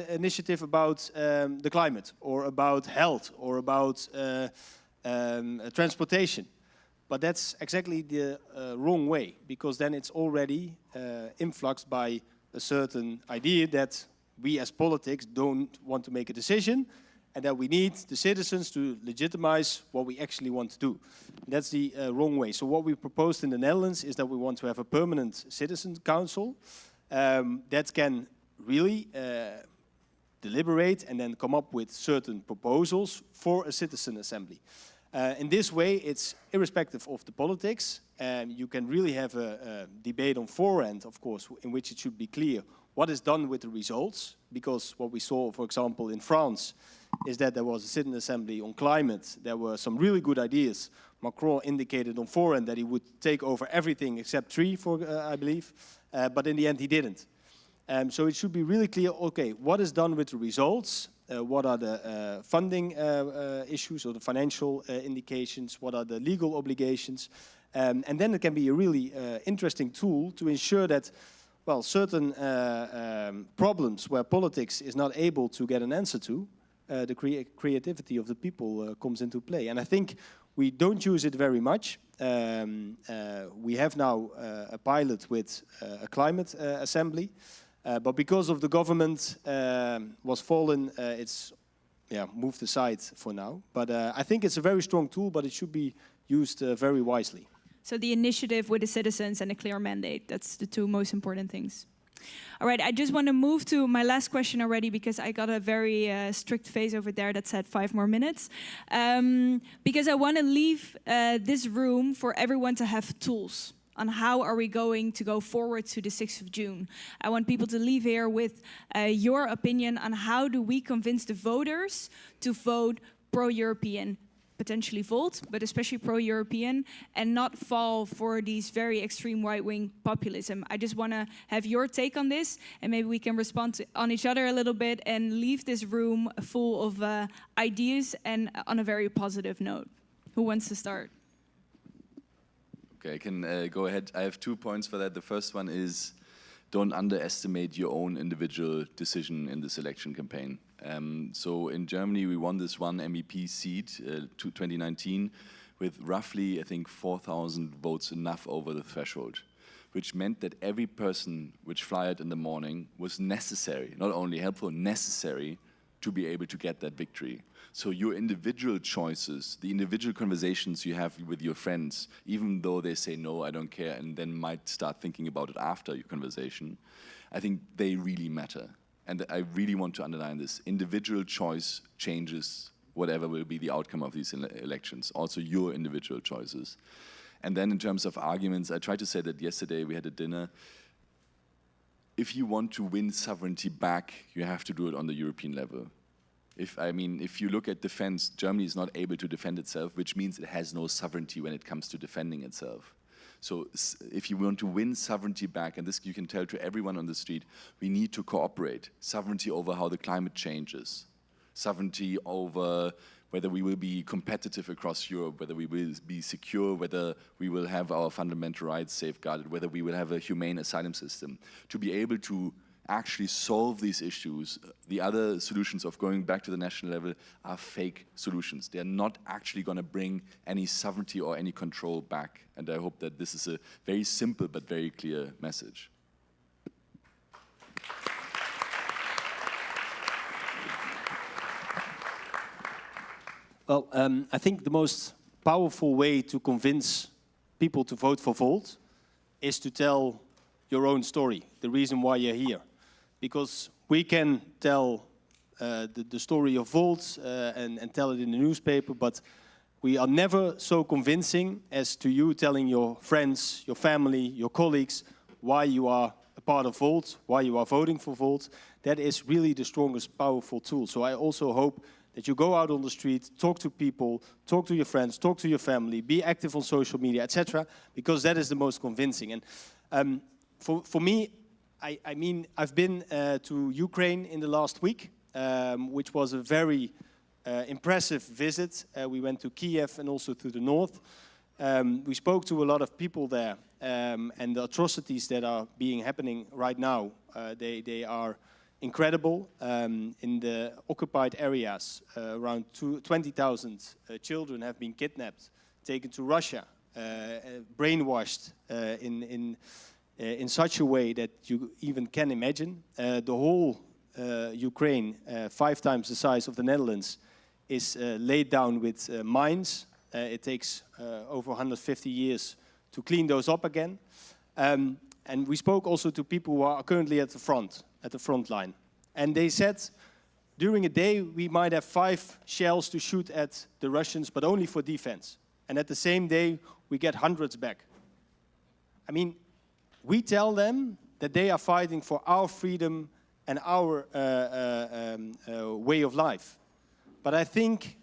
initiative about the climate, or about health, or about transportation. But that's exactly the wrong way, because then it's already influxed by a certain idea that we as politics don't want to make a decision, and that we need the citizens to legitimize what we actually want to do. That's the wrong way. So what we proposed in the Netherlands is that we want to have a permanent citizen council that can really deliberate and then come up with certain proposals for a citizen assembly. In this way, it's irrespective of the politics, and you can really have a debate on forehand, of course, in which it should be clear what is done with the results, because what we saw, for example, in France, is that there was a citizen assembly on climate. There were some really good ideas. Macron indicated on forehand that he would take over everything except tree, I believe, but in the end he didn't. So it should be really clear, okay, what is done with the results? What are the funding issues or the financial indications? What are the legal obligations? And then it can be a really interesting tool to ensure that, well, certain problems where politics is not able to get an answer to, the creativity of the people comes into play. And I think We don't use it very much. We have now a pilot with a climate assembly, but because of the government was fallen, it's moved aside for now. But I think it's a very strong tool, but it should be used very wisely. So the initiative with the citizens and a clear mandate, that's the two most important things. All right, I just want to move to my last question already because I got a very strict face over there that said 5 more minutes. Because I want to leave this room for everyone to have tools on how are we going to go forward to the 6th of June. I want people to leave here with your opinion on how do we convince the voters to vote pro-European, potentially volt, but especially pro-European, and not fall for these very extreme right-wing populism. I just want to have your take on this, and maybe we can respond on each other a little bit and leave this room full of ideas and on a very positive note. Who wants to start? Okay, I can go ahead. I have 2 points for that. The first one is don't underestimate your own individual decision in this election campaign. So in Germany, we won this one MEP seat to 2019 with roughly, I think, 4,000 votes enough over the threshold, which meant that every person which fired in the morning was necessary, not only helpful, necessary to be able to get that victory. So your individual choices, the individual conversations you have with your friends, even though they say, no, I don't care, and then might start thinking about it after your conversation, I think they really matter. And I really want to underline this. Individual choice changes whatever will be the outcome of these elections, also your individual choices. And then in terms of arguments, I tried to say that yesterday we had a dinner. If you want to win sovereignty back, you have to do it on the European level. If you look at defense, Germany is not able to defend itself, which means it has no sovereignty when it comes to defending itself. So if you want to win sovereignty back, and this you can tell to everyone on the street, we need to cooperate. Sovereignty over how the climate changes. Sovereignty over whether we will be competitive across Europe, whether we will be secure, whether we will have our fundamental rights safeguarded, whether we will have a humane asylum system. To be able to actually solve these issues, the other solutions of going back to the national level are fake solutions. They're not actually going to bring any sovereignty or any control back. And I hope that this is a very simple but very clear message. Well, I think the most powerful way to convince people to vote for Volt is to tell your own story, the reason why you're here. Because we can tell the story of Volt and tell it in the newspaper, but we are never so convincing as to you telling your friends, your family, your colleagues why you are a part of Volt, why you are voting for Volt. That is really the strongest, powerful tool. So I also hope that you go out on the street, talk to people, talk to your friends, talk to your family, be active on social media, etc., because that is the most convincing. And for me, I've been to Ukraine in the last week, which was a very impressive visit. We went to Kiev and also to the north. We spoke to a lot of people there, and the atrocities that are happening right now, they are incredible. In the occupied areas, around 20,000 children have been kidnapped, taken to Russia, brainwashed in such a way that you even can imagine. The whole Ukraine, 5 times the size of the Netherlands, is laid down with mines. It takes over 150 years to clean those up again. And we spoke also to people who are currently at the front line. And they said, during a day, we might have 5 shells to shoot at the Russians, but only for defense. And at the same day, we get hundreds back. I mean, we tell them that they are fighting for our freedom and our way of life. But I think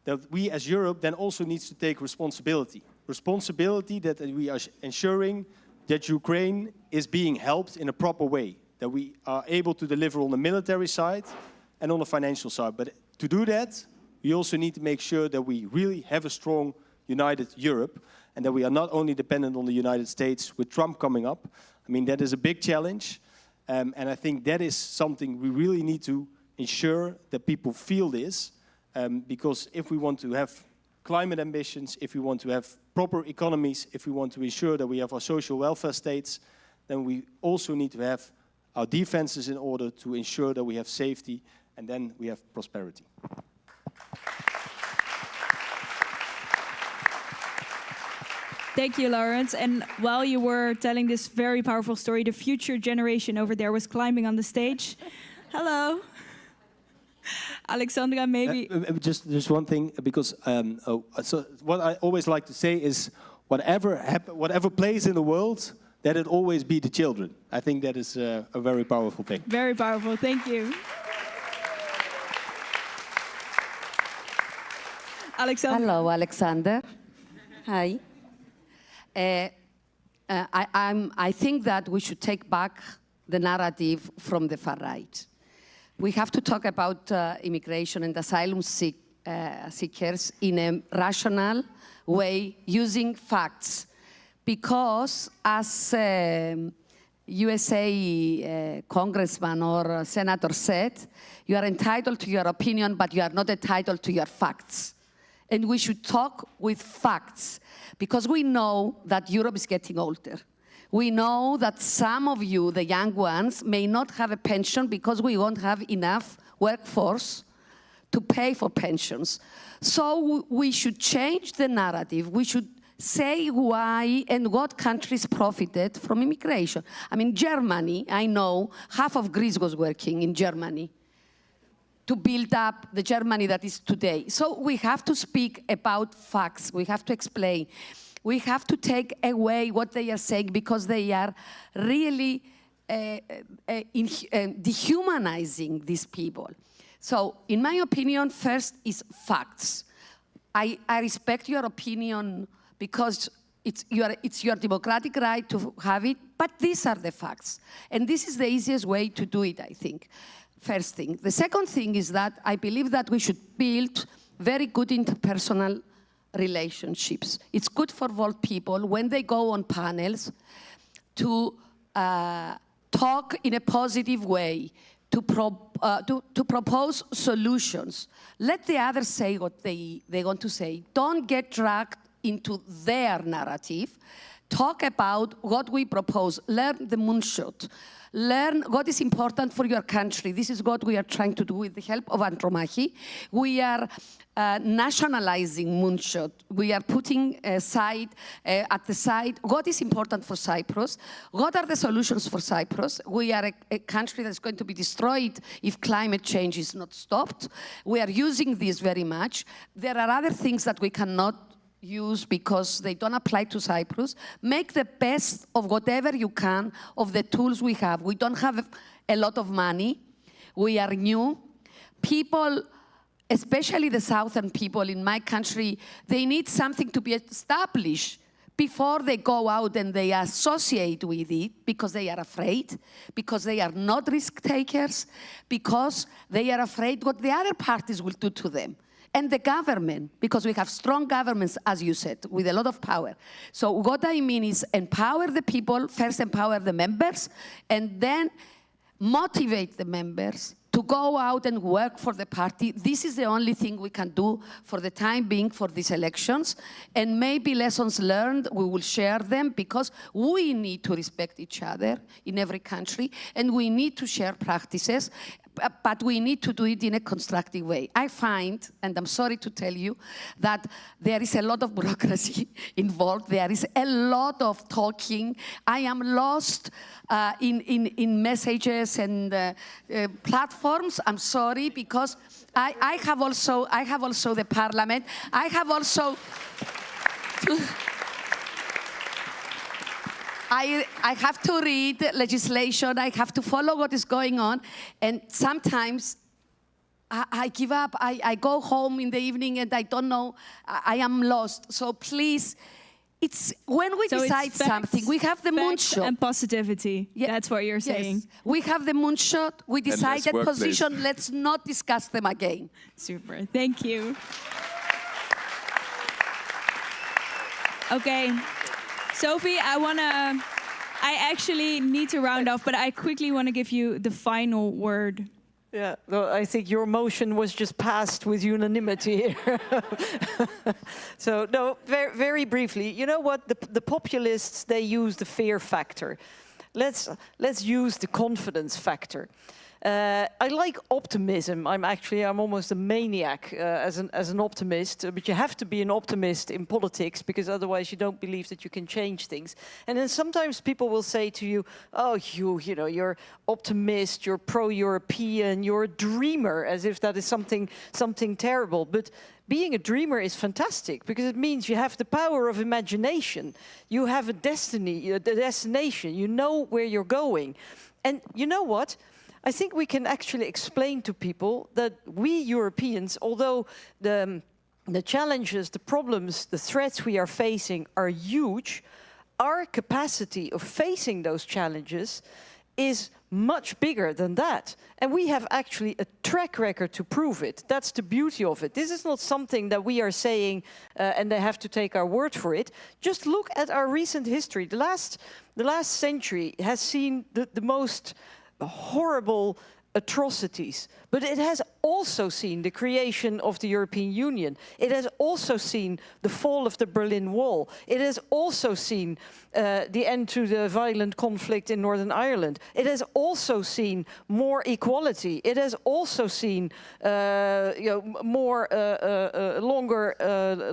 that we as Europe then also needs to take responsibility. Responsibility that we are ensuring that Ukraine is being helped in a proper way, that we are able to deliver on the military side and on the financial side. But to do that, we also need to make sure that we really have a strong, united Europe, and that we are not only dependent on the United States with Trump coming up. I mean, that is a big challenge, and I think that is something we really need to ensure that people feel this, because if we want to have climate ambitions, if we want to have proper economies, if we want to ensure that we have our social welfare states, then we also need to have our defenses in order to ensure that we have safety, and then we have prosperity. Thank you, Lawrence. And while you were telling this very powerful story, the future generation over there was climbing on the stage. Hello. Alexandra, maybe... Just one thing, because so what I always like to say is, whatever plays in the world, that it always be the children. I think that is a very powerful thing. Very powerful, thank you. Alexander. Hello, Alexander. Hi. I think that we should take back the narrative from the far right. We have to talk about immigration and asylum seekers in a rational way, using facts. Because as USA congressman or senator said, you are entitled to your opinion, but you are not entitled to your facts. And we should talk with facts, because we know that Europe is getting older. We know that some of you, the young ones, may not have a pension because we won't have enough workforce to pay for pensions. So we should change the narrative. We should say why and what countries profited from immigration. I mean, Germany, I know half of Greece was working in Germany to build up the Germany that is today. So we have to speak about facts. We have to explain. We have to take away what they are saying, because they are really dehumanizing these people. So in my opinion, first is facts. I respect your opinion because it's your democratic right to have it, but these are the facts. And this is the easiest way to do it, I think. First thing. The second thing is that I believe that we should build very good interpersonal relationships. It's good for Volt people when they go on panels to talk in a positive way, to propose solutions. Let the others say what they want to say. Don't get dragged into their narrative. Talk about what we propose. Learn the moonshot. Learn what is important for your country. This is what we are trying to do with the help of Andromache. We are nationalizing moonshot. We are putting at the side what is important for Cyprus. What are the solutions for Cyprus? We are a country that's going to be destroyed if climate change is not stopped. We are using this very much. There are other things that we cannot use because they don't apply to Cyprus. Make the best of whatever you can of the tools we have. We don't have a lot of money. We are new. People, especially the southern people in my country, they need something to be established before they go out and they associate with it, because they are afraid, because they are not risk takers, because they are afraid what the other parties will do to them. And the government, because we have strong governments, as you said, with a lot of power. So what I mean is empower the people, first empower the members, and then motivate the members to go out and work for the party. This is the only thing we can do for the time being for these elections. And maybe lessons learned, we will share them, because we need to respect each other in every country, and we need to share practices. But we need to do it in a constructive way. I find, and I'm sorry to tell you, that there is a lot of bureaucracy involved. There is a lot of talking. I am lost in messages and platforms. I'm sorry, because I have also the parliament. I have also... I have to read legislation, I have to follow what is going on, and sometimes I give up. I go home in the evening and I don't know, I am lost. So please, it's when we decide something, we have the moonshot. And positivity, that's what you're saying. Yes. We have the moonshot, we decided position, let's not discuss them again. Super, thank you. Okay. Sophie, I actually need to round off, but I quickly want to give you the final word Yeah, well, I think your motion was just passed with unanimity here. So, no, very, very briefly, you know what? The populists, they use the fear factor. Let's use the confidence factor. I like optimism. I'm almost a maniac as an optimist. But you have to be an optimist in politics because otherwise you don't believe that you can change things. And then sometimes people will say to you, "Oh, you know, you're optimist. You're pro-European. You're a dreamer," as if that is something terrible. But being a dreamer is fantastic because it means you have the power of imagination. You have a destiny, a destination. You know where you're going, and you know what? I think we can actually explain to people that we Europeans, although the challenges, the problems, the threats we are facing are huge, our capacity of facing those challenges is much bigger than that. And we have actually a track record to prove it. That's the beauty of it. This is not something that we are saying and they have to take our word for it. Just look at our recent history. The last century has seen the most horrible atrocities, but it has also seen the creation of the European Union. It has also seen the fall of the Berlin Wall. It has also seen the end to the violent conflict in Northern Ireland. It has also seen more equality. It has also seen more longer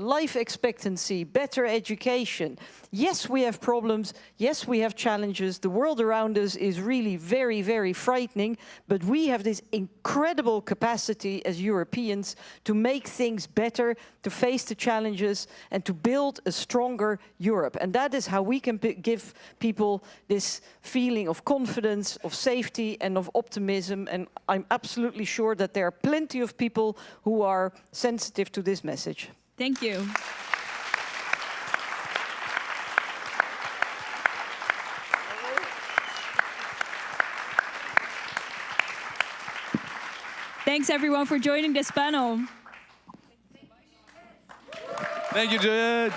life expectancy, better education. Yes, we have problems. Yes, we have challenges. The world around us is really very, very frightening, but we have this incredible capacity as Europeans to make things better, to face the challenges, and to build a stronger Europe. And that is how we can give people this feeling of confidence, of safety, and of optimism. And I'm absolutely sure that there are plenty of people who are sensitive to this message. Thank you. Thanks everyone for joining this panel. Thank you, Juliet.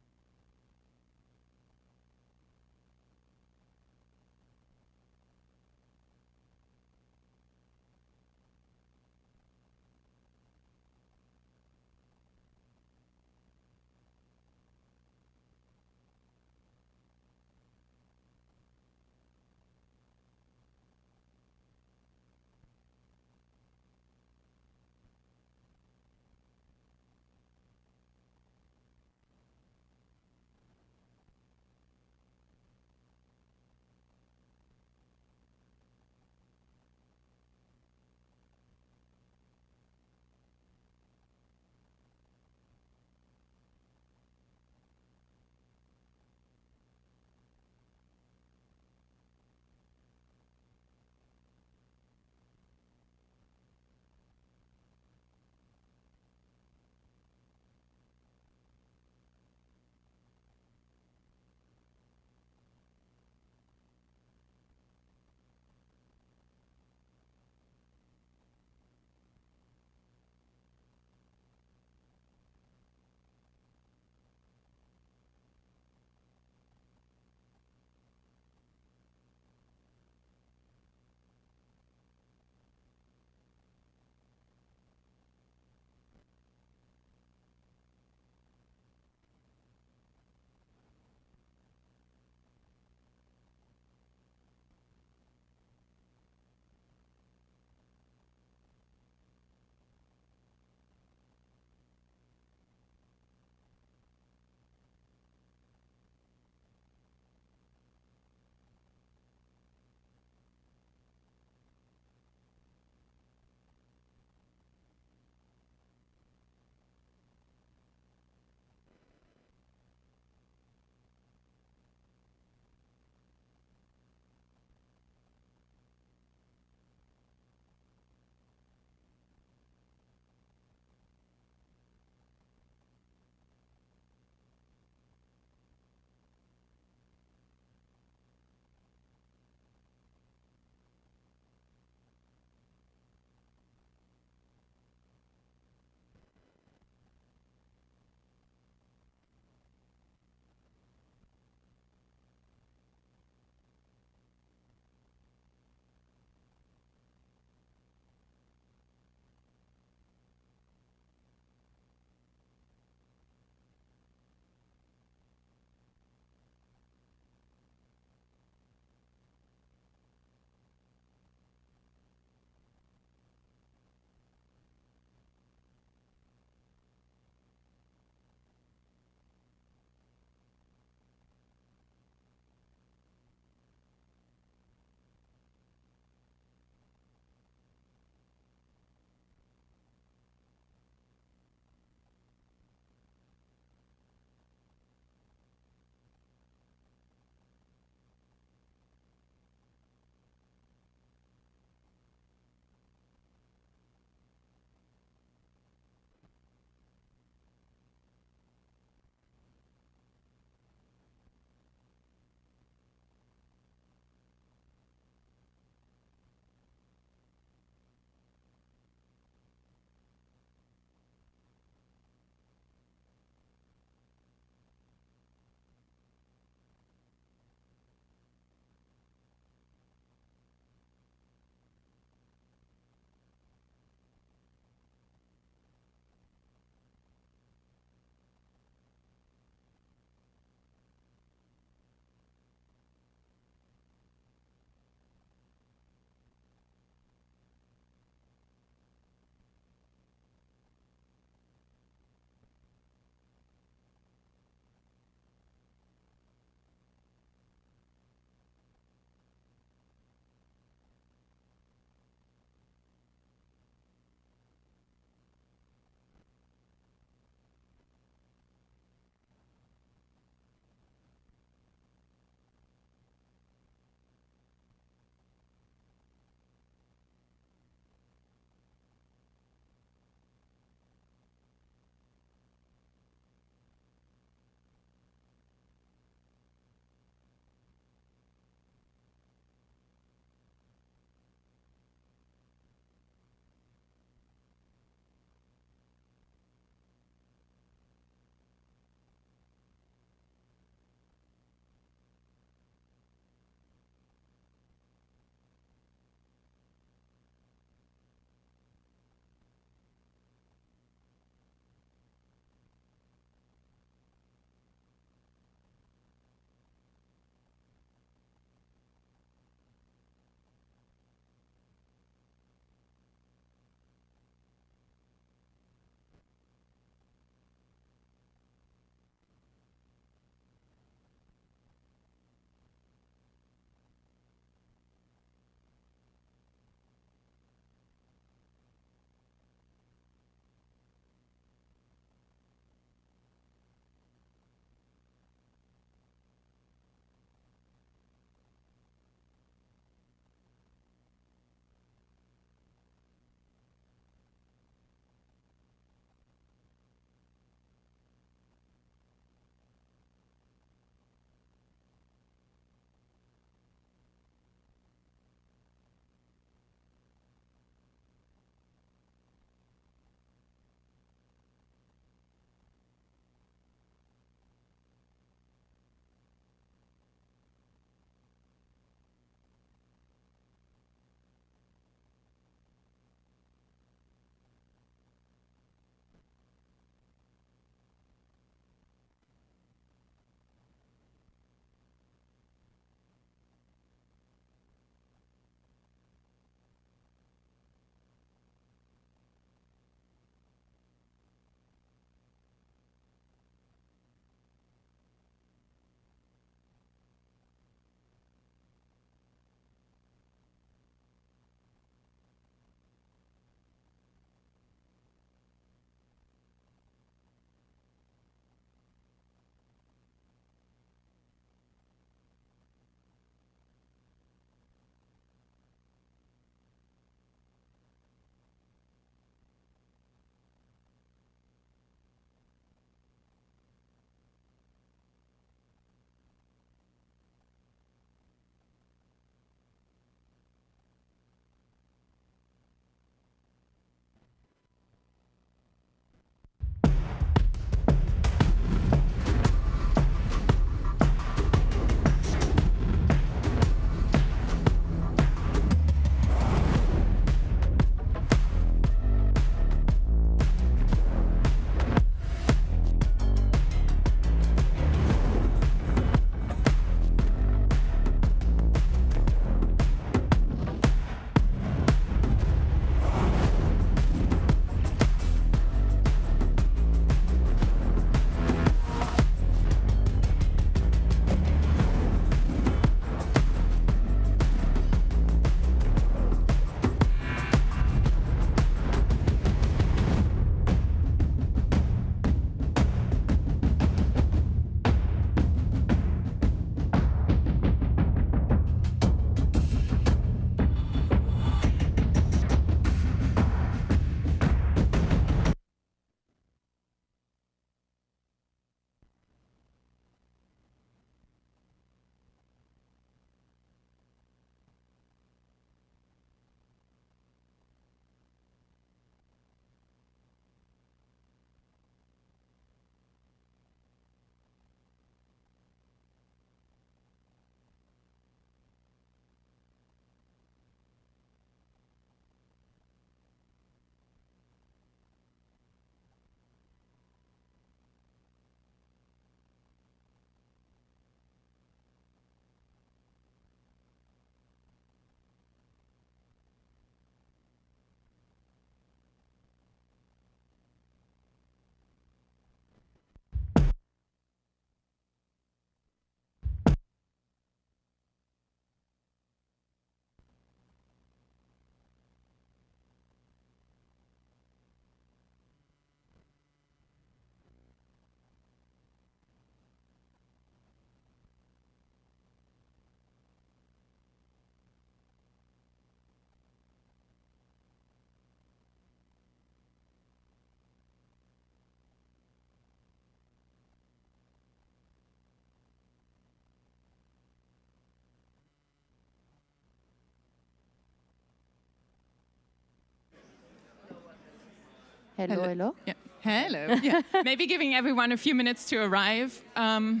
Hello, hello. Yeah. Hello. Yeah. Maybe giving everyone a few minutes to arrive. Gonna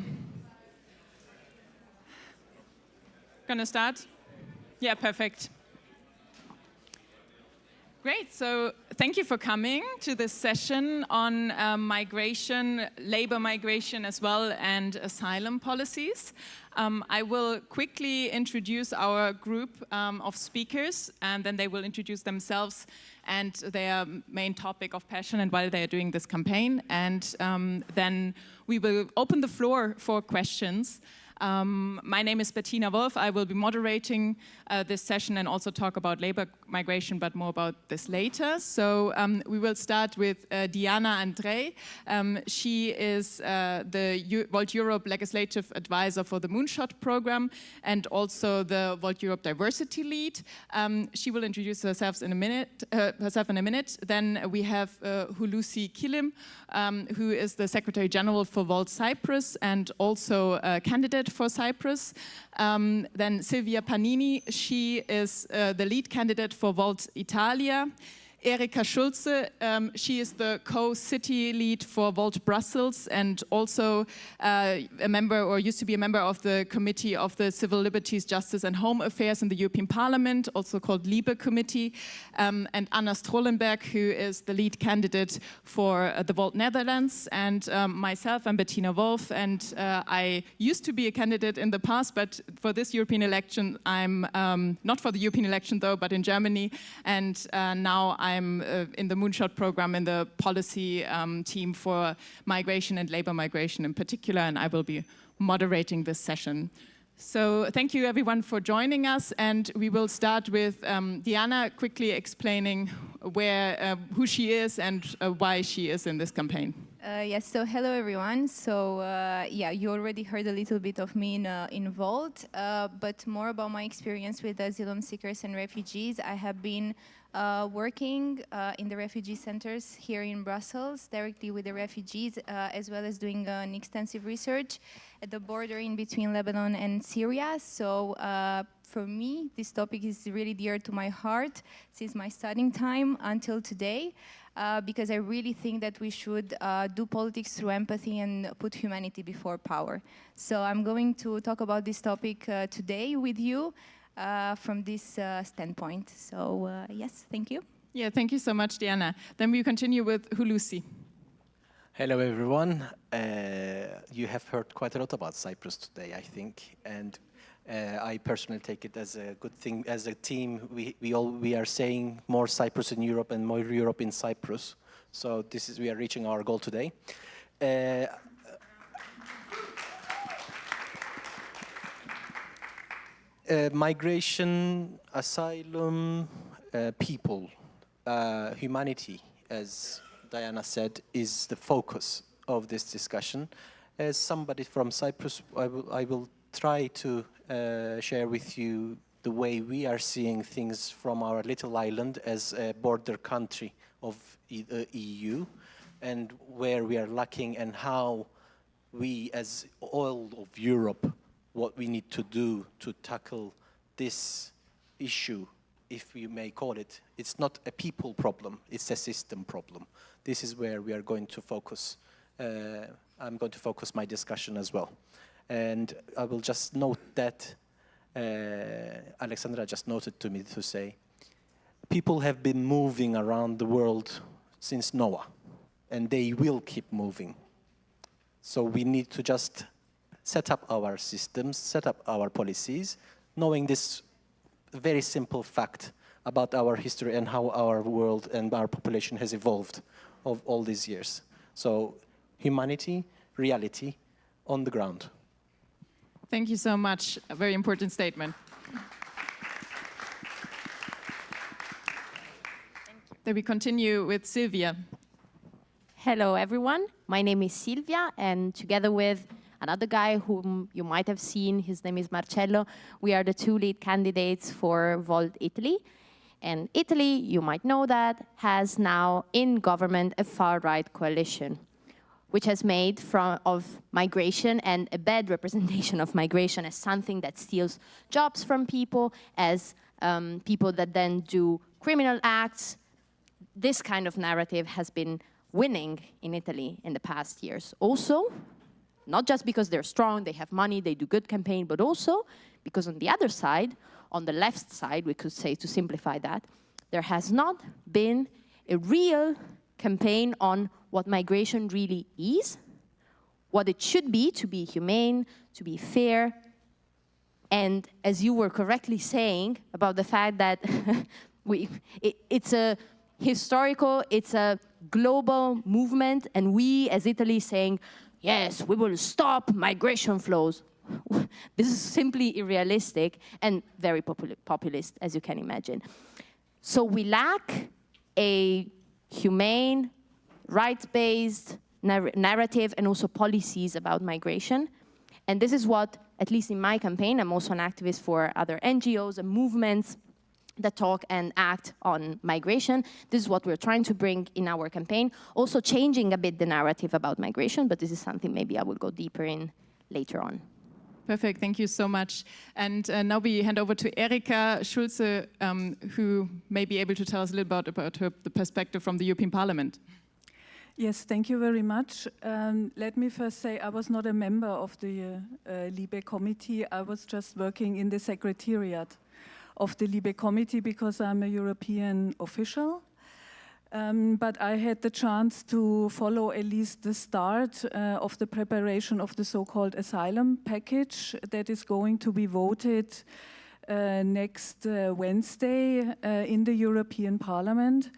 start? Yeah, perfect. Great, so thank you for coming to this session on migration, labor migration as well, and asylum policies. I will quickly introduce our group of speakers, and then they will introduce themselves and their main topic of passion and why they are doing this campaign. And then we will open the floor for questions. My name is Bettina Wolf. I will be moderating this session and also talk about labor migration, but more about this later. So we will start with Diana Andrei. She is the Volt Europe Legislative Advisor for the Moonshot Program and also the Volt Europe Diversity Lead. She will introduce herself in a minute. Then we have Hulusi Kilim, who is the Secretary General for Volt Cyprus and also a candidate for Cyprus. Then Silvia Panini, she is the lead candidate for Volt Italia. Erika Schulze, she is the co-city lead for Volt Brussels and also a member, or used to be a member of the Committee of the Civil Liberties, Justice and Home Affairs in the European Parliament, also called Liebe Committee. And Anna Strollenberg, who is the lead candidate for the Volt Netherlands. And myself, I'm Bettina Wolf, and I used to be a candidate in the past, but for this European election, I'm not for the European election though, but in Germany. And now I'm in the Moonshot program in the policy team for migration and labor migration in particular, and I will be moderating this session. So thank you everyone for joining us, and we will start with Diana quickly explaining who she is and why she is in this campaign. Yes, so hello everyone. So yeah, you already heard a little bit of me in Volt, but more about my experience with asylum seekers and refugees. I have been working in the refugee centers here in Brussels, directly with the refugees, as well as doing an extensive research at the border in between Lebanon and Syria. So for me, this topic is really dear to my heart since my studying time until today, because I really think that we should do politics through empathy and put humanity before power. So I'm going to talk about this topic today with you. From this standpoint. So yes, thank you. Yeah, thank you so much, Diana. Then we continue with Hulusi. Hello, everyone. You have heard quite a lot about Cyprus today, I think, and I personally take it as a good thing. As a team, we are saying more Cyprus in Europe and more Europe in Cyprus. So we are reaching our goal today. Migration, asylum, people, humanity, as Diana said, is the focus of this discussion. As somebody from Cyprus, I will try to share with you the way we are seeing things from our little island as a border country of the EU, and where we are lacking and how we, as all of Europe, what we need to do to tackle this issue, if we may call it. It's not a people problem, it's a system problem. This is where we are going to focus. I'm going to focus my discussion as well. And I will just note that Alexandra just noted to me to say, people have been moving around the world since Noah, and they will keep moving. So we need to just set up our systems, set up our policies, knowing this very simple fact about our history and how our world and our population has evolved of all these years. So humanity, reality on the ground. Thank you so much. A very important statement. Then we continue with Silvia. Hello, everyone. My name is Silvia, and together with another guy whom you might have seen, his name is Marcello, we are the two lead candidates for Volt Italy. And Italy, you might know that, has now in government a far-right coalition, which has made of migration and a bad representation of migration as something that steals jobs from people, as people that then do criminal acts, this kind of narrative has been winning in Italy in the past years. Also, not just because they're strong, they have money, they do good campaign, but also because on the other side, on the left side, we could say, to simplify that, there has not been a real campaign on what migration really is, what it should be to be humane, to be fair, and as you were correctly saying about the fact that it's a historical, it's a global movement, and we as Italy saying, yes, we will stop migration flows. This is simply unrealistic and very populist, as you can imagine. So we lack a humane, rights-based narrative and also policies about migration. And this is what, at least in my campaign, I'm also an activist for other NGOs and movements that talk and act on migration. This is what we're trying to bring in our campaign. Also changing a bit the narrative about migration, but this is something maybe I will go deeper in later on. Perfect, thank you so much. And now we hand over to Erika Schulze, who may be able to tell us a little about the perspective from the European Parliament. Yes, thank you very much. Let me first say I was not a member of the LIBE committee. I was just working in the secretariat of the LIBE committee because I'm a European official. But I had the chance to follow at least the start of the preparation of the so-called asylum package that is going to be voted next Wednesday in the European Parliament.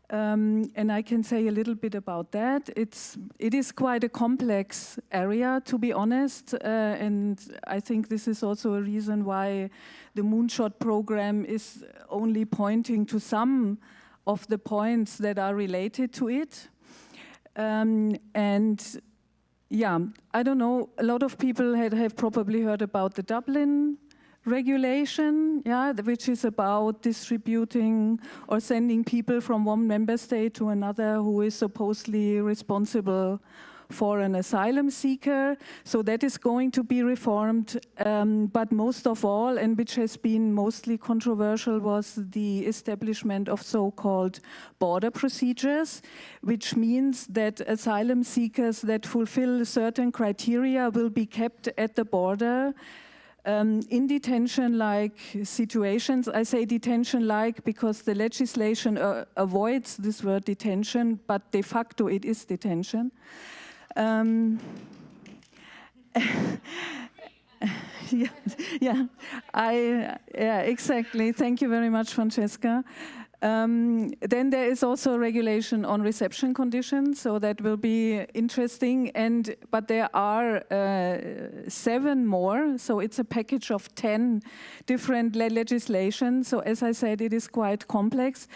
And I can say a little bit about that. It is quite a complex area, to be honest, and I think this is also a reason why the Moonshot program is only pointing to some of the points that are related to it. And yeah, I don't know, a lot of people have probably heard about the Dublin regulation, yeah, which is about distributing or sending people from one member state to another who is supposedly responsible for an asylum seeker. So that is going to be reformed, but most of all, and which has been mostly controversial, was the establishment of so-called border procedures, which means that asylum seekers that fulfill certain criteria will be kept at the border in detention-like situations. I say detention-like because the legislation avoids this word detention, but de facto it is detention. Yeah, exactly. Thank you very much, Francesca. Then there is also a regulation on reception conditions, so that will be interesting. But there are 7 more, so it's a package of 10 different legislation. So as I said, it is quite complex.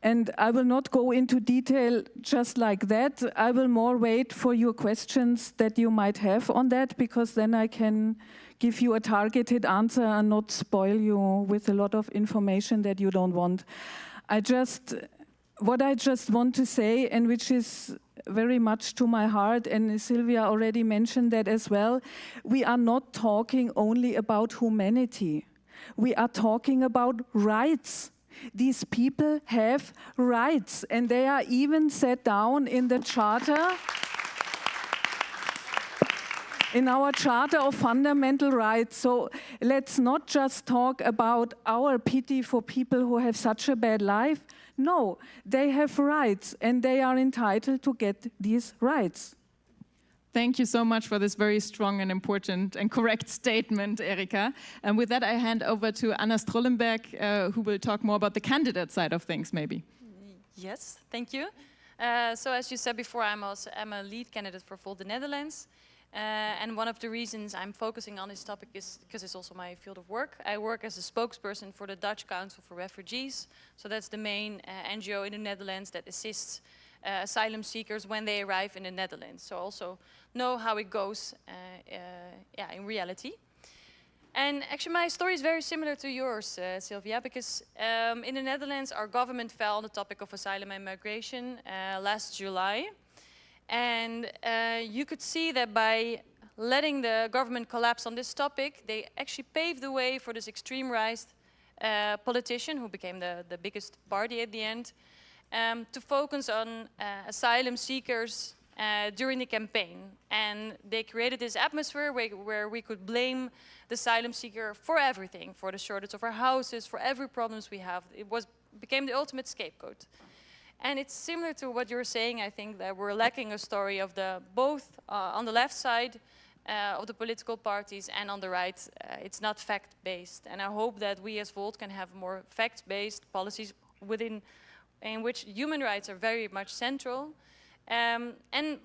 And I will not go into detail just like that. I will more wait for your questions that you might have on that, because then I can give you a targeted answer and not spoil you with a lot of information that you don't want. What I just want to say, and which is very much to my heart, and Sylvia already mentioned that as well, we are not talking only about humanity. We are talking about rights. These people have rights, and they are even set down in the Charter, in our Charter of Fundamental Rights. So let's not just talk about our pity for people who have such a bad life. No, they have rights, and they are entitled to get these rights. Thank you so much for this very strong and important and correct statement, Erika. And with that, I hand over to Anna Strollenberg, who will talk more about the candidate side of things, maybe. Yes, thank you. So as you said before, I'm a lead candidate for Volt the Netherlands. And one of the reasons I'm focusing on this topic is because it's also my field of work. I work as a spokesperson for the Dutch Council for Refugees. So that's the main NGO in the Netherlands that assists asylum seekers when they arrive in the Netherlands. So also know how it goes in reality. And actually my story is very similar to yours, Sylvia, because in the Netherlands our government fell on the topic of asylum and migration last July. And you could see that by letting the government collapse on this topic, they actually paved the way for this extreme right politician who became the biggest party at the end. to focus on asylum seekers during the campaign. And they created this atmosphere where we could blame the asylum seeker for everything, for the shortage of our houses, for every problems we have. It became the ultimate scapegoat. And it's similar to what you're saying, I think, that we're lacking a story of both on the left side of the political parties and on the right, it's not fact-based. And I hope that we as Volt can have more fact-based policies in which human rights are very much central. And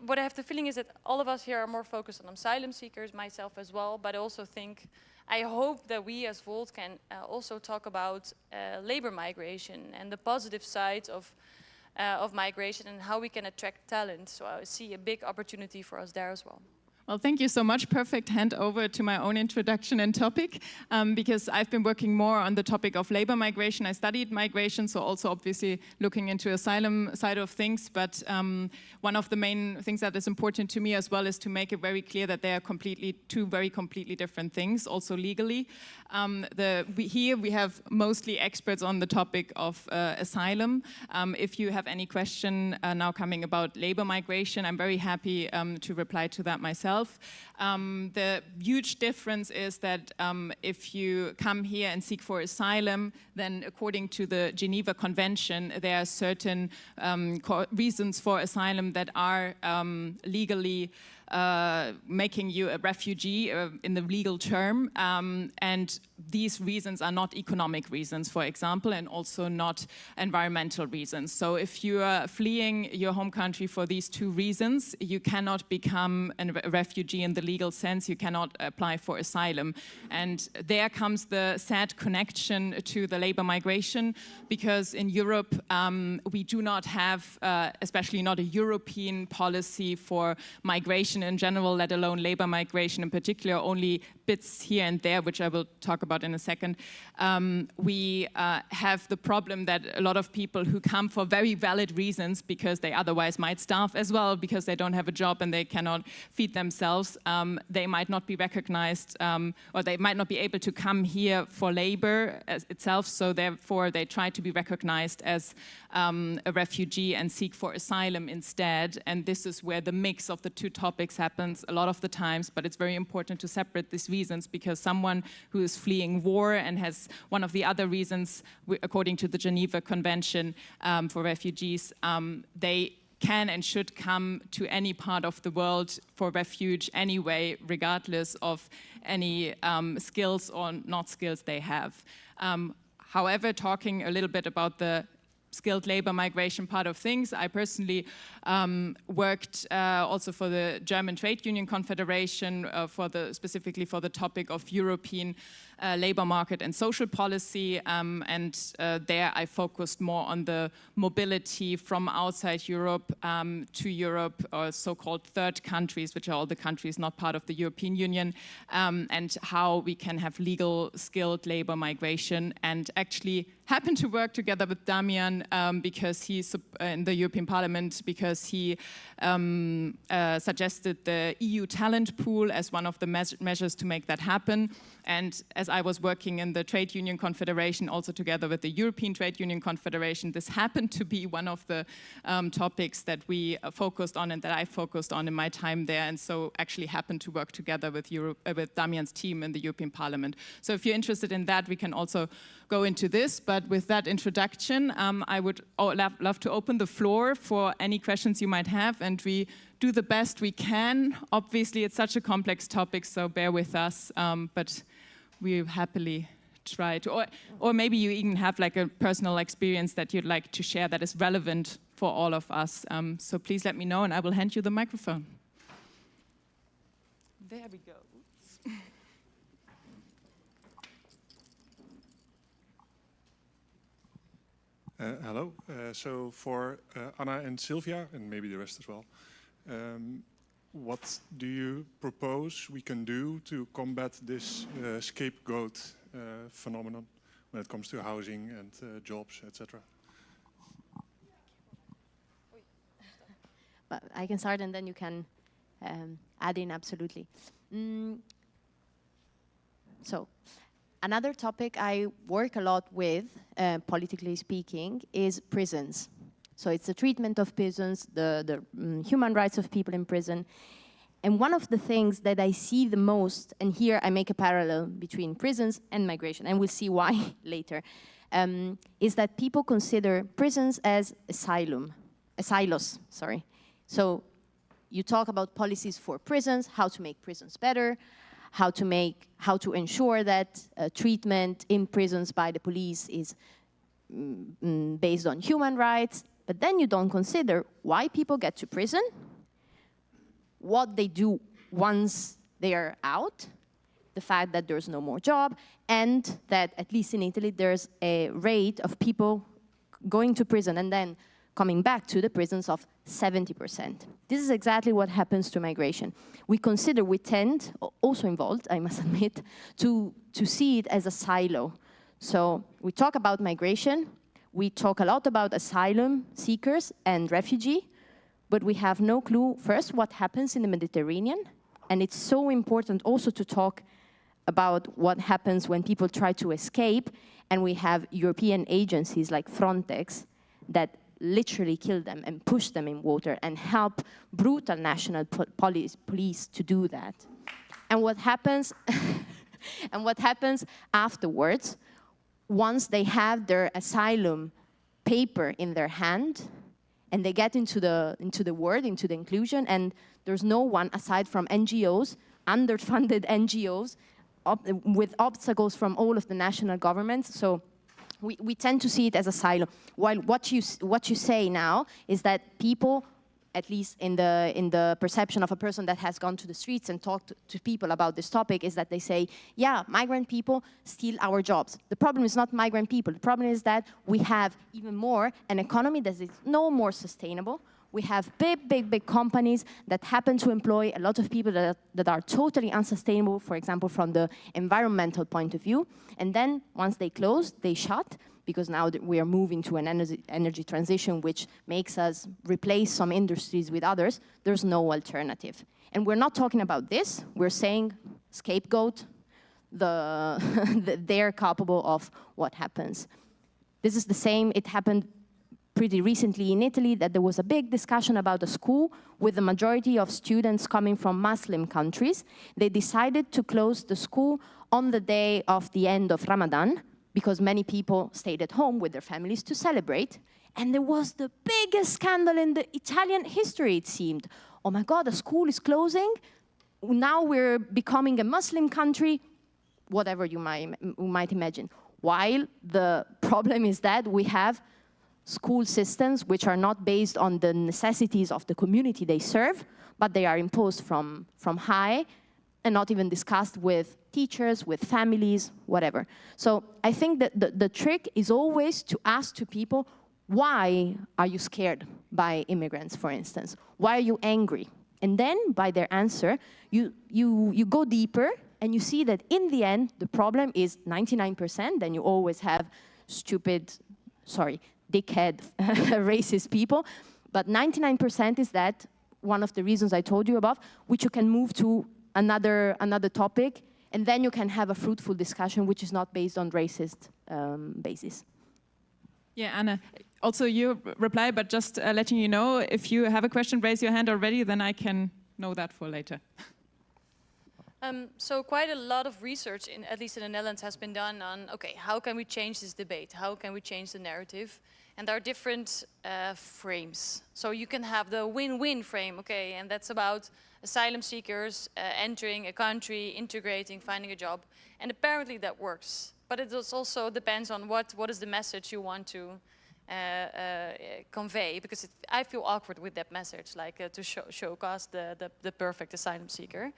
what I have the feeling is that all of us here are more focused on asylum seekers, myself as well, but I also think, I hope that we as Volt can also talk about labor migration and the positive sides of migration and how we can attract talent. So I see a big opportunity for us there as well. Well, thank you so much. Perfect handover to my own introduction and topic, because I've been working more on the topic of labor migration. I studied migration, so also obviously looking into asylum side of things. But one of the main things that is important to me as well is to make it very clear that they are two very completely different things, also legally. Here we have mostly experts on the topic of asylum. If you have any question now coming about labor migration, I'm very happy to reply to that myself. The huge difference is that if you come here and seek for asylum, then according to the Geneva Convention, there are certain reasons for asylum that are legally making you a refugee in the legal term, and these reasons are not economic reasons, for example, and also not environmental reasons. So if you are fleeing your home country for these two reasons, you cannot become a refugee in the legal sense, you cannot apply for asylum. And there comes the sad connection to the labor migration, because in Europe we do not have, especially not a European policy for migration in general, let alone labor migration in particular, only bits here and there, which I will talk about in a second. We have the problem that a lot of people who come for very valid reasons, because they otherwise might starve as well, because they don't have a job and they cannot feed themselves, they might not be recognized, or they might not be able to come here for labor itself, so therefore they try to be recognized as a refugee and seek for asylum instead. And this is where the mix of the two topics happens a lot of the times, but it's very important to separate these reasons, because someone who is fleeing war and has one of the other reasons, according to the Geneva Convention for refugees, they can and should come to any part of the world for refuge anyway, regardless of any skills or not skills they have. However, talking a little bit about the skilled labor migration part of things, I personally worked also for the German Trade Union Confederation, specifically for the topic of European labor market and social policy, and there I focused more on the mobility from outside Europe to Europe, or so-called third countries, which are all the countries not part of the European Union, and how we can have legal skilled labor migration, and actually happened to work together with Damian because he's in the European Parliament, because he suggested the EU talent pool as one of the measures to make that happen. And as I was working in the Trade Union Confederation, also together with the European Trade Union Confederation, this happened to be one of the topics that we focused on and that I focused on in my time there, and so actually happened to work together with Damian's team in the European Parliament. So if you're interested in that, we can also go into this, but with that introduction, I would love to open the floor for any questions you might have, and we do the best we can. Obviously, it's such a complex topic, so bear with us, but we happily try to, or maybe you even have like a personal experience that you'd like to share that is relevant for all of us. So please let me know, and I will hand you the microphone. There we go. Hello. So for Anna and Sylvia, and maybe the rest as well, what do you propose we can do to combat this scapegoat phenomenon when it comes to housing and jobs, etc.? But I can start and then you can add in, absolutely. So, another topic I work a lot with, politically speaking, is prisons. So it's the treatment of prisons, the human rights of people in prison. And one of the things that I see the most, and here I make a parallel between prisons and migration, and we'll see why later, is that people consider prisons as silos. So you talk about policies for prisons, how to make prisons better, how to ensure that treatment in prisons by the police is based on human rights, but then you don't consider why people get to prison, what they do once they are out, the fact that there's no more job, and that, at least in Italy, there's a rate of people going to prison and then coming back to the prisons of 70%. This is exactly what happens to migration. We tend, also involved, I must admit, to see it as a silo. So we talk about migration, we talk a lot about asylum seekers and refugee, but we have no clue, first, what happens in the Mediterranean, and it's so important also to talk about what happens when people try to escape, and we have European agencies like Frontex that literally kill them and push them in water and help brutal national police to do that. And what happens, afterwards, once they have their asylum paper in their hand, and they get into the inclusion, and there's no one aside from NGOs, underfunded NGOs, with obstacles from all of the national governments. So we tend to see it as a silo. While what you say now is that people, at least in the perception of a person that has gone to the streets and talked to people about this topic, is that they say, yeah, migrant people steal our jobs. The problem is not migrant people. The problem is that we have even more an economy that is no more sustainable. We have big companies that happen to employ a lot of people that are totally unsustainable, for example, from the environmental point of view. And then once they close, they shut, because now we are moving to an energy transition which makes us replace some industries with others. There's no alternative. And we're not talking about this. We're saying scapegoat, they're culpable of what happens. This is the same, it happened pretty recently in Italy, that there was a big discussion about a school with the majority of students coming from Muslim countries. They decided to close the school on the day of the end of Ramadan, because many people stayed at home with their families to celebrate. And there was the biggest scandal in the Italian history, it seemed. Oh my God, a school is closing. Now we're becoming a Muslim country, whatever you might imagine. While the problem is that we have school systems which are not based on the necessities of the community they serve, but they are imposed from high and not even discussed with teachers, with families, whatever. So I think that the trick is always to ask to people, why are you scared by immigrants, for instance? Why are you angry? And then by their answer, you go deeper and you see that in the end, the problem is 99%, then you always have dickhead, racist people. But 99% is that one of the reasons I told you above, which you can move to another topic, and then you can have a fruitful discussion which is not based on racist basis. Yeah, Anna, also you reply, but just letting you know, if you have a question, raise your hand already, then I can know that for later. So quite a lot of research, at least in the Netherlands, has been done on, okay, how can we change this debate? How can we change the narrative? And there are different frames. So you can have the win-win frame, okay, and that's about asylum seekers entering a country, integrating, finding a job. And apparently that works. But it also depends on what is the message you want to convey, because I feel awkward with that message, like to showcase the perfect asylum seeker.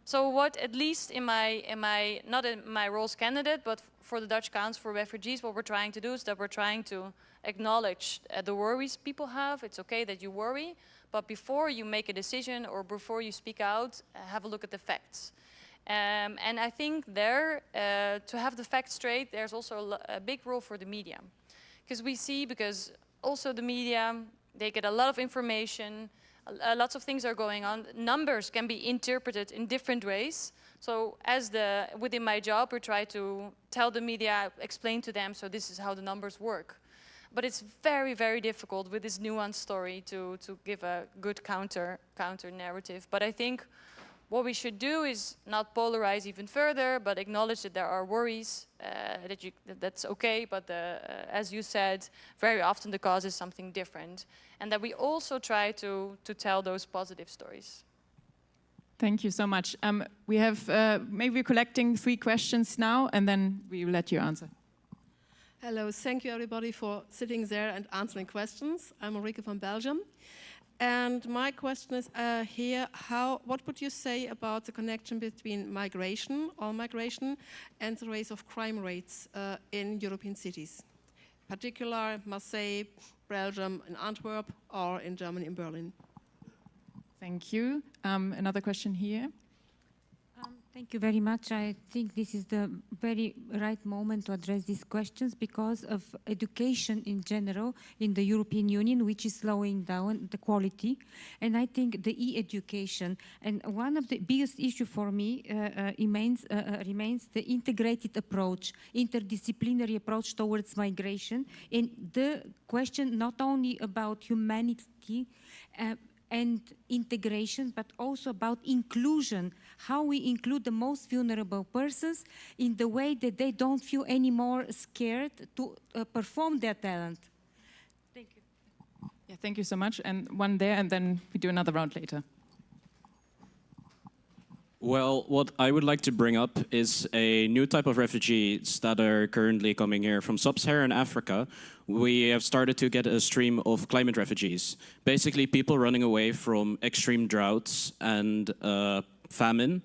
So what, at least in my not in my role as candidate, but for the Dutch Council for Refugees, what we're trying to do is that we're trying to acknowledge the worries people have. It's okay that you worry, but before you make a decision or before you speak out, have a look at the facts. And I think there, to have the facts straight, there's also a big role for the media. Because also the media, they get a lot of information, lots of things are going on. Numbers can be interpreted in different ways. So within my job, we try to tell the media, explain to them, so this is how the numbers work. But it's very, very difficult with this nuanced story to give a good counter narrative. But I think what we should do is not polarize even further, but acknowledge that there are worries, that's okay, but as you said, very often the cause is something different. And that we also try to tell those positive stories. Thank you so much. We have, maybe we're collecting 3 questions now, and then we will let you answer. Hello, thank you everybody for sitting there and answering questions. I'm Ulrike from Belgium. And my question is here, what would you say about the connection between migration, all migration, and the rise of crime rates in European cities? Particular, Marseille, Belgium, in Antwerp, or in Germany, in Berlin? Thank you. Another question here. Thank you very much. I think this is the very right moment to address these questions because of education in general in the European Union, which is slowing down the quality. And I think the e-education, and one of the biggest issues for me remains the integrated approach, interdisciplinary approach towards migration, and the question not only about humanity, and integration, but also about inclusion, how we include the most vulnerable persons in the way that they don't feel any more scared to perform their talent. Thank you. Yeah, thank you so much. And one there, and then we do another round later. Well, what I would like to bring up is a new type of refugees that are currently coming here from sub-Saharan Africa. We have started to get a stream of climate refugees, basically people running away from extreme droughts and famine.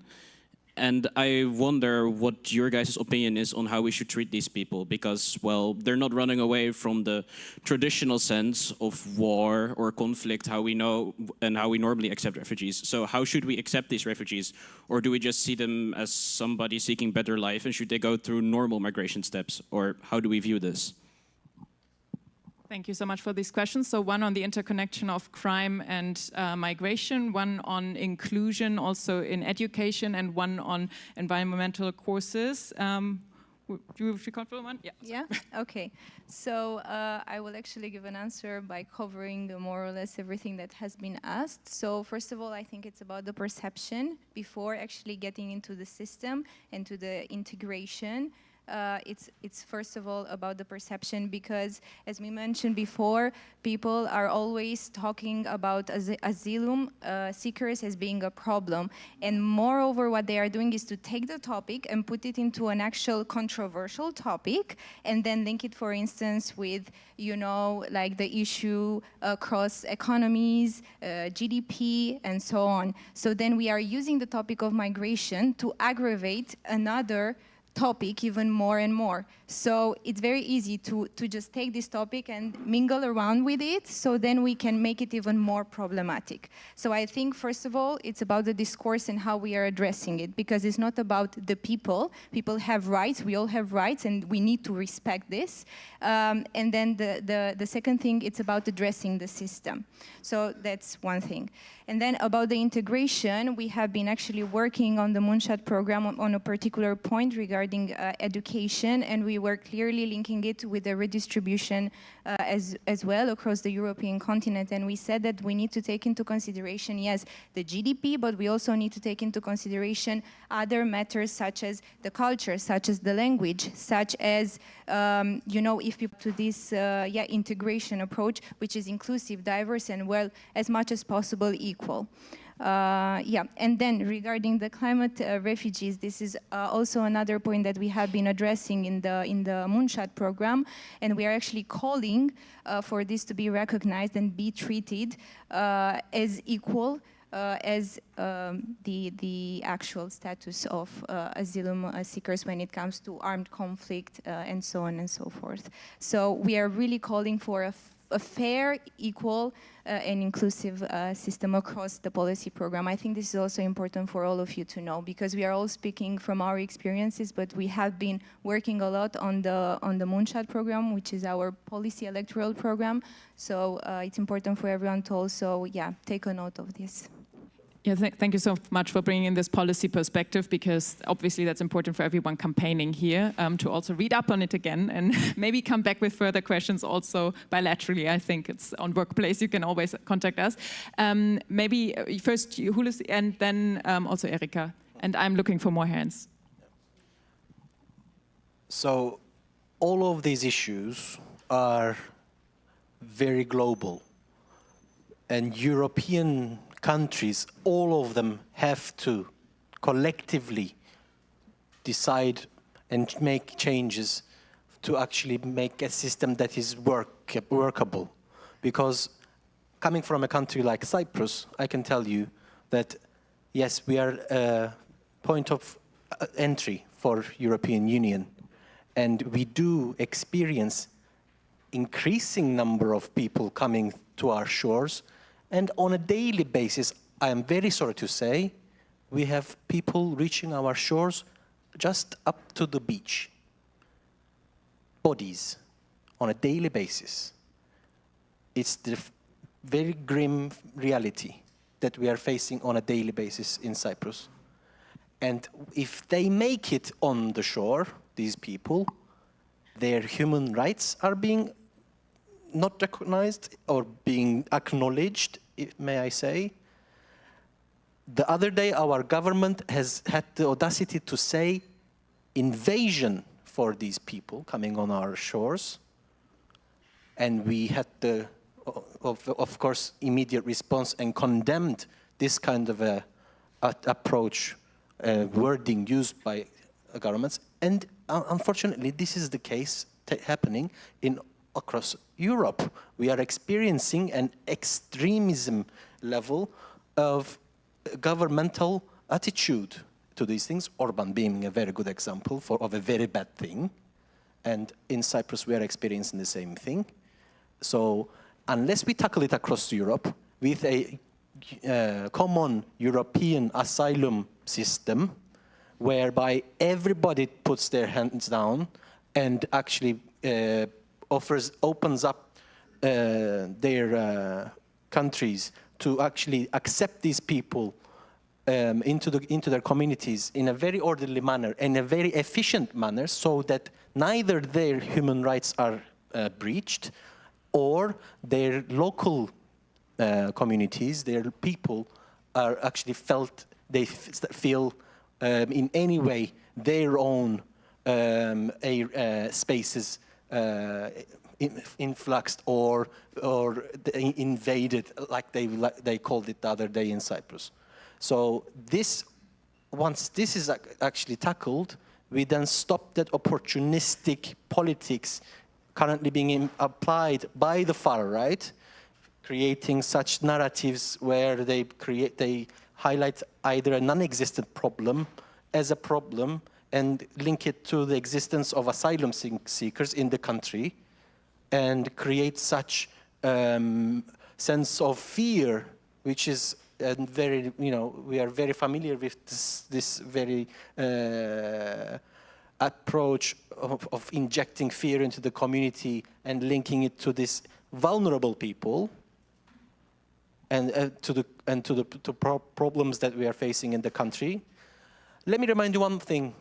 And I wonder what your guys' opinion is on how we should treat these people, because, well, they're not running away from the traditional sense of war or conflict, how we know and how we normally accept refugees. So how should we accept these refugees? Or do we just see them as somebody seeking better life, and should they go through normal migration steps? Or how do we view this? Thank you so much for these questions. So one on the interconnection of crime and migration, one on inclusion also in education, and one on environmental courses. Do you confirm one? Yeah. Yeah, okay. So I will actually give an answer by covering more or less everything that has been asked. So first of all, I think it's about the perception before actually getting into the system and to the integration. It's first of all about the perception, because as we mentioned before, people are always talking about asylum seekers as being a problem. And moreover, what they are doing is to take the topic and put it into an actual controversial topic, and then link it, for instance, with, you know, like the issue across economies, GDP, and so on. So then we are using the topic of migration to aggravate another topic even more and more. So it's very easy to just take this topic and mingle around with it, so then we can make it even more problematic. So I think, first of all, it's about the discourse and how we are addressing it, because it's not about the people. People have rights, we all have rights, and we need to respect this. And then the second thing, it's about addressing the system. So that's one thing. And then about the integration, we have been actually working on the Moonshot program on a particular point regarding education, and we were clearly linking it with the redistribution as well across the European continent. And we said that we need to take into consideration, yes, the GDP, but we also need to take into consideration other matters such as the culture, such as the language, such as, you know, if people to this integration approach, which is inclusive, diverse, and, well, as much as possible equal. And then regarding the climate refugees, this is also another point that we have been addressing in the Moonshot program, and we are actually calling for this to be recognized and be treated as equal as the actual status of asylum seekers when it comes to armed conflict and so on and so forth. So we are really calling for a fair, equal, and inclusive system across the policy program. I think this is also important for all of you to know, because we are all speaking from our experiences, but we have been working a lot on the Moonshot program, which is our policy electoral program. So it's important for everyone to also, take a note of this. Yeah, thank you so much for bringing in this policy perspective, because obviously that's important for everyone campaigning here, to also read up on it again and maybe come back with further questions also bilaterally. I think it's on Workplace, you can always contact us. Maybe first Julius and then also Erika. And I'm looking for more hands. So all of these issues are very global, and European countries, all of them have to collectively decide and make changes to actually make a system that is workable. Because coming from a country like Cyprus, I can tell you that yes, we are a point of entry for European Union, and we do experience increasing number of people coming to our shores. And on a daily basis, I am very sorry to say, we have people reaching our shores just up to the beach. Bodies, on a daily basis. It's the very grim reality that we are facing on a daily basis in Cyprus. And if they make it on the shore, these people, their human rights are being not recognized or being acknowledged, may I say. The other day, our government has had the audacity to say invasion for these people coming on our shores. And we had the, of course, immediate response and condemned this kind of a approach, wording used by governments. And unfortunately, this is the case happening across Europe. We are experiencing an extremism level of governmental attitude to these things, Orban being a very good example of a very bad thing. And in Cyprus, we are experiencing the same thing. So unless we tackle it across Europe with a common European asylum system, whereby everybody puts their hands down and actually opens up their countries to actually accept these people into their communities in a very orderly manner, in a very efficient manner, so that neither their human rights are breached or their local communities, their people are actually feel in any way their own spaces influxed or invaded, like they called it the other day in Cyprus. So once this is actually tackled, we then stop that opportunistic politics currently being applied by the far right, creating such narratives where they highlight either a non-existent problem as a problem and link it to the existence of asylum seekers in the country, and create such sense of fear, which is very, we are very familiar with this very approach of injecting fear into the community and linking it to these vulnerable people and to the problems that we are facing in the country. Let me remind you one thing.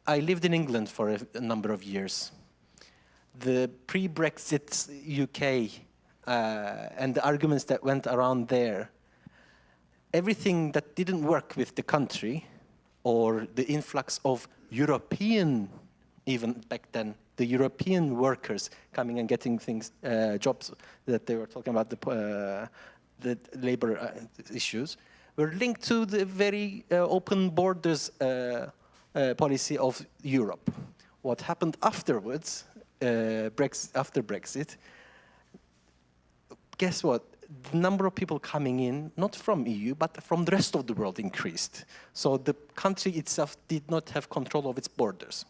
I lived in England for a number of years. The pre-Brexit UK and the arguments that went around there, everything that didn't work with the country, or the influx of European, even back then, the European workers coming and getting things, jobs that they were talking about, the labor issues, were linked to the very open borders policy of Europe. What happened afterwards, after Brexit, guess what? The number of people coming in, not from EU, but from the rest of the world increased. So the country itself did not have control of its borders.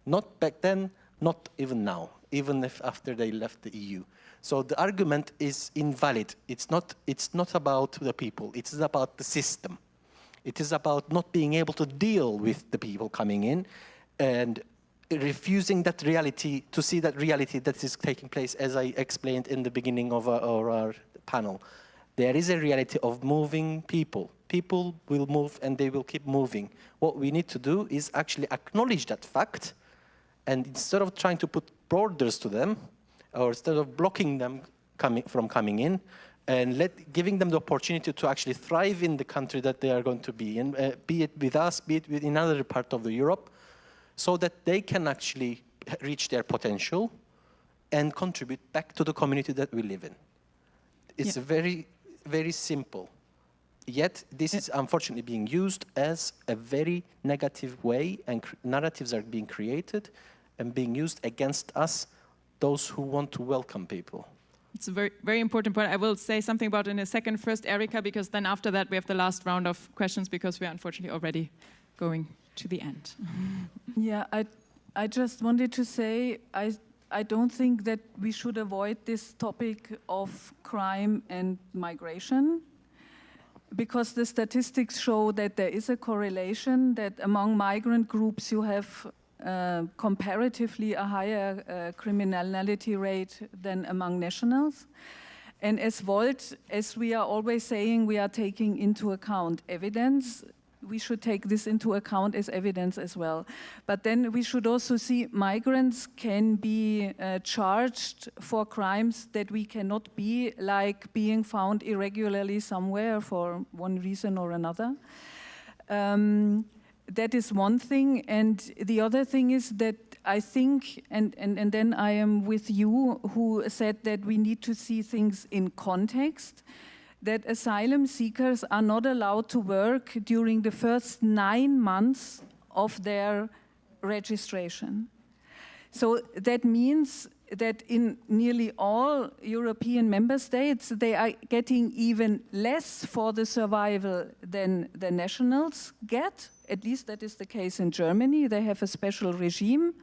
Not back then, not even now, even if after they left the EU. So the argument is invalid. It's not about the people, it's about the system. It is about not being able to deal with the people coming in and refusing that reality, to see that reality that is taking place, as I explained in the beginning of our panel. There is a reality of moving people. People will move and they will keep moving. What we need to do is actually acknowledge that fact, and instead of trying to put borders to them, or instead of blocking them from coming in, and giving them the opportunity to actually thrive in the country that they are going to be in, be it with us, be it in another part of Europe, so that they can actually reach their potential and contribute back to the community that we live in. It's very, very simple. Yet this is unfortunately being used as a very negative way, and narratives are being created and being used against us, those who want to welcome people. It's a very, very important point. I will say something about it in a second. First, Erika, because then after that we have the last round of questions, because we are unfortunately already going to the end. Yeah, I just wanted to say I don't think that we should avoid this topic of crime and migration, because the statistics show that there is a correlation, that among migrant groups you have comparatively a higher criminality rate than among nationals. And as Volt, as we are always saying, we are taking into account evidence. We should take this into account as evidence as well. But then we should also see migrants can be charged for crimes that we cannot be, like being found irregularly somewhere for one reason or another. That is one thing, and the other thing is that I think, and then I am with you, who said that we need to see things in context, that asylum seekers are not allowed to work during the first 9 months of their registration. So that means that in nearly all European member states, they are getting even less for the survival than the nationals get. At least that is the case in Germany. They have a special regime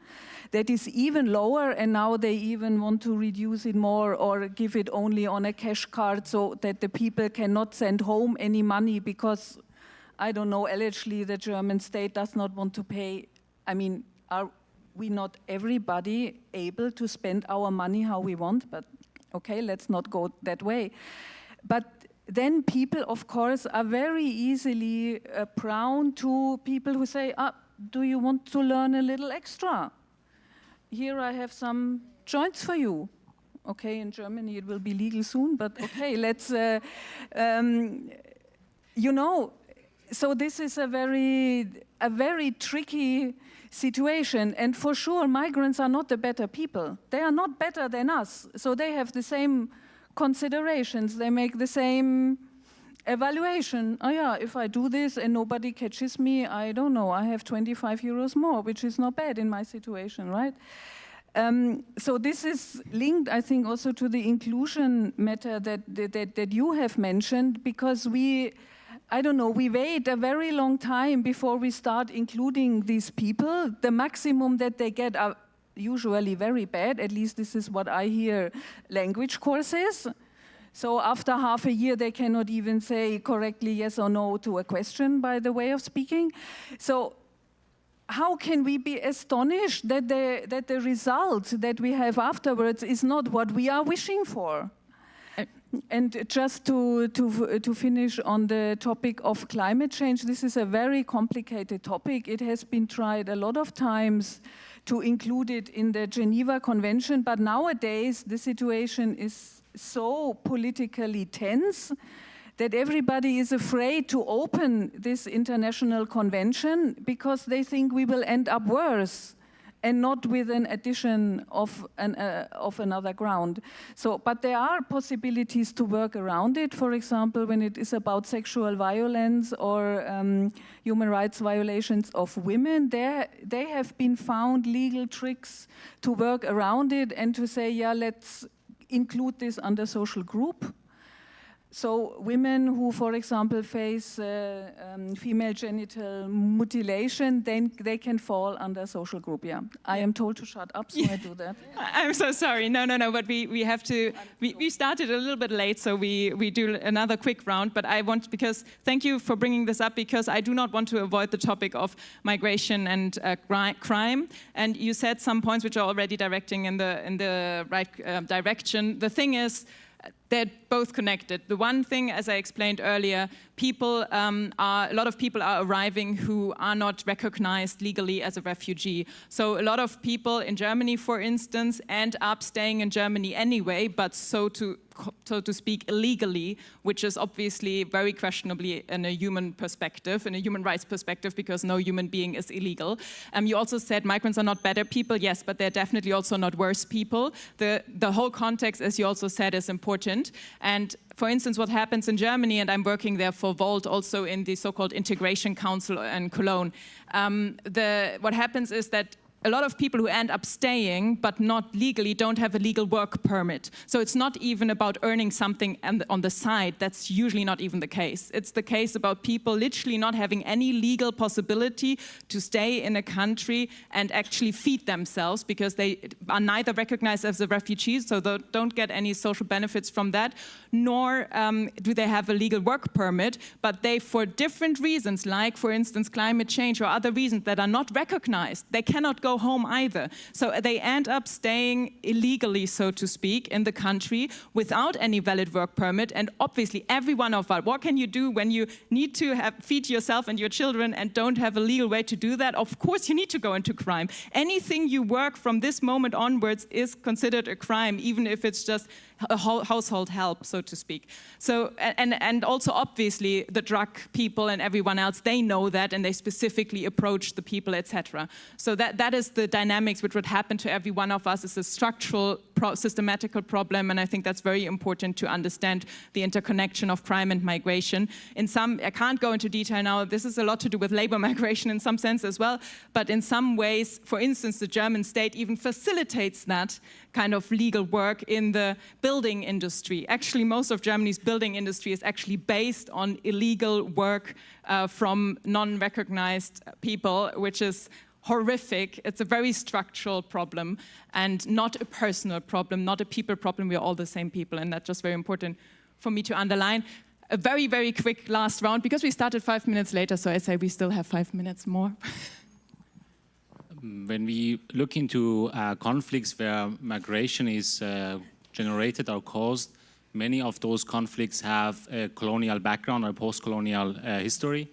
that is even lower, and now they even want to reduce it more or give it only on a cash card so that the people cannot send home any money because, I don't know, allegedly the German state does not want to pay. I mean, are we not everybody able to spend our money how we want? But okay, let's not go that way. But then people, of course, are very easily prone to people who say, do you want to learn a little extra? Here I have some joints for you. Okay, in Germany it will be legal soon, but okay, let's, you know, so this is a very tricky situation, and for sure migrants are not the better people. They are not better than us, so they have the same considerations, they make the same evaluation. Oh yeah, if I do this and nobody catches me, I don't know, I have 25 euros more, which is not bad in my situation, right? So this is linked, I think, also to the inclusion matter that you have mentioned, because I don't know, we wait a very long time before we start including these people. The maximum that they get are usually very bad, at least this is what I hear, language courses. So after half a year, they cannot even say correctly yes or no to a question, by the way of speaking. So how can we be astonished that the result that we have afterwards is not what we are wishing for? And just to finish on the topic of climate change, this is a very complicated topic. It has been tried a lot of times to include it in the Geneva Convention, but nowadays the situation is so politically tense that everybody is afraid to open this international convention because they think we will end up worse and not with an addition of another ground. So, but there are possibilities to work around it. For example, when it is about sexual violence or human rights violations of women, they have been found legal tricks to work around it and to say, yeah, let's include this under social group. So women who, for example, face female genital mutilation, then they can fall under social group, yeah. I am told to shut up, so I do that. I'm so sorry. No, but we have to, we started a little bit late, so we do another quick round, but I want, because thank you for bringing this up, because I do not want to avoid the topic of migration and crime. And you said some points which are already directing in the right direction. The thing is, they're both connected. The one thing, as I explained earlier, a lot of people are arriving who are not recognized legally as a refugee. So a lot of people in Germany, for instance, end up staying in Germany anyway, but so to speak, illegally, which is obviously very questionably in a human perspective, in a human rights perspective, because no human being is illegal. You also said migrants are not better people. Yes, but they're definitely also not worse people. The whole context, as you also said, is important. And for instance, what happens in Germany, and I'm working there for Volt, also in the so-called Integration Council in Cologne, what happens is that a lot of people who end up staying but not legally don't have a legal work permit. So it's not even about earning something on the side. That's usually not even the case. It's the case about people literally not having any legal possibility to stay in a country and actually feed themselves, because they are neither recognized as a refugee, so they don't get any social benefits from that, nor do they have a legal work permit, but they, for different reasons, like for instance climate change or other reasons that are not recognized, they cannot go home either. So they end up staying illegally, so to speak, in the country without any valid work permit. And obviously every one of us, what can you do when you need to feed yourself and your children and don't have a legal way to do that? Of course you need to go into crime. Anything you work from this moment onwards is considered a crime, even if it's just a household help, so to speak. So, and also obviously the drug people and everyone else, they know that, and they specifically approach the people, etc. So that is the dynamics which would happen to every one of us. It's a structural, systematical problem, and I think that's very important to understand the interconnection of crime and migration. I can't go into detail now, this is a lot to do with labor migration in some sense as well, but in some ways, for instance, the German state even facilitates that kind of legal work in the building industry. Actually, most of Germany's building industry is actually based on illegal work from non-recognized people, which is horrific. It's a very structural problem and not a personal problem, not a people problem. We're all the same people, and that's just very important for me to underline. A very, very quick last round, because we started 5 minutes later, so I say we still have 5 minutes more. When we look into conflicts where migration is generated or caused, many of those conflicts have a colonial background or post-colonial history.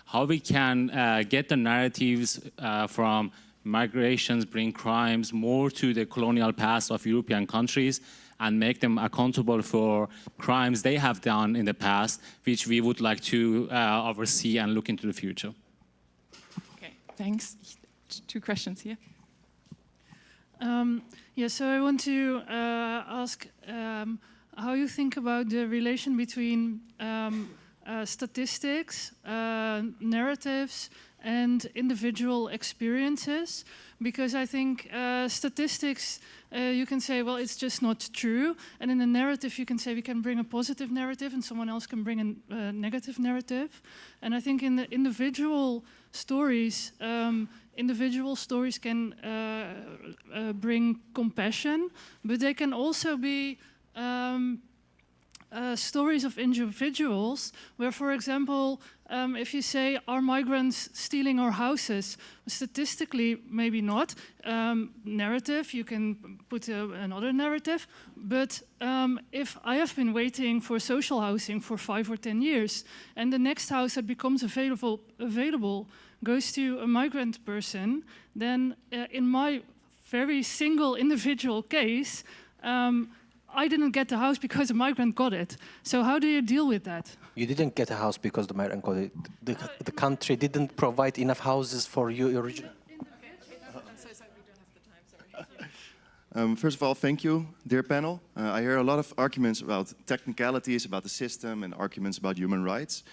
How we can get the narratives from migrations bring crimes more to the colonial past of European countries and make them accountable for crimes they have done in the past, which we would like to oversee and look into the future. Okay, thanks. 2 questions here. Yeah, so I want to ask how you think about the relation between statistics, narratives, and individual experiences, because I think statistics, you can say, well, it's just not true, and in a narrative you can say we can bring a positive narrative and someone else can bring a negative narrative. And I think in the individual stories can bring compassion, but they can also be stories of individuals where, for example, if you say, are migrants stealing our houses? Statistically, maybe not. Narrative, you can put another narrative. But if I have been waiting for social housing for 5 or 10 years, and the next house that becomes available goes to a migrant person, then in my very single individual case, I didn't get the house because a migrant got it. So how do you deal with that? You didn't get a house because the migrant got it. The country didn't provide enough houses for you originally. First of all, thank you, dear panel. I hear a lot of arguments about technicalities, about the system, and arguments about human rights.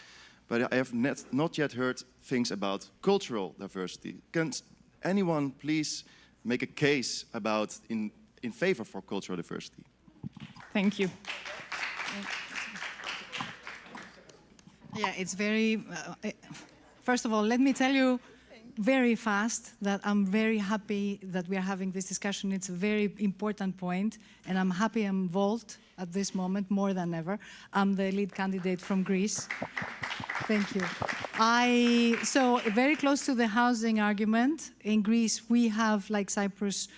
But I have not yet heard things about cultural diversity. Can anyone please make a case about in favor for cultural diversity? Thank you. Yeah, it's very... first of all, let me tell you very fast that I'm very happy that we are having this discussion. It's a very important point, and I'm happy I'm involved at this moment more than ever. I'm the lead candidate from Greece. Thank you. So very close to the housing argument. In Greece, we have, like Cyprus,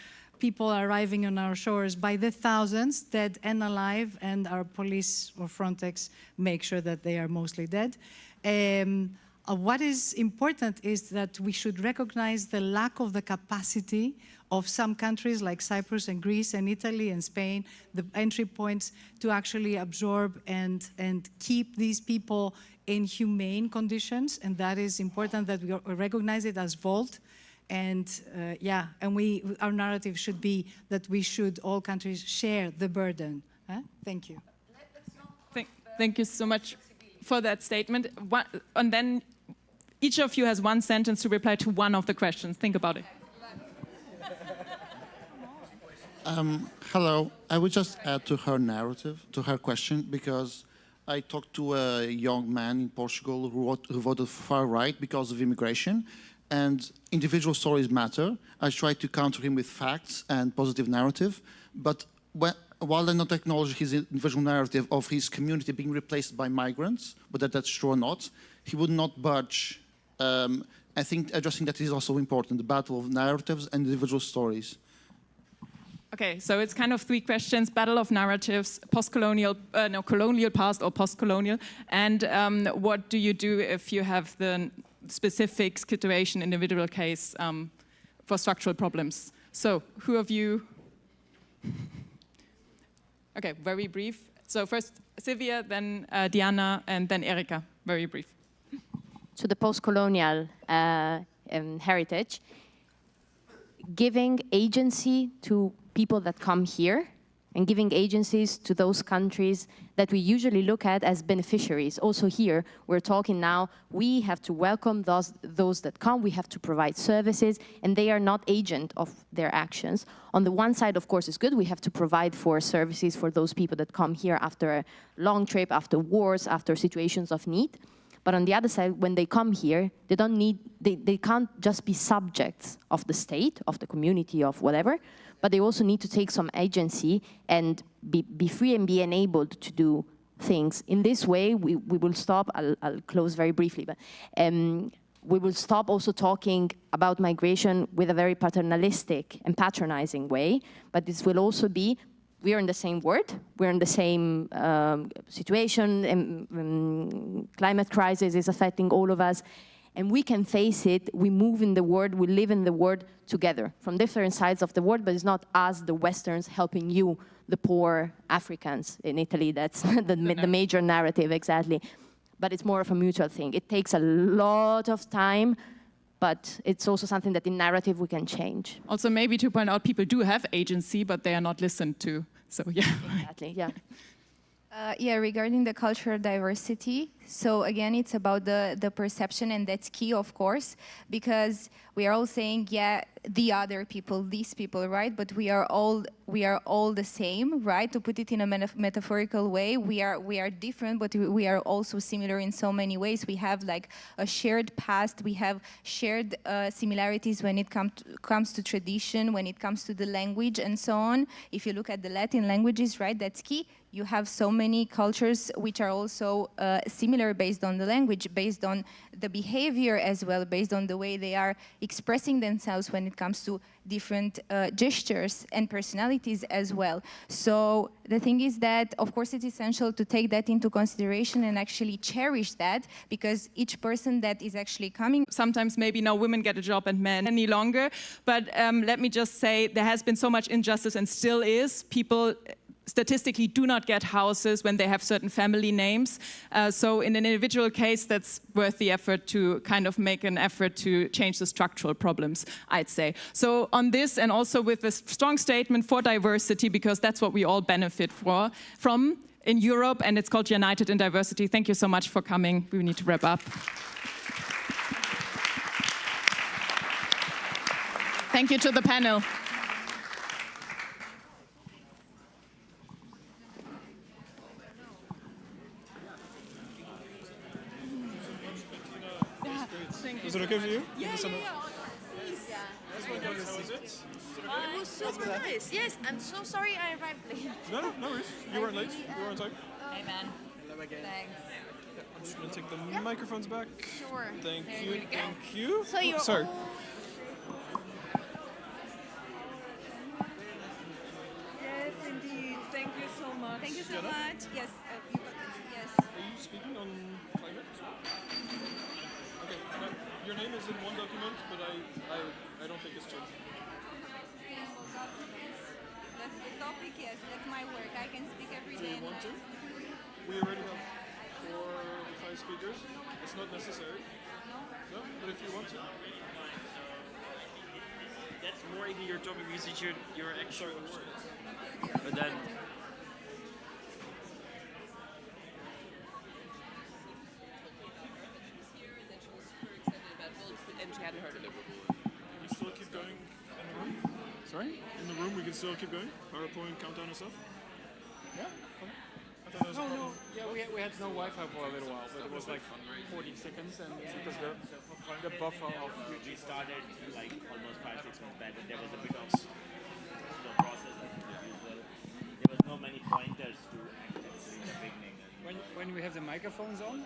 people arriving on our shores by the thousands, dead and alive, and our police or Frontex make sure that they are mostly dead. What is important is that we should recognize the lack of the capacity of some countries like Cyprus and Greece and Italy and Spain, the entry points to actually absorb and keep these people in humane conditions, and that is important that we recognize it as Volt. And our narrative should be that we should, all countries, share the burden. Thank you. Thank you so much for that statement. And then each of you has 1 sentence to reply to one of the questions. Think about it. Hello. I would just add to her narrative, to her question, because I talked to a young man in Portugal who voted far right because of immigration, and individual stories matter. I tried to counter him with facts and positive narrative, but while I not acknowledge his individual narrative of his community being replaced by migrants, whether that's true or not, he would not budge. I think addressing that is also important, the battle of narratives and individual stories. Okay, so it's kind of 3 questions: battle of narratives, post-colonial, colonial past or post-colonial, and what do you do if you have the specific situation, individual case for structural problems? So, who of you? Okay, very brief. So first Sylvia, then Diana, and then Erika. Very brief. To the post-colonial heritage, giving agency to people that come here and giving agencies to those countries that we usually look at as beneficiaries. Also here, we're talking now, we have to welcome those that come, we have to provide services, and they are not agent of their actions. On the one side, of course, it's good, we have to provide for services for those people that come here after a long trip, after wars, after situations of need. But on the other side, when they come here, they can't just be subjects of the state, of the community, of whatever, but they also need to take some agency and be free and be enabled to do things. In this way, we will stop, I'll close very briefly, but we will stop also talking about migration with a very paternalistic and patronizing way, but this will also be, we are in the same world, we're in the same situation, and climate crisis is affecting all of us, and we can face it, we move in the world, we live in the world together, from different sides of the world, but it's not us, the Westerns, helping you, the poor Africans in Italy. That's the major narrative, exactly. But it's more of a mutual thing. It takes a lot of time, but it's also something that in narrative we can change. Also, maybe to point out, people do have agency, but they are not listened to. So, yeah. Exactly, yeah. Yeah, regarding the cultural diversity, so again, it's about the perception, and that's key, of course, because we are all saying, yeah, the other people, these people, right? But we are all the same, right? To put it in a metaphorical way, we are different, but we are also similar in so many ways. We have like a shared past, we have shared similarities when it comes to tradition, when it comes to the language, and so on. If you look at the Latin languages, right, that's key. You have so many cultures which are also similar based on the language, based on the behavior as well, based on the way they are expressing themselves when it comes to different gestures and personalities as well. So the thing is that, of course, it's essential to take that into consideration and actually cherish that, because each person that is actually coming... Sometimes maybe now women get a job and men any longer, but let me just say there has been so much injustice and still is. People statistically do not get houses when they have certain family names. So in an individual case, that's worth the effort to kind of make an effort to change the structural problems, I'd say. So on this, and also with this strong statement for diversity, because that's what we all benefit from in Europe, and it's called United in Diversity. Thank you so much for coming. We need to wrap up. Thank you to the panel. Is it okay for you? Yeah. It was super nice. Yes, I'm so sorry I arrived late. No worries. You weren't late. You were on time. Hey, man. Hello again. Thanks. I'm just going to take the microphones back. Sure. Thank you. Thank you. So you're sorry. so Diana? much. Yes, you got it. Yes. Are you speaking on climate as well? Okay, your name is in one document, but I don't think it's changed. Sustainable governance. That's the topic. Yes, that's my work. I can speak every Do day. you want to? We already have 4 or 5 speakers. It's not necessary. No, but if you want to. That's more even your topic because your actual work. But then. And she hadn't heard of it. We still keep going in the room? Sorry? In the room we can still keep going? PowerPoint, countdown and stuff? Yeah? Okay. I thought that was a problem. Yeah, we had no Wi-Fi for a little while, but it was like 40 seconds, and because the buffer of We started like almost 5-6 months back, but there was a bit of slow process as usual. There was no many pointers to access in the beginning. when we have the microphones on.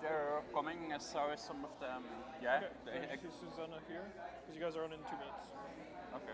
They're coming as far as some of them. Yeah. Okay. Is Susanna here? Because you guys are on in 2 minutes. Okay.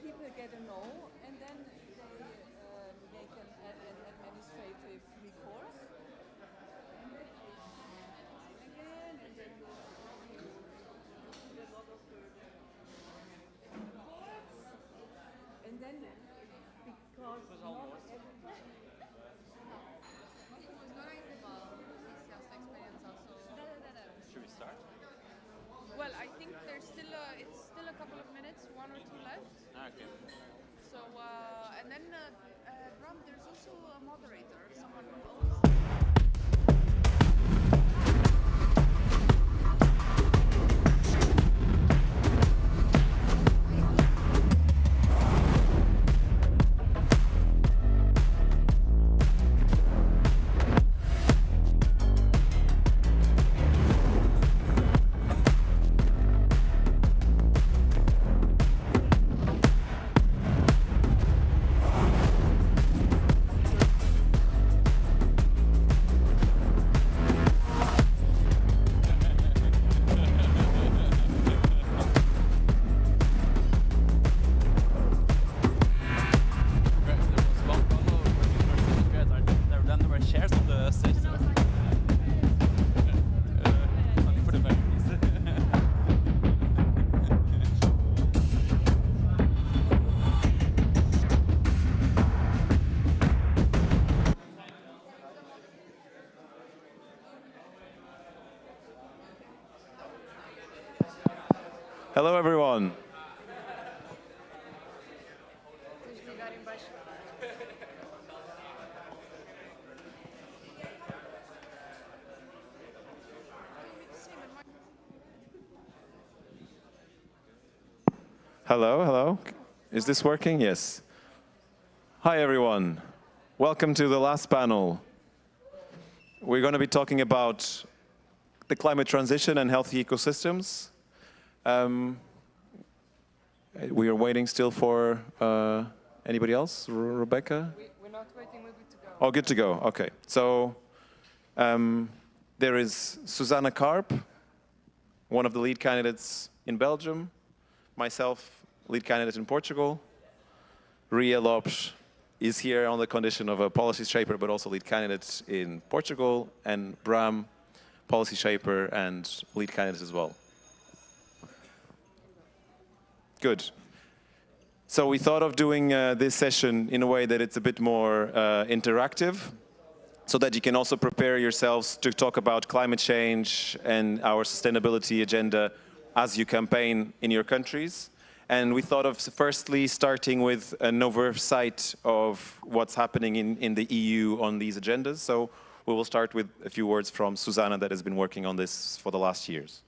People get a no, and then they make an administrative recourse. Should we start? Well, I think there's still it's still a couple of minutes, 1 or 2 left. Okay. So and then Bram, there's also a moderator, someone who knows. Hello, everyone. Hello, hello. Is this working? Yes. Hi, everyone. Welcome to the last panel. We're going to be talking about the climate transition and healthy ecosystems. We are waiting still for anybody else? Rebecca? We're not waiting, we're good to go. Oh, good to go. Okay. So there is Susanna Karp, one of the lead candidates in Belgium, myself, lead candidate in Portugal. Ria Lopes is here on the condition of a policy shaper, but also lead candidate in Portugal, and Bram, policy shaper and lead candidate as well. Good. So we thought of doing this session in a way that it's a bit more interactive, so that you can also prepare yourselves to talk about climate change and our sustainability agenda as you campaign in your countries. And we thought of firstly starting with an oversight of what's happening in the EU on these agendas. So we will start with a few words from Susanna that has been working on this for the last years.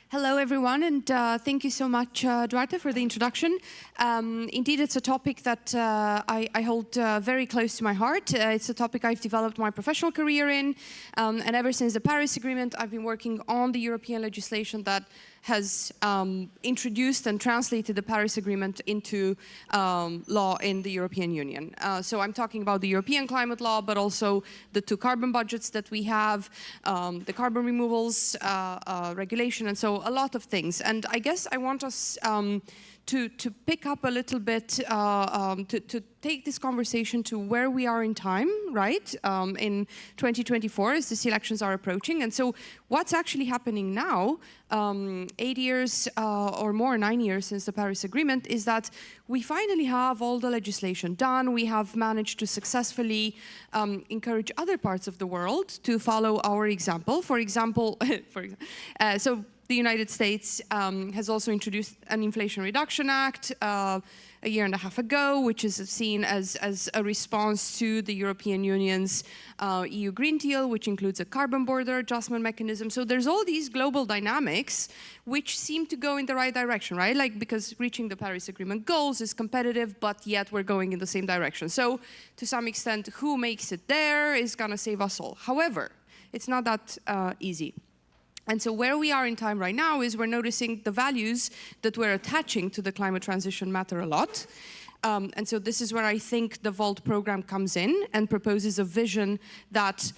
Hello, everyone, and thank you so much, Duarte, for the introduction. Indeed, it's a topic that I hold very close to my heart. It's a topic I've developed my professional career in, and ever since the Paris Agreement, I've been working on the European legislation that has introduced and translated the Paris Agreement into law in the European Union. So I'm talking about the European climate law, but also the 2 carbon budgets that we have, the carbon removals regulation, and so a lot of things. And I guess I want us to pick up a little bit, to take this conversation to where we are in time, right? In 2024, as these elections are approaching. And so what's actually happening now, 8 years or more, 9 years since the Paris Agreement, is that we finally have all the legislation done. We have managed to successfully encourage other parts of the world to follow our example. For example, so the United States has also introduced an Inflation Reduction Act a year and a half ago, which is seen as a response to the European Union's EU Green Deal, which includes a carbon border adjustment mechanism. So there's all these global dynamics which seem to go in the right direction, right? Like, because reaching the Paris Agreement goals is competitive, but yet we're going in the same direction. So to some extent, who makes it there is gonna save us all. However, it's not that easy. And so where we are in time right now is we're noticing the values that we're attaching to the climate transition matter a lot. And so this is where I think the VOLT program comes in and proposes a vision that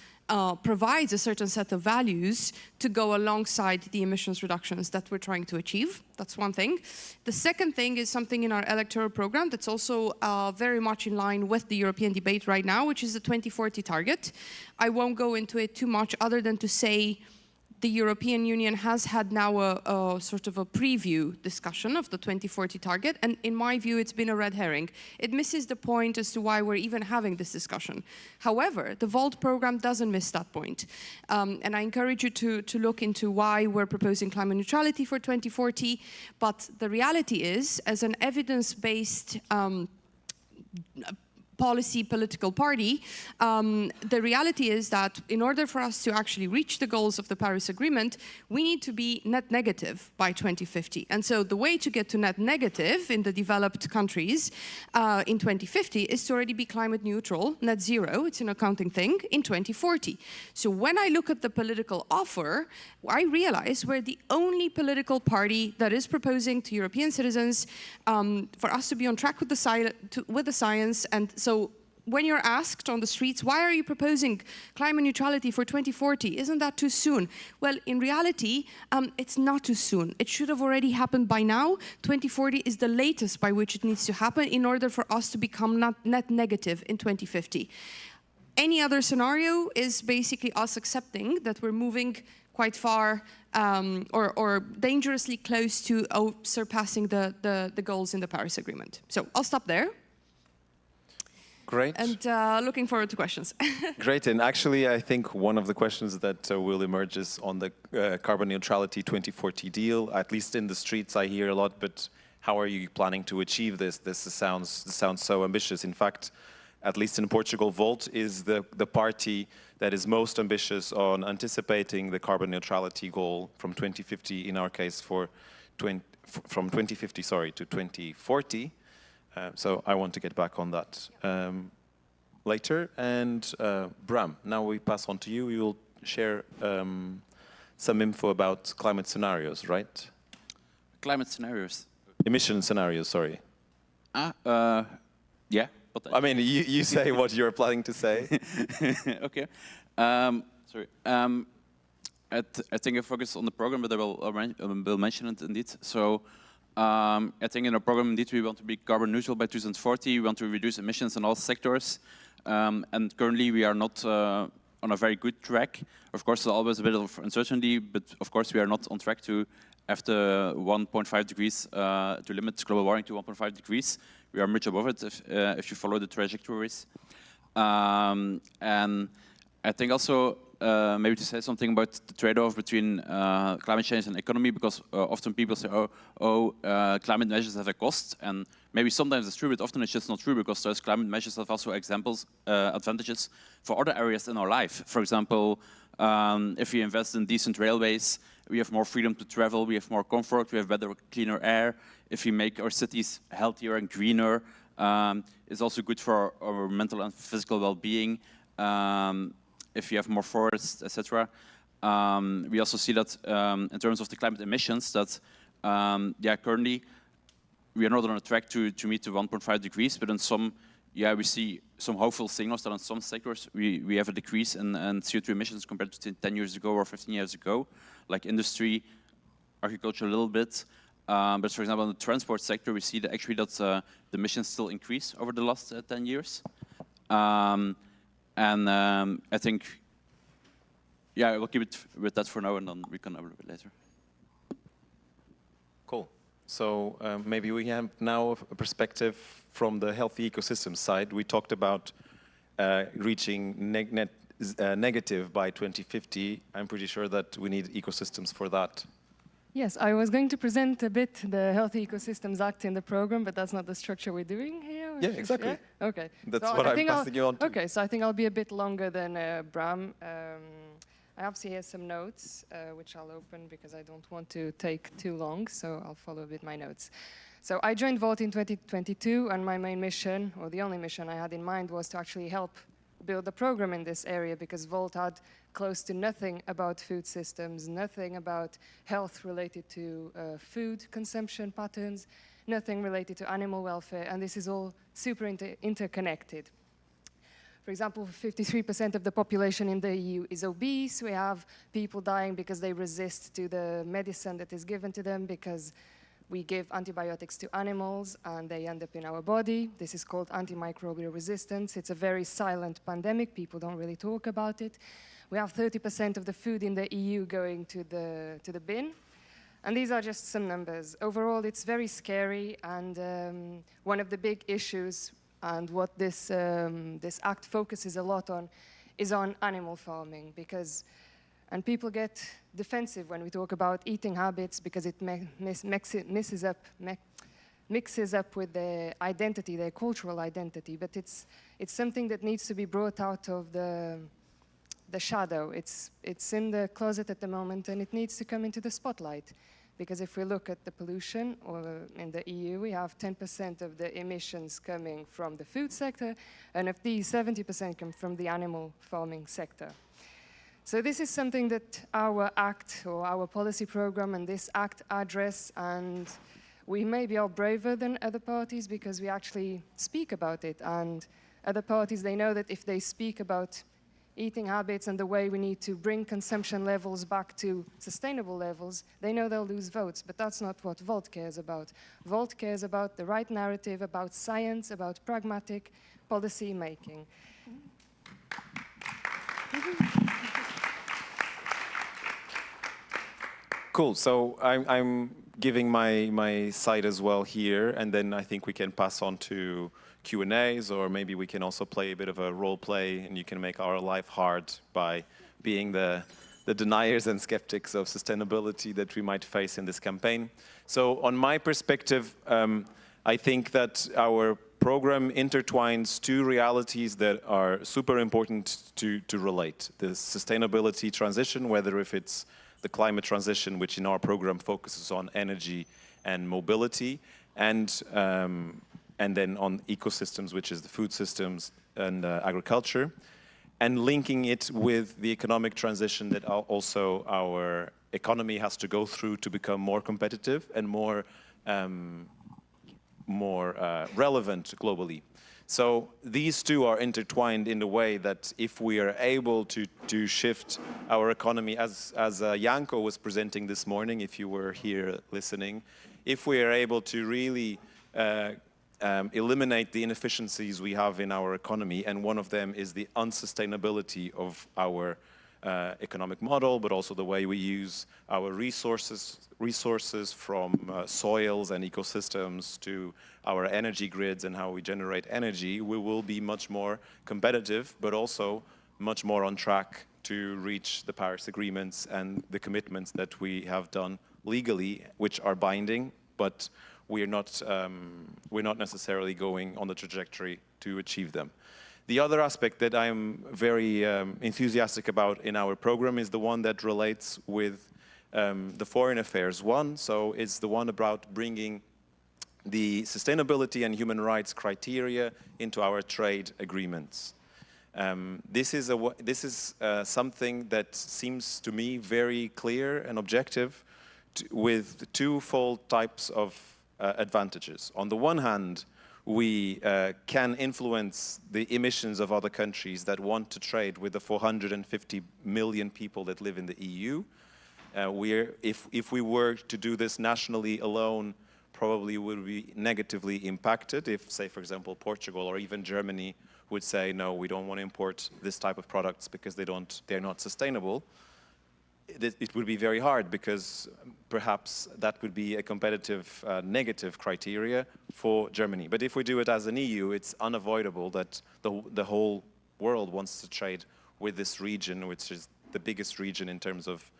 provides a certain set of values to go alongside the emissions reductions that we're trying to achieve. That's one thing. The second thing is something in our electoral program that's also very much in line with the European debate right now, which is the 2040 target. I won't go into it too much other than to say the European Union has had now a sort of a preview discussion of the 2040 target, and in my view, it's been a red herring. It misses the point as to why we're even having this discussion. However, the VOLT program doesn't miss that point. And I encourage you to look into why we're proposing climate neutrality for 2040. But the reality is, as an evidence-based policy political party, the reality is that in order for us to actually reach the goals of the Paris Agreement, we need to be net negative by 2050. And so the way to get to net negative in the developed countries in 2050 is to already be climate neutral, net zero, it's an accounting thing, in 2040. So when I look at the political offer, I realize we're the only political party that is proposing to European citizens for us to be on track with the science. And so when you're asked on the streets, why are you proposing climate neutrality for 2040? Isn't that too soon? Well, in reality, it's not too soon. It should have already happened by now. 2040 is the latest by which it needs to happen in order for us to become net negative in 2050. Any other scenario is basically us accepting that we're moving quite far or dangerously close to surpassing the goals in the Paris Agreement. So I'll stop there. Great. And looking forward to questions. Great, and actually I think one of the questions that will emerge is on the carbon neutrality 2040 deal. At least in the streets I hear a lot, but how are you planning to achieve this? This sounds so ambitious. In fact, at least in Portugal, Volt is the party that is most ambitious on anticipating the carbon neutrality goal from 2050, in our case from 2050, sorry, to 2040. So I want to get back on that later. And Bram, now we pass on to you. You will share some info about climate scenarios, right? Climate scenarios? Emission scenarios, sorry. Yeah. But I mean, you say what you're planning to say. Okay. Sorry. I think I focus on the program, but I will mention it indeed. So I think in our program, indeed, we want to be carbon neutral by 2040. We want to reduce emissions in all sectors. And currently, we are not on a very good track. Of course, there's always a bit of uncertainty, but of course, we are not on track to have the 1.5 degrees, to limit global warming to 1.5 degrees. We are much above it if you follow the trajectories. And I think also, maybe to say something about the trade-off between climate change and economy, because often people say, climate measures have a cost, and maybe sometimes it's true, but often it's just not true, because those climate measures have also advantages for other areas in our life. For example, if we invest in decent railways, we have more freedom to travel, we have more comfort, we have better, cleaner air. If we make our cities healthier and greener, it's also good for our mental and physical well-being. If you have more forests, etc. We also see that in terms of the climate emissions, that currently we are not on a track to meet the 1.5 degrees, but in some, we see some hopeful signals that in some sectors we have a decrease in CO2 emissions compared to 10 years ago or 15 years ago, like industry, agriculture a little bit. But for example, in the transport sector, we see that actually the emissions still increase over the last 10 years. And I think, we'll keep it with that for now, and then we can have a little bit later. Cool. So maybe we have now a perspective from the healthy ecosystem side. We talked about reaching negative by 2050. I'm pretty sure that we need ecosystems for that. Yes, I was going to present a bit the Healthy Ecosystems Act in the program, but that's not the structure we're doing here. Yeah, exactly. Yeah? Okay. That's what I'm passing you on to. Okay, so I think I'll be a bit longer than Bram. I obviously have some notes, which I'll open because I don't want to take too long, so I'll follow with my notes. So I joined Volt in 2022, and my main mission, or the only mission I had in mind, was to actually help build a program in this area, because Volt had close to nothing about food systems, nothing about health related to food consumption patterns, nothing related to animal welfare, and this is all super interconnected. For example, 53% of the population in the EU is obese. We have people dying because they resist to the medicine that is given to them, because We give antibiotics to animals and they end up in our body. This is called antimicrobial resistance. It's a very silent pandemic. People don't really talk about it. We have 30% of the food in the EU going to the bin. And these are just some numbers. Overall, it's very scary, and one of the big issues and what this act focuses a lot on is on animal farming, and people get defensive when we talk about eating habits because it mixes up with their identity, their cultural identity, but it's something that needs to be brought out of the shadow. It's in the closet at the moment, and it needs to come into the spotlight. Because if we look at the pollution in the EU, we have 10% of the emissions coming from the food sector, and of these, 70% come from the animal farming sector. So this is something that our act or our policy program and this act address, and we maybe are braver than other parties because we actually speak about it. And other parties, they know that if they speak about eating habits and the way we need to bring consumption levels back to sustainable levels, they know they'll lose votes, but that's not what Volt cares about. Volt cares about the right narrative, about science, about pragmatic policy making. Cool, so I'm giving my side as well here, and then I think we can pass on to Q&As, or maybe we can also play a bit of a role play, and you can make our life hard by being the deniers and skeptics of sustainability that we might face in this campaign. So on my perspective, I think that our program intertwines two realities that are super important to relate. The sustainability transition, whether if it's the climate transition, which in our program focuses on energy and mobility, and then on ecosystems, which is the food systems and agriculture, and linking it with the economic transition that also our economy has to go through to become more competitive and more relevant globally. So these two are intertwined in the way that if we are able to shift our economy, as Janko was presenting this morning, if you were here listening, if we are able to really eliminate the inefficiencies we have in our economy, and one of them is the unsustainability of our economic model, but also the way we use our resources from soils and ecosystems to our energy grids and how we generate energy, we will be much more competitive, but also much more on track to reach the Paris agreements and the commitments that we have done legally, which are binding, but we're not necessarily going on the trajectory to achieve them. The other aspect that I'm very enthusiastic about in our program is the one that relates with the foreign affairs one. So it's the one about bringing the sustainability and human rights criteria into our trade agreements. This is something that seems to me very clear and objective with twofold types of advantages. On the one hand, we can influence the emissions of other countries that want to trade with the 450 million people that live in the EU. If we were to do this nationally alone, probably would be negatively impacted if, say, for example, Portugal or even Germany would say, no, we don't want to import this type of products because they're not sustainable. It would be very hard because perhaps that would be a competitive negative criteria for Germany. But if we do it as an EU, it's unavoidable that the whole world wants to trade with this region, which is the biggest region in terms of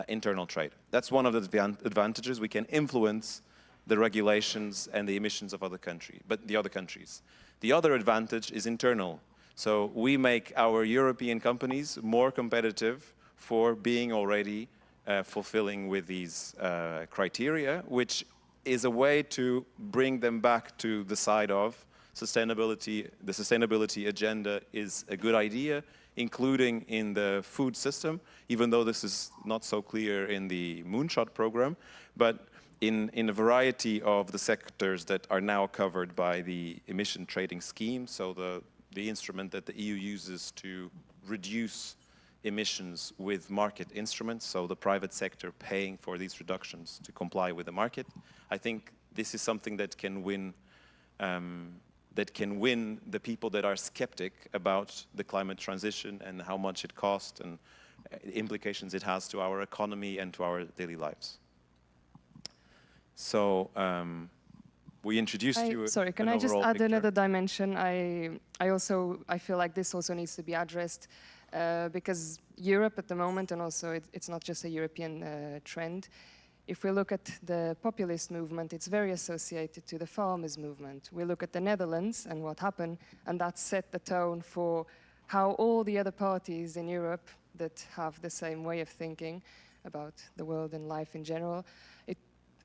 internal trade. That's one of the advantages. We can influence the regulations and the emissions of the other countries. The other advantage is internal. So we make our European companies more competitive for being already fulfilling with these criteria, which is a way to bring them back to the side of sustainability. The sustainability agenda is a good idea, including in the food system, even though this is not so clear in the Moonshot program, but in a variety of the sectors that are now covered by the emission trading scheme, so the instrument that the EU uses to reduce emissions with market instruments, so the private sector paying for these reductions to comply with the market. I think this is something that can win the people that are skeptic about the climate transition and how much it costs and implications it has to our economy and to our daily lives. So we introduced you. Sorry, can I just add another dimension? I feel like this also needs to be addressed because Europe at the moment, and also it's not just a European trend. If we look at the populist movement, it's very associated to the farmers' movement. We look at the Netherlands and what happened, and that set the tone for how all the other parties in Europe that have the same way of thinking about the world and life in general,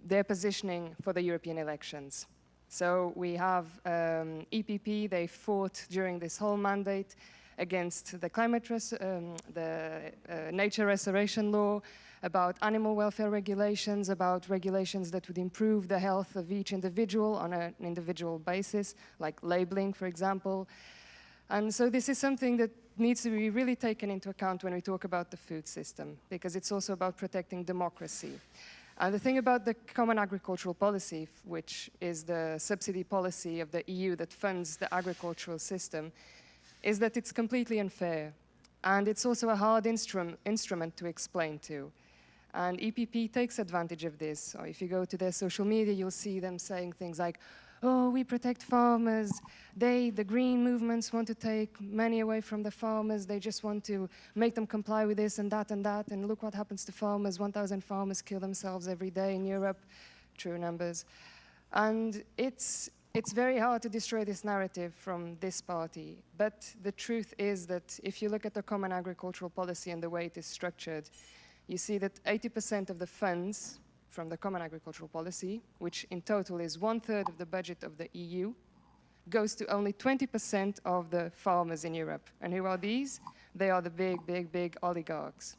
they're positioning for the European elections. So we have EPP, they fought during this whole mandate against the nature restoration law, about animal welfare regulations, about regulations that would improve the health of each individual on an individual basis, like labeling, for example. And so this is something that needs to be really taken into account when we talk about the food system, because it's also about protecting democracy. And the thing about the Common Agricultural Policy, which is the subsidy policy of the EU that funds the agricultural system, is that it's completely unfair. And it's also a hard instrument to explain to. And EPP takes advantage of this. So if you go to their social media, you'll see them saying things like, oh, we protect farmers. The green movements want to take money away from the farmers. They just want to make them comply with this and that and that. And look what happens to farmers. 1,000 farmers kill themselves every day in Europe. True numbers. And it's very hard to destroy this narrative from this party. But the truth is that if you look at the Common Agricultural Policy and the way it is structured, you see that 80% of the funds from the Common Agricultural Policy, which in total is 1/3 of the budget of the EU, goes to only 20% of the farmers in Europe. And who are these? They are the big oligarchs.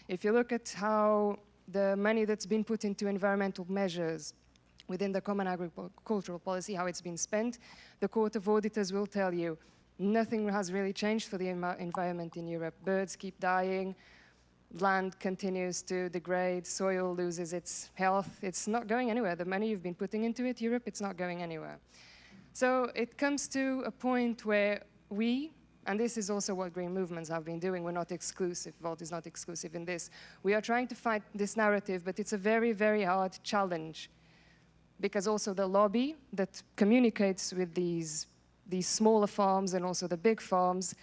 If you look at how the money that's been put into environmental measures within the Common Agricultural Policy, how it's been spent, the Court of Auditors will tell you nothing has really changed for the environment in Europe. Birds keep dying, land continues to degrade, soil loses its health. It's not going anywhere. The money you've been putting into it, Europe, it's not going anywhere. So it comes to a point where we, and this is also what green movements have been doing, we're not exclusive, Volt is not exclusive in this. We are trying to fight this narrative, but it's a very, very hard challenge, because also the lobby that communicates with these smaller farms and also the big farms,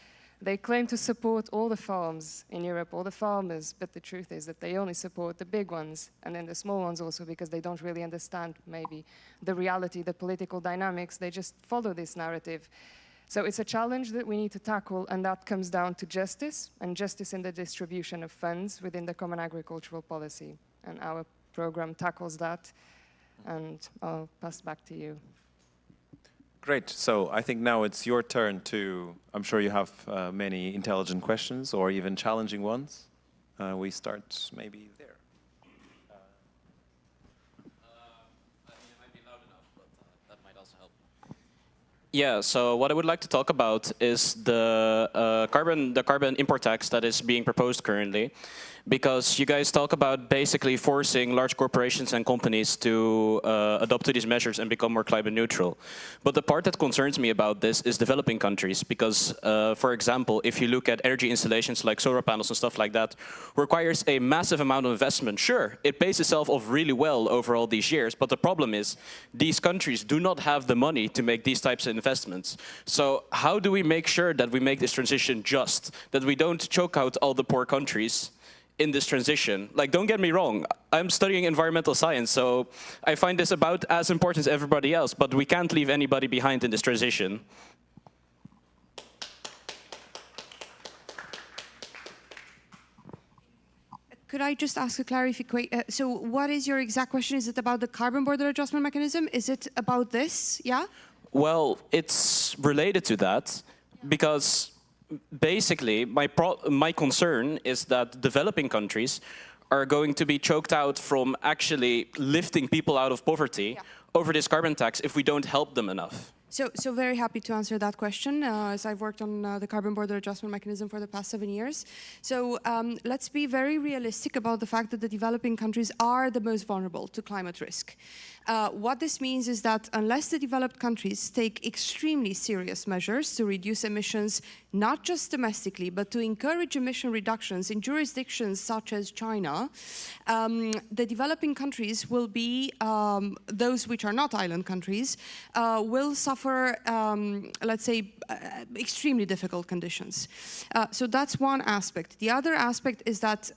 they claim to support all the farms in Europe, all the farmers, but the truth is that they only support the big ones, and then the small ones also, because they don't really understand maybe the reality, the political dynamics. They just follow this narrative. So it's a challenge that we need to tackle, and that comes down to justice, and justice in the distribution of funds within the Common Agricultural Policy. And our program tackles that, and I'll pass back to you. Great. So I think now it's your turn to, I'm sure you have many intelligent questions or even challenging ones. We start maybe there. Yeah, so what I would like to talk about is the carbon import tax that is being proposed currently, because you guys talk about basically forcing large corporations and companies to adopt to these measures and become more climate neutral. But the part that concerns me about this is developing countries, because, for example, if you look at energy installations like solar panels and stuff like that, requires a massive amount of investment. Sure, it pays itself off really well over all these years, but the problem is these countries do not have the money to make these types of investments. So how do we make sure that we make this transition just, that we don't choke out all the poor countries in this transition? Like, don't get me wrong, I'm studying environmental science, so I find this about as important as everybody else, but we can't leave anybody behind in this transition. Could I just ask a clarification? So what is your exact question? Is it about the carbon border adjustment mechanism? Is it about this, yeah? Well, it's related to that, because basically my concern is that developing countries are going to be choked out from actually lifting people out of poverty over this carbon tax if we don't help them enough. So very happy to answer that question, as I've worked on the carbon border adjustment mechanism for the past 7 years. So let's be very realistic about the fact that the developing countries are the most vulnerable to climate risk. What this means is that unless the developed countries take extremely serious measures to reduce emissions, not just domestically, but to encourage emission reductions in jurisdictions such as China, the developing countries will be, those which are not island countries, will suffer, let's say, extremely difficult conditions. So that's one aspect. The other aspect is that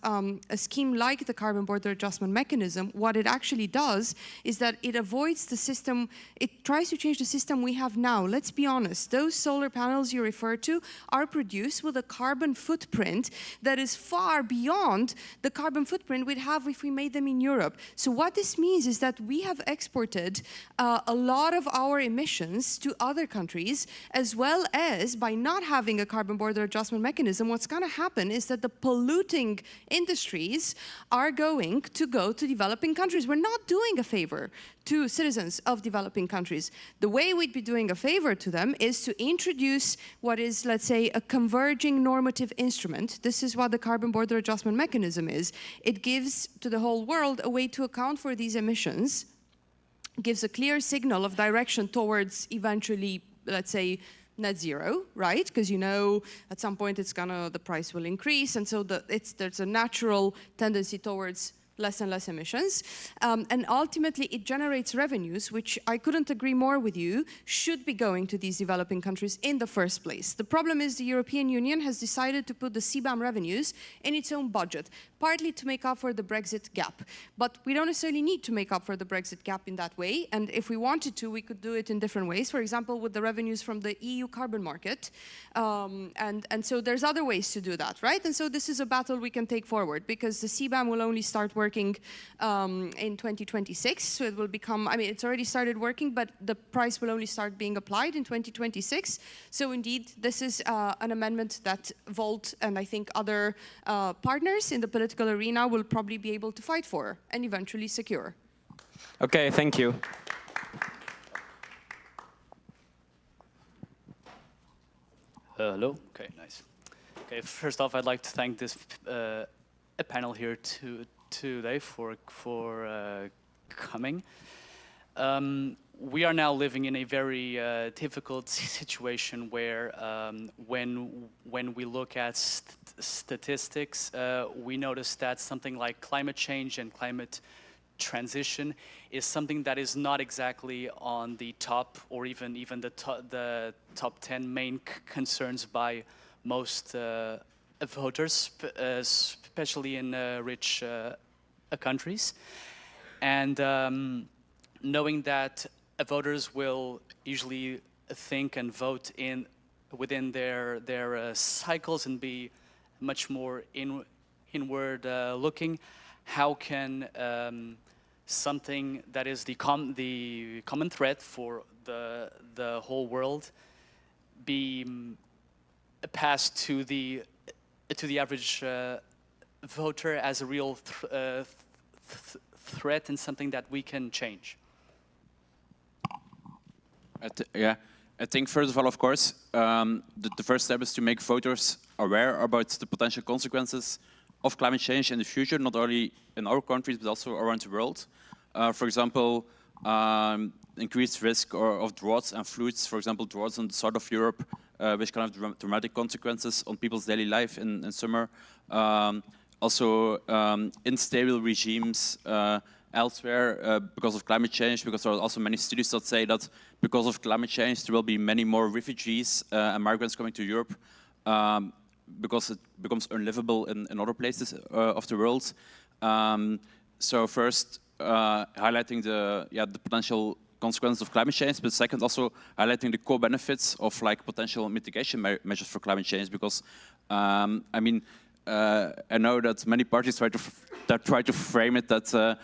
a scheme like the carbon border adjustment mechanism, what it actually does is that it avoids the system, it tries to change the system we have now. Let's be honest, those solar panels you refer to are produced with a carbon footprint that is far beyond the carbon footprint we'd have if we made them in Europe. So what this means is that we have exported a lot of our emissions to other countries, as well as by not having a carbon border adjustment mechanism, what's going to happen is that the polluting industries are going to go to developing countries. We're not doing a favor to citizens of developing countries. The way we'd be doing a favor to them is to introduce what is, let's say, a converging normative instrument. This is what the carbon border adjustment mechanism is. It gives to the whole world a way to account for these emissions, gives a clear signal of direction towards eventually, let's say, net zero, right? Because you know at some point the price will increase, and so there's a natural tendency towards less and less emissions. And ultimately, it generates revenues, which I couldn't agree more with you, should be going to these developing countries in the first place. The problem is the European Union has decided to put the CBAM revenues in its own budget, partly to make up for the Brexit gap. But we don't necessarily need to make up for the Brexit gap in that way. And if we wanted to, we could do it in different ways. For example, with the revenues from the EU carbon market. And so there's other ways to do that, right? And so this is a battle we can take forward, because the CBAM will only start working in 2026. So it will become, I mean, it's already started working, but the price will only start being applied in 2026. So indeed, this is an amendment that Volt and I think other partners in the political arena will probably be able to fight for and eventually secure. Okay, thank you. Hello. Okay, nice. Okay, first off, I'd like to thank this panel here today for coming. We are now living in a very difficult situation where when we look at statistics, we notice that something like climate change and climate transition is something that is not exactly on the top, or even the top 10 main concerns by most voters, especially in rich countries. And knowing that voters will usually think and vote within their cycles and be much more inward looking, how can something that is the common thread for the whole world be passed to the average voter as a real threat and something that we can change? I think first of all, of course, the first step is to make voters aware about the potential consequences of climate change in the future, not only in our countries, but also around the world. For example, increased risk of droughts and floods, for example, droughts in the south of Europe, which can have dramatic consequences on people's daily life in summer. Also, unstable regimes elsewhere because of climate change, because there are also many studies that say that because of climate change, there will be many more refugees and migrants coming to Europe, because it becomes unlivable in other places of the world. So first, highlighting the potential consequences of climate change, but second, also highlighting the co-benefits of like potential mitigation measures for climate change, because I mean, I know that many parties try to frame it that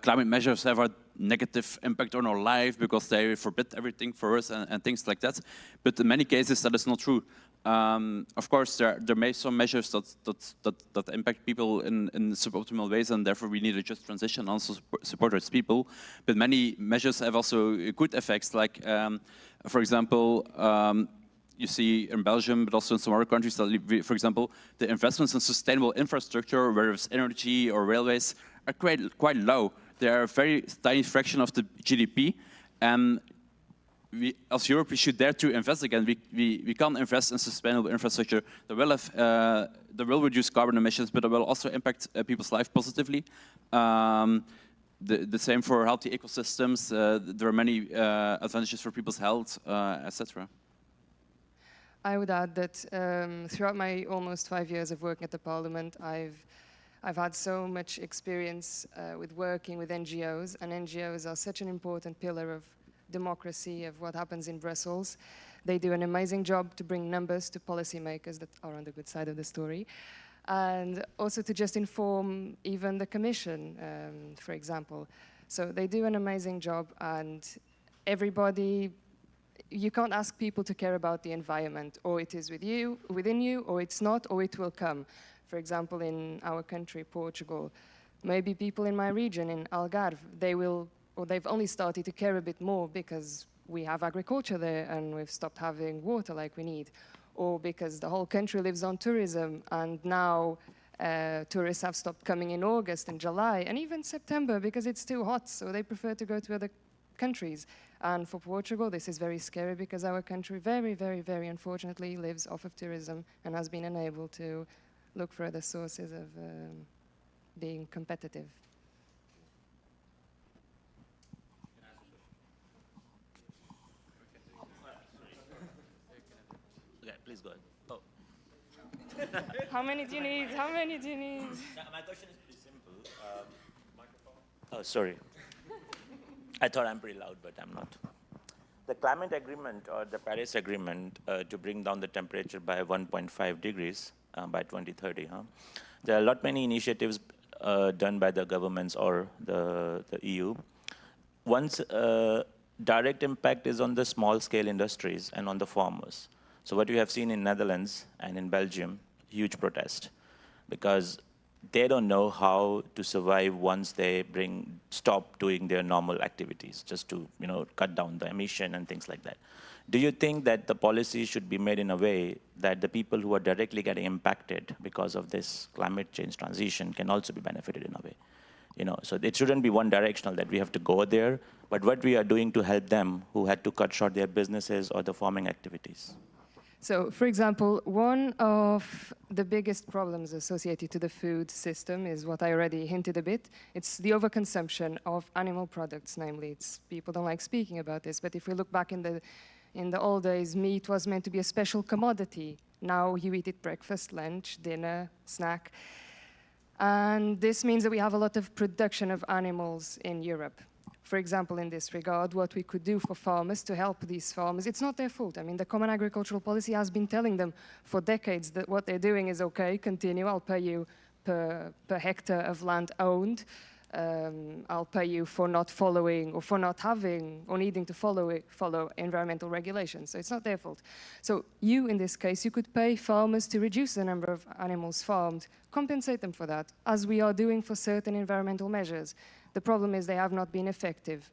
climate measures have a negative impact on our life because they forbid everything for us and things like that. But in many cases, that is not true. Of course, there may be some measures that impact people in suboptimal ways, and therefore we need a just transition and also support those people. But many measures have also good effects, like, for example, you see in Belgium, but also in some other countries, that, for example, the investments in sustainable infrastructure, whether it's energy or railways, are quite low. They are a very tiny fraction of the GDP. And we, as Europe, we should dare to invest again. We can't invest in sustainable infrastructure that will reduce carbon emissions, but it will also impact people's life positively. The same for healthy ecosystems. There are many advantages for people's health, etc. I would add that throughout my almost 5 years of working at the Parliament, I've had so much experience with working with NGOs, and NGOs are such an important pillar of democracy, of what happens in Brussels. They do an amazing job to bring numbers to policymakers that are on the good side of the story, and also to just inform even the Commission, for example. So they do an amazing job, and everybody, you can't ask people to care about the environment, or it is within you, or it's not, or it will come. For example, in our country, Portugal, maybe people in my region, in Algarve, they've only started to care a bit more because we have agriculture there and we've stopped having water like we need, or because the whole country lives on tourism and now tourists have stopped coming in August and July and even September because it's too hot, so they prefer to go to other countries. And for Portugal, this is very scary because our country very, very, very unfortunately lives off of tourism and has been unable to look for other sources of being competitive. Okay, please go ahead. Oh. How many do you need? How many do you need? My question is pretty simple. Microphone? Oh, sorry. I thought I'm pretty loud, but I'm not. The climate agreement, or the Paris Agreement, to bring down the temperature by 1.5 degrees by 2030, there are many initiatives done by the governments or the EU. One's direct impact is on the small-scale industries and on the farmers. So what we have seen in Netherlands and in Belgium, huge protest, because they don't know how to survive once they stop doing their normal activities, just to cut down the emission and things like that. Do you think that the policy should be made in a way that the people who are directly getting impacted because of this climate change transition can also be benefited in a way? So it shouldn't be one directional that we have to go there, but what we are doing to help them who had to cut short their businesses or the farming activities. So, for example, one of the biggest problems associated to the food system is what I already hinted a bit. It's the overconsumption of animal products, namely. People don't like speaking about this, but if we look back in the old days, meat was meant to be a special commodity. Now you eat it breakfast, lunch, dinner, snack. And this means that we have a lot of production of animals in Europe. For example, in this regard, what we could do for farmers to help these farmers, it's not their fault. I mean, the Common Agricultural Policy has been telling them for decades that what they're doing is okay, continue, I'll pay you per hectare of land owned. I'll pay you for not following or for not having or needing to follow environmental regulations. So it's not their fault. So you, in this case, you could pay farmers to reduce the number of animals farmed, compensate them for that, as we are doing for certain environmental measures. The problem is they have not been effective.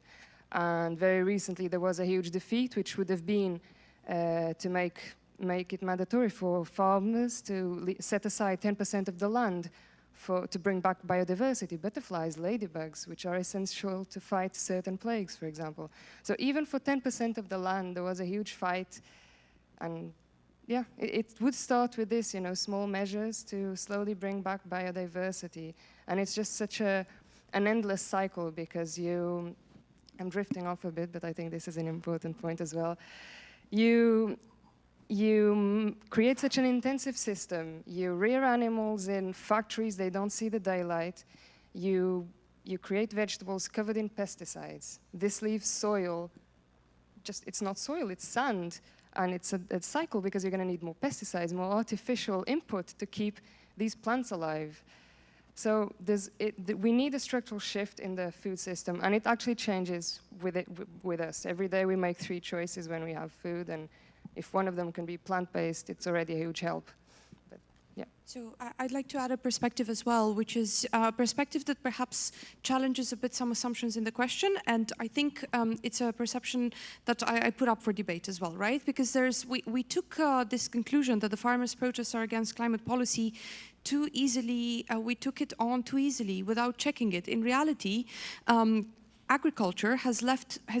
And very recently there was a huge defeat, which would have been to make it mandatory for farmers to set aside 10% of the land to bring back biodiversity, butterflies, ladybugs, which are essential to fight certain plagues, for example. So even for 10% of the land, there was a huge fight. And yeah, it would start with this, small measures to slowly bring back biodiversity. And it's just such an endless cycle because I'm drifting off a bit, but I think this is an important point as well. You create such an intensive system. You rear animals in factories, they don't see the daylight. You create vegetables covered in pesticides. This leaves soil, it's not soil, it's sand. And it's a cycle because you're going to need more pesticides, more artificial input to keep these plants alive. So we need a structural shift in the food system, and it actually changes with us. Every day we make 3 choices when we have food, and if one of them can be plant-based, it's already a huge help. But, yeah. So I'd like to add a perspective as well, which is a perspective that perhaps challenges a bit some assumptions in the question, and I think it's a perception that I put up for debate as well, right? Because we took this conclusion that the farmers' protests are against climate policy too easily, we took it on too easily without checking it. In reality, agriculture has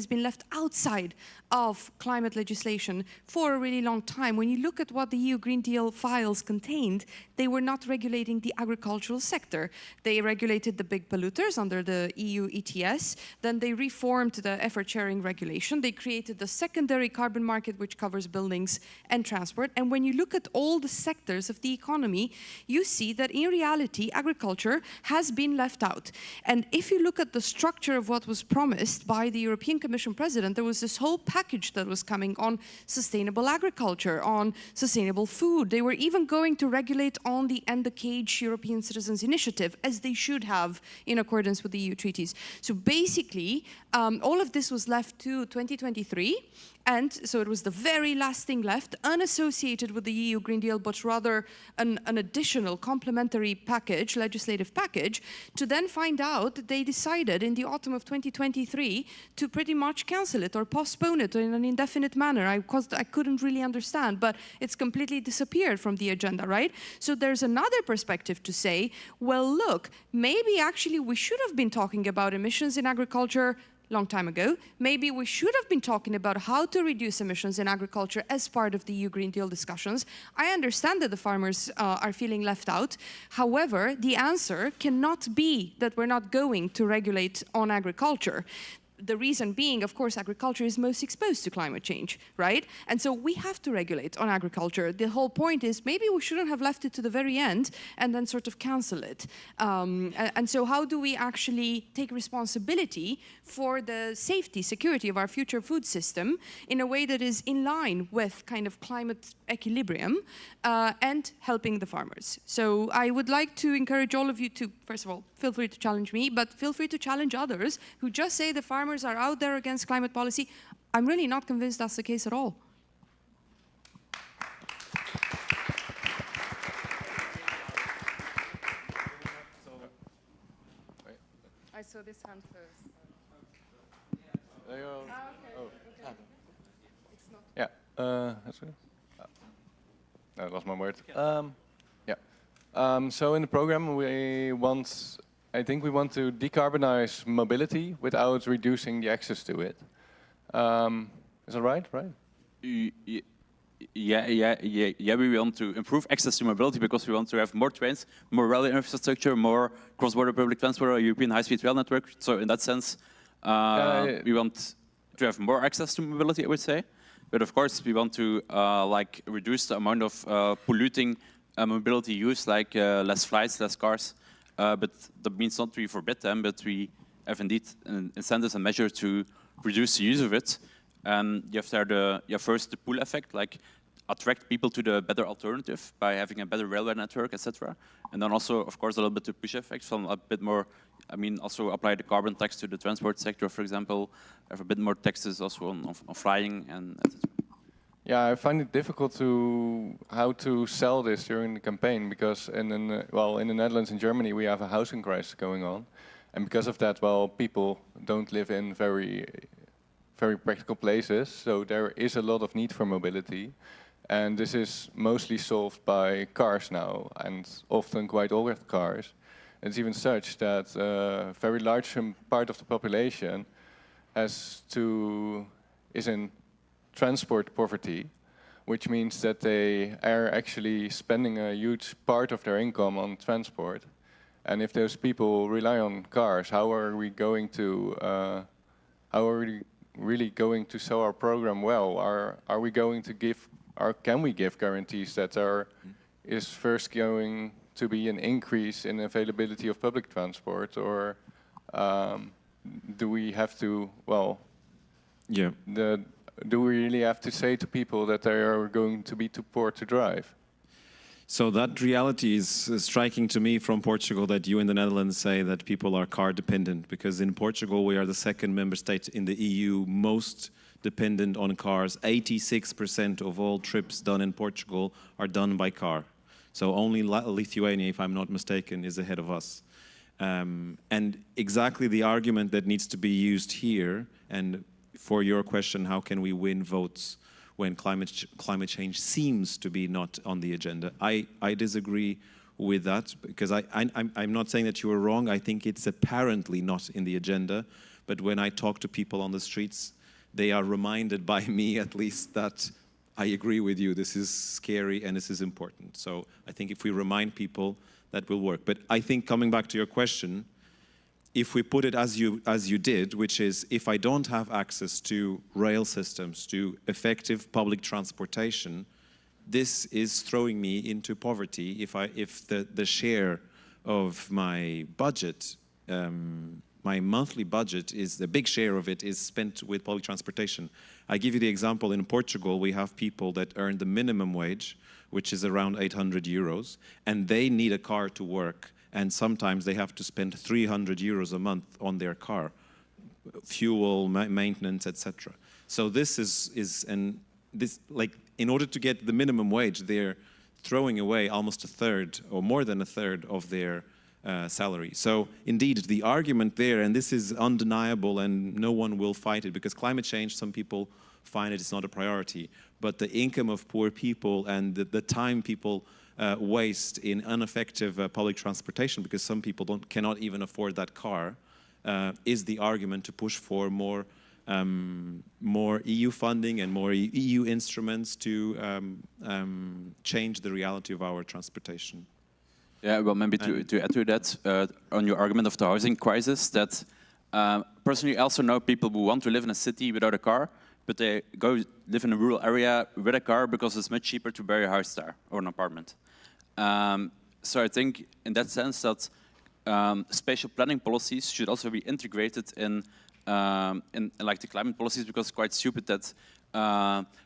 been left outside of climate legislation for a really long time. When you look at what the EU Green Deal files contained, they were not regulating the agricultural sector. They regulated the big polluters under the EU ETS, then they reformed the effort sharing regulation, they created the secondary carbon market which covers buildings and transport, and when you look at all the sectors of the economy, you see that in reality agriculture has been left out. And if you look at the structure of what was promised by the European Commission President, there was this whole package that was coming on sustainable agriculture, on sustainable food. They were even going to regulate on the End the Cage European Citizens Initiative, as they should have in accordance with the EU treaties. So basically, all of this was left to 2023, and so it was the very last thing left, unassociated with the EU Green Deal, but rather an additional complementary package, legislative package, to then find out that they decided in the autumn of 2023 to pretty much cancel it or postpone it in an indefinite manner. I couldn't really understand, but it's completely disappeared from the agenda, right? So there's another perspective to say, well, look, maybe actually we should have been talking about emissions in agriculture long time ago. Maybe we should have been talking about how to reduce emissions in agriculture as part of the EU Green Deal discussions. I understand that the farmers are feeling left out. However, the answer cannot be that we're not going to regulate on agriculture. The reason being, of course, agriculture is most exposed to climate change, right? And so we have to regulate on agriculture. The whole point is maybe we shouldn't have left it to the very end and then sort of cancel it. And so how do we actually take responsibility for the safety, security of our future food system in a way that is in line with kind of climate equilibrium and helping the farmers? So I would like to encourage all of you to, first of all, feel free to challenge me, but feel free to challenge others who just say the farmers are out there against climate policy. I'm really not convinced that's the case at all. I saw this hand first. There you go. Okay. Okay. It's not. Yeah, that's good. I lost my word. Yeah. So in the program, I think we want to decarbonize mobility without reducing the access to it. Is that right? Right? Yeah, we want to improve access to mobility because we want to have more trains, more rail infrastructure, more cross-border public transport, a European high-speed rail network. So in that sense, we want to have more access to mobility, I would say. But of course, we want to reduce the amount of polluting mobility use, like less flights, less cars. But that means not we forbid them, but we have indeed incentives and measures to reduce the use of it. And you have first the pull effect, like attract people to the better alternative by having a better railway network, etc. And then also, of course, a little bit the push effect from a bit more. I mean, also apply the carbon tax to the transport sector, for example. Have a bit more taxes also on flying and etc. Yeah, I find it difficult how to sell this during the campaign because in the Netherlands and Germany we have a housing crisis going on, and because of that, people don't live in very practical places, so there is a lot of need for mobility, and this is mostly solved by cars now, and often quite old cars. It's even such that a very large part of the population is in transport poverty, which means that they are actually spending a huge part of their income on transport. And if those people rely on cars, how are we really going to sell our program well? Are we going to give, or can we give guarantees that there is first going to be an increase in availability of public transport, or do we have to, do we really have to say to people that they are going to be too poor to drive? So that reality is striking to me from Portugal, that you in the Netherlands say that people are car dependent, because in Portugal we are the second member state in the EU most dependent on cars. 86% of all trips done in Portugal are done by car. So only Lithuania, if I'm not mistaken, is ahead of us. And exactly the argument that needs to be used here, and for your question, how can we win votes when climate change seems to be not on the agenda? I disagree with that, because I'm not saying that you are wrong. I think it's apparently not in the agenda, but when I talk to people on the streets, they are reminded by me at least that I agree with you, this is scary and this is important. So I think if we remind people, that will work. But I think, coming back to your question, if we put it as you did, which is, if I don't have access to rail systems, to effective public transportation, this is throwing me into poverty. If the share of my budget, my monthly budget, is the big share of it is spent with public transportation. I give you the example, in Portugal we have people that earn the minimum wage, which is around 800 euros, and they need a car to work, and sometimes they have to spend 300 euros a month on their car, fuel, maintenance, etc. So this like, in order to get the minimum wage, they're throwing away almost a third, or more than a third, of their salary. So indeed, the argument there, and this is undeniable and no one will fight it, because climate change, some people find it's not a priority, but the income of poor people and the time people waste in ineffective public transportation, because some people cannot even afford that car, is the argument to push for more EU funding and more EU instruments to change the reality of our transportation. Yeah, well, maybe to add to that, on your argument of the housing crisis, that personally I also know people who want to live in a city without a car, but they go live in a rural area with a car because it's much cheaper to buy a house there or an apartment. So I think in that sense that spatial planning policies should also be integrated in like the climate policies, because it's quite stupid that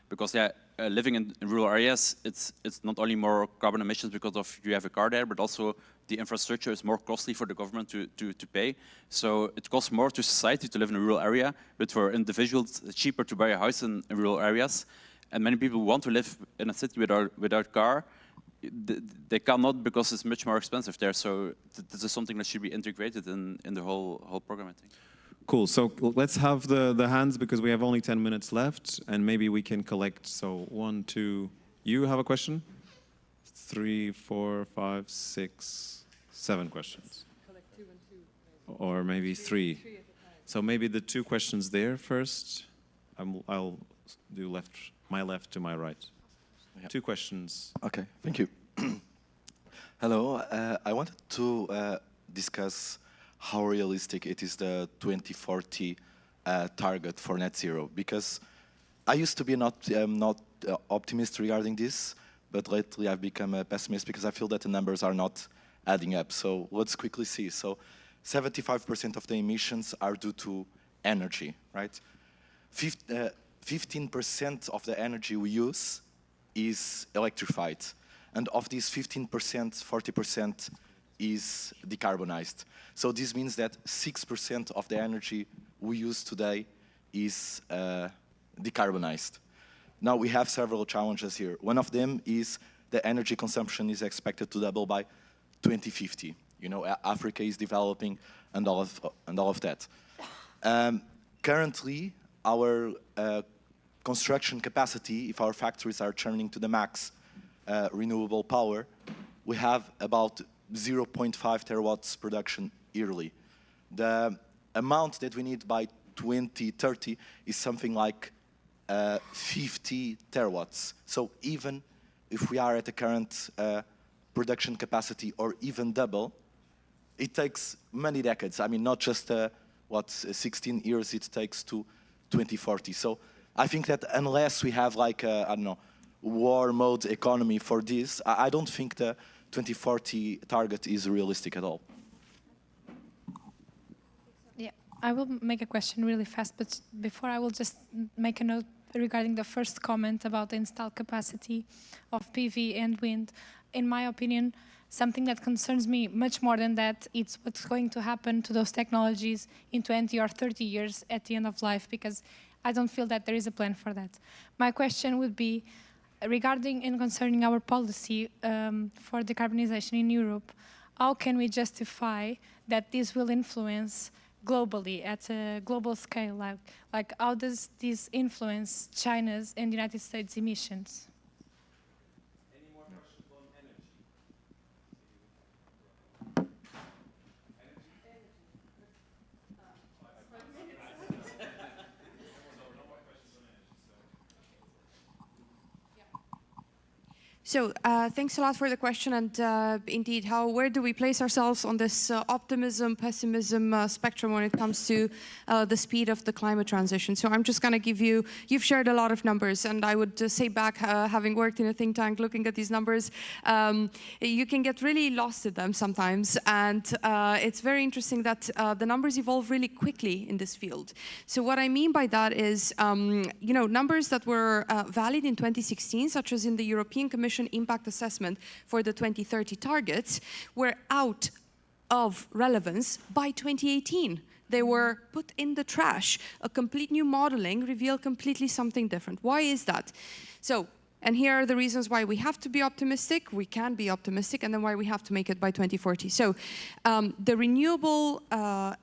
because living in rural areas, it's not only more carbon emissions because of you have a car there, but also the infrastructure is more costly for the government to pay. So it costs more to society to live in a rural area, but for individuals it's cheaper to buy a house in rural areas. And many people want to live in a city without car. They cannot, because it's much more expensive there. So this is something that should be integrated in the whole program, I think. Cool, so let's have the hands, because we have only 10 minutes left, and maybe we can collect. So 1, 2, you have a question? 3, 4, 5, 6, 7 questions. Or maybe 3. So maybe the 2 questions there first. I'll do my left to my right. Yeah. 2 questions. Okay, thank you. Hello, I wanted to discuss how realistic it is, the 2040 target for net zero, because I used to be not optimist regarding this, but lately I've become a pessimist because I feel that the numbers are not adding up. So let's quickly see. So 75% of the emissions are due to energy, right? 15% of the energy we use is electrified. And of these 15%, 40% is decarbonized. So this means that 6% of the energy we use today is decarbonized. Now we have several challenges here. One of them is the energy consumption is expected to double by 2050. You know, Africa is developing and all of that. Currently, our construction capacity, if our factories are churning to the max renewable power, we have about 0.5 terawatts production yearly. The amount that we need by 2030 is something like 50 terawatts. So even if we are at the current production capacity or even double, it takes many decades. I mean, not just 16 years it takes to 2040. So I think that unless we have like a, I don't know, war mode economy for this, I don't think the 2040 target is realistic at all. Yeah, I will make a question really fast, but before I will just make a note regarding the first comment about the installed capacity of PV and wind. In my opinion, something that concerns me much more than that, it's what's going to happen to those technologies in 20 or 30 years at the end of life, because I don't feel that there is a plan for that. My question would be, regarding and concerning our policy for decarbonization in Europe, how can we justify that this will influence globally at a global scale? Like how does this influence China's and the United States emissions? Any more questions on energy? So thanks a lot for the question, and indeed, where do we place ourselves on this optimism, pessimism spectrum when it comes to the speed of the climate transition? So I'm just going to give you've shared a lot of numbers, and I would say back, having worked in a think tank, looking at these numbers, you can get really lost in them sometimes, and it's very interesting that the numbers evolve really quickly in this field. So what I mean by that is, numbers that were valid in 2016, such as in the European Commission impact assessment for the 2030 targets, were out of relevance by 2018. They were put in the trash. A complete new modeling revealed completely something different. Why is that? So, and here are the reasons why we have to be optimistic, we can be optimistic, and then why we have to make it by 2040. So the renewable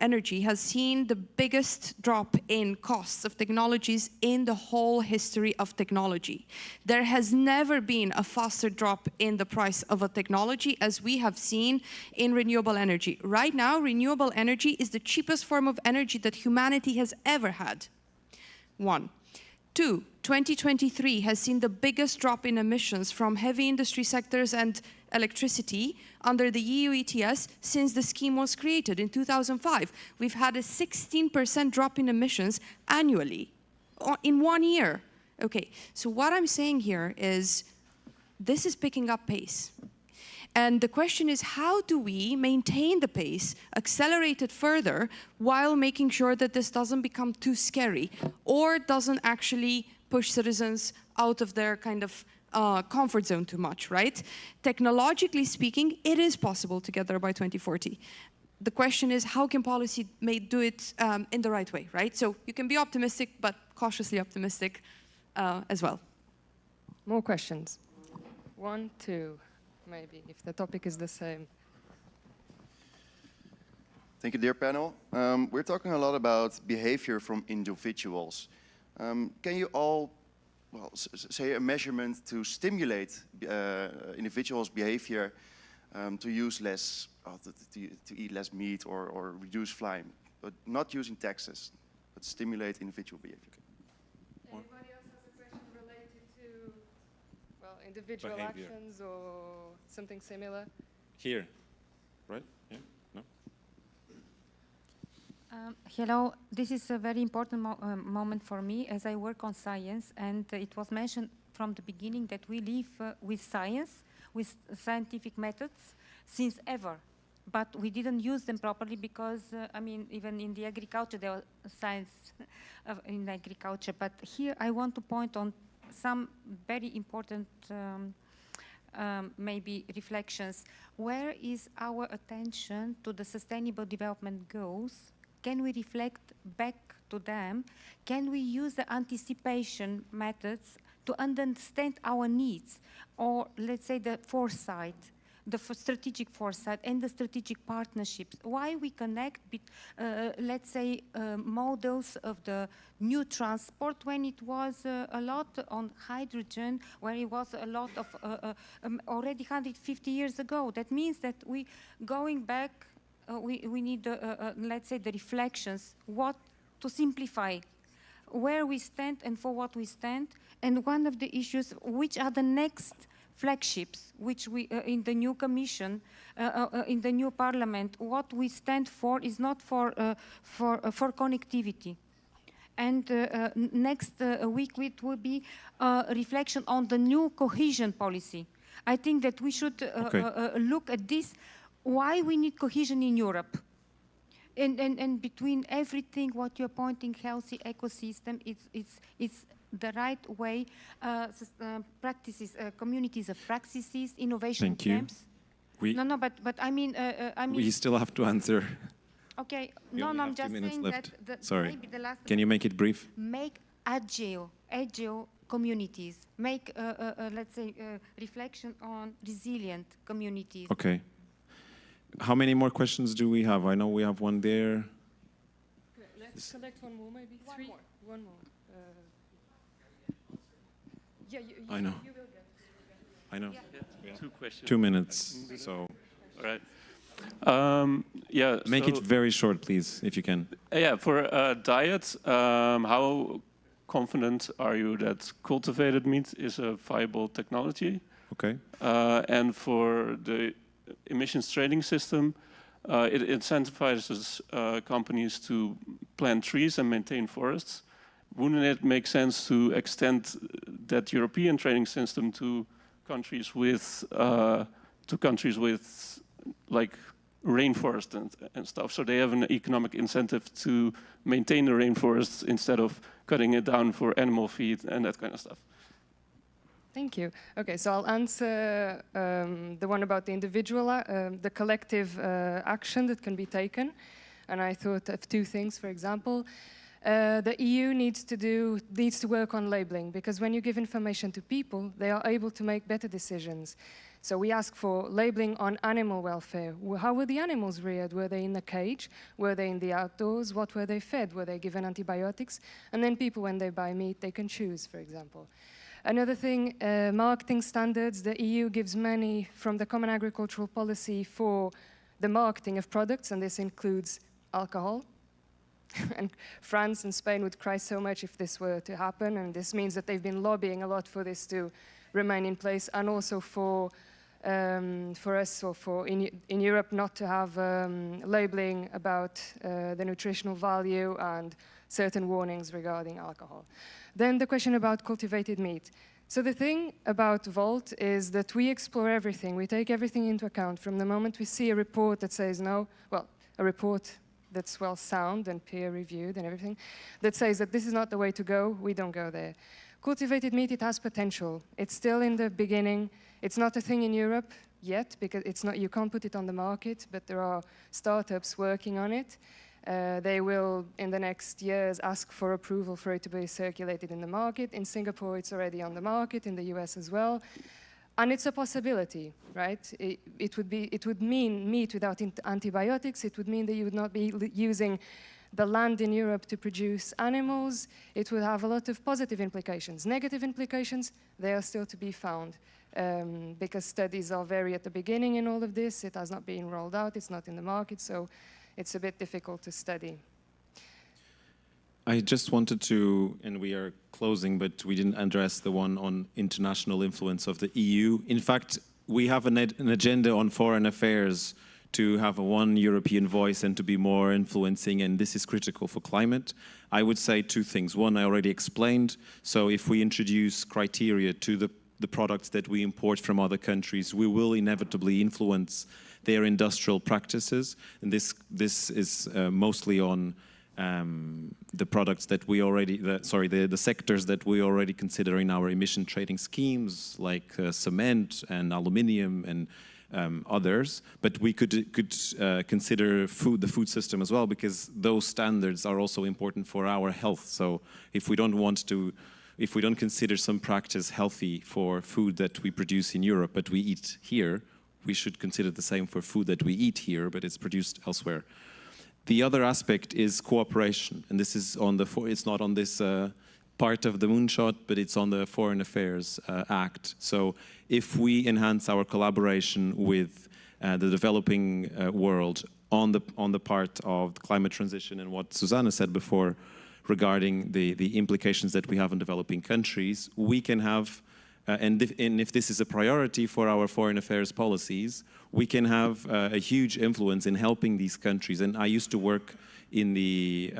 energy has seen the biggest drop in costs of technologies in the whole history of technology. There has never been a faster drop in the price of a technology as we have seen in renewable energy. Right now, renewable energy is the cheapest form of energy that humanity has ever had. One. Two, 2023 has seen the biggest drop in emissions from heavy industry sectors and electricity under the EU ETS since the scheme was created in 2005. We've had a 16% drop in emissions annually in 1 year. Okay, so what I'm saying here is this is picking up pace. And the question is, how do we maintain the pace, accelerate it further, while making sure that this doesn't become too scary or doesn't actually push citizens out of their kind of comfort zone too much, right? Technologically speaking, it is possible to get there by 2040. The question is, how can policy do it in the right way, right? So you can be optimistic, but cautiously optimistic as well. More questions? 1, 2. Maybe, if the topic is the same. Thank you, dear panel. We're talking a lot about behavior from individuals. Can you all, say a measurement to stimulate individuals' behavior to use less, to eat less meat or reduce flying, but not using taxes, but stimulate individual behavior? Anybody else has a question related to, individual behavior. actions or something similar? Here, right? Yeah? No? Hello, this is a very important moment for me as I work on science, and it was mentioned from the beginning that we live with science, with scientific methods since ever, but we didn't use them properly because, even in the agriculture, there was science in agriculture, but here I want to point on some very important maybe reflections. Where is our attention to the Sustainable Development Goals? Can we reflect back to them? Can we use the anticipation methods to understand our needs, or let's say the foresight, the strategic foresight and the strategic partnerships? Why we connect, let's say, models of the new transport when it was a lot on hydrogen, where it was a lot of already 150 years ago. That means that we going back, we need, let's say, the reflections, what to simplify, where we stand and for what we stand. And one of the issues, which are the next flagships, which we, in the new commission, in the new parliament, what we stand for is not for connectivity. And next week it will be a reflection on the new cohesion policy. I think that we should look at this, why we need cohesion in Europe. And between everything what you're pointing, healthy ecosystem, it's the right way, practices, communities of practices, innovation Thank you. camps? We, No, but I mean, we still have to answer. Okay, We no, only I'm have 2 just minutes saying left. that Sorry. maybe the last. Can you make it brief? Make agile communities. Make, let's say, reflection on resilient communities. Okay. How many more questions do we have? I know we have one there. Let's collect one more, maybe three. One more. Yeah, I know. You will get. I know. Yeah. 2 questions. 2 minutes, so. All right. Yeah. Make it very short, please, if you can. Yeah, for diet, how confident are you that cultivated meat is a viable technology? Okay. And for the emissions trading system, it incentivizes companies to plant trees and maintain forests. Wouldn't it make sense to extend that European trading system to countries with like rainforest and stuff, so they have an economic incentive to maintain the rainforests instead of cutting it down for animal feed and that kind of stuff? Thank you. Okay, so I'll answer the one about the individual, the collective action that can be taken. And I thought of 2 things, for example. The EU needs to work on labeling, because when you give information to people, they are able to make better decisions. So we ask for labeling on animal welfare. How were the animals reared? Were they in a cage? Were they in the outdoors? What were they fed? Were they given antibiotics? And then people, when they buy meat, they can choose, for example. Another thing, marketing standards. The EU gives money from the Common Agricultural Policy for the marketing of products, and this includes alcohol. And France and Spain would cry so much if this were to happen, and this means that they've been lobbying a lot for this to remain in place, and also for us, or in Europe, not to have labeling about the nutritional value and certain warnings regarding alcohol. Then the question about cultivated meat. So the thing about Volt is that we explore everything. We take everything into account from the moment we see a report that says no, well, a report that's well sound and peer-reviewed and everything, that says that this is not the way to go, we don't go there. Cultivated meat, it has potential. It's still in the beginning. It's not a thing in Europe yet, because it's not, you can't put it on the market, but there are startups working on it. They will, in the next years, ask for approval for it to be circulated in the market. In Singapore, it's already on the market, in the US as well. And it's a possibility, right? It would mean meat without antibiotics. It would mean that you would not be using the land in Europe to produce animals. It would have a lot of positive implications. Negative implications, they are still to be found, because studies are very at the beginning in all of this. It has not been rolled out. It's not in the market, so it's a bit difficult to study. I just wanted to, and we are closing, but we didn't address the one on international influence of the EU. In fact, we have an agenda on foreign affairs to have a one European voice and to be more influencing, and this is critical for climate. I would say 2 things. One, I already explained. So if we introduce criteria to the products that we import from other countries, we will inevitably influence their industrial practices. And this is mostly on the products that we already, the sectors that we already consider in our emission trading schemes, like cement and aluminium and others. But we could consider the food system as well, because those standards are also important for our health. So if we don't consider some practice healthy for food that we produce in Europe but we eat here, we should consider the same for food that we eat here but it's produced elsewhere. The other aspect is cooperation, and this is on it's not on this part of the moonshot, but it's on the Foreign Affairs Act. So if we enhance our collaboration with the developing world on the part of the climate transition and what Susanna said before regarding the implications that we have in developing countries, we can have, and if this is a priority for our foreign affairs policies, we can have a huge influence in helping these countries. And I used to work in the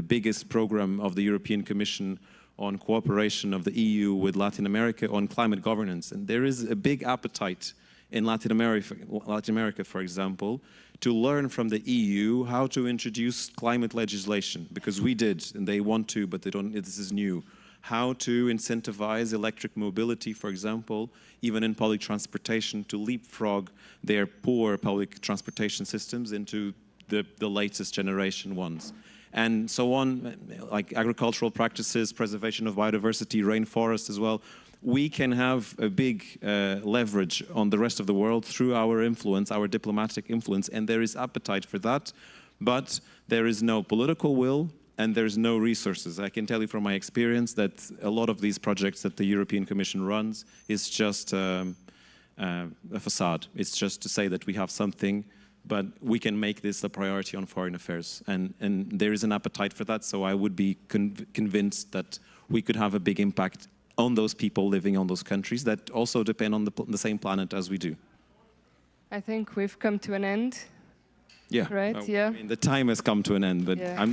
biggest program of the European Commission on cooperation of the EU with Latin America on climate governance. And there is a big appetite in Latin America, for example, to learn from the EU how to introduce climate legislation, because we did, and they want to, but they don't, this is new. How to incentivize electric mobility, for example, even in public transportation, to leapfrog their poor public transportation systems into the latest generation ones. And so on, like agricultural practices, preservation of biodiversity, rainforests as well. We can have a big leverage on the rest of the world through our influence, our diplomatic influence, and there is appetite for that, but there is no political will and there's no resources. I can tell you from my experience that a lot of these projects that the European Commission runs is just a facade. It's just to say that we have something, but we can make this a priority on foreign affairs. And there is an appetite for that, so I would be convinced that we could have a big impact on those people living on those countries that also depend on the same planet as we do. I think we've come to an end. Yeah. Right, yeah. I mean, the time has come to an end, but yeah.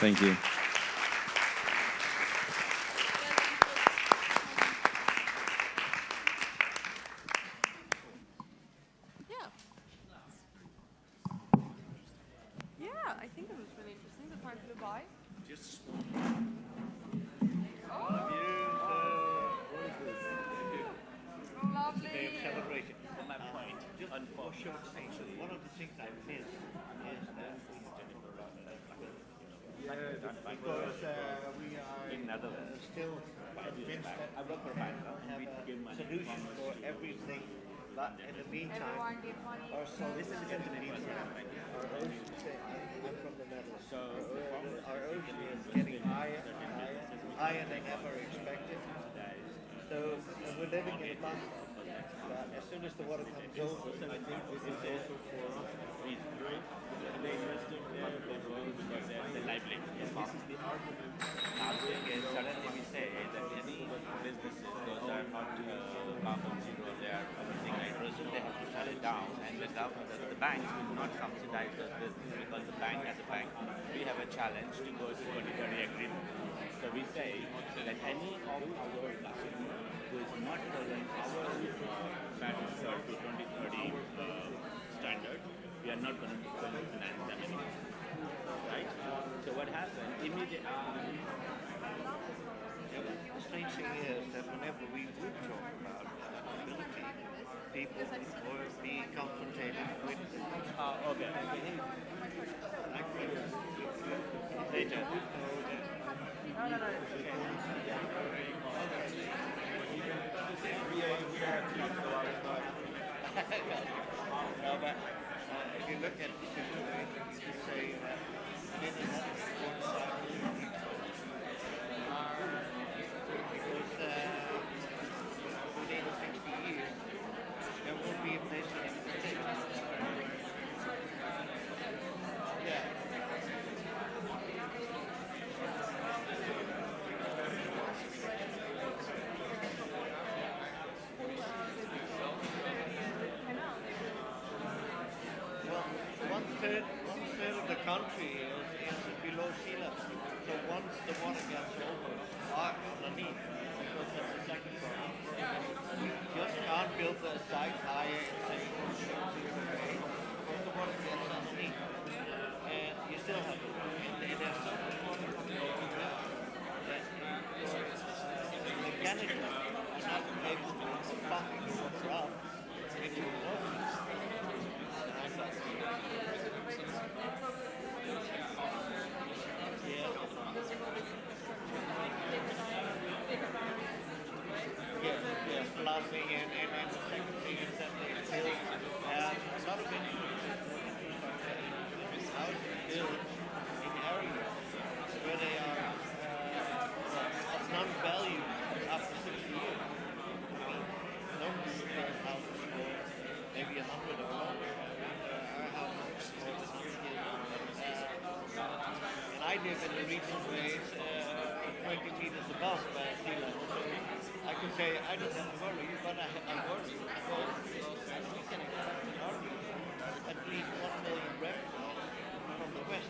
Thank you. Yeah, I think it was really interesting. The time flew by. Just lovely. Day of celebration. On that point, just for short actually, one of the things I miss is that because we are still convinced that we don't have a solution for everything. But in the meantime, our oceans, I'm from the Netherlands, so our ocean is getting higher and higher, higher than ever expected. So we're living in a bathtub. But as soon as the water comes over, I think this is also for us. The lively. This is the argument. Now, suddenly we say that any businesses, those are not carbon zero, they are everything hydrogen, they have to shut it down, and the government, the banks will not subsidize those businesses because the bank, as a bank, we have a challenge to go to 2030 agreement. So we say that any of our customers who is not following our Paris to 2030 standard, we are not going to finance them anymore. Right? So what happened immediately? The strange thing is that whenever we would talk about accountability, people would be confronted with okay. Later. No, but if you look at the situation, you say that because within 60 years, there will be a place in the state. Yeah. One-third of the country is below sea level. So once the water gets over underneath, because that's the second problem, you just can't build the dikes higher and say it's okay, because the water gets underneath. And you still have to work. And there's so much water coming over the river that mechanically are not able to pump the water up into the ocean. Yes, fluffing, and the second thing is that they still have a lot of houses built in areas where they are of non-value after 60 years. Nobody built houses for maybe 100 or longer. Our house is more than 100 years old. And I live in the region where it's 20 meters above sea level. So I could say I don't have to worry, but I worry because we can expect in our region at least 1 million refugees from the west.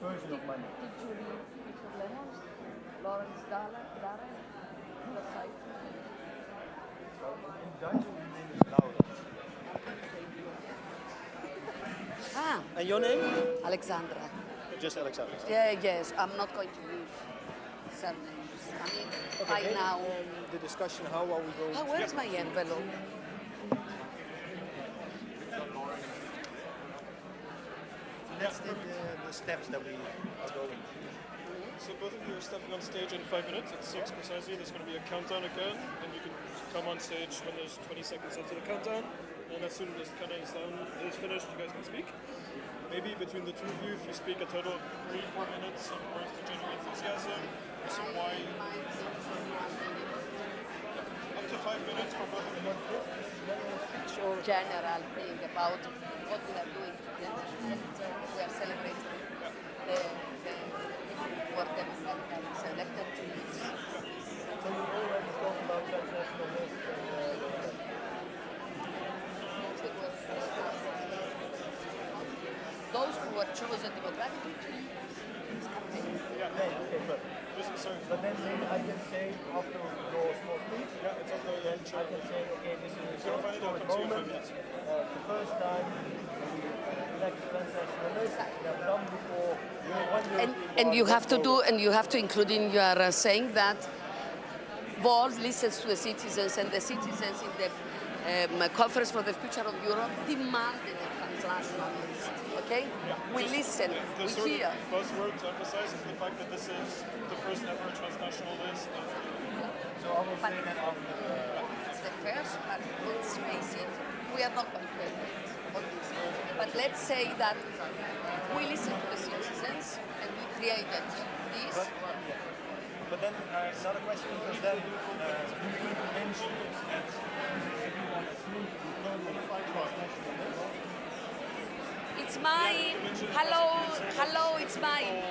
version of money. Did you read Richard Leonard's Lawrence Darren, the site? In Dutch, your name is Laura. And your name? Alexandra. Just Alexander. Yeah, yes, I'm not going to use surnames. I mean, by now. The discussion, how are we going Where's my envelope? That's the steps that we are going. So both of you are stepping on stage in 5 minutes. At 6 precisely, there's going to be a countdown again, and you can come on stage when there's 20 seconds into the countdown. And as soon as the countdown is finished, you guys can speak. Maybe between the two of you, if you speak a total of 3-4 minutes, some words to generate enthusiasm, or some why. Up to 5 minutes for both of you. General thing about what we are doing together. We are celebrating the work that we have selected to use. So you already talked about transnational lists and those who were chosen democratically to use these campaigns. okay, but then maybe I can say after your small speech, it's okay, then I can say, okay, this is a short moment. The first time we elect transnational lists, we have done before. And you have to do, and you have to include in your saying that Vault listens to the citizens, and the citizens in the Conference for the Future of Europe demanded a transnational list. Okay, we listen, The we sort hear. of buzzword to emphasize is the fact that this is the first ever transnational list. So I will say that after. It's the first, but let's face it, we are not going to agree on this. But let's say that we listen to the citizens and we created this. But then another question, because then do you convince that everyone assumes we don't modify transnational lists? It's mine. Hello, it's mine.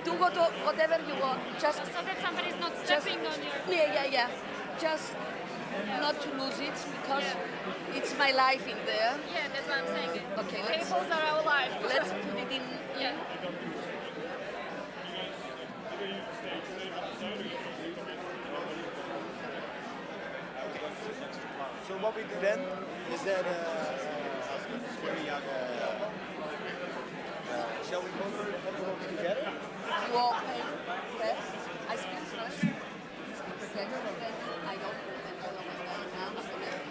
Do whatever you want. Just so that somebody's not stepping on your. Yeah. Just not to lose it because it's my life in there. Yeah, that's what I'm saying. Okay, Tables are our life. Let's put it in. Yeah. So what we do then is that shall we go through the envelope together? You open first. I speak first. Second, then I open the envelope and then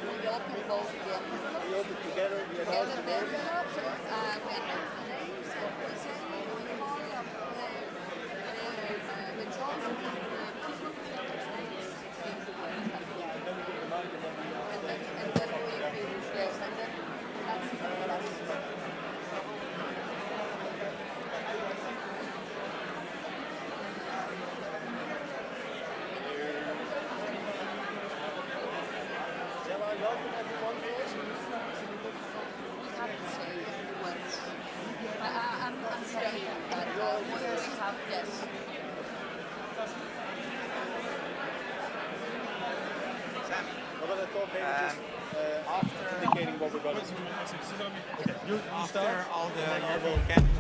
we open both the envelopes. We open together, we announce the the envelopes, we announce the names, and we say all of the choice of the people who understand and then we give the mark and then we yes, and then that's Shall I welcome everyone first? we have to say words. I'm saying that we have yes. We're going to talk maybe just after indicating what we're going to do. Okay, you start. After all the normal candidates.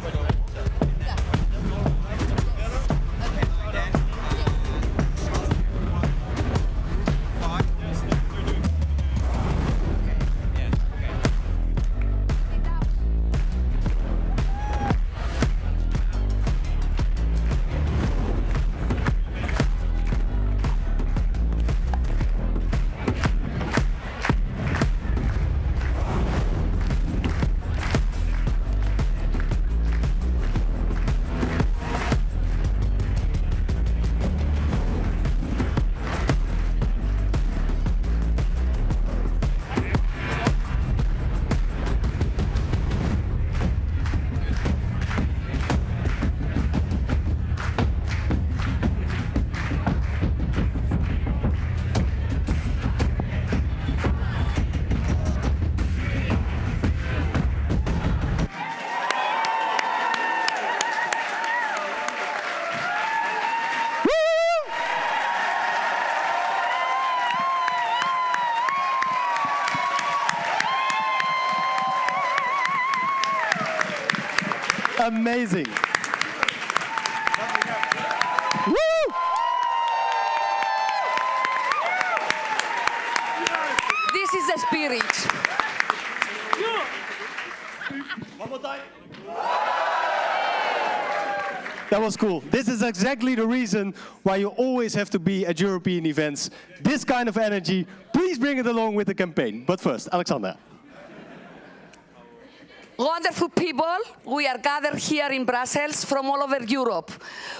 Amazing. Woo! This is the spirit. One more time. That was cool. This is exactly the reason why you always have to be at European events. This kind of energy, please bring it along with the campaign. But first, Alexandra. Wonderful people, we are gathered here in Brussels from all over Europe.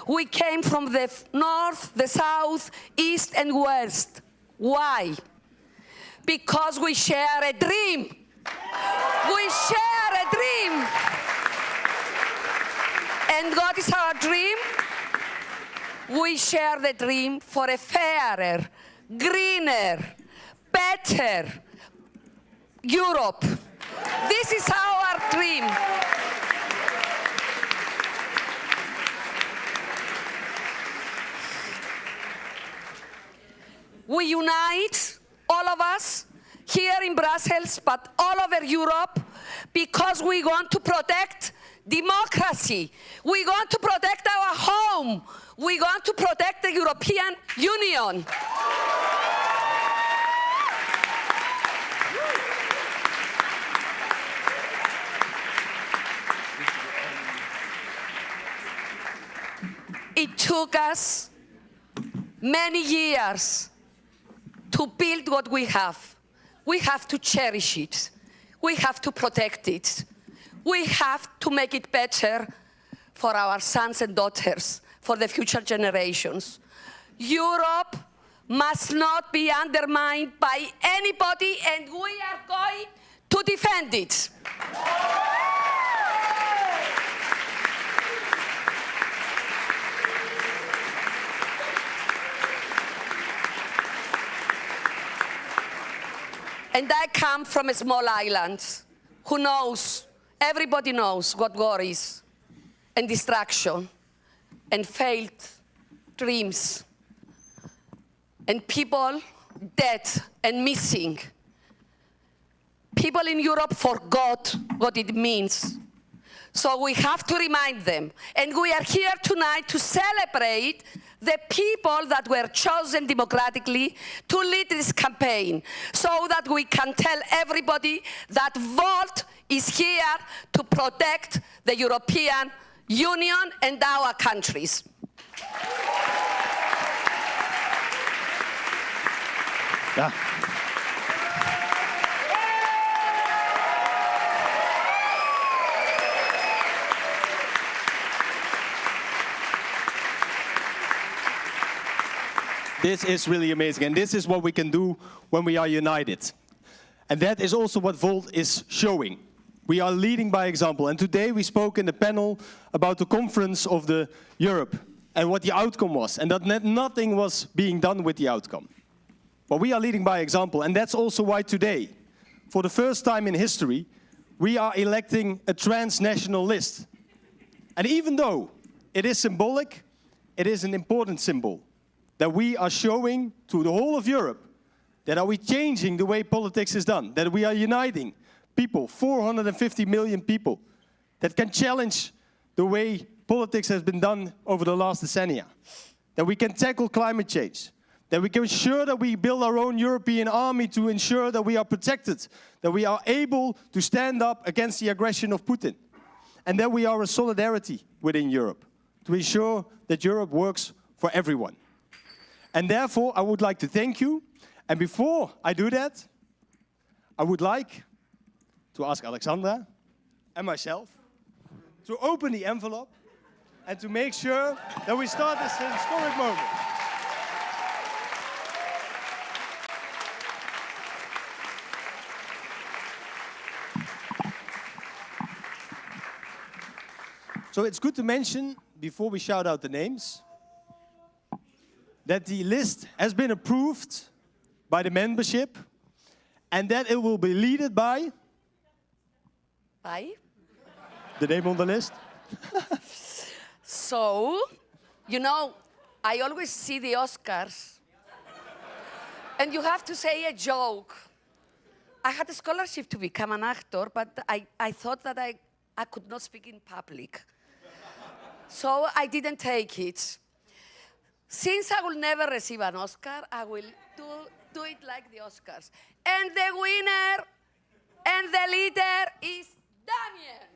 We came from the north, the south, east and west. Why? Because we share a dream. We share a dream. And what is our dream? We share the dream for a fairer, greener, better Europe. This is our dream. We unite, all of us, here in Brussels, but all over Europe, because we want to protect democracy. We want to protect our home. We want to protect the European Union. It took us many years to build what we have. We have to cherish it. We have to protect it. We have to make it better for our sons and daughters, for the future generations. Europe must not be undermined by anybody, and we are going to defend it. And I come from a small island. Who knows? Everybody knows what war is, and distraction, and failed dreams, and people dead and missing. People in Europe forgot what it means. So we have to remind them. And we are here tonight to celebrate the people that were chosen democratically to lead this campaign, so that we can tell everybody that Volt is here to protect the European Union and our countries. Yeah. This is really amazing, and this is what we can do when we are united. And that is also what Volt is showing. We are leading by example, and today we spoke in the panel about the conference of the Europe and what the outcome was, and that nothing was being done with the outcome. But we are leading by example, and that's also why today, for the first time in history, we are electing a transnational list. And even though it is symbolic, it is an important symbol that we are showing to the whole of Europe that are we changing the way politics is done, that we are uniting people, 450 million people, that can challenge the way politics has been done over the last decennia, that we can tackle climate change, that we can ensure that we build our own European army to ensure that we are protected, that we are able to stand up against the aggression of Putin, and that we are a solidarity within Europe to ensure that Europe works for everyone. And therefore, I would like to thank you. And before I do that, I would like to ask Alexandra and myself to open the envelope and to make sure that we start this historic moment. So it's good to mention, before we shout out the names, that the list has been approved by the membership and that it will be led by? By? The name on the list? So, you know, I always see the Oscars and you have to say a joke. I had a scholarship to become an actor, but I thought that I I could not speak in public. So I didn't take it. Since I will never receive an Oscar, I will do it like the Oscars. And the winner and the leader is Damien.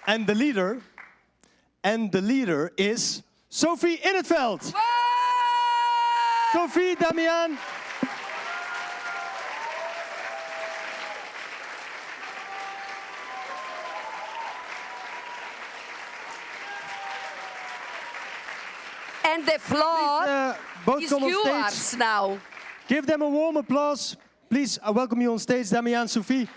And the leader is Sophie in het veld. Sophie, Damian. And the floor both is come on yours stage. now. Give them a warm applause. Please, I welcome you on stage, Damian, Sophie.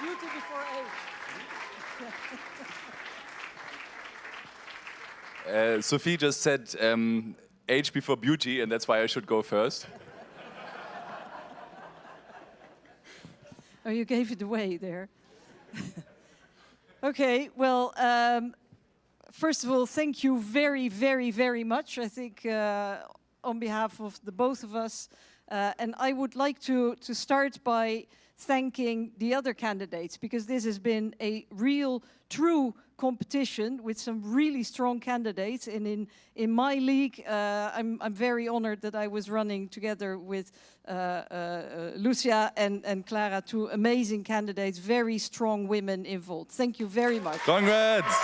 Beauty before age. Sophie just said age before beauty, and that's why I should go first. Oh, you gave it away there. Okay, well, first of all, thank you very, very, very much, I think, on behalf of the both of us. And I would like to start by thanking the other candidates, because this has been a real, true competition with some really strong candidates. And in my league, I'm very honored that I was running together with Lucia and Clara, two amazing candidates, very strong women involved. Thank you very much. Congrats!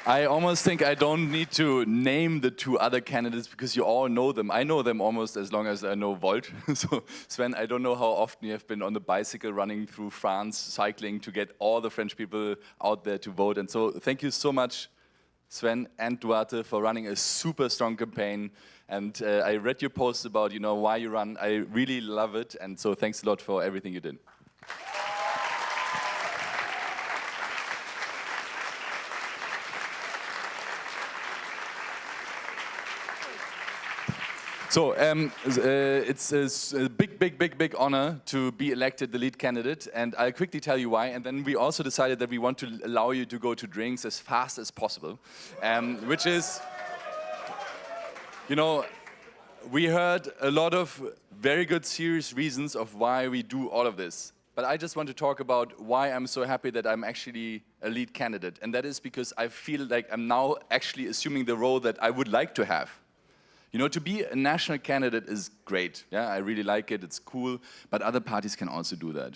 I almost think I don't need to name the two other candidates because you all know them. I know them almost as long as I know Volt. So Sven, I don't know how often you have been on the bicycle running through France, cycling to get all the French people out there to vote. And so thank you so much, Sven and Duarte, for running a super strong campaign. And I read your post about, why you run. I really love it. And so thanks a lot for everything you did. So it's a big honor to be elected the lead candidate, and I'll quickly tell you why. And then we also decided that we want to allow you to go to drinks as fast as possible, which is, we heard a lot of very good, serious reasons of why we do all of this. But I just want to talk about why I'm so happy that I'm actually a lead candidate. And that is because I feel like I'm now actually assuming the role that I would like to have. To be a national candidate is great. Yeah, I really like it, it's cool, but other parties can also do that.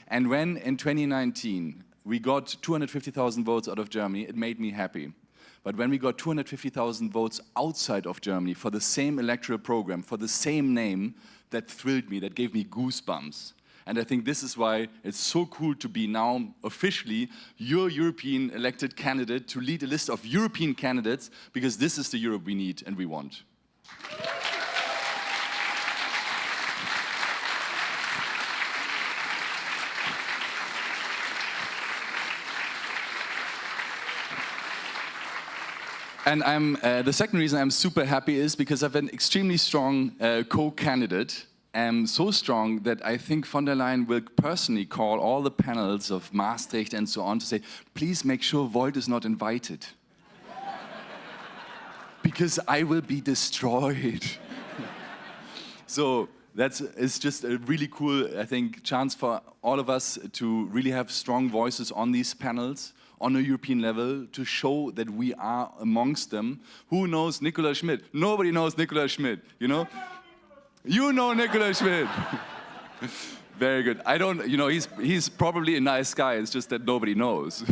And when in 2019 we got 250,000 votes out of Germany, it made me happy. But when we got 250,000 votes outside of Germany for the same electoral program, for the same name, that thrilled me, that gave me goosebumps. And I think this is why it's so cool to be now officially your European elected candidate, to lead a list of European candidates, because this is the Europe we need and we want. And the second reason I'm super happy is because I have an extremely strong co-candidate. So strong that I think von der Leyen will personally call all the panels of Maastricht and so on to say, please make sure Volt is not invited. Because I will be destroyed. So it's just a really cool, I think, chance for all of us to really have strong voices on these panels on a European level to show that we are amongst them. Who knows Nicola Schmidt? Nobody knows Nicola Schmidt, You know Nicola Schmidt. Very good. I don't, he's probably a nice guy, it's just that nobody knows.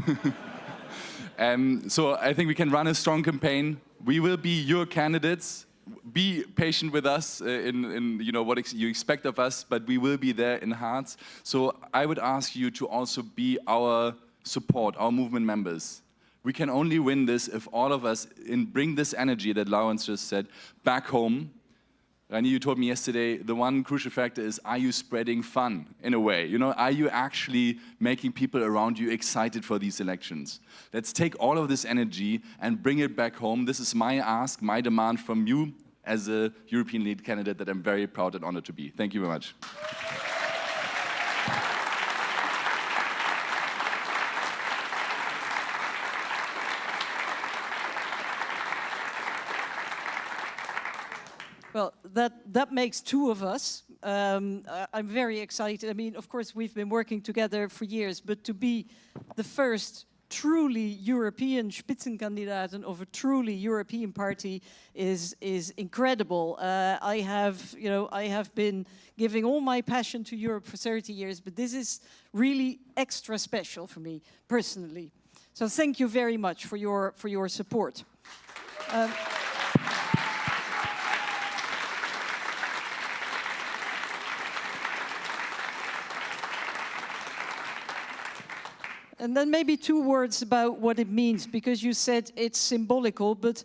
So I think we can run a strong campaign. We will be your candidates. Be patient with us in you know what you expect of us, but we will be there in hearts. So I would ask you to also be our support, our movement members. We can only win this if all of us bring this energy that Lawrence just said back home. Rani, you told me yesterday, the one crucial factor is, are you spreading fun in a way? You know, are you actually making people around you excited for these elections? Let's take all of this energy and bring it back home. This is my ask, my demand from you as a European lead candidate that I'm very proud and honored to be. Thank you very much. Well, that makes two of us. I'm very excited. I mean, of course, we've been working together for years, but to be the first truly European Spitzenkandidaten of a truly European party is incredible. I have been giving all my passion to Europe for 30 years, but this is really extra special for me personally. So thank you very much for your support. And then maybe 2 words about what it means, because you said it's symbolical, but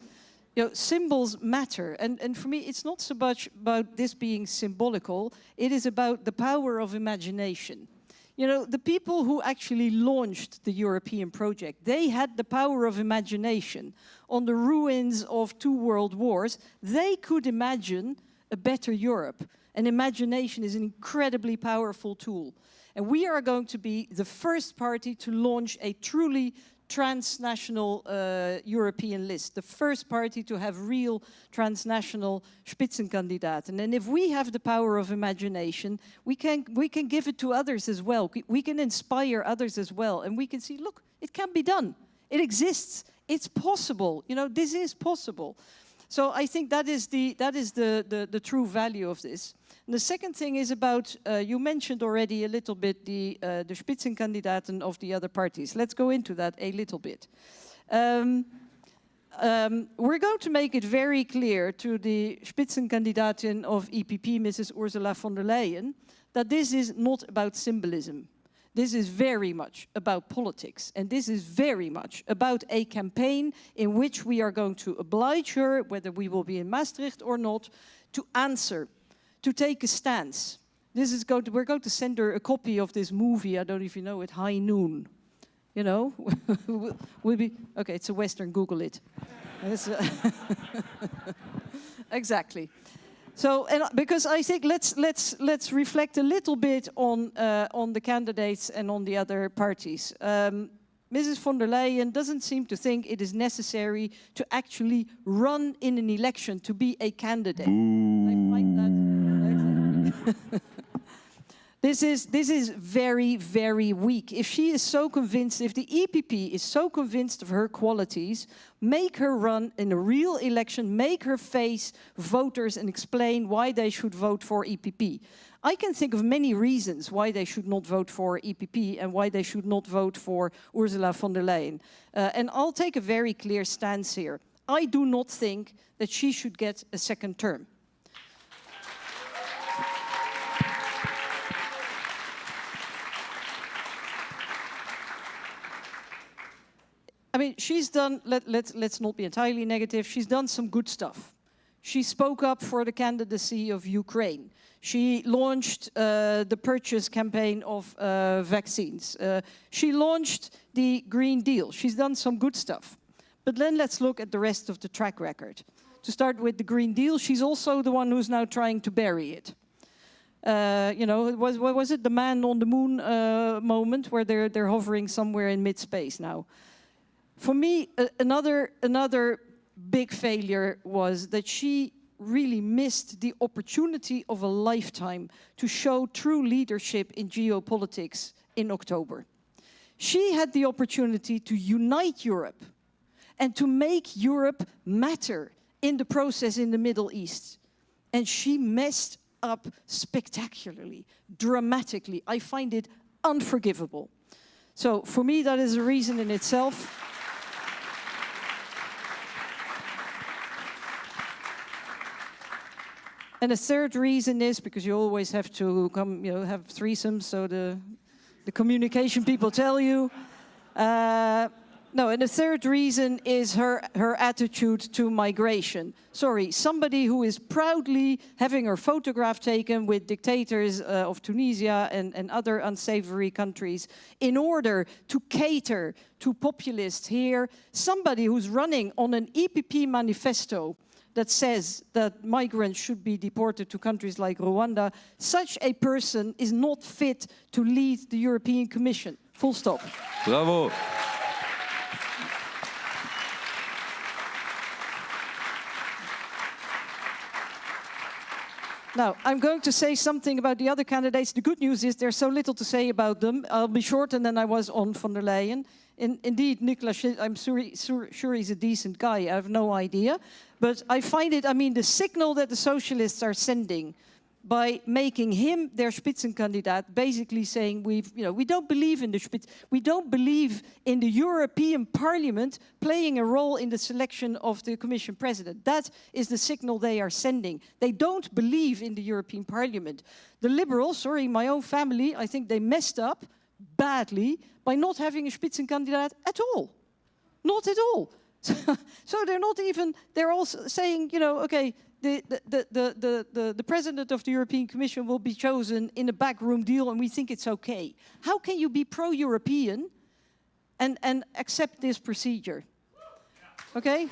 symbols matter. And for me, it's not so much about this being symbolical, it is about the power of imagination. You know, the people who actually launched the European project, they had the power of imagination. On the ruins of 2 world wars, they could imagine a better Europe. And imagination is an incredibly powerful tool. And we are going to be the first party to launch a truly transnational European list, the first party to have real transnational Spitzenkandidaten. And if we have the power of imagination, we can give it to others as well. We can inspire others as well. And we can see, look, it can be done. It exists. It's possible. You know, this is possible. So I think that is the true value of this. And the second thing is about, you mentioned already a little bit the Spitzenkandidaten of the other parties. Let's go into that a little bit. We're going to make it very clear to the Spitzenkandidatin of EPP, Mrs. Ursula von der Leyen, that this is not about symbolism. This is very much about politics, and this is very much about a campaign in which we are going to oblige her, whether we will be in Maastricht or not, to answer, to take a stance. We're going to send her a copy of this movie, I don't know if you know it, High Noon. You know, we'll be, okay, it's a Western, Google it. Exactly. So, and because I think let's reflect a little bit on the candidates and on the other parties. Mrs. von der Leyen doesn't seem to think it is necessary to actually run in an election to be a candidate. I find that this is very, very weak. If she is so convinced, if the EPP is so convinced of her qualities, make her run in a real election, make her face voters and explain why they should vote for EPP. I can think of many reasons why they should not vote for EPP and why they should not vote for Ursula von der Leyen. And I'll take a very clear stance here. I do not think that she should get a second term. I mean, she's done, let's not be entirely negative, she's done some good stuff. She spoke up for the candidacy of Ukraine. She launched the purchase campaign of vaccines. She launched the Green Deal. She's done some good stuff. But then let's look at the rest of the track record. To start with the Green Deal, she's also the one who's now trying to bury it. You know, was it the man on the moon moment where they're hovering somewhere in mid-space now? For me, another big failure was that she really missed the opportunity of a lifetime to show true leadership in geopolitics in October. She had the opportunity to unite Europe and to make Europe matter in the process in the Middle East. And she messed up spectacularly, dramatically. I find it unforgivable. So for me, that is a reason in itself. And the third reason is because you always have to come, have threesomes, so the communication people tell you. No, and the third reason is her attitude to migration. Sorry, somebody who is proudly having her photograph taken with dictators of Tunisia and other unsavory countries in order to cater to populists here. Somebody who's running on an EPP manifesto that says that migrants should be deported to countries like Rwanda. Such a person is not fit to lead the European Commission. Full stop. Bravo. Now, I'm going to say something about the other candidates. The good news is there's so little to say about them. I'll be shorter than I was on von der Leyen. Indeed, Nicolas, I'm sure he's a decent guy. I have no idea. But I find it, the signal that the socialists are sending by making him their Spitzenkandidat, basically saying we don't believe in the we don't believe in the European Parliament playing a role in the selection of the Commission President. That is the signal they are sending. They don't believe in the European Parliament. The Liberals, sorry, my own family, I think they messed up badly by not having a Spitzenkandidat at all. Not at all. So they're not even, they're also saying, okay, the president of the European Commission will be chosen in a backroom deal and we think it's okay. How can you be pro-European and accept this procedure? Okay?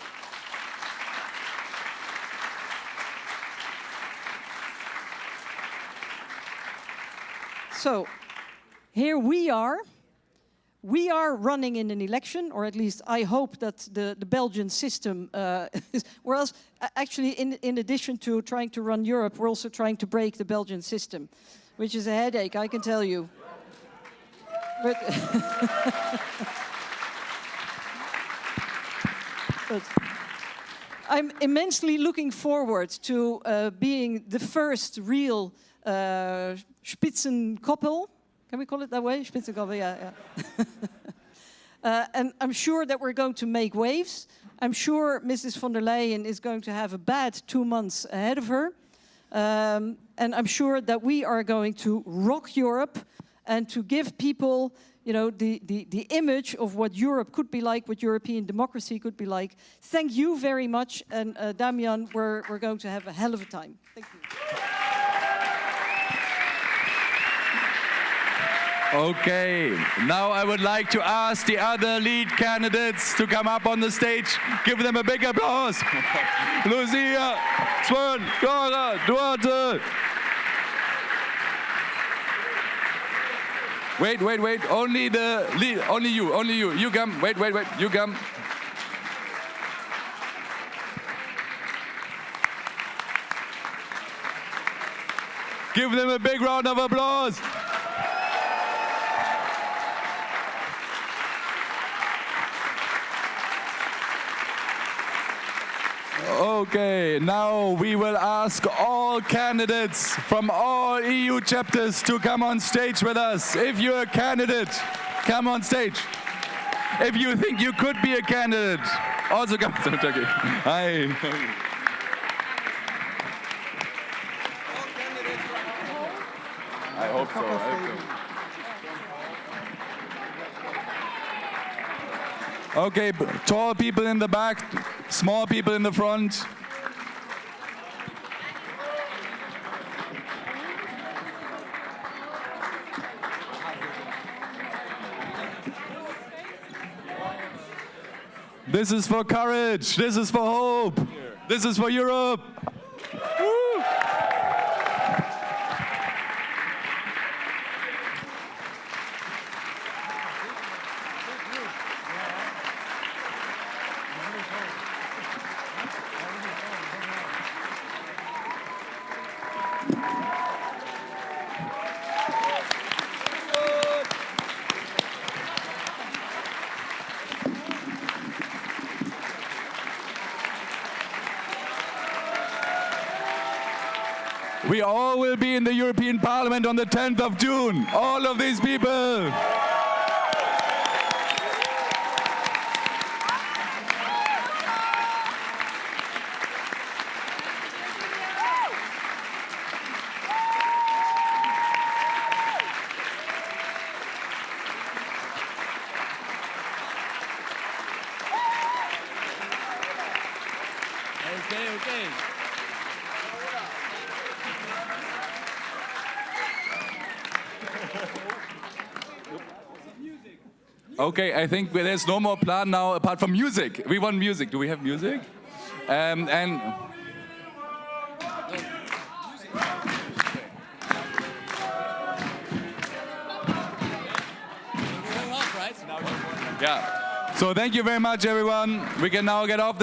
So, here we are. We are running in an election, or at least I hope that the Belgian system, or else, actually, in addition to trying to run Europe, we're also trying to break the Belgian system, which is a headache, I can tell you. But, but I'm immensely looking forward to being the first real Spitzenkoppel. Can we call it that way? Spitzenkoppel, yeah. And I'm sure that we're going to make waves. I'm sure Mrs. von der Leyen is going to have a bad 2 months ahead of her. And I'm sure that we are going to rock Europe and to give people, the image of what Europe could be like, what European democracy could be like. Thank you very much. And Damian, we're going to have a hell of a time. Thank you. Okay, now I would like to ask the other lead candidates to come up on the stage. Give them a big applause. Lucia, Swan, Clara, Duarte. Wait. Only the lead, only you. You come. Wait. You come. Give them a big round of applause. Okay, now we will ask all candidates from all EU chapters to come on stage with us. If you're a candidate, come on stage. If you think you could be a candidate, also come to Turkey. Hi. I hope so. Okay, tall people in the back, small people in the front. This is for courage, this is for hope, this is for Europe. Woo. We all will be in the European Parliament on the 10th of June. All of these people. Okay. Okay, I think there's no more plan now apart from music. We want music. Do we have music? And yeah. So thank you very much, everyone. We can now get off the